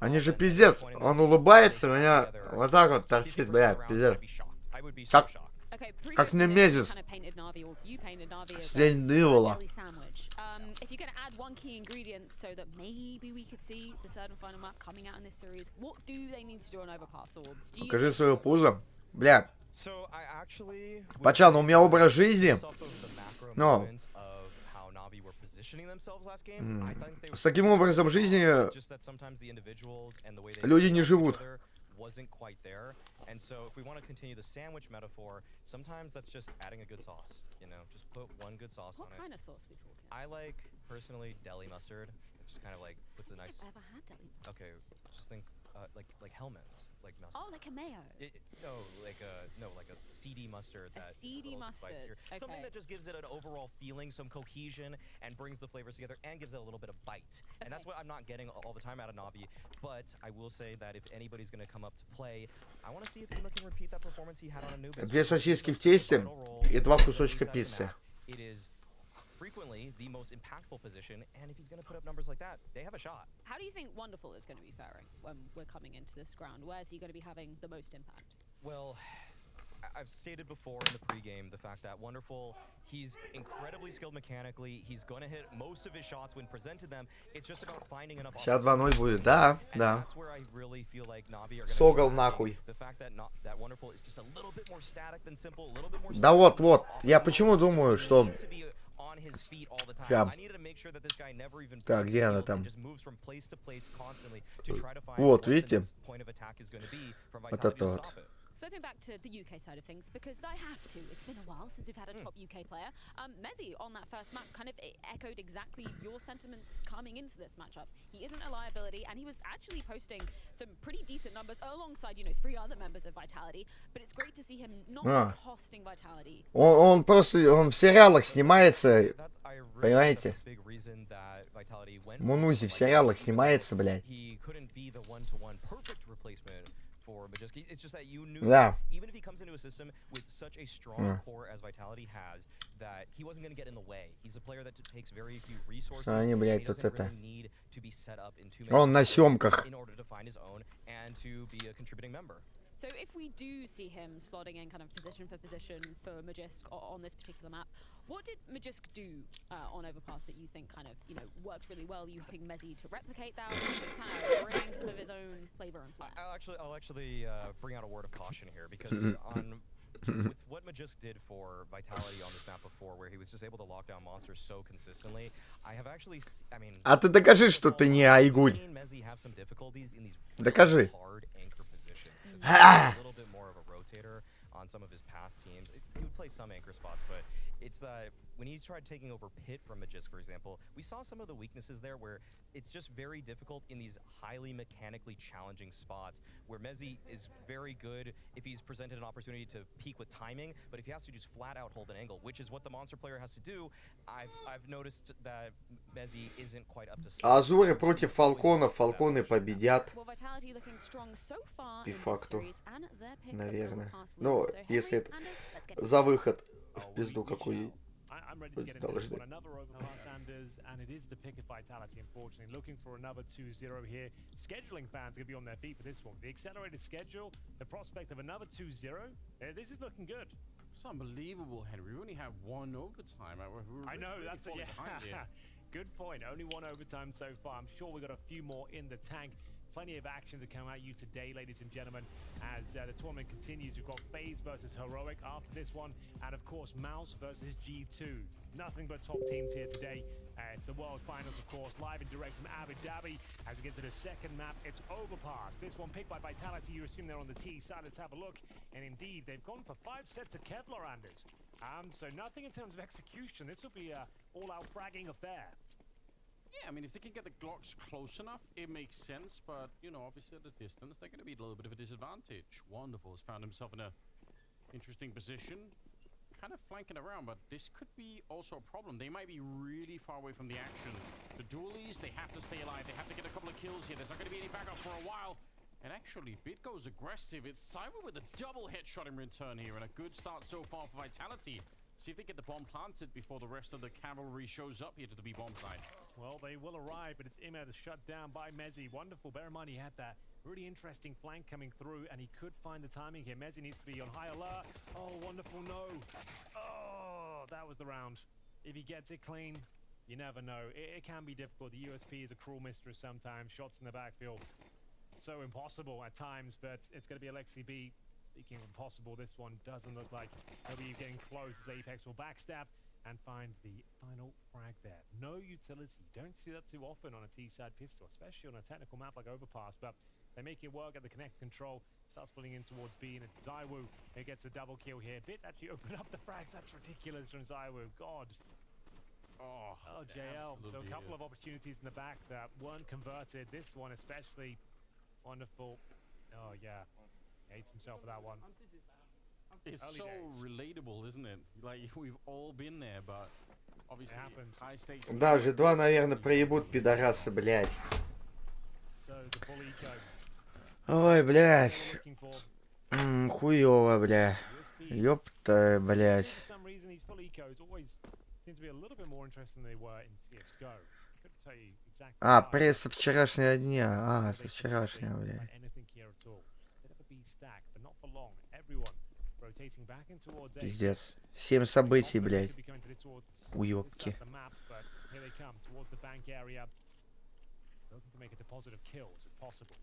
Они же пиздец. Он улыбается, меня вот так вот торчит, бля, пиздец. Как немезис. День дьявола. If you're going to add one key ingredient so that maybe we could see the third and final map coming out in this series, what do they need to do on Overpass? Or do you... Покажи свое пузо. Бля. Пачан, у меня образ жизни. Ну. С таким образом жизни люди не живут. Wasn't quite there, and so if we want to continue the sandwich metaphor, sometimes that's just adding a good sauce. You know, just put one good sauce on it. What kind of sauce we talking? I like personally deli mustard. It just kind of like puts a nice. I've never had deli mustard. Okay, just think like Hellman's, like mustard. Oh, like a mayo. No, like a seedy mustard. A seedy mustard. Okay. Something that just gives it an overall feeling, some cohesion, and brings the flavors together, and gives it a little bit of bite. Okay. And that's what I'm not getting all the time out of Navi. But I will say that if anybody's going to come up to play, I want to see if Ima can repeat that performance he had on Anubis. 2 сосиски в тесте и 2 кусочка пиццы. It is frequently the most impactful position, and if he's going to put up numbers like that, they have a shot. How do you think Wonderful is going to be faring when we're coming into this ground? Where's he going to be having the most impact? Well, I've stated before in the pregame the fact that Wonderful, he's incredibly skilled mechanically. He's going to hit most of his shots when presented them. It's just about finding enough. Сейчас 2-0 будет, да, да. That's where I really feel like Navi are Согал нахуй. The fact that Wonderful is just a little bit more static than Simple, a little bit more. Да вот, я почему думаю, что... Прям. Так, где она там? Вот, видите? Вот это вот. Flipping back to the UK side of things, because I have to. It's been a while since we've had a top UK player. Mezzi on that first map kind of echoed exactly your sentiments coming into this matchup. He isn't a liability, and he was actually posting some pretty decent numbers alongside, 3 other members of Vitality. But it's great to see him not costing Vitality. Он просто, он в сериалах снимается, понимаете? Мунузи в сериалах снимается, блядь. For Majewski. It's just that you knew even if he comes into a system with such a strong core as Vitality has, that he wasn't going to get in the way. He's a player that takes very few resources. Они, блядь, he тут doesn't это. really need to be set up in too Он на many съемках. in order to find his own and to be a contributing member. So if we do see him slotting in kind of position for position for Majisk on this particular map, what did Majisk do on Overpass that you think kind of, worked really well? You hoping Mezzi to replicate that, or kind of bring some of his own flavor and flair? I'll actually bring out a word of caution here, because with what Majisk did for Vitality on this map before, where he was just able to lock down monsters so consistently, I have actually, А ты докажи, что ты не Айгуль. Докажи. A little bit more of a rotator on some of his past teams. He would play some anchor spots, but it's that when he tried taking over Pit from Majisk, for example, we saw some of the weaknesses there where it's just very difficult in these highly mechanically challenging spots where Mezzi is very good if he's presented an opportunity to peak with timing, but if he has to just flat out hold an angle, which is what the monster player has to do, I've noticed that Mezzi isn't quite up to Азуры против Фалконов. Фалконы победят. По факту. Наверное. Ну, если это за выход в пизду какой должны. And it is the pick of Vitality, unfortunately. Looking for another 2-0 here. Scheduling fans going to be on their feet for this one. The accelerated schedule, the prospect of another 2-0. This is looking good. It's unbelievable, Henry. We only had 1 overtime. I know, that's it. Yeah. Good point. Only 1 overtime so far. I'm sure we've got a few more in the tank. Plenty of action to come at you today, ladies and gentlemen, as the tournament continues. We've got FaZe versus Heroic after this one, and of course Mouse versus G2. Nothing but top teams here today. It's the World Finals, of course, live and direct from Abu Dhabi. As we get to the second map, it's Overpass. This one picked by Vitality. You assume they're on the T side. Let's have a look. And indeed, they've gone for 5 sets of Kevlar, Anders. So nothing in terms of execution. This will be an all-out fragging affair. Yeah, I mean, if they can get the Glocks close enough, it makes sense. But, you know, obviously at a distance, they're going to be a little bit of a disadvantage. Wonderful has found himself in a interesting position. Kind of flanking around, but this could be also a problem. They might be really far away from the action. The dualies, they have to stay alive. They have to get a couple of kills here. There's not going to be any backup for a while. And actually, Bit goes aggressive. It's Cyber with a double headshot in return here, and a good start so far for Vitality. See if they get the bomb planted before the rest of the cavalry shows up here to the B-bomb side. Well, they will arrive, but it's Imad shut down by Mezzi. Wonderful. Bear in mind, he had that really interesting flank coming through, and he could find the timing here. Mezzi needs to be on high alert. Oh, wonderful. No. Oh, that was the round. If he gets it clean, you never know. It can be difficult. The USP is a cruel mistress sometimes. Shots in the backfield. So impossible at times, but it's going to be Alexi B. Speaking of impossible, this one doesn't look like he'll be getting close as Apex will backstab and find the final frag there. No utility. Don't see that too often on a T-side pistol, especially on a technical map like Overpass, but they make it work at the connect control. Starts pulling in towards B, and it's Zywoo who gets the double kill here. Bit actually open up the frags. That's ridiculous from Zywoo. God. Oh, JL. So a couple of opportunities in the back that weren't converted. This one especially wonderful. Oh, yeah. Hates himself for that one. It's Early so days. relatable, isn't it? Like, we've all been there, but obviously high stakes. Да, G2, наверное, проебут пидорасы, блядь. So the full eco. Ой, блядь. Хуёво, бля. Ёпта, блядь. For some reason, these full ecos always seem to be a little bit more interesting than they were in CSGO. Couldn't tell you exactly. А, пресс со вчерашнего дня. А, со вчерашнего, бля. Anything here at all. Bit of a B stack, but not for long. Everyone rotating back in towards A. Пиздец. 7 событий, блядь. Уёбки. The map, but here they come towards the bank area. Looking to make a deposit of kills if possible.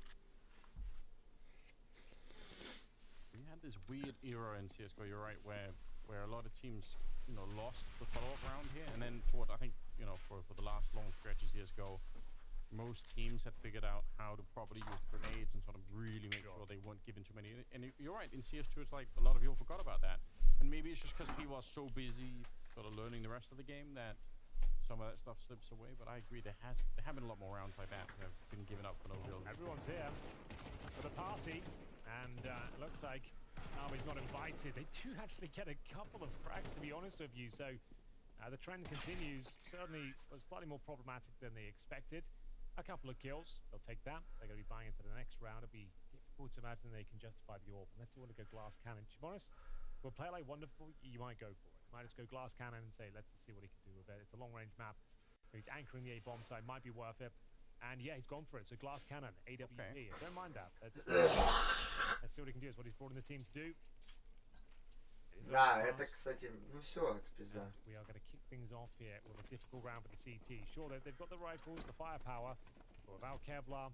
We had this weird era in CSGO, you're right, where a lot of teams, you know, lost the follow-up round here, and then toward, I think, you know, for the last long stretch of CSGO, most teams had figured out how to properly use the grenades and sort of really make sure they weren't given too many. And you're right, in CS2 it's like a lot of people forgot about that. And maybe it's just because people are so busy sort of learning the rest of the game that some of that stuff slips away. But I agree, there have been a lot more rounds like that that have been given up for no real reason. Everyone's here for the party, and it looks like Army's not invited. They do actually get a couple of frags, to be honest with you. So the trend continues. Certainly was slightly more problematic than they expected. A couple of kills, they'll take that. They're going to be buying into the next round. It'll be difficult to imagine they can justify the AWP. Unless they want to go glass cannon. To be honest, for a player like Wonderful, you might go for it. You might just go glass cannon and say, let's just see what he can do with it. It's a long-range map. He's anchoring the A-bomb side. Might be worth it. And yeah, he's gone for it. So glass cannon, AWP. Okay. Don't mind that. Let's see what he can do. It's what he's brought in the team to do. Да, это, кстати, ну все, это пизда. We are going to kick things off here with a difficult round for the CT. Sure, they've got the rifles, the firepower, but without Kevlar,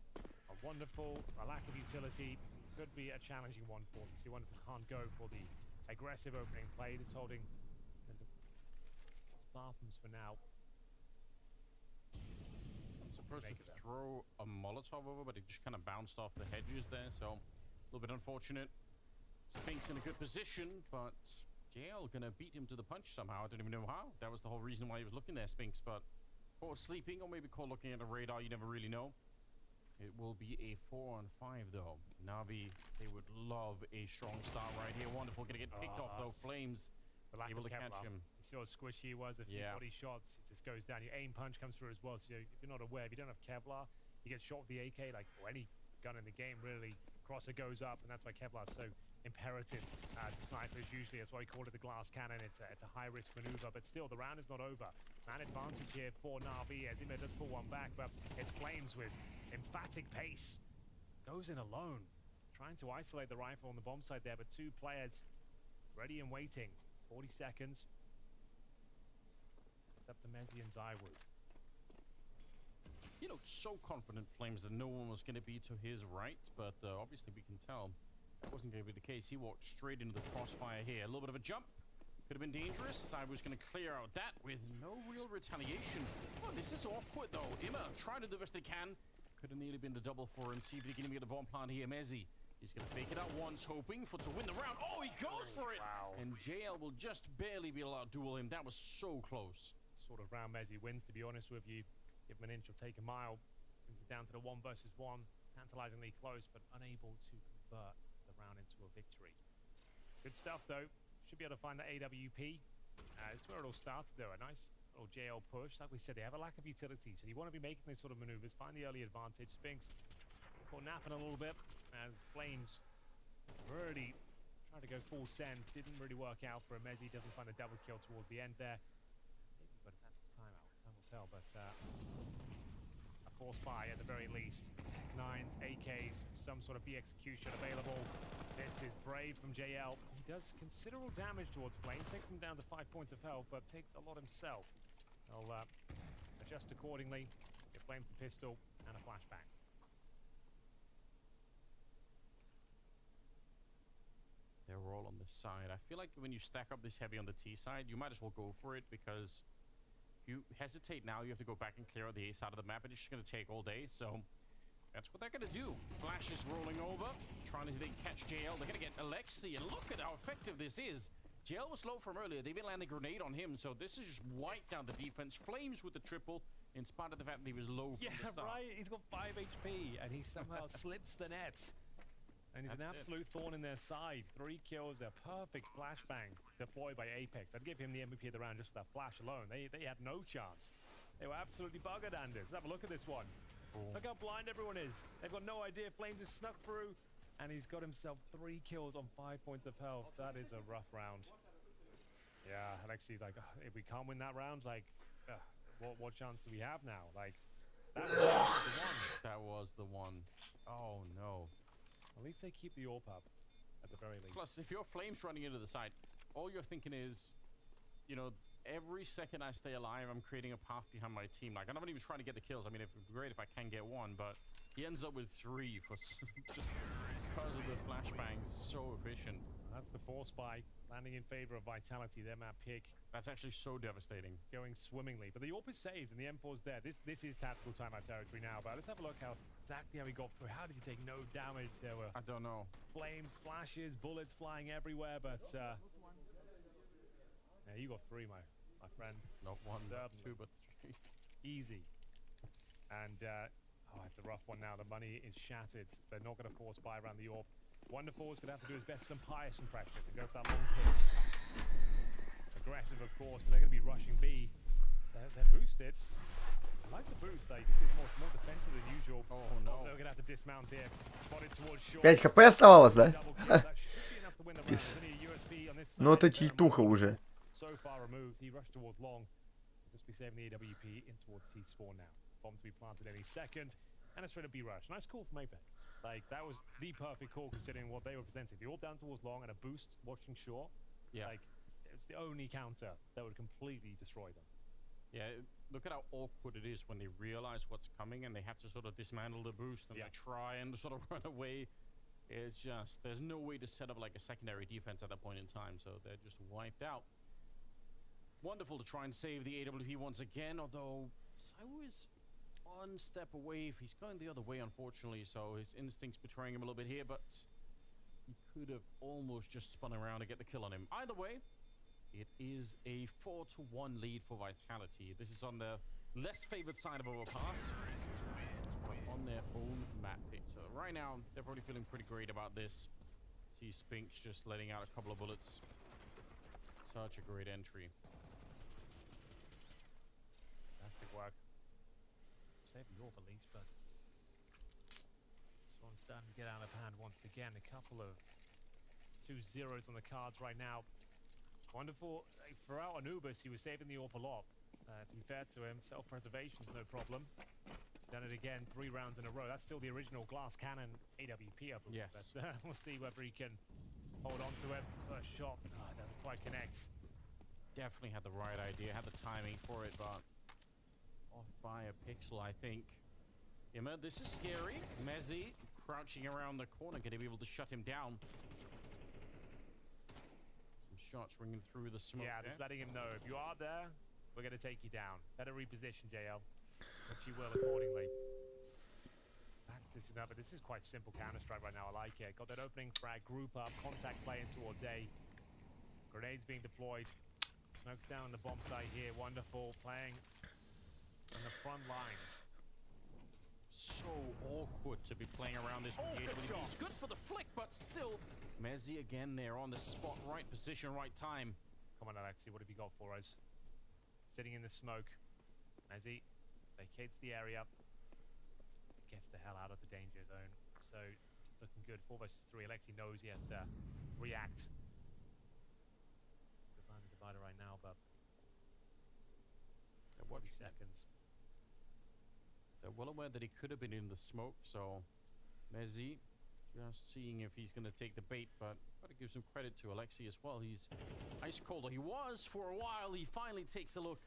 a wonderful, a lack of utility, could be a challenging one for them. See, Wonderful can't go for the aggressive opening play. Just holding the bathrooms for now. I'm supposed to throw a Molotov over, but it just kind of bounced off the hedges there, so a little bit unfortunate. Spinks in a good position, but JL gonna beat him to the punch somehow. I don't even know how. That was the whole reason why he was looking there, Spinks, but caught sleeping, or maybe caught looking at a radar, you never really know. It will be a 4-on-5 though. Na'Vi, they would love a strong start right here. Wonderful, gonna get picked off though. Flames able to catch him. You saw how squishy he was, a few body shots, it just goes down. Your aim punch comes through as well, so if you're not aware, if you don't have Kevlar, you get shot with the AK, like, or any gun in the game really. Crosser goes up, and that's why Kevlar's so imperative to snipers usually. That's why we call it the glass cannon. It's a high-risk maneuver, but still, the round is not over. Man advantage here for Na'Vi as Ima does pull one back, but it's Flames with emphatic pace. Goes in alone, trying to isolate the rifle on the bomb side there, but two players ready and waiting. 40 seconds. It's up to Mezzi and Zywoo. You know, so confident, Flames, that no one was going to be to his right, but obviously we can tell that wasn't going to be the case. He walked straight into the crossfire here. A little bit of a jump. Could have been dangerous. Cyber's going to clear out that with no real retaliation. Oh, this is awkward, though. Ima trying to do the best they can. Could have nearly been the double for him. See if they can get the bomb plant here. Mezzi. He's going to fake it out once, hoping to win the round. Oh, he goes for it! Wow. And JL will just barely be allowed to duel him. That was so close. Sort of round Mezzi wins, to be honest with you. Give him an inch or take a mile. Brings it down to the 1 versus 1. Tantalizingly close, but unable to convert the round into a victory. Good stuff, though. Should be able to find the AWP. It's where it all starts, though. A nice little JL push. Like we said, they have a lack of utility, so you want to be making those sort of maneuvers. Find the early advantage. Spinks caught napping a little bit as Flames really tried to go full send. Didn't really work out for him as he doesn't find the double kill towards the end there. Maybe got a tactical timeout. Time will tell, but a force buy at the very least. Tech 9s, AKs, some sort of B execution available. This is brave from JL. He does considerable damage towards Flames, takes him down to 5 points of health, but takes a lot himself. He'll adjust accordingly, give Flames the pistol and a flashbang. They're all on the side. I feel like when you stack up this heavy on the T side, you might as well go for it, because if you hesitate now, you have to go back and clear out the A side of the map, and it's just going to take all day. So that's what they're going to do. Flash is rolling over, trying to catch JL. They're going to get Alexi, and look at how effective this is. JL was low from earlier. They've been landing a grenade on him, so this is just wiped down the defense. Flames with the triple, in spite of the fact that he was low from the start. Right. He's got 5 HP, and he somehow slips the net. And he's an absolute thorn in their side. 3 kills, a perfect flashbang deployed by Apex. I'd give him the MVP of the round just for that flash alone. They had no chance. They were absolutely buggered, Anders. Let's have a look at this one. Look how blind everyone is. They've got no idea. Flame just snuck through, and he's got himself 3 kills on 5 points of health. That is a rough round. Yeah, Alexi's like, if we can't win that round, like, what chance do we have now? Like, that was the one. That was the one. Oh, no. At least they keep the AWP up, at the very least. Plus, if your Flames running into the side, all you're thinking is, you know, every second I stay alive, I'm creating a path behind my team. Like, I'm not even trying to get the kills. I mean, it'd be great if I can get 1, but he ends up with 3 for just because of the flashbangs. So efficient. That's the force buy, landing in favor of Vitality, their map pick. That's actually so devastating. Going swimmingly, but the AWP is saved and the M4's there. This is tactical timeout territory now, but let's have a look exactly how he got through. How did he take no damage? There were, I don't know, flames, flashes, bullets flying everywhere, but yeah, you got 3, my friend. Not 1, not 2, but 3. Easy. And it's a rough one now. The money is shattered. They're not going to force buy around the AWP. Wonderful is going to have to do his best, some pious impression, and go for that long pick. Aggressive, of course, but they're going to be rushing B. They're boosted. I like the boost, though. You can see it's more defensive than usual. Oh, no. They're going to have to dismount here. Spotted towards short. 5 хп оставалось, да? Ну это тильтуха уже. So far removed, he rushed towards long. Just be saving the AWP in towards T spawn now. Bomb to be planted any second, and a straight up B rush. Nice call from Apex. Like, that was the perfect call considering what they were presenting. The AWP down towards long and a boost watching short. Yeah. Like, it's the only counter that would completely destroy them. Yeah, look at how awkward it is when they realize what's coming and they have to sort of dismantle the boost and like try and sort of run away. It's just, there's no way to set up like a secondary defense at that point in time, so they're just wiped out. Wonderful to try and save the AWP once again, although Saiwu is 1 step away. If he's going the other way, unfortunately, so his instincts betraying him a little bit here, but he could have almost just spun around to get the kill on him. Either way, it is a 4-1 lead for Vitality. This is on the less favored side of Overpass, but on their own map pick. So right now, they're probably feeling pretty great about this. See Spinks just letting out a couple of bullets. Such a great entry. Fantastic work. Save the AWP at least, but this one's starting to get out of hand once again. A couple of 2 zeros on the cards right now. Wonderful. Throughout Anubis, he was saving the AWP a lot. To be fair to him, self-preservation's no problem. He's done it again 3 rounds in a row. That's still the original glass cannon AWP, I believe. Yes. But, we'll see whether he can hold on to it. First shot, doesn't quite connect. Definitely had the right idea, had the timing for it, but off by a pixel, I think. Imma, this is scary. Mezzi crouching around the corner, going to be able to shut him down. Some shots ringing through the smoke. Yeah, just letting him know, if you are there, we're going to take you down. Better reposition, JL. Which you will accordingly. This is another. This is quite simple Counter-Strike right now. I like it. Got that opening frag, group up, contact playing towards A. Grenades being deployed. Smokes down the bomb site here. Wonderful. Playing and the front lines. So awkward to be playing around this gate. It's good for the flick, but still. Mezzi again there on the spot, right position, right time. Come on, Alexi, what have you got for us? Sitting in the smoke. Mezzi vacates the area. Gets the hell out of the danger zone. So it's looking good. 4 versus 3. Alexi knows he has to react. Could find the divider right now, but 40 seconds. They're well aware that he could have been in the smoke, so Mezzi just seeing if he's going to take the bait, but got to give some credit to Alexi as well. He's ice cold. He was for a while. He finally takes a look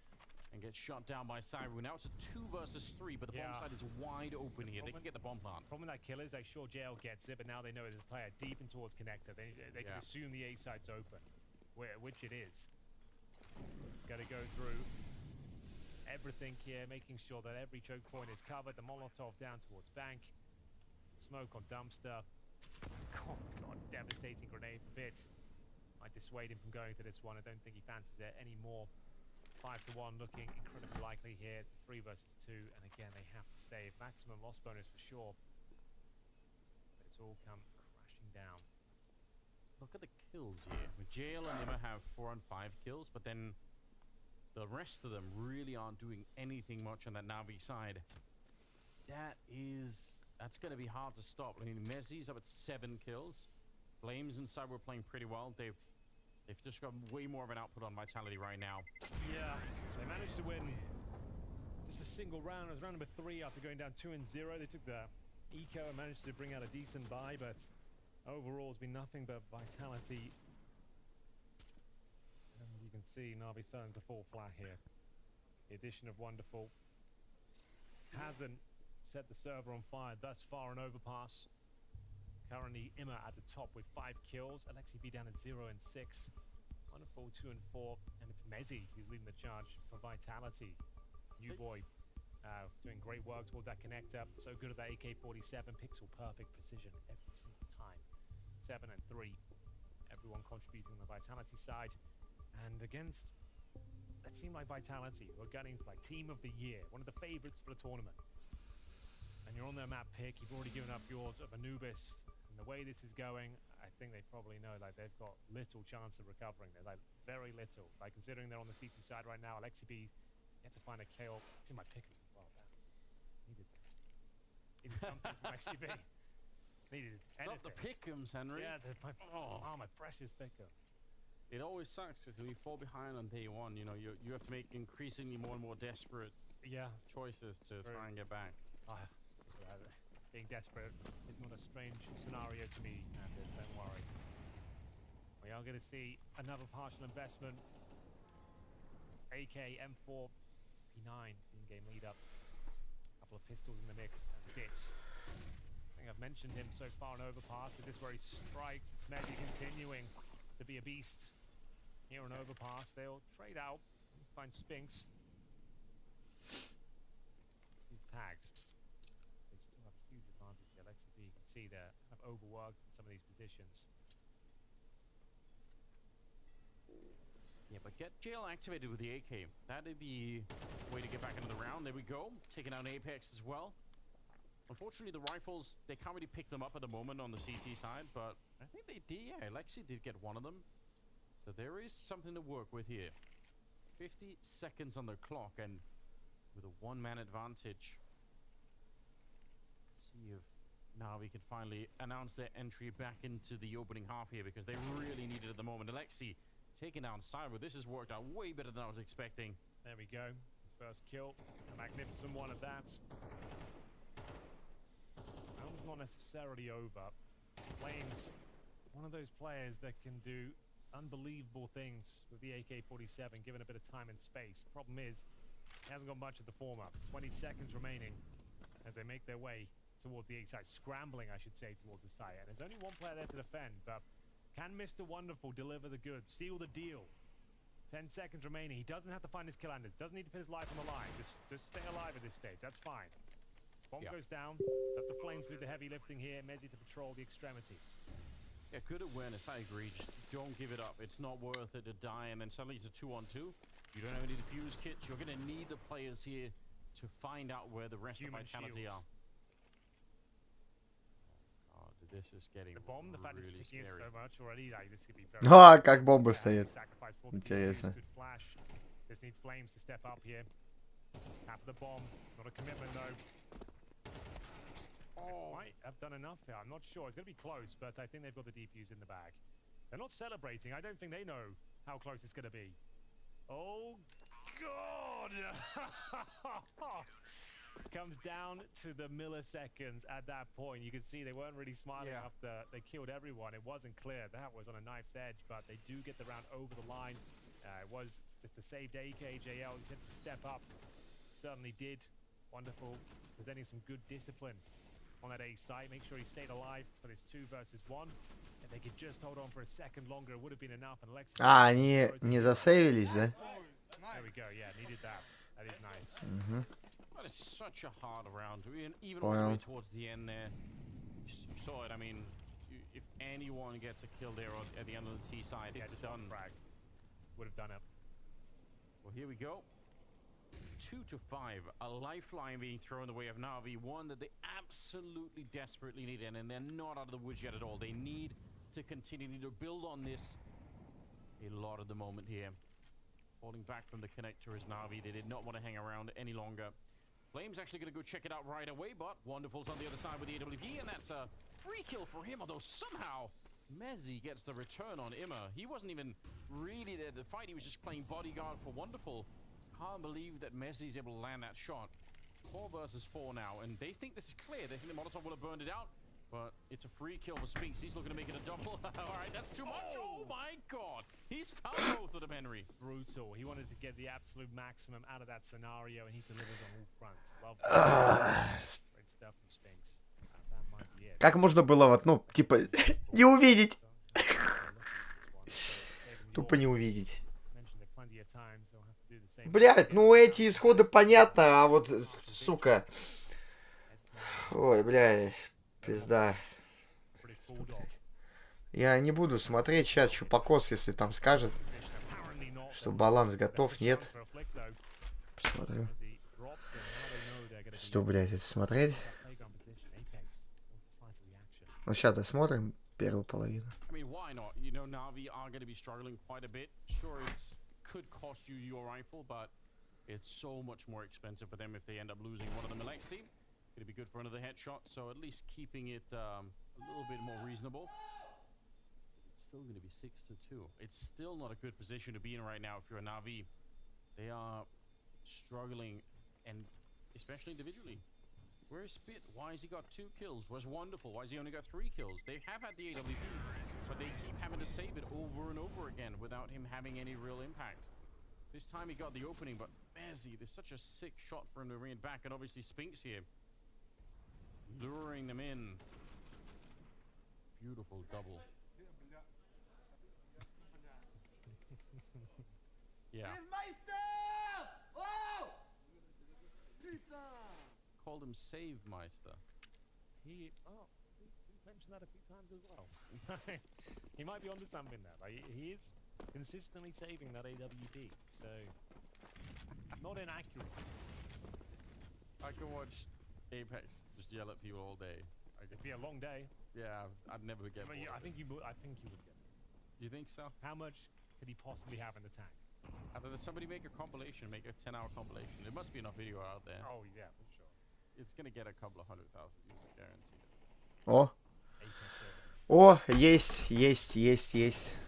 and gets shot down by Cyru. Now it's a 2 versus 3, but the bomb side is wide open here. They can get the bomb plant. Problem with that kill is they sure JL gets it, but now they know there's a player deep in towards connector. They can assume the A side's open, which it is. Got to go through everything here, making sure that every choke point is covered. The Molotov down towards bank. Smoke on dumpster. Oh god, devastating grenade for bits. Might dissuade him from going to this one. I don't think he fancies it anymore. 5-1 looking incredibly likely here. It's 3 versus 2, and again they have to save. Maximum loss bonus for sure. But it's all come crashing down. Look at the kills here. JL and Emma have 4 and 5 kills, but then the rest of them really aren't doing anything much on that Navi side. That's going to be hard to stop. I mean, Mezzi's up at 7 kills. Flames and Cyber are playing pretty well. They've just got way more of an output on Vitality right now. Yeah, they managed to win just a single round. It was round number 3 after going down 2-0. They took the eco and managed to bring out a decent buy, but overall it's been nothing but Vitality. And you can see Navi starting to fall flat here. The addition of Wonderful hasn't set the server on fire thus far in Overpass. Currently Imma at the top with 5 kills. Alexi B down at 0 and 6. Wonderful 2 and 4. And it's Mezzi who's leading the charge for Vitality. New boy doing great work towards that connector. So good at that AK-47. Pixel perfect precision every single time. 7 and 3. Everyone contributing on the Vitality side. And against a team like Vitality, who are gunning for like Team of the Year, one of the favorites for the tournament. And you're on their map pick, you've already given up yours of Anubis. And the way this is going, I think they probably know like they've got little chance of recovering. They're like very little. Like considering they're on the CT side right now, Alexi B, you have to find a kill. It's in my pickers as well. Needed something from Alexi B. Needed anything. Not the pickums, Henry. Yeah, my precious pickums. It always sucks because when you fall behind on day one, you know, you have to make increasingly more and more desperate choices to try and get back. Being desperate is not a strange scenario to me, Anders, don't worry. We are going to see another partial investment. AK, M4, P9, in-game lead up. A couple of pistols in the mix and bits. I think I've mentioned him so far in Overpass. Is this where he strikes? It's Mezzi continuing to be a beast. Here in Overpass, they'll trade out. Let's find Spinks. These tags. They still have a huge advantage here. Alexi B, you can see they're kind of overworked in some of these positions. Yeah, but get jail activated with the AK. That'd be a way to get back into the round. There we go. Taking out Apex as well. Unfortunately, the rifles, they can't really pick them up at the moment on the CT side, but I think they did. Yeah, Alexi did get one of them. So there is something to work with here. 50 seconds on the clock, and with a 1-man advantage. See if now we can finally announce their entry back into the opening half here, because they really need it at the moment. Alexi taking down Cyber. This has worked out way better than I was expecting. There we go. His first kill. A magnificent one at that. Round's not necessarily over. Flames, one of those players that can do unbelievable things with the AK-47, given a bit of time and space. Problem is, he hasn't got much of the form up. 20 seconds remaining as they make their way towards the A side. Scrambling, I should say, towards the site. And there's only one player there to defend, but can Mr. Wonderful deliver the goods? Seal the deal? 10 seconds remaining. He doesn't have to find his kill, Anders. Doesn't need to put his life on the line. Just stay alive at this stage. That's fine. Bomb goes down. Let the Flames do the heavy lifting here. Mezzi to patrol the extremities. Yeah, good awareness, I agree. Just don't give it up. It's not worth it to die, and then suddenly it's a 2-on-2. You don't have any defuse kits. You're going to need the players here to find out where the rest of Vitality are. Oh, this is getting The bomb, the fact it's really ticking scary. so much already, like this could be very. А, как бомба стоит. Интересно. Good flash. Just need Flames to step up here. Tap the bomb. It's not a commitment though. Oh, might have done enough here. I'm not sure. It's going to be close, but I think they've got the defuse in the bag. They're not celebrating. I don't think they know how close it's going to be. Oh, God! Comes down to the milliseconds at that point. You can see they weren't really smiling after they killed everyone. It wasn't clear. That was on a knife's edge, but they do get the round over the line. It was just a saved AK. JL had to step up. Certainly did. Wonderful. Presenting some good discipline on that A site. Make sure he stayed alive for this 2 versus 1. If they could just hold on for a second longer, it would have been enough. And Lexi. А, они не засейвились, да? There we go. Yeah, needed that. That is nice. That is such a hard round. Even Oh, all the yeah. way towards the end there. You saw it. I mean, if anyone gets a kill there at the end of the T side, it's done. Frag. Would have done it. Well, here we go. 2-5. A lifeline being thrown the way of Na'Vi. One that they absolutely desperately need. And they're not out of the woods yet at all. They need to continue to build on this a lot at the moment here. Falling back from the connector is Na'Vi. They did not want to hang around any longer. Flame's actually going to go check it out right away, but Wonderful's on the other side with the AWP, and that's a free kill for him, although somehow Mezzi gets the return on Immer. He wasn't even really there to fight. He was just playing bodyguard for Wonderful. Can't believe that Mezzi's able to land that shot. 4 versus 4 now, and they think this is clear. They think the Molotov will have burned it out, but it's a free kill for Spinks. He's looking to make it a double. All right, that's too much. Oh my God. He's found both of them, Henry. Brutal. He wanted to get the absolute maximum out of that scenario, and he delivers on all fronts. Love that. Great stuff from Spinks. That might be it. Как можно было вот, ну, типа, не увидеть? Тупо не увидеть. Блядь, ну эти исходы понятно, а вот, сука. Ой, блядь, пизда. Я не буду смотреть сейчас Чупакос, если там скажет, что баланс готов, нет. Посмотрю. Что, блядь, это смотреть? Ну, сейчас досмотрим первую половину. I mean, why not? You know, Na'Vi are going to be struggling quite a bit. Sure, it's could cost you your rifle, but it's so much more expensive for them if they end up losing one of them. Alexi, going to be good for another headshot, so at least keeping it a little bit more reasonable. It's still going to be 6-2. It's still not a good position to be in right now if you're a Na'Vi. They are struggling, and especially individually. Where's Spit? Why has he got 2 kills? Where's Wonderful? Why has he only got 3 kills? They have had the AWP, but they keep having to save it over and over again without him having any real impact. This time he got the opening, but Mezzi, there's such a sick shot for him to bring it back, and obviously Spinks here, luring them in. Beautiful double. Yeah. Called him Save Meister. He mentioned that a few times as well. He might be onto something there. Like, he is consistently saving that AWP, so not inaccurate. I can watch Apex just yell at people all day. It'd be a long day. Yeah, I'd never get bored. I think you would. I think you would get. You think so? How much could he possibly have in the tank? Does somebody make a compilation, make a 10-hour compilation? There must be enough video out there. Oh yeah, for sure. It's gonna get a couple of 100,000 views, guaranteed. О. О, есть.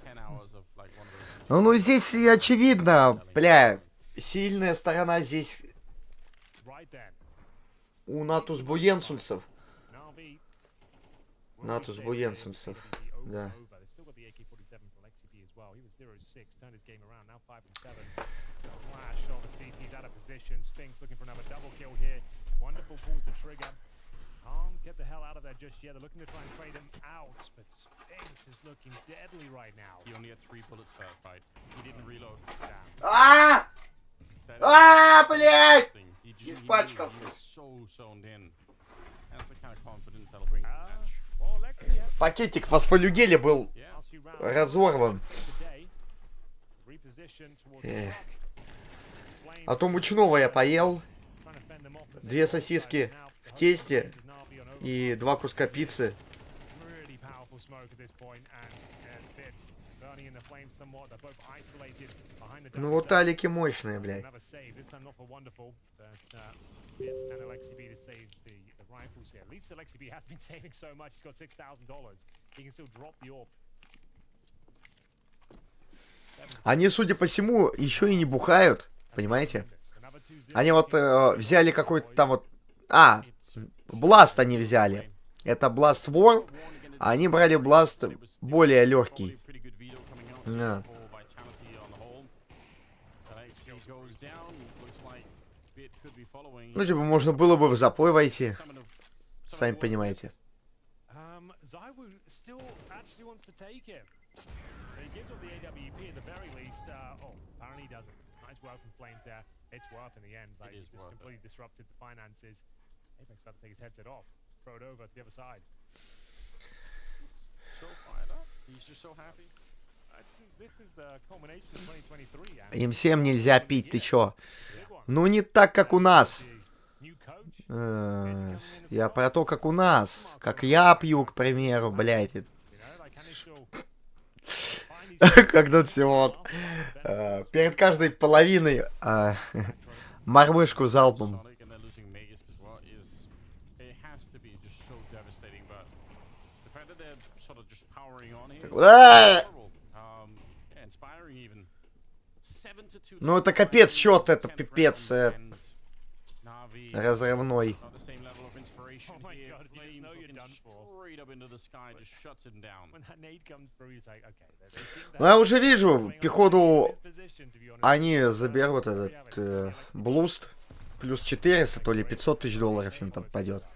10 hours of like one of those. Ну, здесь очевидно, бля, сильная сторона здесь у Натус Буенсунцев. Натус Буенсунцев, да. Turned his game around, now 5-7. Flash on the CT, he's out of position. Spinks looking for another double kill here. Wonderful pulls the trigger. Can't get the hell out of there just yet. They're looking to try and trade him out, but Spinks is looking deadly right now. He only had 3 bullets for that fight. He didn't reload. А! А, блядь! Испачкался. So zoned in. That's the kind of confidence that'll bring the match. Пакетик фосфолюгеля был разорван. А то мучного я поел. 2 сосиски в тесте и 2 куска пиццы. Ну вот талики мощные, блядь. Они, судя по всему, еще и не бухают, понимаете? Они вот взяли какой-то там вот... А, Blast они взяли. Это Blast World, а они брали Blast более легкий. Да. Ну, типа, можно было бы в запой войти. Сами понимаете. It's worth in the end. Like, he just completely disrupted the finances. Apex about to take his headset off, throw it over to the other side. So fired up. He's just so happy. This is the culmination of 2023. Им всем нельзя пить, ты чё? Ну, не так, как у нас. Я про то, как у нас. Как я пью, к примеру, блядь. Когда все вот перед каждой половиной мормышку залпом. Ну это капец, счет, это пипец разрывной. Ну, я уже вижу, пехоту они заберут этот блуст. Плюс 400, то ли 500 тысяч долларов им там пойдет.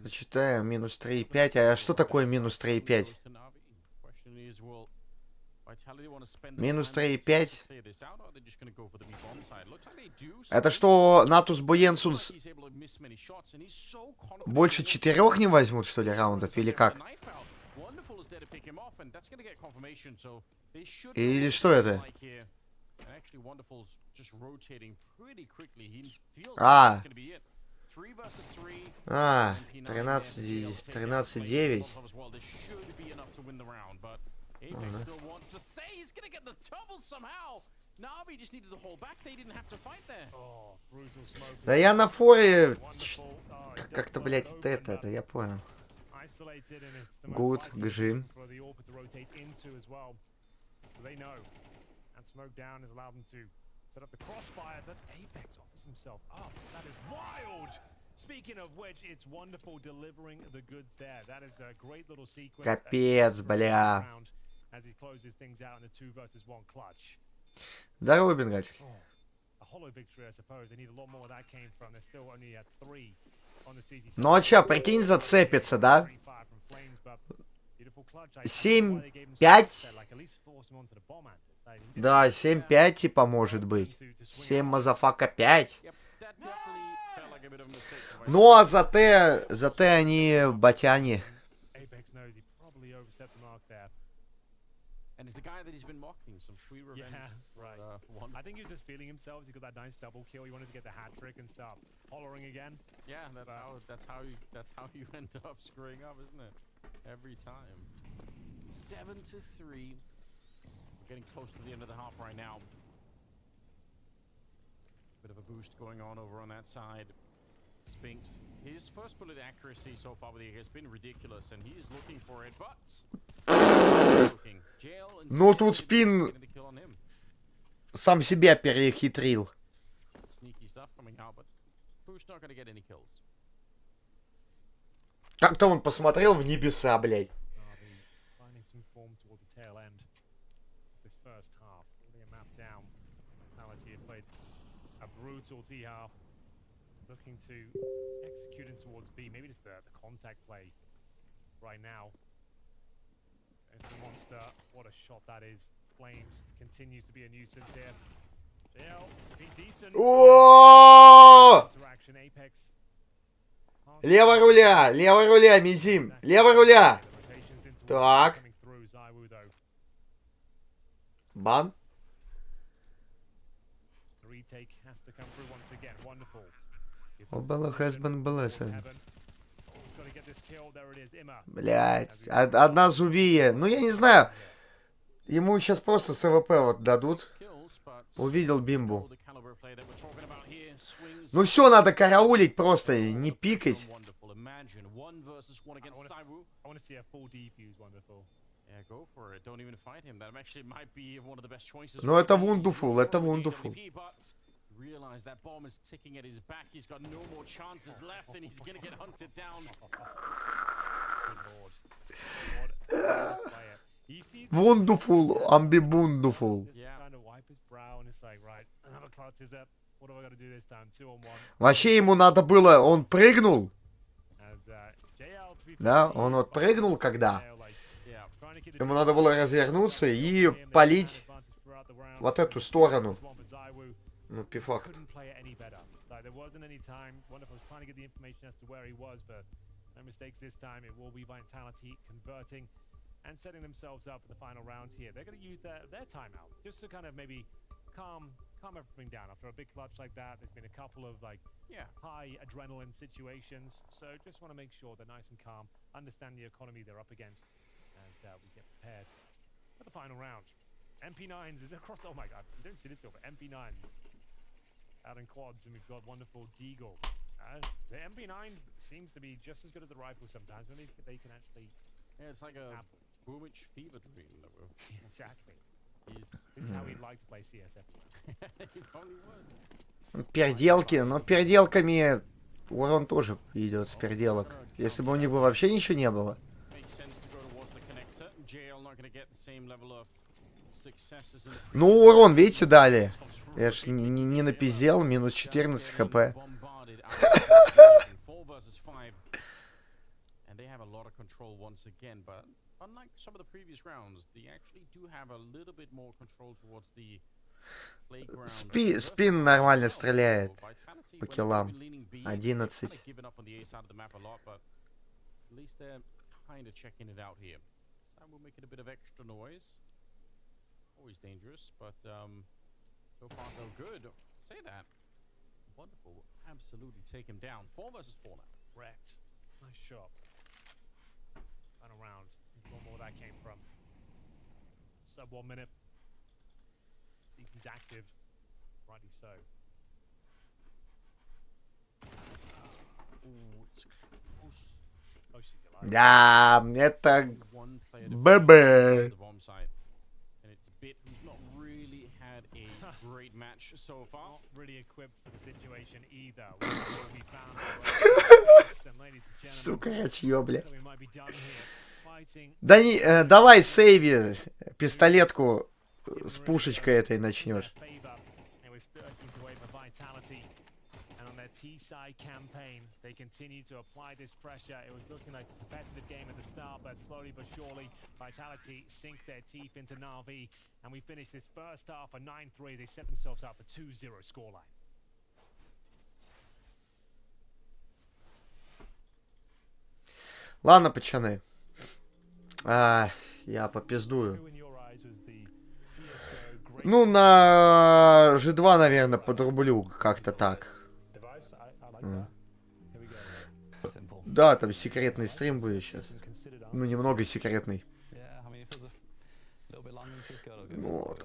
Зачитаем, минус 3,5. А что такое минус 3,5? Минус 3,5. Это что, Натус Буенсунс больше 4 не возьмут, что ли, раундов, или как? Или что это? А, 13-9. Да я на форе как-то, блядь, это я понял. Гуд, гжим. Капец, бля. Здорово, Бенгач. Ну а чё, прикинь, зацепится, да? 7-5? Да, 7-5 типа может быть. 7 мазафака 5. Ну а за Т они батяне. And it's the guy that he's been mocking, some sweet revenge. Yeah, right. I think he was just feeling himself. He got that nice double kill. He wanted to get the hat trick and start hollering again. Yeah, that's how you end up screwing up, isn't it? Every time. 7-3. We're getting close to the end of the half right now. Bit of a boost going on over on that side. Spinks. His first bullet accuracy so far with the has been ridiculous, and he is looking for it, but ну тут Спин сам себя перехитрил. Как-то он посмотрел в небеса, блядь. Looking to execute him towards B. Maybe just the contact play right now. It's the monster. What a shot that is. Flames continues to be a nuisance here. JL, decent. Whoa! Interaction. Apex Лево руля, Мизим. Лево руля. Так. Бан. Obala has been blessed. Блять, одна зувия. Ну, я не знаю. Ему сейчас просто СВП вот дадут. Увидел бимбу. Ну все, надо караулить просто, не пикать. Ну это wonderful, это wonderful. Realize that bomb is ticking at his back. He's got no more chances left, and he's gonna get hunted down. Wonderful, ambibunduful. Вообще ему надо было, он прыгнул. Да, он вот прыгнул когда. Ему надо было развернуться и палить вот эту сторону. Ну, пифак. And setting themselves up for the final round here. They're going to use their timeout just to kind of maybe calm everything down after a big clutch like that. There's been a couple of high adrenaline situations, so just want to make sure they're nice and calm, understand the economy they're up against as we get prepared for the final round. MP9s is across. Oh my god, you don't see this over MP9s out in quads, and we've got wonderful Deagle. The MP9 seems to be just as good as the rifle sometimes. Maybe they can actually. Yeah, it's like a Boomich fever dream. Exactly. This is how we'd like to play CSF. He probably would. Переделки, но переделками урон тоже идет с переделок. Если бы у них бы вообще ничего не было. Ну, урон, видите, дали. Я ж не напиздел, минус 14 хп. Control once again, but unlike some of the previous rounds, they actually do have a little bit more control towards the playground. Спин нормально стреляет по киллам. 11. At least they're kind of checking it out here. So we'll make it a bit of extra noise. Always dangerous, but so far so good. Say that. Wonderful. Absolutely take him down. 4 versus 4 now. Wrecked. Nice shot. Final round. One more that came from. Sub 1 minute. Seekon's active. Rightly so. Ooh, it's close. Close as you like. Да, это ББ. And it's a bit who's not really had a great match so far. Not really equipped for the situation either. We found Сука, чьё, бля. Да не, давай сейви пистолетку с пушечкой этой начнешь. T-side campaign, they continue to apply this pressure. It was looking like a competitive game at the start, but slowly but surely, Vitality sink their teeth into Na'Vi, and we finish this first half a 9-3. They set themselves up for 2-0 scoreline. Ладно, пацаны. Я попиздую. Ну, на G2, наверное, подрублю как-то так. Да, там секретный стрим будет сейчас. Ну, немного секретный. Вот.